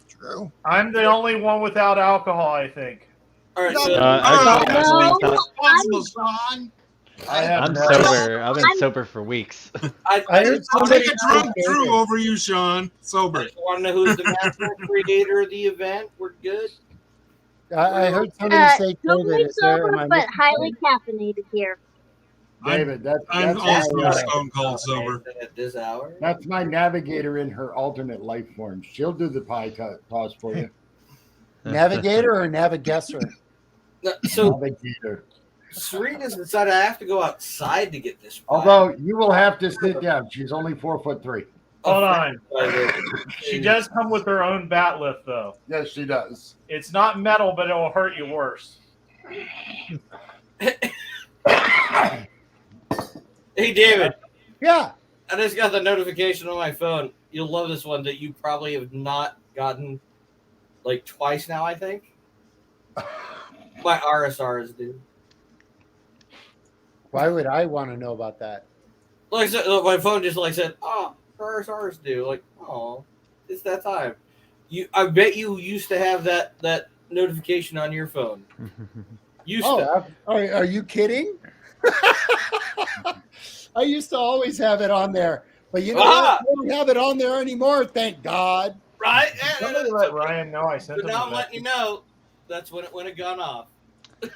True. I'm the only one without alcohol, I think. All right, No, so I that's thought- responsible, Sean. I have I'm no- sober. I've been sober for weeks. I heard I'll somebody take a drunk Drew over you, Sean. Sober. want to know who's the master creator of the event? We're good. I heard somebody say Totally David. Is there? sober, Am I but missing highly caffeinated here. David, I'm that's also my, stone cold sober. At this hour. that's my navigator in her alternate life form. She'll do the pie toss for you. Navigator or Navigesser? No, so Navigator. Serena's decided I have to go outside to get this. pie. Although you will have to sit down. She's only 4'3". Hold on. She does come with her own bat lift, though. Yes, she does. It's not metal, but it will hurt you worse. Hey, David. Yeah. I just got the notification on my phone. You'll love this one that you probably have not gotten like twice now, I think. My RSRs do. Why would I want to know about that? Like I said, my phone just said, "Oh, RSRs do." Like, oh, it's that time. I bet you used to have that notification on your phone. Used to. Are you kidding? I used to always have it on there, but you know what? I don't have it on there anymore. Thank God. Right? Somebody let Ryan know I sent But him now a I'm letting you know that's when it gone off.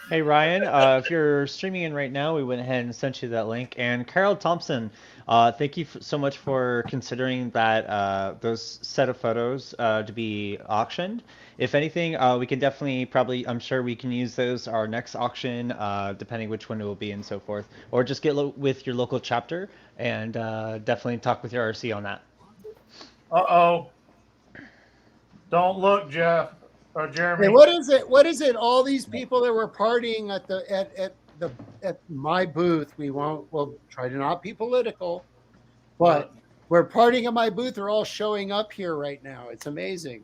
Hey Ryan, if you're streaming in right now, we went ahead and sent you that link. And Carol Thompson, thank you so much for considering that those set of photos to be auctioned. If anything, we can definitely I'm sure we can use those our next auction, depending which one it will be and so forth. Or just get with your local chapter and definitely talk with your RC on that. Uh-oh. Don't look, Jeff. Or Jeremy. Hey, what is it? What is it? All these people that were partying at my booth. We'll try to not be political, but we're partying at my booth. They're all showing up here right now. It's amazing.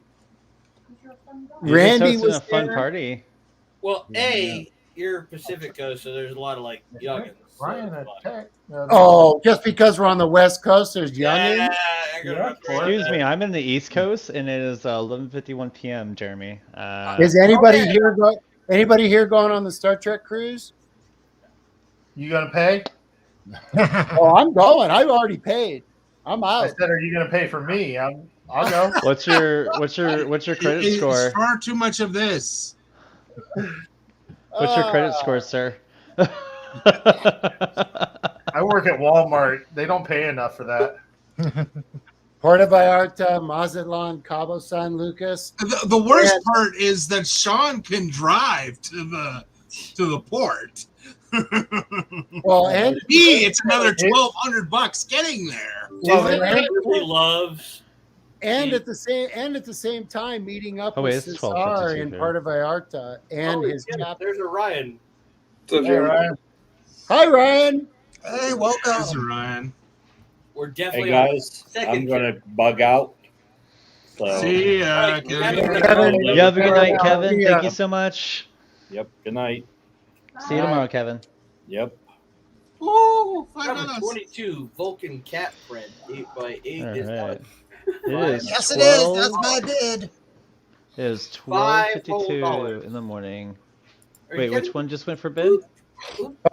Randy was a fun there. party. Well, you're Pacific Coast, so there's a lot of youngins. Ryan attacked. Oh, just because we're on the West Coast, there's youngins. Excuse me, I'm in the East Coast and it is 11:51 p.m. Jeremy. Is anybody here? Anybody here going on the Star Trek cruise? You gonna pay? Oh, I'm going. I've already paid. I'm out. I said, are you gonna pay for me? I'll go. What's your credit It's score? far too much of this. What's your credit score, sir? I I work at Walmart. They don't pay enough for that. Puerto Vallarta, Mazatlan, Cabo San Lucas. The worst part is that Sean can drive to the port. Well, and me, it's another $1,200 getting there. Really loves. And at the same time, meeting up Oh, wait, with it's Cesar 12:52 in here. Puerto Vallarta and his chapter. There's a Ryan. Hey, Ryan. Hi, Ryan. Hey, welcome. This is Ryan. We're Hey definitely guys, on second. I'm gonna bug out. So. See ya, Kevin. You have a good night, Kevin. Thank you so much. Yep. Good night. See you tomorrow, Kevin. Yep. Oh, Number 22, Vulcan Cat Friend, 8x8 is All right. done. It is. Yes, it is. That's my bid. It is 12:52 $5 in the morning. Are you Wait, which kidding? one just went for bid?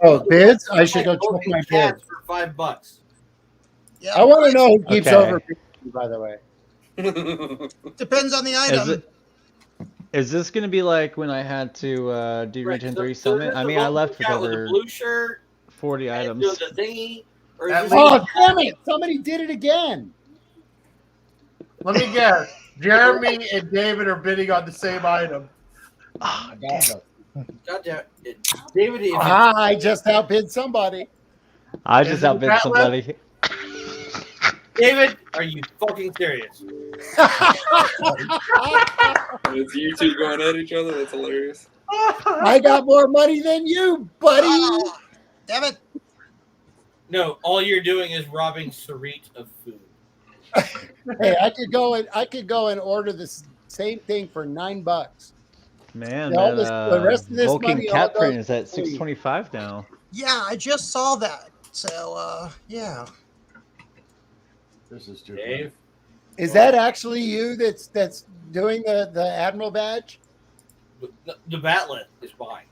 Oh, bids? I should go check Vulcan my Cats bids. for $5. Yeah. I want to know who keeps Okay. over 50, by the way. Depends on the Is item. it? Is this gonna be like when I had to do Right, Region so- 3 so Summit? there's I the mean, I Vulcan left with Cat with a over blue shirt, 40 and items. the thingy, or At is Oh, damn it. Somebody did it again. Let me guess. Jeremy and David are bidding on the same item. God damn it. David, if Ah, I just outbid somebody. I Is just it outbid that somebody. David, are you fucking serious? It's you two going at each other. That's hilarious. I got more money than you, buddy. Damn it. No, all you're doing is robbing Sarit of food. Hey, I could go and order the same thing for $9. Man, All that the rest of this Vulcan money all Cat Print goes is at for free. 625 now. Yeah, I just saw that. So, yeah. This is too Dave? Is that actually you that's doing the Admiral badge? The Batleth is mine.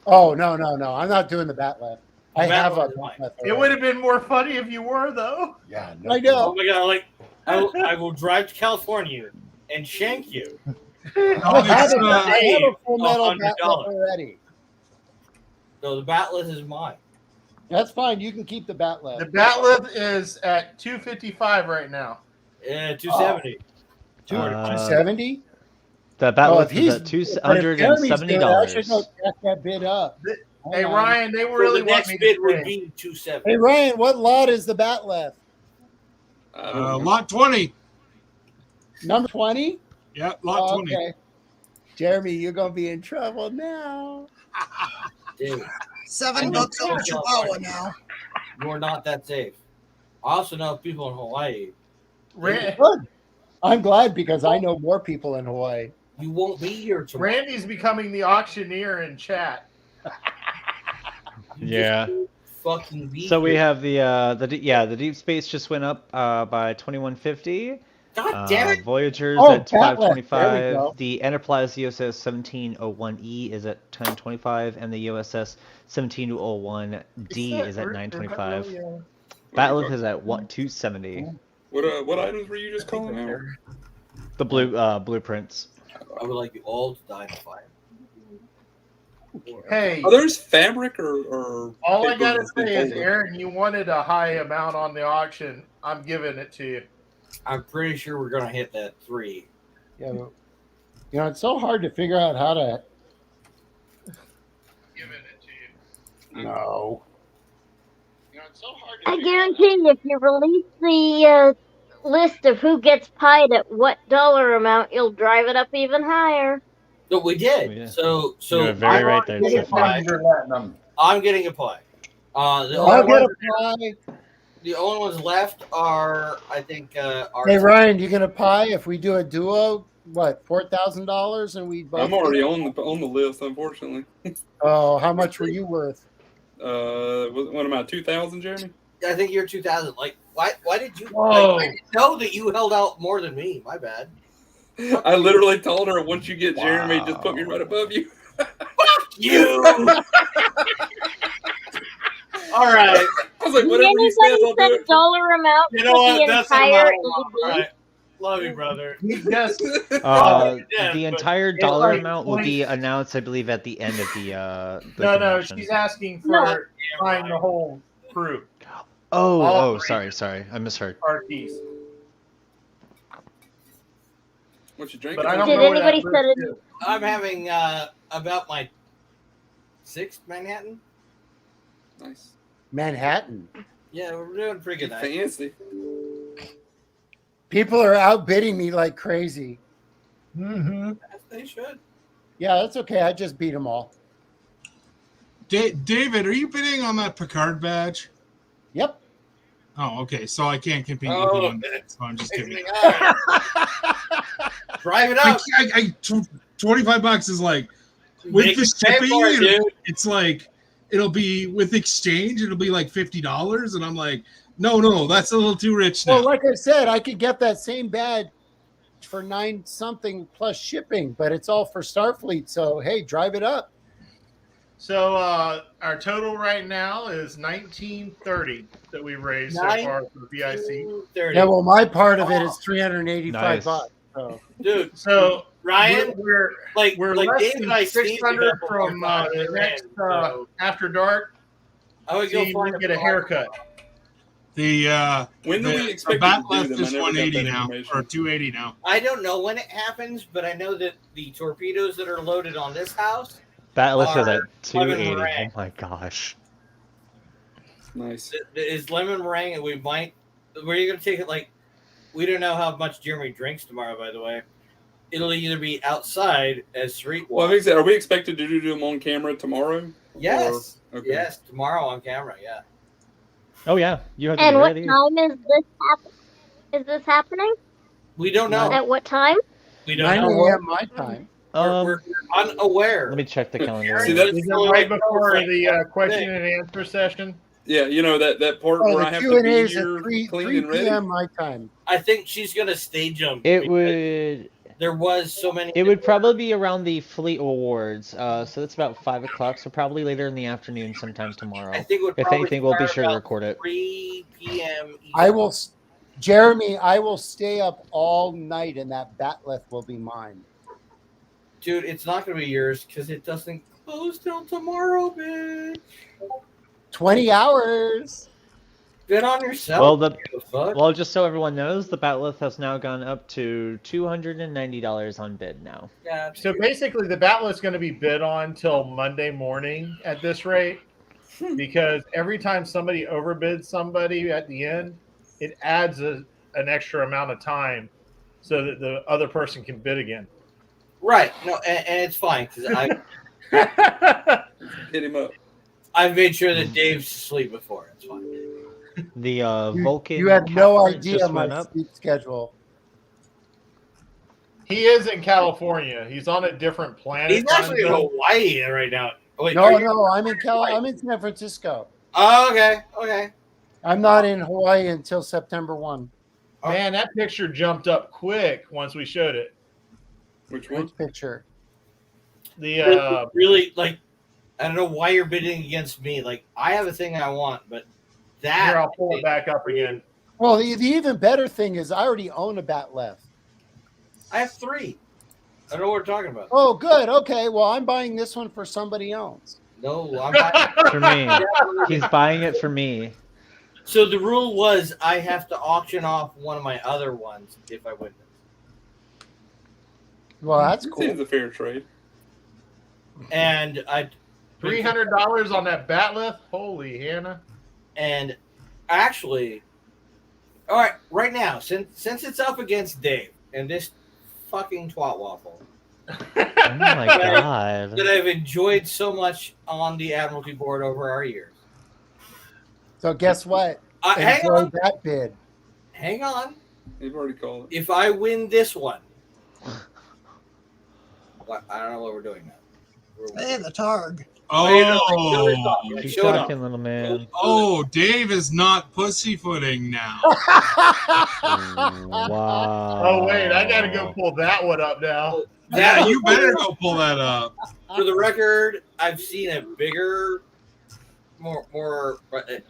Oh, no. I'm not doing the Batleth. I have a Batleth. It would have been more funny if you were, though. Yeah, I know. Oh my god, like, I will drive to California and shank you. I have a full metal $100. Batleth already. No, the Batleth is mine. That's fine. You can keep the Batleth. The Batleth is at $255 right now. Yeah, 270. 270? The Batleth is at $270. I should go jack that bid up. Hey, Hold on. Ryan, they really the want next me bid to would stay. be 270. Hey, Ryan, what lot is the Batleth? Lot 20. Number 20? Yeah, lot 20. Okay. Jeremy, you're going to be in trouble now. Dude, $7 over Chihuahua now. you're not that safe. I also know people in Hawaii. Good. I'm glad because I know more people in Hawaii. You won't be here tomorrow. Randy's becoming the auctioneer in chat. Yeah. Fucking be So we here. have the deep space just went up by 2150. God damn it! Voyager's Oh, at Batleth. There we 525. go. The Enterprise USS 1701E is at 1025, and the USS 1701D is at 925. Batleth is at 270. What items were you just calling out? The blueprints. I would like you all to die in fire. Hey, Are there's fabric or all I paper gotta that's been say is, folded? Aaron, you wanted a high amount on the auction. I'm giving it to you. I'm pretty sure we're gonna hit that 3. Yeah, but, it's so hard to figure out how to. Giving it to you. No. I guarantee you, if you release the list of who gets pied at what dollar amount, you'll drive it up even higher. No, we did. Oh, yeah. So You're very I'm right there, getting a Tiffany. pie. You're letting them. I'm getting a pie. The I'll only get ones, a pie. the only ones left are, I think, are. Hey, Ryan, you going to pie if we do a duo? What, $4,000 and we both. I'm already on the list, unfortunately. Oh, how much were you worth? What am I? 2,000, Jeremy? I think you're 2,000. Like, why did you? Whoa. I didn't know that you held out more than me. My bad. I literally told her once you get Jeremy, just put me right above you. You. All right. I was like, Did whatever you said, anybody I'll set do a it. dollar amount You for know what? the That's the entire amount I want. All AD? right. Love you, brother. Yes. Yeah, The but entire it's dollar like amount will be announced, I believe, at the end of the No, convention. she's asking for No. buying the whole crew. Oh, sorry. I misheard. Car keys. What you drinking? But I don't Did know where anybody that set list it? is. I'm having about my 6th Manhattan. Nice. Manhattan. Yeah, we're doing pretty good. Fancy. People are outbidding me like crazy. As they should. Yeah, that's okay. I just beat them all. David, are you bidding on that Picard badge? Yep. Oh, okay. So I can't compete with you on that. So I'm just kidding. Drive it up. $25 is like with Make the it pay shipping. for it, dude. It's like it'll be with exchange. It'll be like $50, and I'm like, no, that's a little too rich now. Well, like I said, I could get that same badge for 9 something plus shipping, but it's all for Starfleet. So hey, drive it up. So our total right now is $19.30 that we raised so far for VIC. Yeah, well, my part of it is $385. Nice. So. Dude. So Ryan, we're like less Dave than and I sneezed 600 before from the next After Dark. I would So go you find can get a haircut. The When do we expect bat to do left them? I is never got that 180 now information. or 280 now. I don't know when it happens, but I know that the torpedoes that are loaded on this house Batleth is at are lemon 280. meringue. Oh my gosh. Nice. Is lemon meringue, and we might. Where are you gonna take it? Like, we don't know how much Jeremy drinks tomorrow. By the way, it'll either be outside as street Well, walk. are we expected to do them on camera tomorrow? Yes, Or- okay. yes, tomorrow on camera. Yeah. Oh yeah, you have to And be what ready. time is this happening? We don't know. At what time? We don't 9 know. a.m. my time. We're unaware. Let me check the calendar. See, that- Is it right before the question and answer session? Yeah, you know that part Oh, where the I have Q&A to be is at here 3 clean and ready. p.m. my time. I think she's gonna stage them. It would. There was so many. It would probably be around the Fleet Awards. So that's about 5 o'clock. So probably later in the afternoon, sometime tomorrow. I think it would If probably anything, we'll be start sure to about record it. 3 p.m. I will, Jeremy, I will stay up all night and that batleth will be mine. Dude, it's not gonna be yours because it doesn't close till tomorrow, bitch. 20 hours. Bet on yourself. Well, just so everyone knows, the Batleth has now gone up to $290 on bid now. Yeah. So basically, the batleth's going to be bid on till Monday morning at this rate, because every time somebody overbids somebody at the end, it adds an extra amount of time so that the other person can bid again. Right. No, and it's fine because Hit him up. I've made sure that Dave's asleep before. It's fine. The Vulcan. You have no conference idea just my went up. sleep schedule. He is in California. He's on a different planet. He's actually in time zone. Hawaii right now. Wait, No, are you- no, I'm in I'm in San Francisco. Oh, okay. Okay. I'm not in Hawaii until September 1. Man, that picture jumped up quick once we showed it. Which one? Which picture? The really, like, I don't know why you're bidding against me. Like, I have a thing I want, but that. Here, I'll pull it back up again. Well, the even better thing is I already own a batleth. I have 3. I don't know what we're talking about. Oh, good. Okay. Well, I'm buying this one for somebody else. No, I'm buying For me. He's buying it for me. So the rule was I have to auction off one of my other ones if I win this. Well, that's Seems cool. a fair trade. And I $300 on that batleth. Holy Hannah! And actually, all right, right now, since it's up against Dave and this fucking twat waffle Oh my god. that I've enjoyed so much on the Admiralty board over our years. So guess what? Hang Enjoy on. that bid. Hang on. You've already called it. If I win this one, I don't know what we're doing now. Hey, the Targ. Oh, Keep Shut up. talking, little man. oh, Dave is not pussyfooting now. Wow. Oh wait, I gotta go pull that one up now. Yeah, you better go pull that up. For the record, I've seen a bigger, more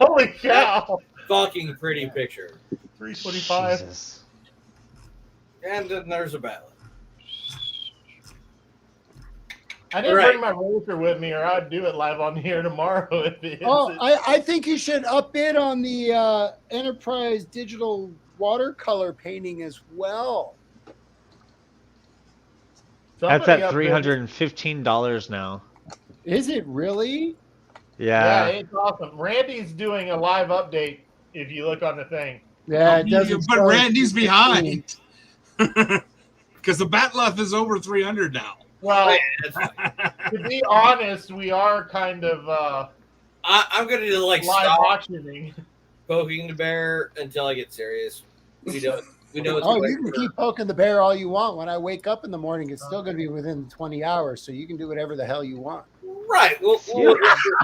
Holy cow! fucking pretty picture. 325. Jesus. And then there's a ballot. I didn't bring my razor with me, or I'd do it live on here tomorrow. If it Oh, I think you should upbid on the Enterprise digital watercolor painting as well. That's at $315 now. Is it really? Yeah, Yeah. it's awesome. Randy's doing a live update. If you look on the thing, Yeah, it doesn't. But show Randy's 15. behind because the Batleth is over 300 now. well, to be honest, we are kind of I'm gonna do like live stop auctioning. poking the bear until I get serious. We know it's Oh, quick. you can keep poking the bear all you want. When I wake up in the morning, it's still going to be within 20 hours, so you can do whatever the hell you want. Right. Well,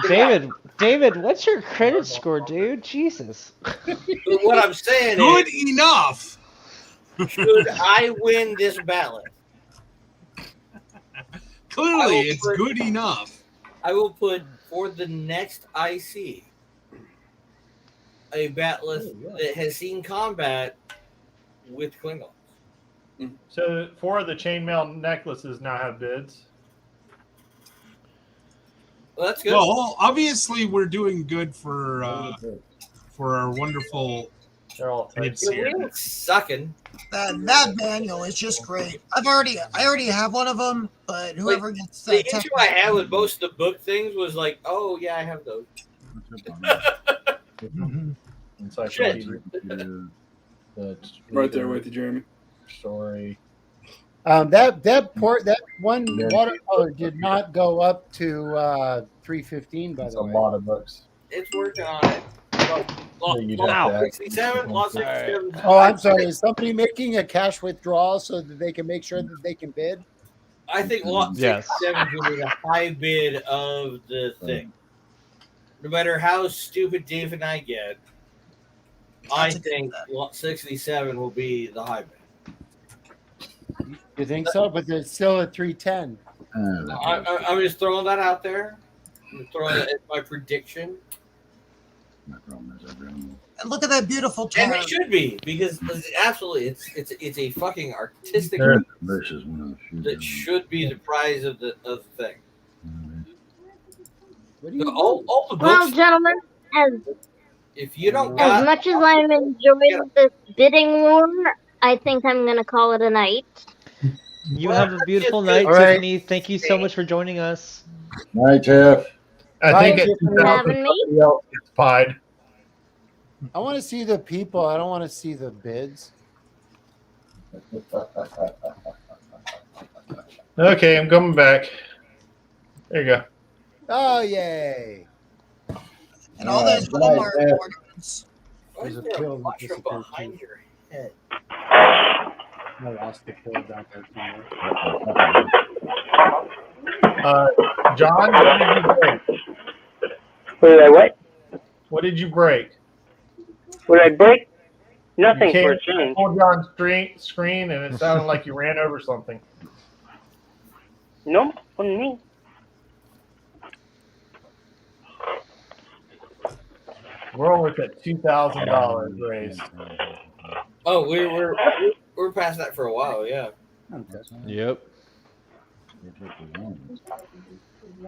David, what's your credit score, dude? Jesus. what I'm saying Good is, enough. should I win this ballot, Clearly, it's good enough. I will put for the next IC a Batleth that has seen combat with Klingons. So 4 of the chainmail necklaces now have bids. Well, that's good. Well, obviously, we're doing good for our wonderful kids here. Sucking. That manual is just great. I already have one of them, but whoever gets The that issue I had with most of the book things was like, oh yeah, I have those. Shit. Right there with you, Jeremy. Story. That one watercolor did not go up to $315. By the way, a lot of books. It's working on it. Wow. 67, Lot 67. Oh, I'm sorry. Is somebody making a cash withdrawal so that they can make sure that they can bid? I think Lot Yes. 67 will be the high bid of the thing. No matter how stupid Dave and I get, I think Lot 67 will be the high bid. You think so? But it's still at 310. I'm just throwing that out there. I'm throwing it as my prediction. And look at that beautiful And turn. it should be, because absolutely, it's a fucking artistic Versus that should be the prize of the thing. All the Well, books, gentlemen, if you don't as got, much as I'm enjoying this bidding war, I think I'm going to call it a night. You have a beautiful night, All right. Tiffany. Thank you so much for joining us. Night, Tiff. I think it's for having me. somebody else gets pied. I want to see the people. I don't want to see the bids. Okay, I'm coming back. There you go. Oh, yay. And all those Walmart orders. There's a Why is there pill a that mushroom disappeared behind too. your head? I lost the pill down there somewhere. John, what did you break? What did I what? What did you break? What did I break? Nothing You for a came change. pulled on screen, and it sounded like you ran over something. Nope, wasn't me. We're almost at $2,000 raised. Oh, we're past that for a while, yeah. Yep.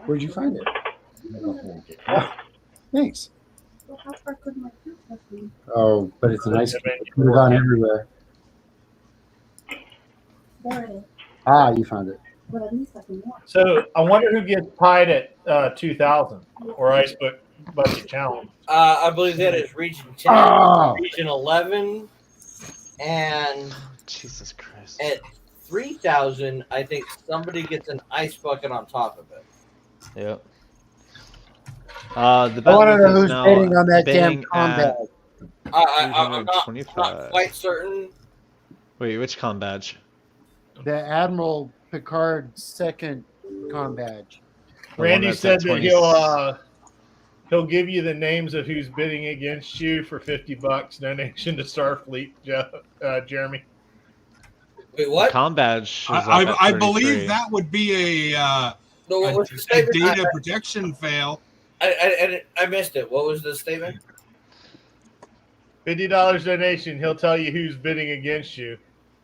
Where'd you find it? Thanks. Oh, but it's a nice. Put it on everywhere. Ah, you found it. So I wonder who gets tied at 2,000 or Ice Bucket Challenge. I believe that is Region 10, Ah. Region 11, and Jesus Christ. at 3,000, I think somebody gets an ice bucket on top of it. Yep. The I want to Batleth know is who's now bidding on that damn bidding combat. at I'm not 325. quite certain. Wait, which com badge? The Admiral Picard's second com badge. Randy that's said at that he'll give you the names of who's bidding against you for $50 donation to Starfleet, Jeremy. Wait, what? Com badge. Is up at I 33. believe that would be a data protection fail. I missed it. What was the statement? $50 donation. He'll tell you who's bidding against you.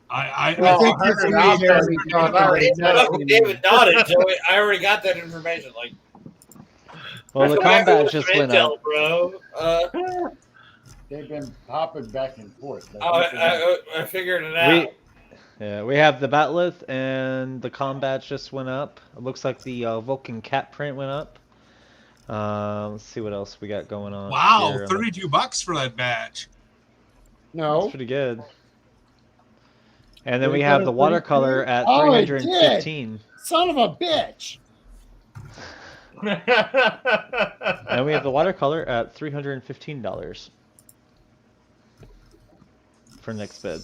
I think this is out there. Jeremy talking about David nodded, so I already got that information. Like, Well, the combat just went up. bro. They've been popping back and forth. I figured it out. We have the Batleth and the combat just went up. It looks like the Vulcan cat print went up. Let's see what else we got going on. Wow, here. $32 for that badge. No, that's pretty good. And then we have the watercolor at Oh, it 315. son of a bitch. And we have the watercolor at $315 for next bid.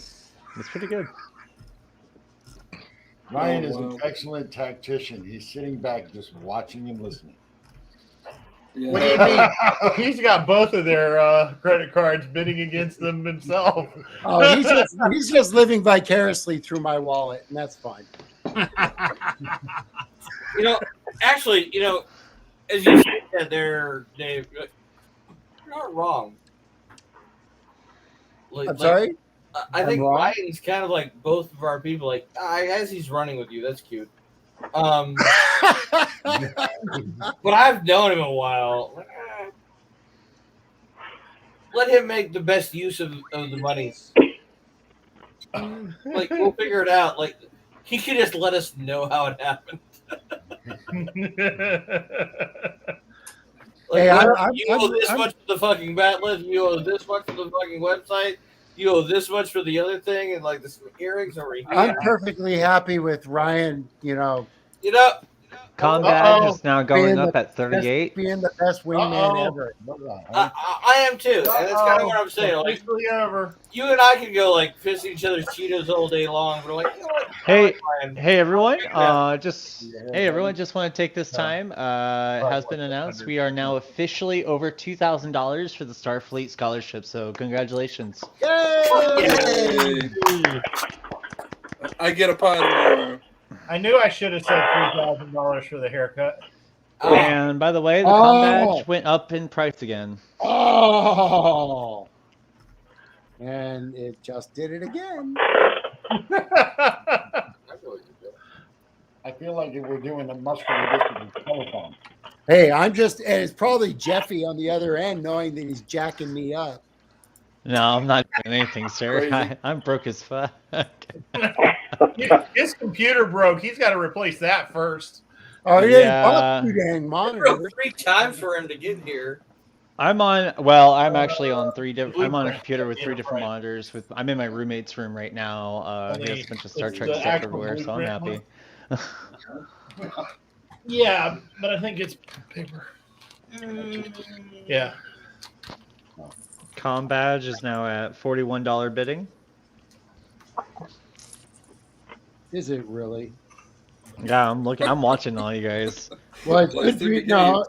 That's pretty good. Ryan is an excellent tactician. He's sitting back just watching and listening. What do you mean? He's got both of their credit cards bidding against them himself. Oh, he's just living vicariously through my wallet, and that's fine. Actually, as you said there, Dave, you're not wrong. I'm sorry? I think I'm wrong? Ryan's kind of like both of our people. Like, I guess he's running with you. That's cute. But I've known him a while. Like, let him make the best use of the money. Like, we'll figure it out. Like, he could just let us know how it happened. Like, Hey, you owe this much for the fucking Batleth. You owe this much for the fucking website. You owe this much for the other thing, and like this earrings over here. I'm perfectly happy with Ryan, Combat is now going up at 38. Being the best wingman ever. I am too, and that's kind of what I'm saying. Like, you and I could go like piss each other's Cheetos all day long, but like, you know what? Hey everyone! Just want to take this time. It has been announced we are now officially over $2,000 for the Starfleet scholarship. So congratulations! Yay! I get a pie tomorrow. I knew I should have said $3,000 for the haircut. And by the way, the combat went up in price again. Oh, and it just did it again. I feel like we're doing a muscular distance telephone. Hey, and it's probably Jeffy on the other end knowing that he's jacking me up. No, I'm not doing anything, sir. I'm broke as fuck. His computer broke. He's got to replace that first. Oh, yeah. Too dang monitor. 3 times for him to get here. I'm actually on 3 different. I'm on a computer with 3 different monitors. I'm in my roommate's room right now. He has a bunch of Star Trek stuff everywhere, so I'm happy. Yeah, but I think it's bigger. Yeah. Com badge is now at $41 bidding. Is it really? Yeah, I'm watching all you guys. Well, no,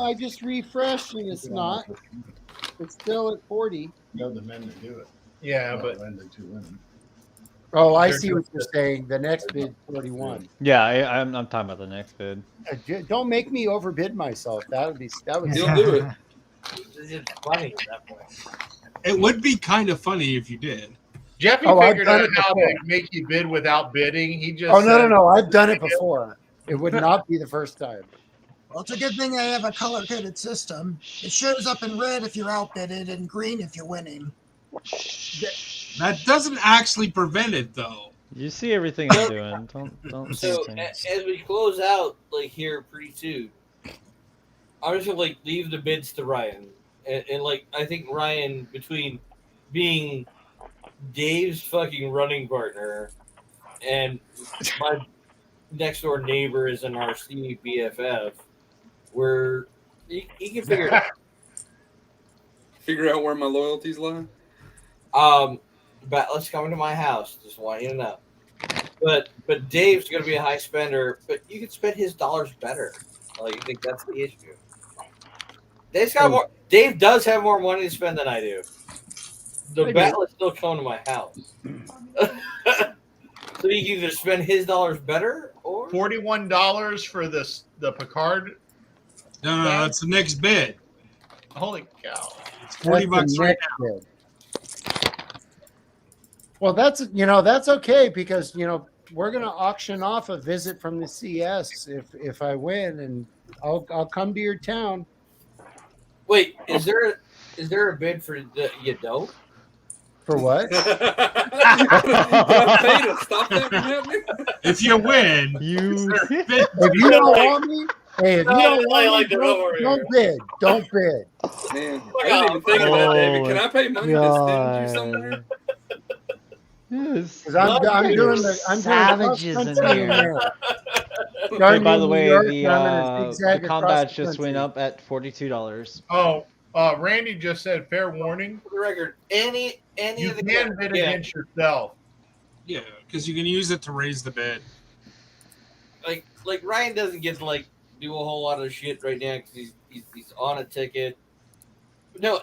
I just refreshed and it's not. It's still at 40. No, the men that do it. Yeah, but the 2 women. Oh, I see what you're saying. The next bid, 41. Yeah, I'm talking about the next bid. Don't make me overbid myself. That would. You'll do it. It's funny at that point. It would be kind of funny if you did. Jeffy figured out how to make you bid without bidding. He just no. I've done it before. It would not be the first time. Well, it's a good thing they have a color-coded system. It shows up in red if you're outbidded and green if you're winning. That doesn't actually prevent it, though. You see everything I'm doing. Don't say So anything. as we close out, like here pretty soon, I'm just gonna like leave the bids to Ryan, and like I think Ryan, between being Dave's fucking running partner and my next door neighbor is an RC BFF, where he can figure it out. Figure out where my loyalties lie. But let's come to my house. Just want you to know. But Dave's gonna be a high spender, but you can spend his dollars better. Like, you think that's the issue? Dave's got more. Dave does have more money to spend than I do. The battle is still coming to my house. So you can either spend his dollars better or $41 for the Picard. No, that's the next bid. Holy cow! It's $40 right now. Well, that's okay because we're gonna auction off a visit from the CS if I win, and I'll come to your town. Wait, is there a bid for the you don't? For what? If you win, if you don't want me, hey, if you don't want me, don't bid. Don't bid. Man, I didn't even think about that, David. Can I pay money to send you somewhere? Because I'm doing savages in here. Hey, by the way, the combat just went up at $42. Oh, Randy just said, fair warning. For the record, any You of the can bid against yourself. Yeah, because you can use it to raise the bid. Like Ryan doesn't get to do a whole lot of shit right now because he's on a ticket. No,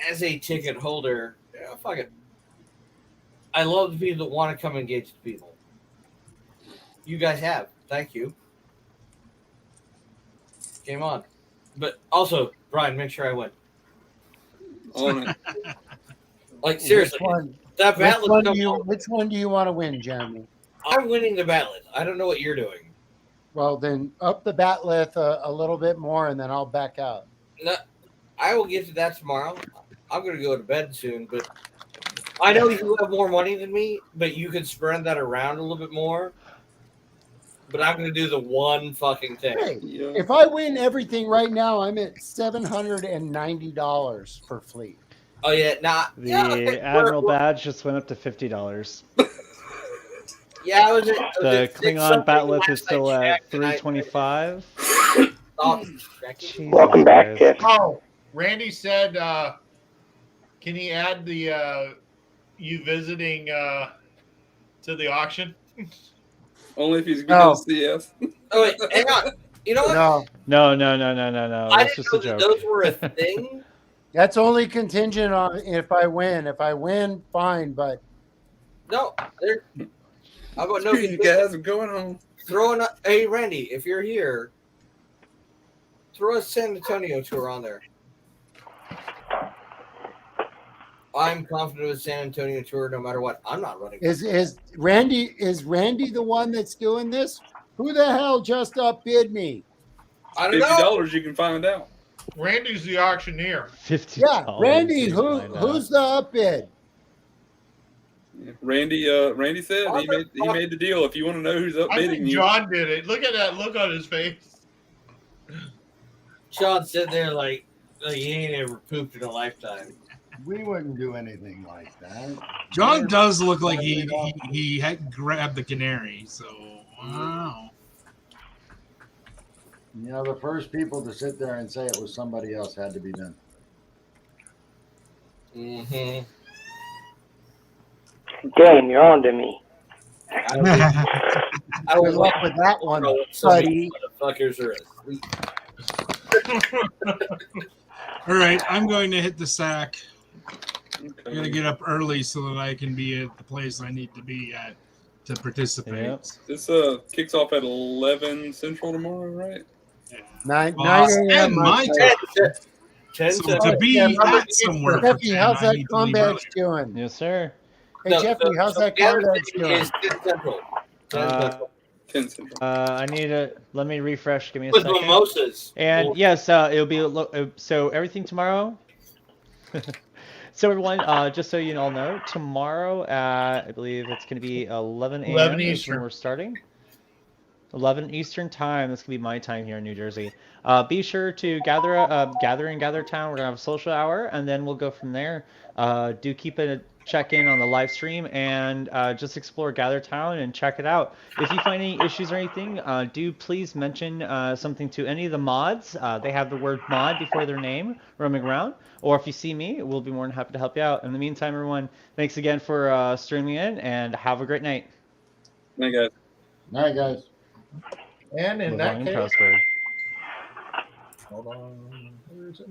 as a ticket holder, fuck it. I love the people that want to come engage the people. You guys have. Thank you. Game on. But also, Brian, make sure I win. On it. Like, seriously. That ballot. Which one do you want to win, Jeremy? I'm winning the ballot. I don't know what you're doing. Well, then up the batleth a little bit more, and then I'll back out. No, I will get to that tomorrow. I'm going to go to bed soon, but I know you have more money than me, but you can spread that around a little bit more. But I'm going to do the one fucking thing. Hey, if I win everything right now, I'm at $790 per fleet. Oh yeah, The Admiral badge just went up to $50. Yeah, I was The Klingon batleth is still at $325. Welcome back, Jeff. Oh, Randy said, can he add the you visiting to the auction? Only if he's going to CS. Oh wait, hang on. You know what? No. I That's didn't just know a that joke. those were a thing. That's only contingent on if I win. If I win, fine. But No, there. How about no? Screw you guys, I'm going home. Hey, Randy, if you're here, throw a San Antonio tour on there. I'm confident with San Antonio tour, no matter what. I'm not running. is Randy the one that's doing this? Who the hell just upbid me? I don't know. $50 you can find out. Randy's the auctioneer. $50. Yeah, Randy. Who's the upbid? Randy said he made the deal. If you want to know who's I upbidding think you, John did it. Look at that look on his face. Sean sitting there like he ain't ever pooped in a lifetime. We wouldn't do anything like that. John does look like he had grabbed the canary. So wow. The first people to sit there and say it was somebody else had to be them. Mm-hmm. Damn, you're on to me. Good luck with that one, buddy. Motherfuckers are asleep. All right, I'm going to hit the sack. I'm going to get up early so that I can be at the place I need to be at to participate. this kicks off at 11 Central tomorrow, right? 9 and a.m. my time. 10 So to be at somewhere. for Jeffy, 10, how's I that need to leave combat early. doing? Yes, sir. Hey, Jeffy, how's that combat doing? Is 10 Central. 10 Central. 10 Central. I need to let me refresh. Give me a With second. mimosas. And yes, it'll be so everything tomorrow. So everyone, just so you all know, tomorrow I believe it's going to be 11 a.m. 11 is when Eastern. we're starting. 11 Eastern time. This could be my time here in New Jersey. Be sure to gather in Gather Town. We're gonna have a social hour, and then we'll go from there. Do keep a check in on the live stream and just explore Gather Town and check it out. If you find any issues or anything, do please mention something to any of the mods. They have the word mod before their name roaming around. Or if you see me, we'll be more than happy to help you out. In the meantime, everyone, thanks again for streaming in, and have a great night. Night, guys. Night, guys. And in Live that long and case, prosper. hold on. Where is it?